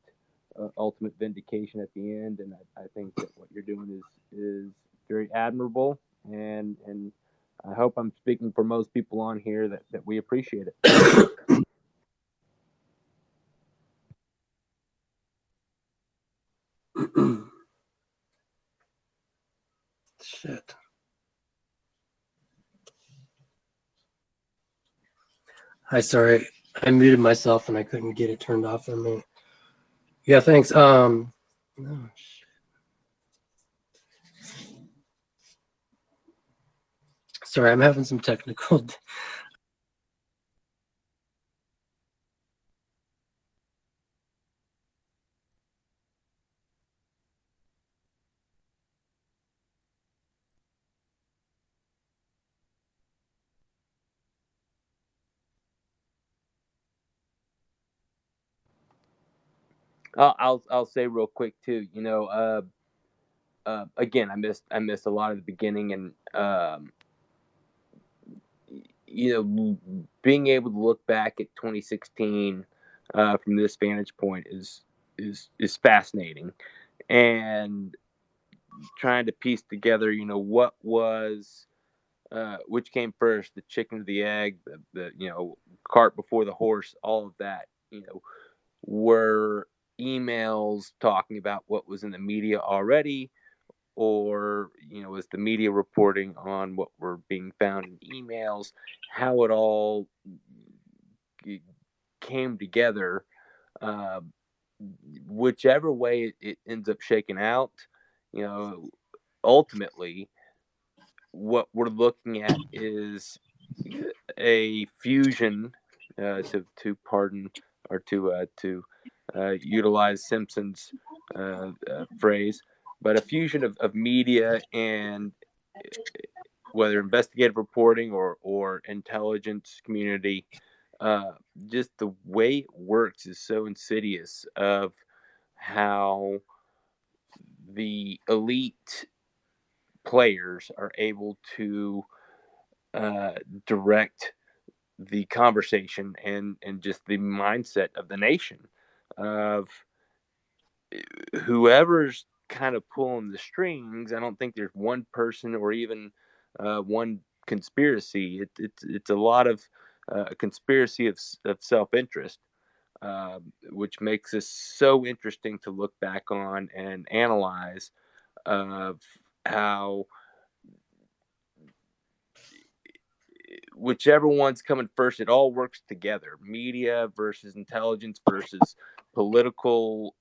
ultimate vindication at the end. And I think that what you're doing is very admirable, and I hope I'm speaking for most people on here that we appreciate it. Shit. Hi, sorry. I muted myself and I couldn't get it turned off for me. Yeah, thanks. Oh, shit. Sorry, I'm having some technical. I'll say real quick too. Again, I missed a lot of the beginning, and being able to look back at 2016 from this vantage point is fascinating, and trying to piece together, what was which came first, the chicken or the egg, the cart before the horse, all of that, were emails talking about what was in the media already, or was the media reporting on what were being found in emails, how it all came together. uh, Whichever way it ends up shaking out, ultimately what we're looking at is a fusion, to pardon or to utilize Simpson's phrase, but a fusion of media and whether investigative reporting or intelligence community. Just the way it works is so insidious of how the elite players are able to direct the conversation and just the mindset of the nation, of whoever's kind of pulling the strings. I don't think there's one person or even one conspiracy. It's a lot of a conspiracy of self-interest, which makes this so interesting to look back on and analyze, of how whichever one's coming first, it all works together. Media versus intelligence versus political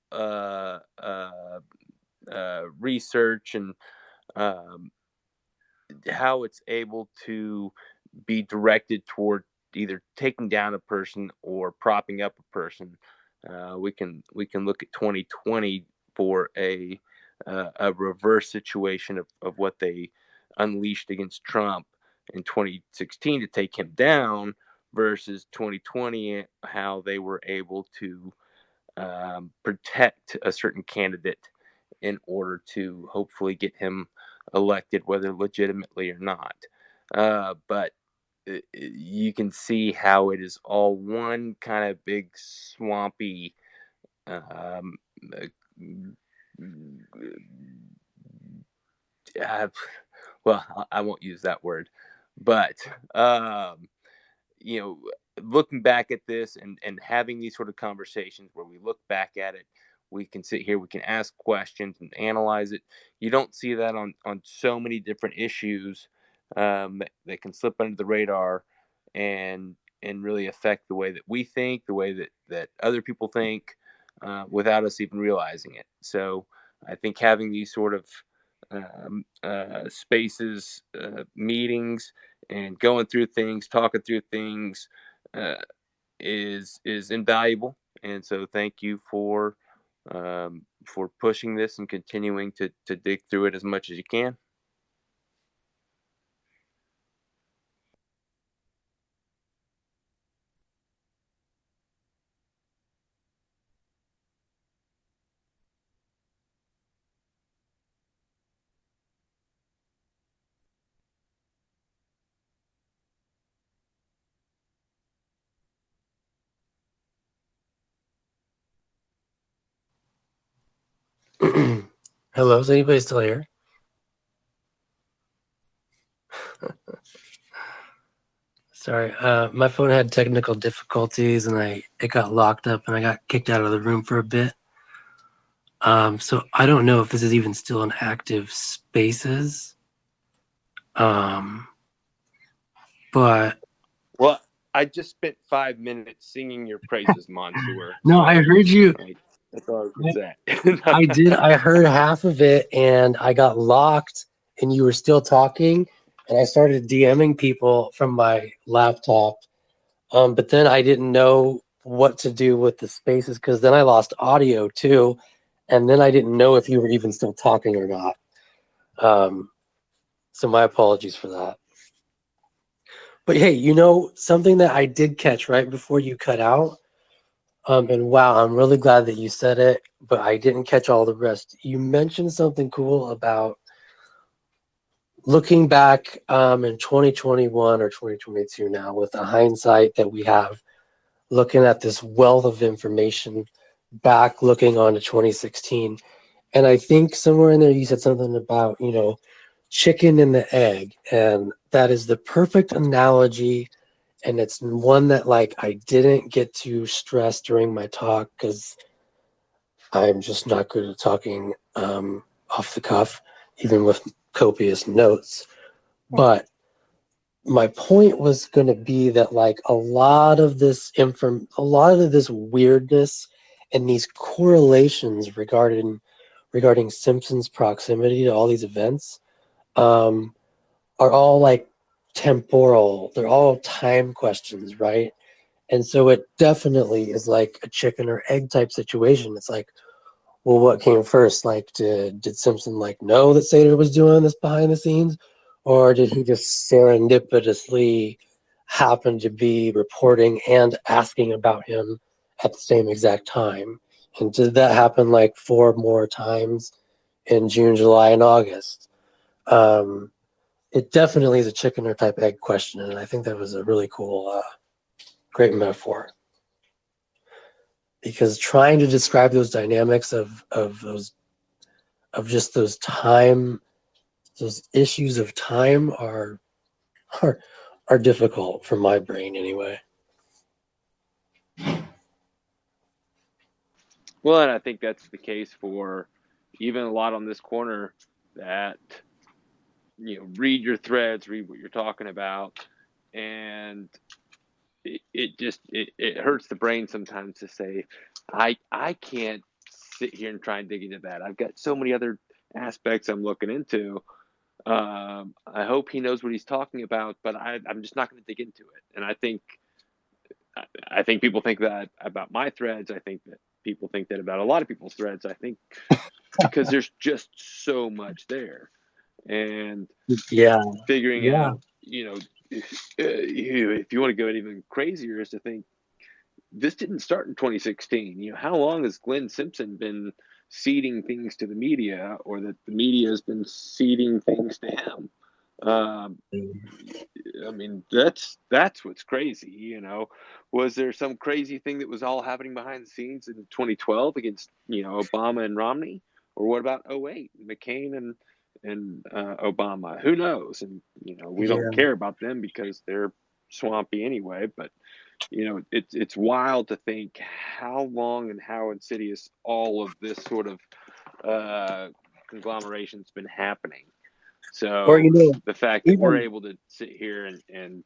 research, and um, how it's able to be directed toward either taking down a person or propping up a person. We can look at 2020 for a reverse situation of what they unleashed against Trump in 2016 to take him down versus 2020, how they were able to protect a certain candidate in order to hopefully get him elected, whether legitimately or not. But you can see how it is all one kind of big swampy um, well, I won't use that word, but you know, looking back at this and having these sort of conversations where we look back at it, we can sit here, we can ask questions and analyze it. You don't see that on so many different issues that can slip under the radar and really affect the way that we think, the way that other people think, without us even realizing it. So I think having these sort of spaces, meetings, and going through things, talking through things, uh, is invaluable. And so, thank you for pushing this and continuing to dig through it as much as you can. Hello, is anybody still here? Sorry, my phone had technical difficulties and it got locked up and I got kicked out of the room for a bit. So I don't know if this is even still an active spaces. But Well, I just spent 5 minutes singing your praises, Monsieur. no, I heard you. That's all I was gonna I say. did. I heard half of it and I got locked and you were still talking and I started DMing people from my laptop. But then I didn't know what to do with the spaces because then I lost audio too. And then I didn't know if you were even still talking or not. So my apologies for that. But hey, something that I did catch right before you cut out, and wow, I'm really glad that you said it, but I didn't catch all the rest. You mentioned something cool about looking back in 2021 or 2022 now with the hindsight that we have, looking at this wealth of information back looking on to 2016. And I think somewhere in there you said something about, chicken and the egg. And that is the perfect analogy. And it's one that I didn't get to stress during my talk because I'm just not good at talking off the cuff, even with copious notes. But my point was going to be that a lot of this weirdness and these correlations regarding Simpson's proximity to all these events are all temporal. They're all time questions, right? And so it definitely is a chicken or egg type situation. It's well, what came first? Did Simpson know that Sater was doing this behind the scenes, or did he just serendipitously happen to be reporting and asking about him at the same exact time? And did that happen 4 more times in June, July, and August? It definitely is a chicken or type egg question, and I think that was a really cool, great metaphor. Because trying to describe those dynamics of just those issues of time are difficult for my brain anyway. Well, and I think that's the case for even a lot on this corner that, read your threads, read what you're talking about. And it hurts the brain sometimes to say, I can't sit here and try and dig into that. I've got so many other aspects I'm looking into. I hope he knows what he's talking about, but I'm just not going to dig into it. And I think people think that about my threads. I think that people think that about a lot of people's threads. I think because there's just so much there. and Yeah. figuring Yeah. out, if you want to go even crazier, is to think this didn't start in 2016. How long has Glenn Simpson been seeding things to the media, or that the media has been seeding things to him? Um, I mean, that's what's crazy. Was there some crazy thing that was all happening behind the scenes in 2012 against Obama and Romney, or what about '08 McCain and Obama? Who knows? And we don't Yeah. care about them because they're swampy anyway. But it's wild to think how long and how insidious all of this sort of conglomeration's been happening. Or So the fact that we're even able to sit here and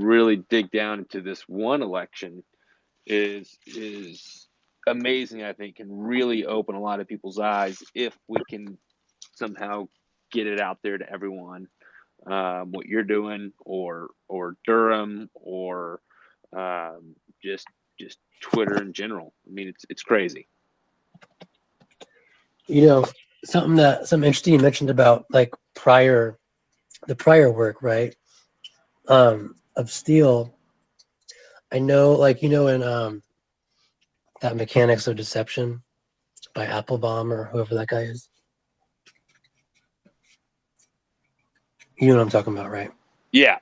really dig down into this one election is amazing. I think can really open a lot of people's eyes if we can somehow get it out there to everyone. What you're doing, or Durham, or just Twitter in general. I mean, it's crazy. something interesting you mentioned about like the prior work, right? Of Steele. I know, like in that Mechanics of Deception by Applebaum or whoever that guy is. You know what I'm talking about, right? Yeah.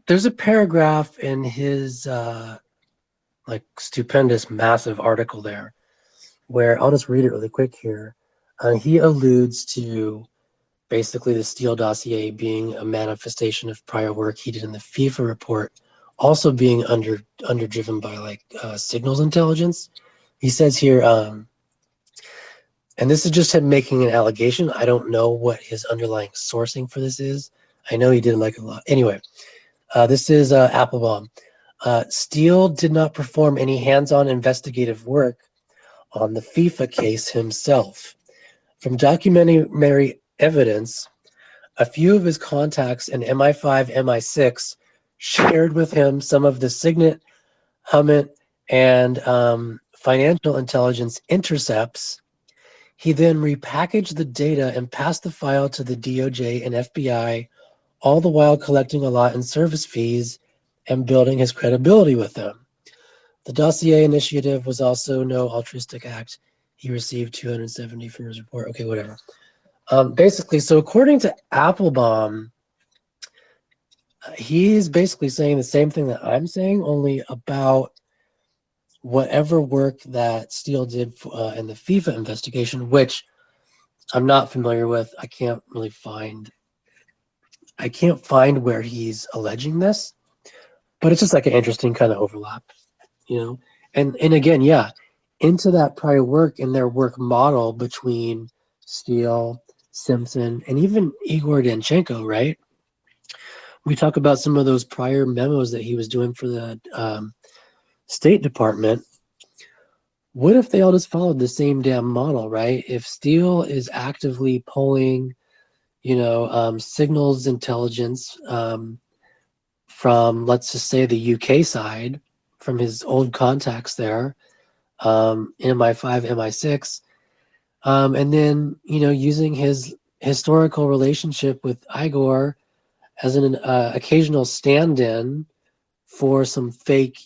There's a paragraph in his like stupendous, massive article there where I'll just read it really quick here. He alludes to basically the Steele dossier being a manifestation of prior work he did in the FIFA report, also being underdriven by like signals intelligence. He says here, and this is just him making an allegation. I don't know what his underlying sourcing for this is. I know he didn't like it a lot. Anyway, this is Applebaum. Steele did not perform any hands-on investigative work on the FIFA case himself. From documentary evidence, a few of his contacts in MI5, MI6 shared with him some of the Signet, Hummet, and financial intelligence intercepts. He then repackaged the data and passed the file to the DOJ and FBI, all the while collecting a lot in service fees and building his credibility with them. The dossier initiative was also no altruistic act. He received $270 for his report. Okay, whatever. Basically, so according to Applebaum, he's basically saying the same thing that I'm saying, only about whatever work that Steele did in the FIFA investigation, which I'm not familiar with. I can't find where he's alleging this, but it's just like an interesting kind of overlap, And again, yeah, into that prior work and their work model between Steele, Simpson, and even Igor Danchenko, right? We talk about some of those prior memos that he was doing for the State Department. What if they all just followed the same damn model, right? If Steele is actively pulling, signals intelligence from, let's just say, the UK side, from his old contacts there, MI5, MI6, and then, using his historical relationship with Igor as an occasional stand-in for some fake,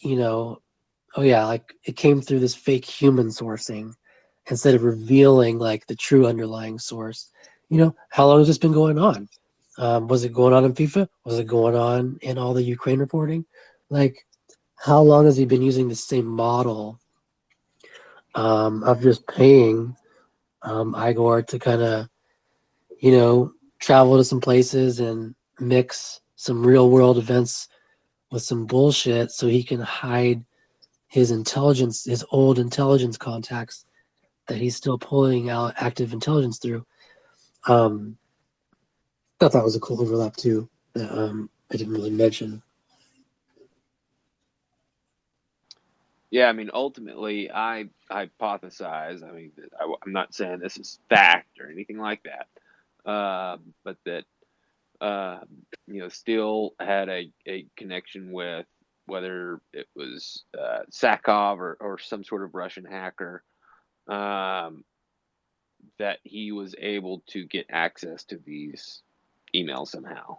like it came through this fake human sourcing instead of revealing like the true underlying source. How long has this been going on? Was it going on in FIFA? Was it going on in all the Ukraine reporting? Like, how long has he been using the same model of just paying Igor to kind of, travel to some places and mix some real world events with some bullshit so he can hide his old intelligence contacts that he's still pulling out active intelligence through. Thought that was a cool overlap too that I didn't really mention. Yeah, I mean, ultimately, I hypothesize. I mean, I'm not saying this is fact or anything like that, but that Steele had a connection with, whether it was Sakov or some sort of Russian hacker, that he was able to get access to these emails somehow.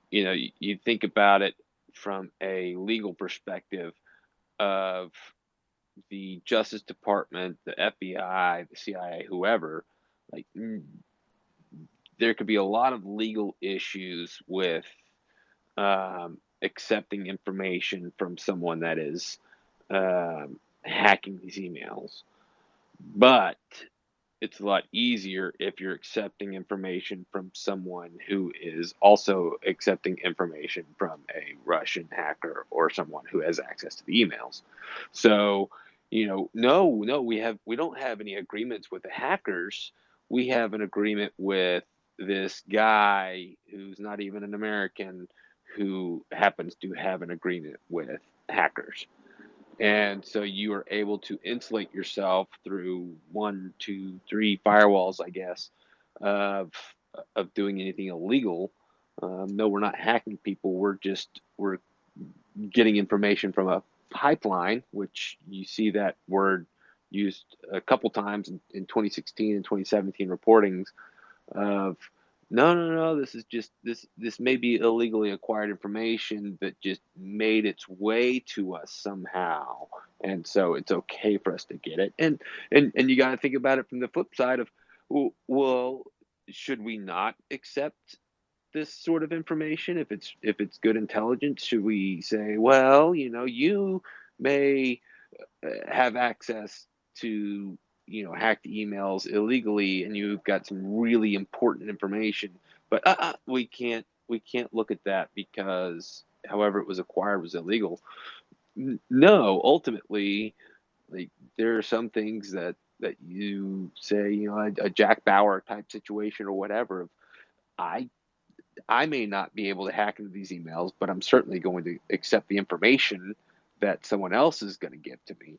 You think about it from a legal perspective of the Justice Department, the FBI, the CIA, whoever, like there could be a lot of legal issues with accepting information from someone that is hacking these emails. But it's a lot easier if you're accepting information from someone who is also accepting information from a Russian hacker or someone who has access to the emails. So, no, we don't have any agreements with the hackers. We have an agreement with this guy who's not even an American who happens to have an agreement with hackers. And so you are able to insulate yourself through 1, 2, 3 firewalls, I guess, of doing anything illegal. No, we're not hacking people. We're getting information from a pipeline, which you see that word used a couple times in 2016 and 2017 reportings of no, this is just this may be illegally acquired information that just made its way to us somehow, and so it's okay for us to get it. And you got to think about it from the flip side of, well, should we not accept this sort of information if it's good intelligence? Should we say, well, you may have access to hacked emails illegally, and you've got some really important information, but we can't look at that because however it was acquired was illegal. No, ultimately, like, there are some things that you say, a Jack Bauer type situation or whatever. I I may not be able to hack into these emails, but I'm certainly going to accept the information that someone else is going to give to me.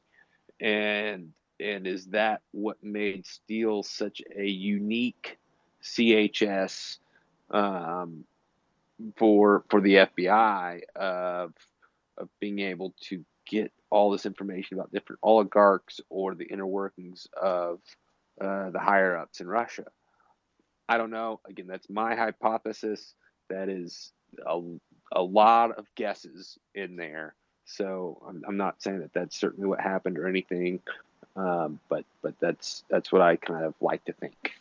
And is that what made Steele such a unique CHS, um, for the FBI, of being able to get all this information about different oligarchs or the inner workings of the higher ups in Russia? I don't know. Again, that's my hypothesis. That is a, a lot of guesses in there. So I'm not saying that that's certainly what happened or anything, but that's what I kind of like to think.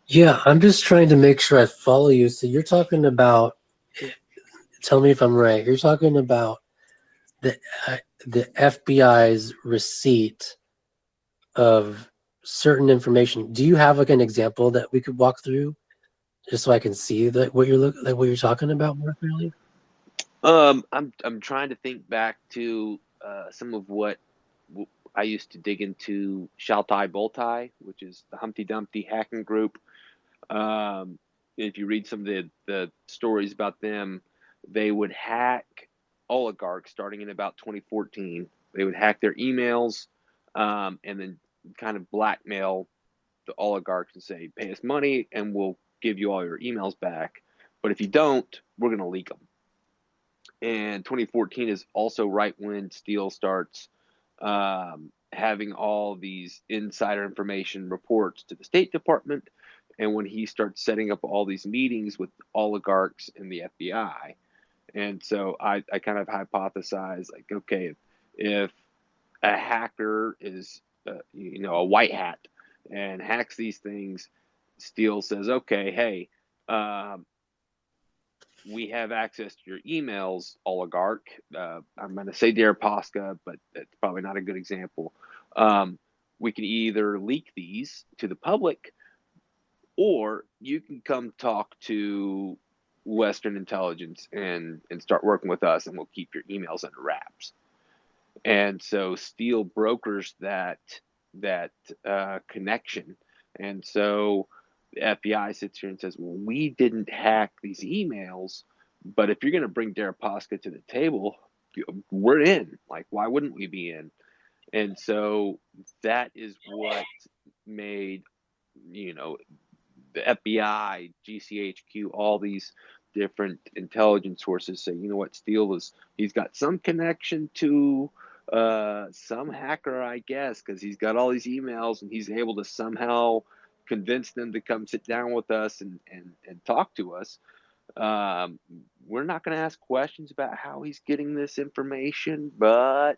Yeah, I'm just trying to make sure I follow you. So you're talking about, tell me if I'm right. You're talking about the the FBI's receipt of certain information. Do you have like an example that we could walk through, just so I can see what you're talking about more clearly? I'm trying to think back to some of what I used to dig into Shaltai Boltai, which is the Humpty Dumpty hacking group. If you read some of the stories about them, they would hack oligarchs starting in about 2014. They would hack their emails, and then kind of blackmail the oligarchs and say, pay us money and we'll give you all your emails back. But if you don't, we're going to leak them. And 2014 is also right when Steele starts having all these insider information reports to the State Department, and when he starts setting up all these meetings with oligarchs in the FBI. And so I kind of hypothesize, like, okay, if a hacker is, a white hat and hacks these things, Steele says, okay, hey, we have access to your emails, oligarch. I'm going to say Deripaska, but that's probably not a good example. We can either leak these to the public, or you can come talk to Western intelligence and start working with us, and we'll keep your emails under wraps. And so Steele brokers that connection, and so the FBI sits here and says, well, we didn't hack these emails, but if you're going to bring Deripaska to the table, we're in. Like, why wouldn't we be in? And so that is what made, the FBI, GCHQ, all these different intelligence sources say, you know what, Steele he's got some connection to some hacker, I guess, because he's got all these emails and he's able to somehow convince them to come sit down with us and talk to us. We're not going to ask questions about how he's getting this information, but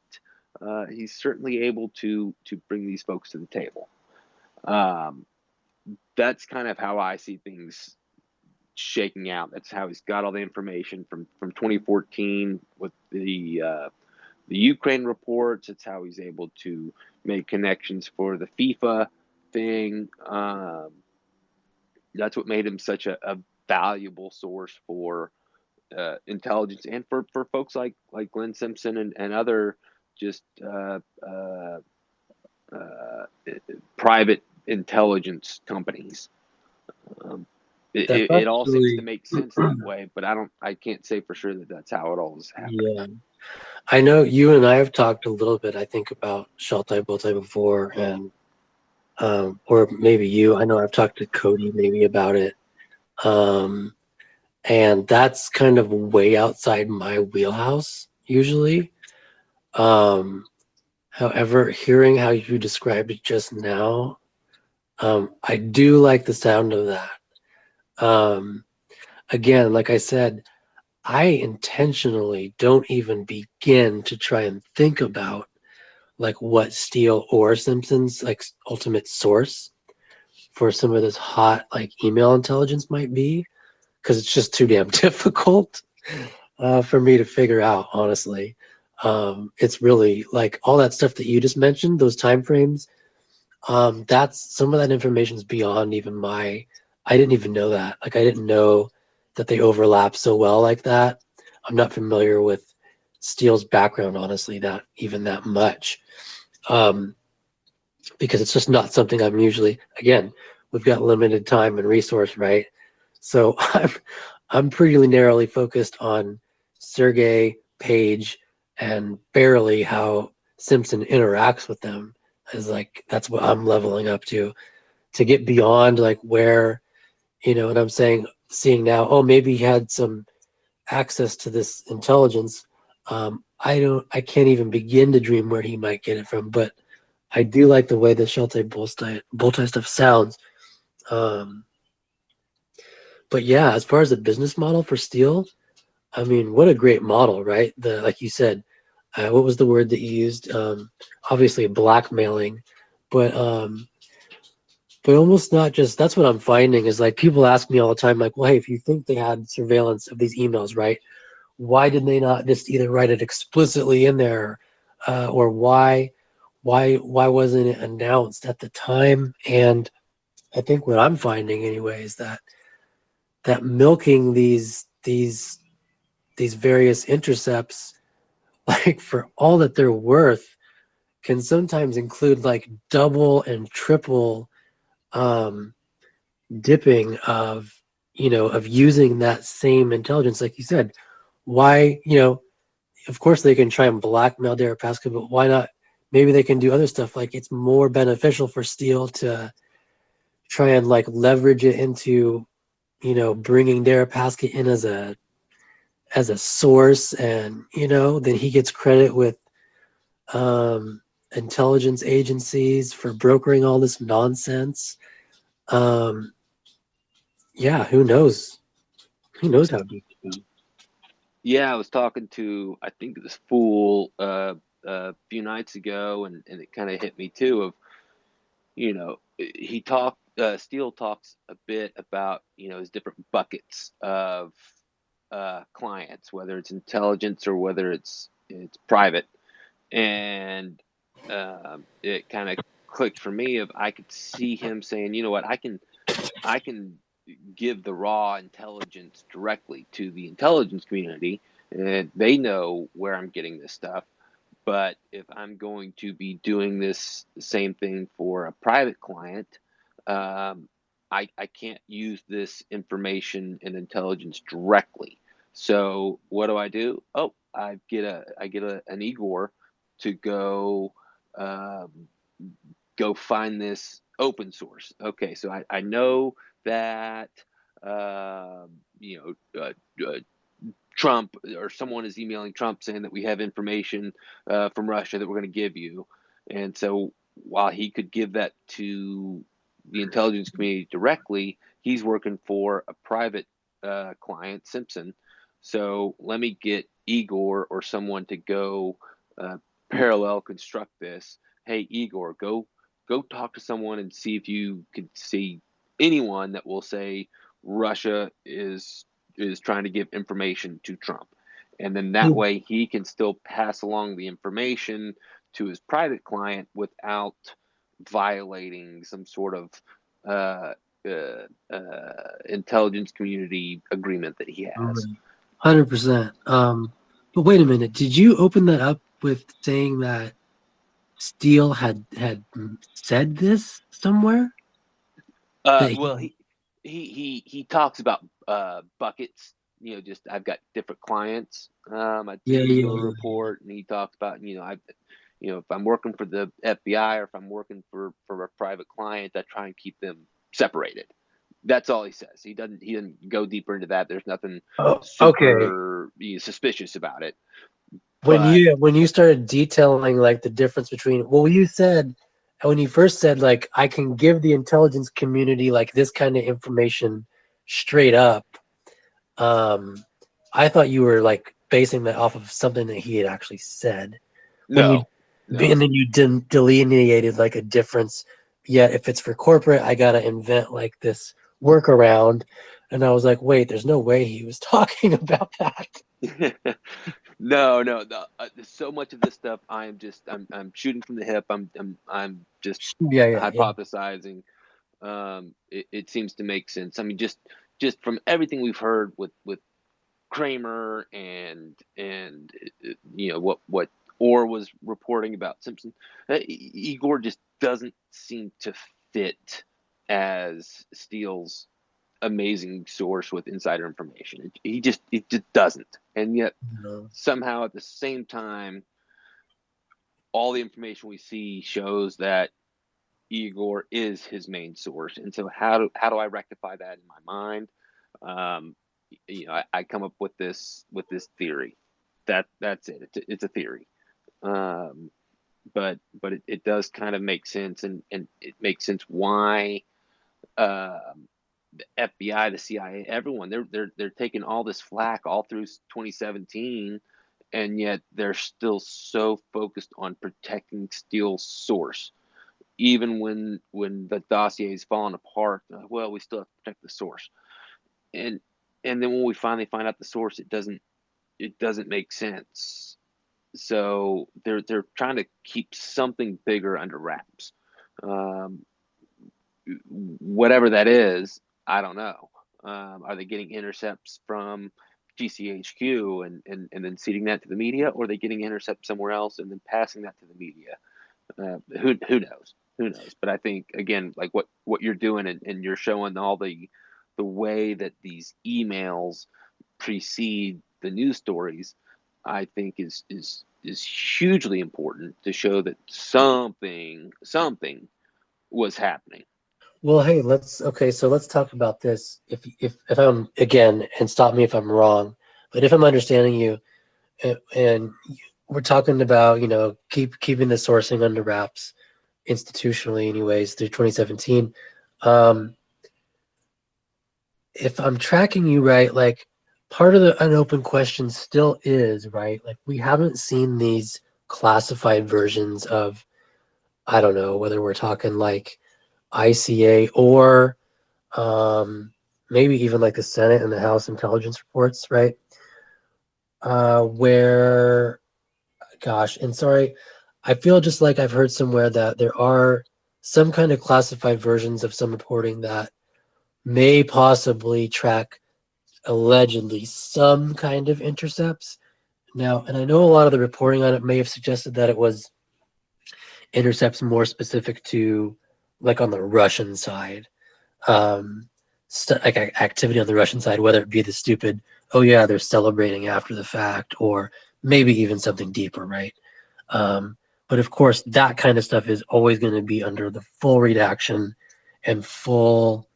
he's certainly able to bring these folks to the table. That's kind of how I see things shaking out. That's how he's got all the information from 2014 with the Ukraine reports. It's how he's able to make connections for the FIFA thing. That's what made him such a valuable source for intelligence and for folks like Glenn Simpson and other just private intelligence companies. That's It all seems to actually, make sense that way, but I can't say for sure that that's how it always happens. yeah. I know you and I have talked a little bit, I think, about Sheltie Bowtie before, and or maybe you. I know I've talked to Cody maybe about it. And that's kind of way outside my wheelhouse usually. However, hearing how you described it just now, I do like the sound of that. Again, like I said, I intentionally don't even begin to try and think about like what Steele or Simpson's like ultimate source for some of this hot like email intelligence might be, because it's just too damn difficult for me to figure out, honestly. It's really like all that stuff that you just mentioned, those time frames. That's some of that information is beyond even my. I didn't even know that. Like I didn't know that they overlap so well like that. I'm not familiar with Steele's background, honestly, that even that much, because it's just not something I'm usually. Again, we've got limited time and resource, right? So I'm pretty narrowly focused on Sergey, Page, and barely how Simpson interacts with them. Is like that's what I'm leveling up to get beyond like where, you know what I'm saying, seeing now, oh, maybe he had some access to this intelligence. I can't even begin to dream where he might get it from, but I do like the way the Sheltie Boltai stuff sounds. But yeah, as far as the business model for Steele, I mean, what a great model, right? The like you said, what was the word that you used? Obviously blackmailing, but almost not just. That's what I'm finding is like people ask me all the time, like, well, hey, if you think they had surveillance of these emails, right? Why did they not just either write it explicitly in there, or why wasn't it announced at the time? And I think what I'm finding anyway is that milking these various intercepts, like for all that they're worth, can sometimes include like double and triple dipping of of using that same intelligence, like you said. Why, of course they can try and blackmail Deripaska, but why not? Maybe they can do other stuff. Like it's more beneficial for Steele to try and like leverage it into bringing Deripaska in as a source, and then he gets credit with intelligence agencies for brokering all this nonsense. Yeah, who knows? Who knows how deep it goes? Yeah, I was talking to, I think this fool a few nights ago, and it kind of hit me too. Of he talked. Steele talks a bit about his different buckets of clients, whether it's intelligence or whether it's private, and it kind of clicked for me. Of I could see him saying, you know what, I can give the raw intelligence directly to the intelligence community, and they know where I'm getting this stuff. But if I'm going to be doing this same thing for a private client, I can't use this information and intelligence directly. So what do? Oh, I get an Igor to go find this open source. Okay, so I know that uh, you know uh, uh, Trump or someone is emailing Trump saying that we have information from Russia that we're going to give you. And so while he could give that to the intelligence community directly, he's working for a private client, Simpson. So let me get Igor or someone to go parallel construct this. Hey, Igor, go talk to someone and see if you could see anyone that will say Russia is trying to give information to Trump. And then that way he can still pass along the information to his private client without violating some sort of intelligence community agreement that he has. 100%. But wait a minute. Did you open that up with saying that Steele had said this somewhere? Well, he talks about buckets. You know, just I've got different clients. I do a report, and he talks about if I'm working for the FBI or if I'm working for a private client, I try and keep them separated. That's all he says. He doesn't go deeper into that. There's nothing super suspicious about it. When you started detailing like the difference between you said when you first said like I can give the intelligence community like this kind of information straight up, I thought you were like basing that off of something that he had actually said. No. And then you delineated like a difference. Yet if it's for corporate, I gotta invent like this workaround. And I was like, wait, there's no way he was talking about that. No. So much of this stuff, I'm shooting from the hip. I'm just hypothesizing. It seems to make sense. I mean, just from everything we've heard with Kramer and what Orr was reporting about Simpson, Igor just doesn't seem to fit as Steele's amazing source with insider information. It just doesn't. And yet somehow at the same time, all the information we see shows that Igor is his main source. And so how do I rectify that in my mind? I come up with this theory. That's it. It's a theory. But it does kind of make sense, and it makes sense why the FBI, the CIA, everyone they're taking all this flack all through 2017, and yet they're still so focused on protecting Steele's source, even when the dossier is falling apart. Well, we still have to protect the source, and then when we finally find out the source, it doesn't make sense. So they're trying to keep something bigger under wraps. Whatever that is, I don't know. Are they getting intercepts from GCHQ and then feeding that to the media, or are they getting intercepts somewhere else and then passing that to the media? Who knows? Who knows? But I think again, like what you're doing and you're showing all the way that these emails precede the news stories, I think is hugely important to show that something was happening. Well, hey, let's talk about this. If I'm again, and stop me if I'm wrong, but if I'm understanding you, and we're talking about keeping the sourcing under wraps institutionally, anyways, through 2017. If I'm tracking you right, like part of the unopened question still is right. Like we haven't seen these classified versions of, I don't know whether we're talking like ICA or maybe even like the Senate and the House intelligence reports, right? Where, gosh, and sorry, I feel just like I've heard somewhere that there are some kind of classified versions of some reporting that may possibly track allegedly some kind of intercepts. Now, and I know a lot of the reporting on it may have suggested that it was intercepts more specific to like on the Russian side, like activity on the Russian side, whether it be the stupid, oh yeah, they're celebrating after the fact, or maybe even something deeper, right? But of course, that kind of stuff is always going to be under the full redaction and full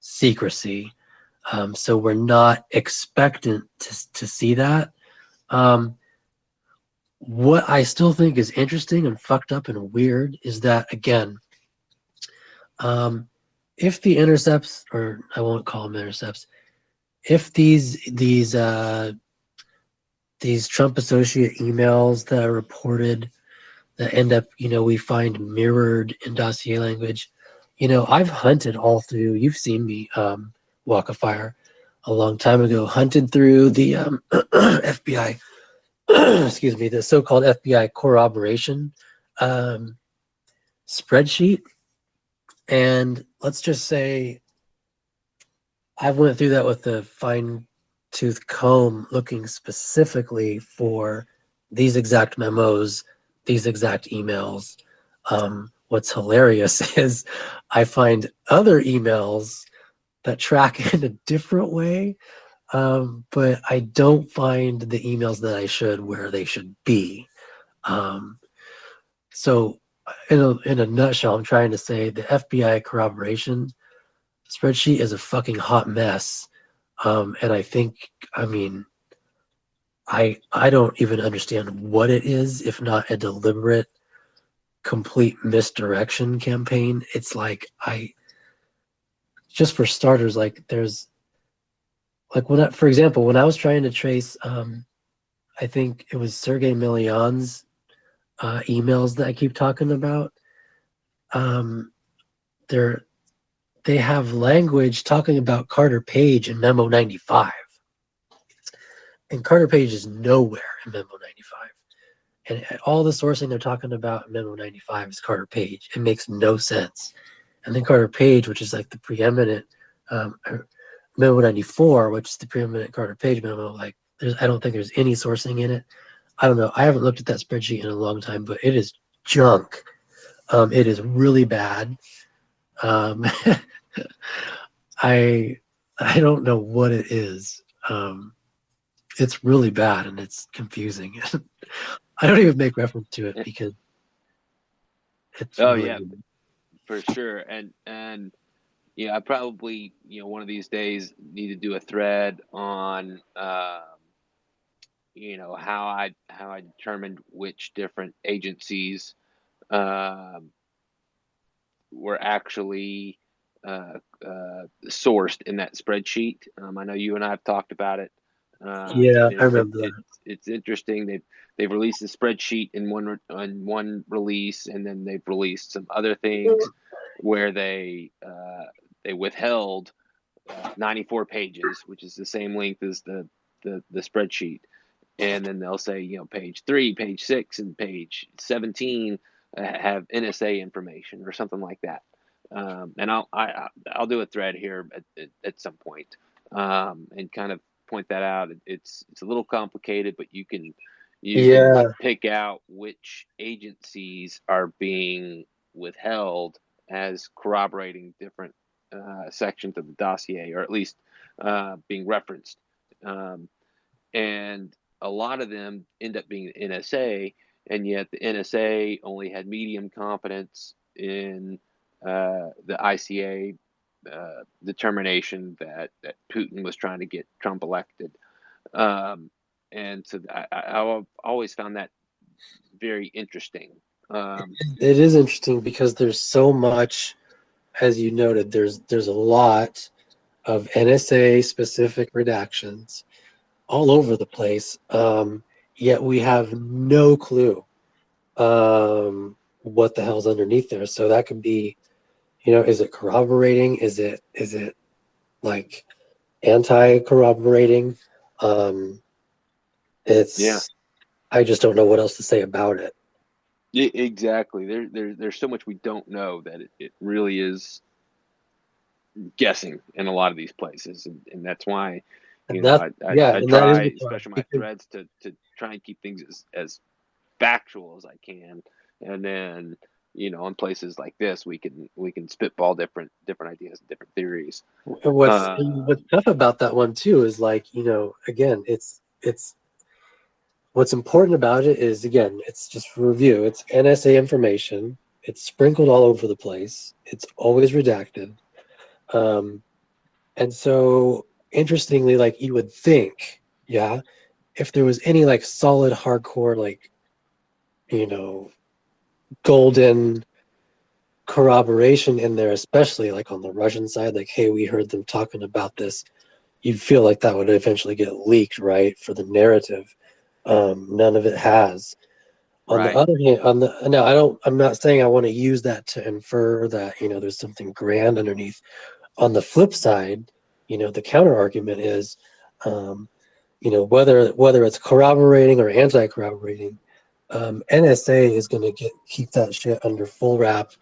secrecy. So we're not expectant to see that. What I still think is interesting and fucked up and weird is that, again, if the intercepts, or I won't call them intercepts, if these Trump associate emails that are reported that end up, we find mirrored in dossier language, I've hunted all through. You've seen me walk a fire a long time ago, hunted through the FBI, excuse me, the so-called FBI corroboration spreadsheet. And let's just say I went through that with a fine-tooth comb, looking specifically for these exact memos, these exact emails. What's hilarious is I find other emails that track in a different way, but I don't find the emails that I should where they should be. So in a nutshell, I'm trying to say the FBI corroboration spreadsheet is a fucking hot mess. And I think, I don't even understand what it is, if not a deliberate, complete misdirection campaign. It's like, just for starters, like there's, like for example, when I was trying to trace, I think it was Sergey Million's emails that I keep talking about. They have language talking about Carter Page in Memo 95. And Carter Page is nowhere in Memo 95. And all the sourcing they're talking about in Memo 95 is Carter Page. It makes no sense. And then Carter Page, which is like the preeminent Memo 94, which is the preeminent Carter Page memo, like I don't think there's any sourcing in it. I don't know. I haven't looked at that spreadsheet in a long time, but it is junk. It is really bad. I don't know what it is. It's really bad and it's confusing. I don't even make reference to it because it's really good. For sure. And I probably one of these days need to do a thread on how I determined which different agencies were actually sourced in that spreadsheet. I know you and I have talked about it. Yeah, I remember that. It's interesting. They've released a spreadsheet in one release, and then they've released some other things where they withheld 94 pages, which is the same length as the spreadsheet, and then they'll say page 3, page 6, and page 17 have NSA information or something like that. And I'll do a thread here at some point and kind of point that out. It's a little complicated, but you can pick out which agencies are being withheld as corroborating different sections of the dossier, or at least being referenced. And a lot of them end up being NSA, and yet the NSA only had medium confidence in the ICA determination that Putin was trying to get Trump elected. And so I always found that very interesting. It is interesting because there's so much, as you noted, there's a lot of NSA specific redactions all over the place. Yet we have no clue what the hell's underneath there. So that could be, is it corroborating? Is it like anti-corroborating? I just don't know what else to say about it. Yeah, exactly. There's so much we don't know that it really is guessing in a lot of these places, and that's why I try, especially my threads, to try and keep things as factual as I can, and then in places like this we can spitball different ideas and different theories. What's tough about that one too is like, again, it's what's important about it is, again, it's just for review. It's NSA information. It's sprinkled all over the place. It's always redacted. And so interestingly, like you would think, yeah, if there was any like solid hardcore, like, you know, golden corroboration in there, especially like on the Russian side, like, hey, we heard them talking about this, you'd feel like that would eventually get leaked, right, for the narrative. None of it has. On the Right. other hand, I'm not saying I want to use that to infer that, you know, there's something grand underneath. On the flip side, you know, the counter argument is, you know, whether it's corroborating or anti-corroborating, NSA is going to keep that shit under full wrap,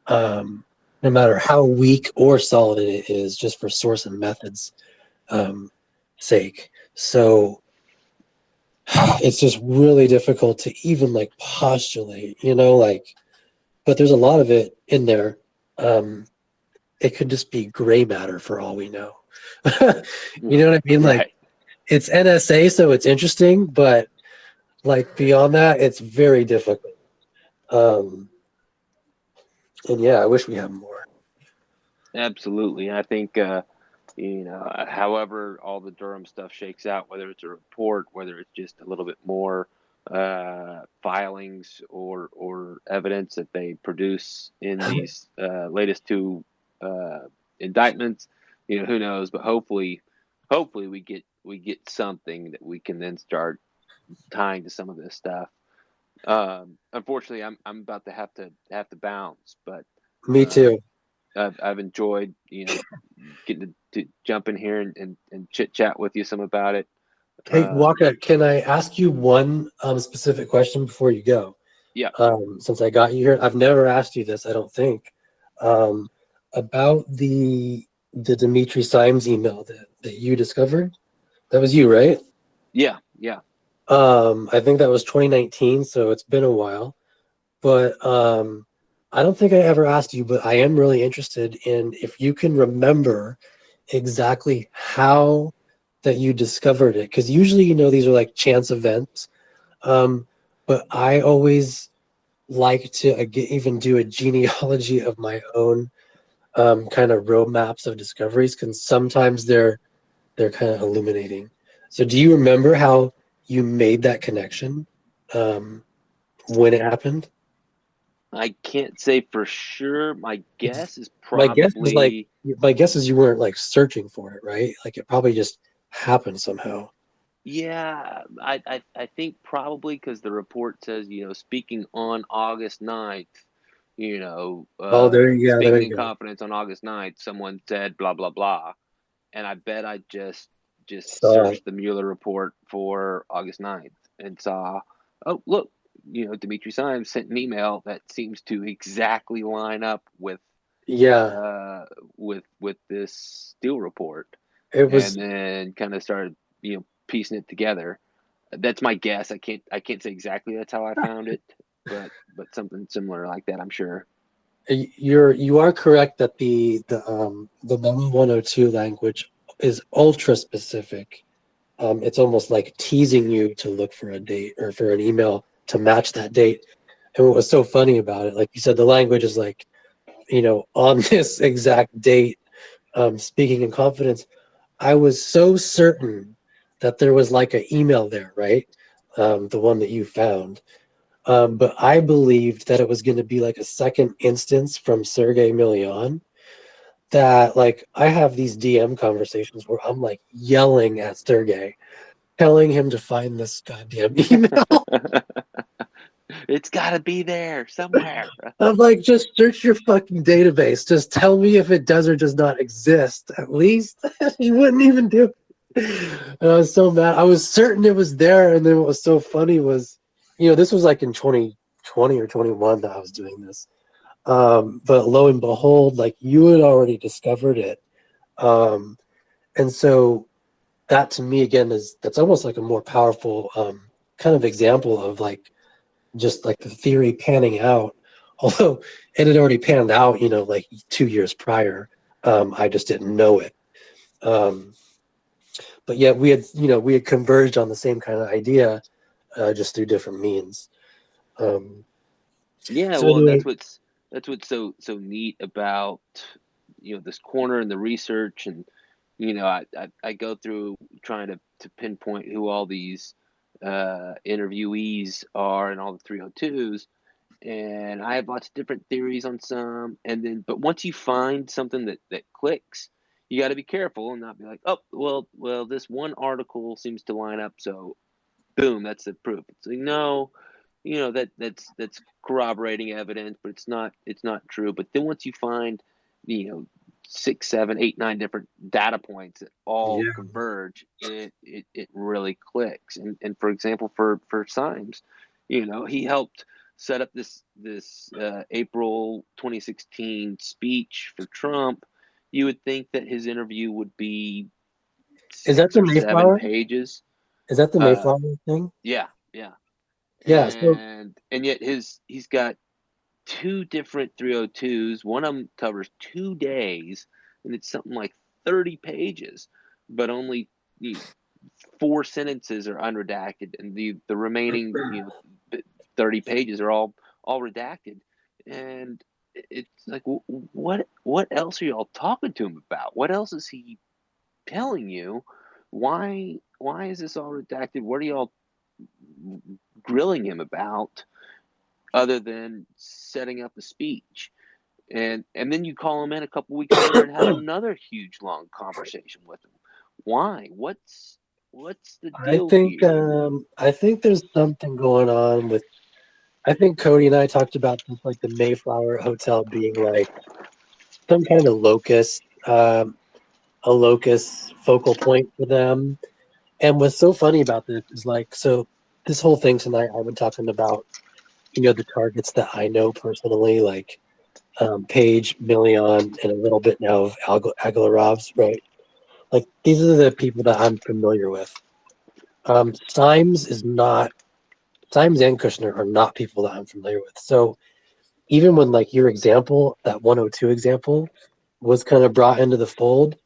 no matter how weak or solid it is, just for source and methods sake. So it's just really difficult to even like postulate, you know, like, but there's a lot of it in there. It could just be gray matter for all we know. You know what I mean? Like, Right. it's NSA, so it's interesting, but like beyond that, it's very difficult. Um, and yeah, I wish we had more. Absolutely. I think, you know, however all the Durham stuff shakes out, whether it's a report, whether it's just a little bit more filings or evidence that they produce in these latest two indictments, you know, who knows? But hopefully we get something that we can then start tying to some of this stuff. Unfortunately, I'm about to have to bounce, but Me uh, too. I've enjoyed, you know, getting to jump in here and chit chat with you some about it. Hey, Um, Waka, can I ask you one specific question before you go? yeah, Since I got you here, I've never asked you this, I don't think, um, about the Dimitri Symes email that you discovered. That was you, right? yeah, yeah. I think that was 2019, so it's been a while. But I don't think I ever asked you, but I am really interested in if you can remember exactly how that you discovered it. Because usually, you know, these are like chance events. Um, but I always like to even do a genealogy of my own kind of roadmaps of discoveries, because sometimes they're kind of illuminating. So do you remember how you made that connection when it happened? I can't say for sure. My It's, guess is my guess is like probably, my guess is you weren't like searching for it, right? Like it probably just happened somehow. yeah. I think probably because the report says, you know, speaking on August 9th, you know, Oh, there speaking you in go. confidence on August 9th, someone said blah blah blah, and I bet I just So searched the Mueller report for August 9th and saw, oh look, you know, Dimitri Symes sent an email that seems to exactly line up yeah, uh, with this Steele report, it and was. then kind of started, you know, piecing it together. That's my guess. I can't say exactly that's how I found it, but something similar like that, I'm sure. You are correct that the memo 102 language is ultra specific. It's almost like teasing you to look for a date or for an email to match that date. And what was so funny about it, like you said, the language is like, you know, on this exact date, speaking in confidence. I was so certain that there was like an email there, right? The one that you found. But I believed that it was going to be like a second instance from Sergey Milian. That like I have these DM conversations where I'm like yelling at Sergey, telling him to find this goddamn email. It's got to be there somewhere. I'm like, just search your fucking database. Just tell me if it does or does not exist. At least he wouldn't even do it. And I was so mad. I was certain it was there. And then what was so funny was, you know, this was like in 2020 or 21 that I was doing this. But lo and behold, like you had already discovered it. Um, and so that to me again that's almost like a more powerful kind of example of like just like the theory panning out. Although it had already panned out, you know, like 2 years prior. I just didn't know it. Um, but yet we had converged on the same kind of idea, just through different means. Um, Yeah, so well, and anyway, that's what's so neat about, you know, this corner and the research, and I go through trying to pinpoint who all these interviewees are and all the 302s, and I have lots of different theories on some. And then, but once you find something that clicks, you got to be careful and not be like, oh, well, this one article seems to line up, so boom, that's the proof. It's like, no, that's corroborating evidence, but it's not true. But then once you find, 6, 7, 8, 9 different data points that all Yeah. converge, it really clicks. And for example, for Symes, he helped set up this April 2016 speech for Trump. You would think that his interview would be Is that 6 the or 7 Mayflower? pages. Is that the Uh, Mayflower thing? yeah, yeah. Yeah. So And yet he's got 2 different 302s. One of them covers 2 days, and it's something like 30 pages, but only 4 sentences are unredacted, and the remaining 30 pages are all redacted. And it's like, what else are y'all talking to him about? What else is he telling you? Why is this all redacted? What are y'all grilling him about, other than setting up a speech? And then you call him in a couple weeks later and have another huge long conversation with him. Why? What's the deal here? I think there's something going on with. I think Cody and I talked about this, like the Mayflower Hotel being like some kind of a locus focal point for them. And what's so funny about this is like, so this whole thing tonight, I've been talking about, the targets that I know personally, like Paige, Million, and a little bit now of Aguilarov's, right? Like these are the people that I'm familiar with. Symes and Kushner are not people that I'm familiar with. So even when like your example, that 102 example, was kind of brought into the fold,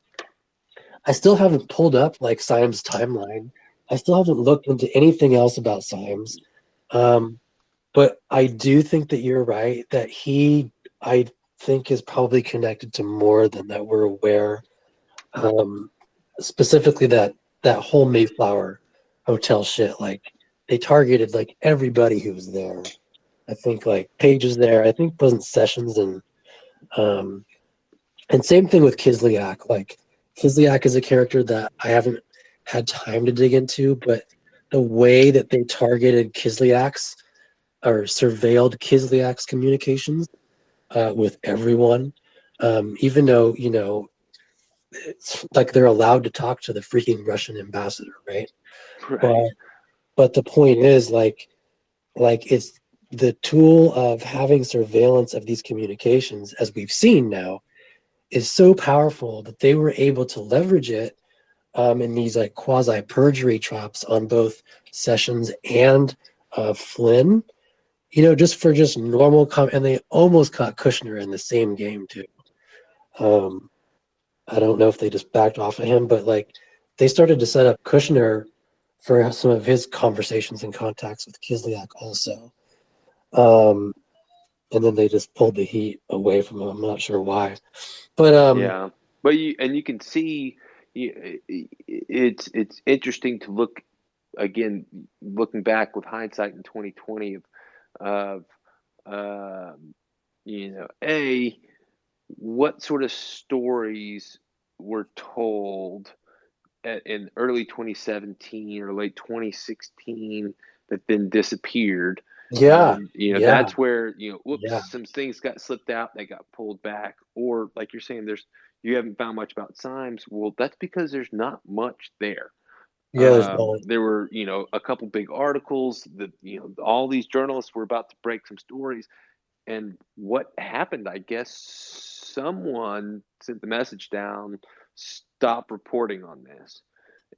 I still haven't pulled up like Symes' timeline. I still haven't looked into anything else about Symes. But I do think that you're right that I think, is probably connected to more than that we're aware. Specifically that whole Mayflower hotel shit. Like they targeted like everybody who was there. I think like Paige was there. I think wasn't Sessions um, and same thing with Kislyak. Like Kislyak is a character that I haven't had time to dig into, but the way that they targeted Kislyak's or surveilled Kislyak's communications with everyone, even though it's like they're allowed to talk to the freaking Russian ambassador, right? Right. But the point is like it's the tool of having surveillance of these communications, as we've seen now, is so powerful that they were able to leverage it in these like quasi perjury traps on both Sessions and Flynn. Just for just normal and they almost caught Kushner in the same game too. I don't know if they just backed off of him, but like they started to set up Kushner for some of his conversations and contacts with Kislyak also. And then they just pulled the heat away from him. I'm not sure why, but Yeah. But you can see, it's interesting to look again, looking back with hindsight in 2020 of a what sort of stories were told in early 2017 or late 2016 that then disappeared. yeah, And yeah, that's where whoops, yeah, some things got slipped out, they got pulled back. Or like you're saying, you haven't found much about Symes. Well, that's because there's not much there. yeah. There's no, There were a couple big articles that all these journalists were about to break some stories. And what happened, I guess someone sent the message down, stop reporting on this.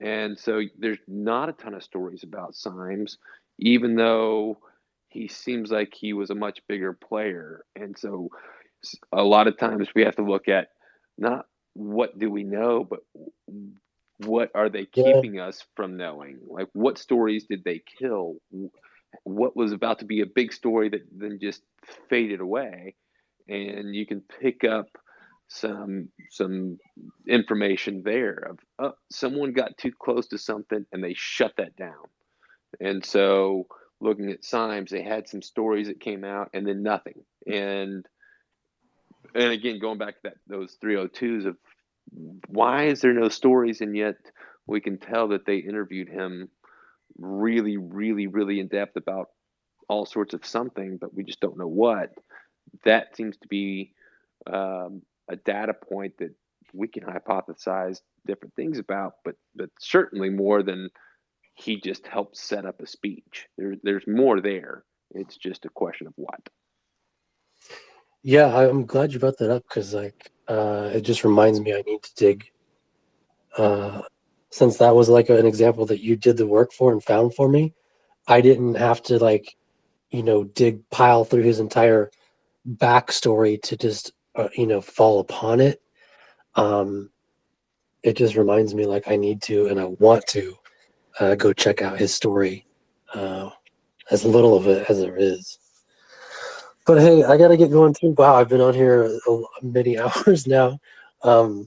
And so there's not a ton of stories about Symes, even though he seems like he was a much bigger player. And so a lot of times we have to look at not what do we know, but what are they yeah, keeping us from knowing? Like, what stories did they kill? What was about to be a big story that then just faded away? And you can pick up some information there of someone got too close to something and they shut that down. And so looking at Symes, they had some stories that came out and then nothing. And again, going back to those 302s of why is there no stories, and yet we can tell that they interviewed him really, really, really in depth about all sorts of something, but we just don't know what. That seems to be a data point that we can hypothesize different things about, but certainly more than he just helped set up a speech. There's more there. It's just a question of what. Yeah, I'm glad you brought that up because it just reminds me I need to dig. Since that was like an example that you did the work for and found for me, I didn't have to pile through his entire backstory to just fall upon it. It just reminds me like I need to and I want to go check out his story, as little of it as there is. But hey, I gotta get going too. Wow, I've been on here many hours now, and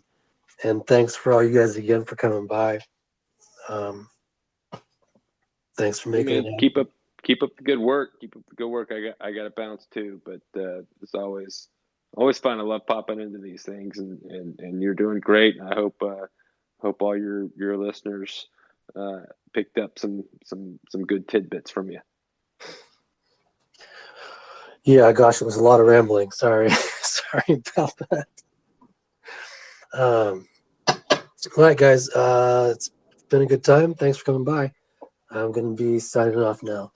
thanks for all you guys again for coming by. Thanks for making it happen. Keep up the good work. Keep up the good work. I got to bounce too, but it's always fun. I love popping into these things, and you're doing great. I hope all your listeners picked up some good tidbits from you. Yeah, gosh, it was a lot of rambling. Sorry, sorry about that. All right, guys, it's been a good time. Thanks for coming by. I'm going to be signing off now.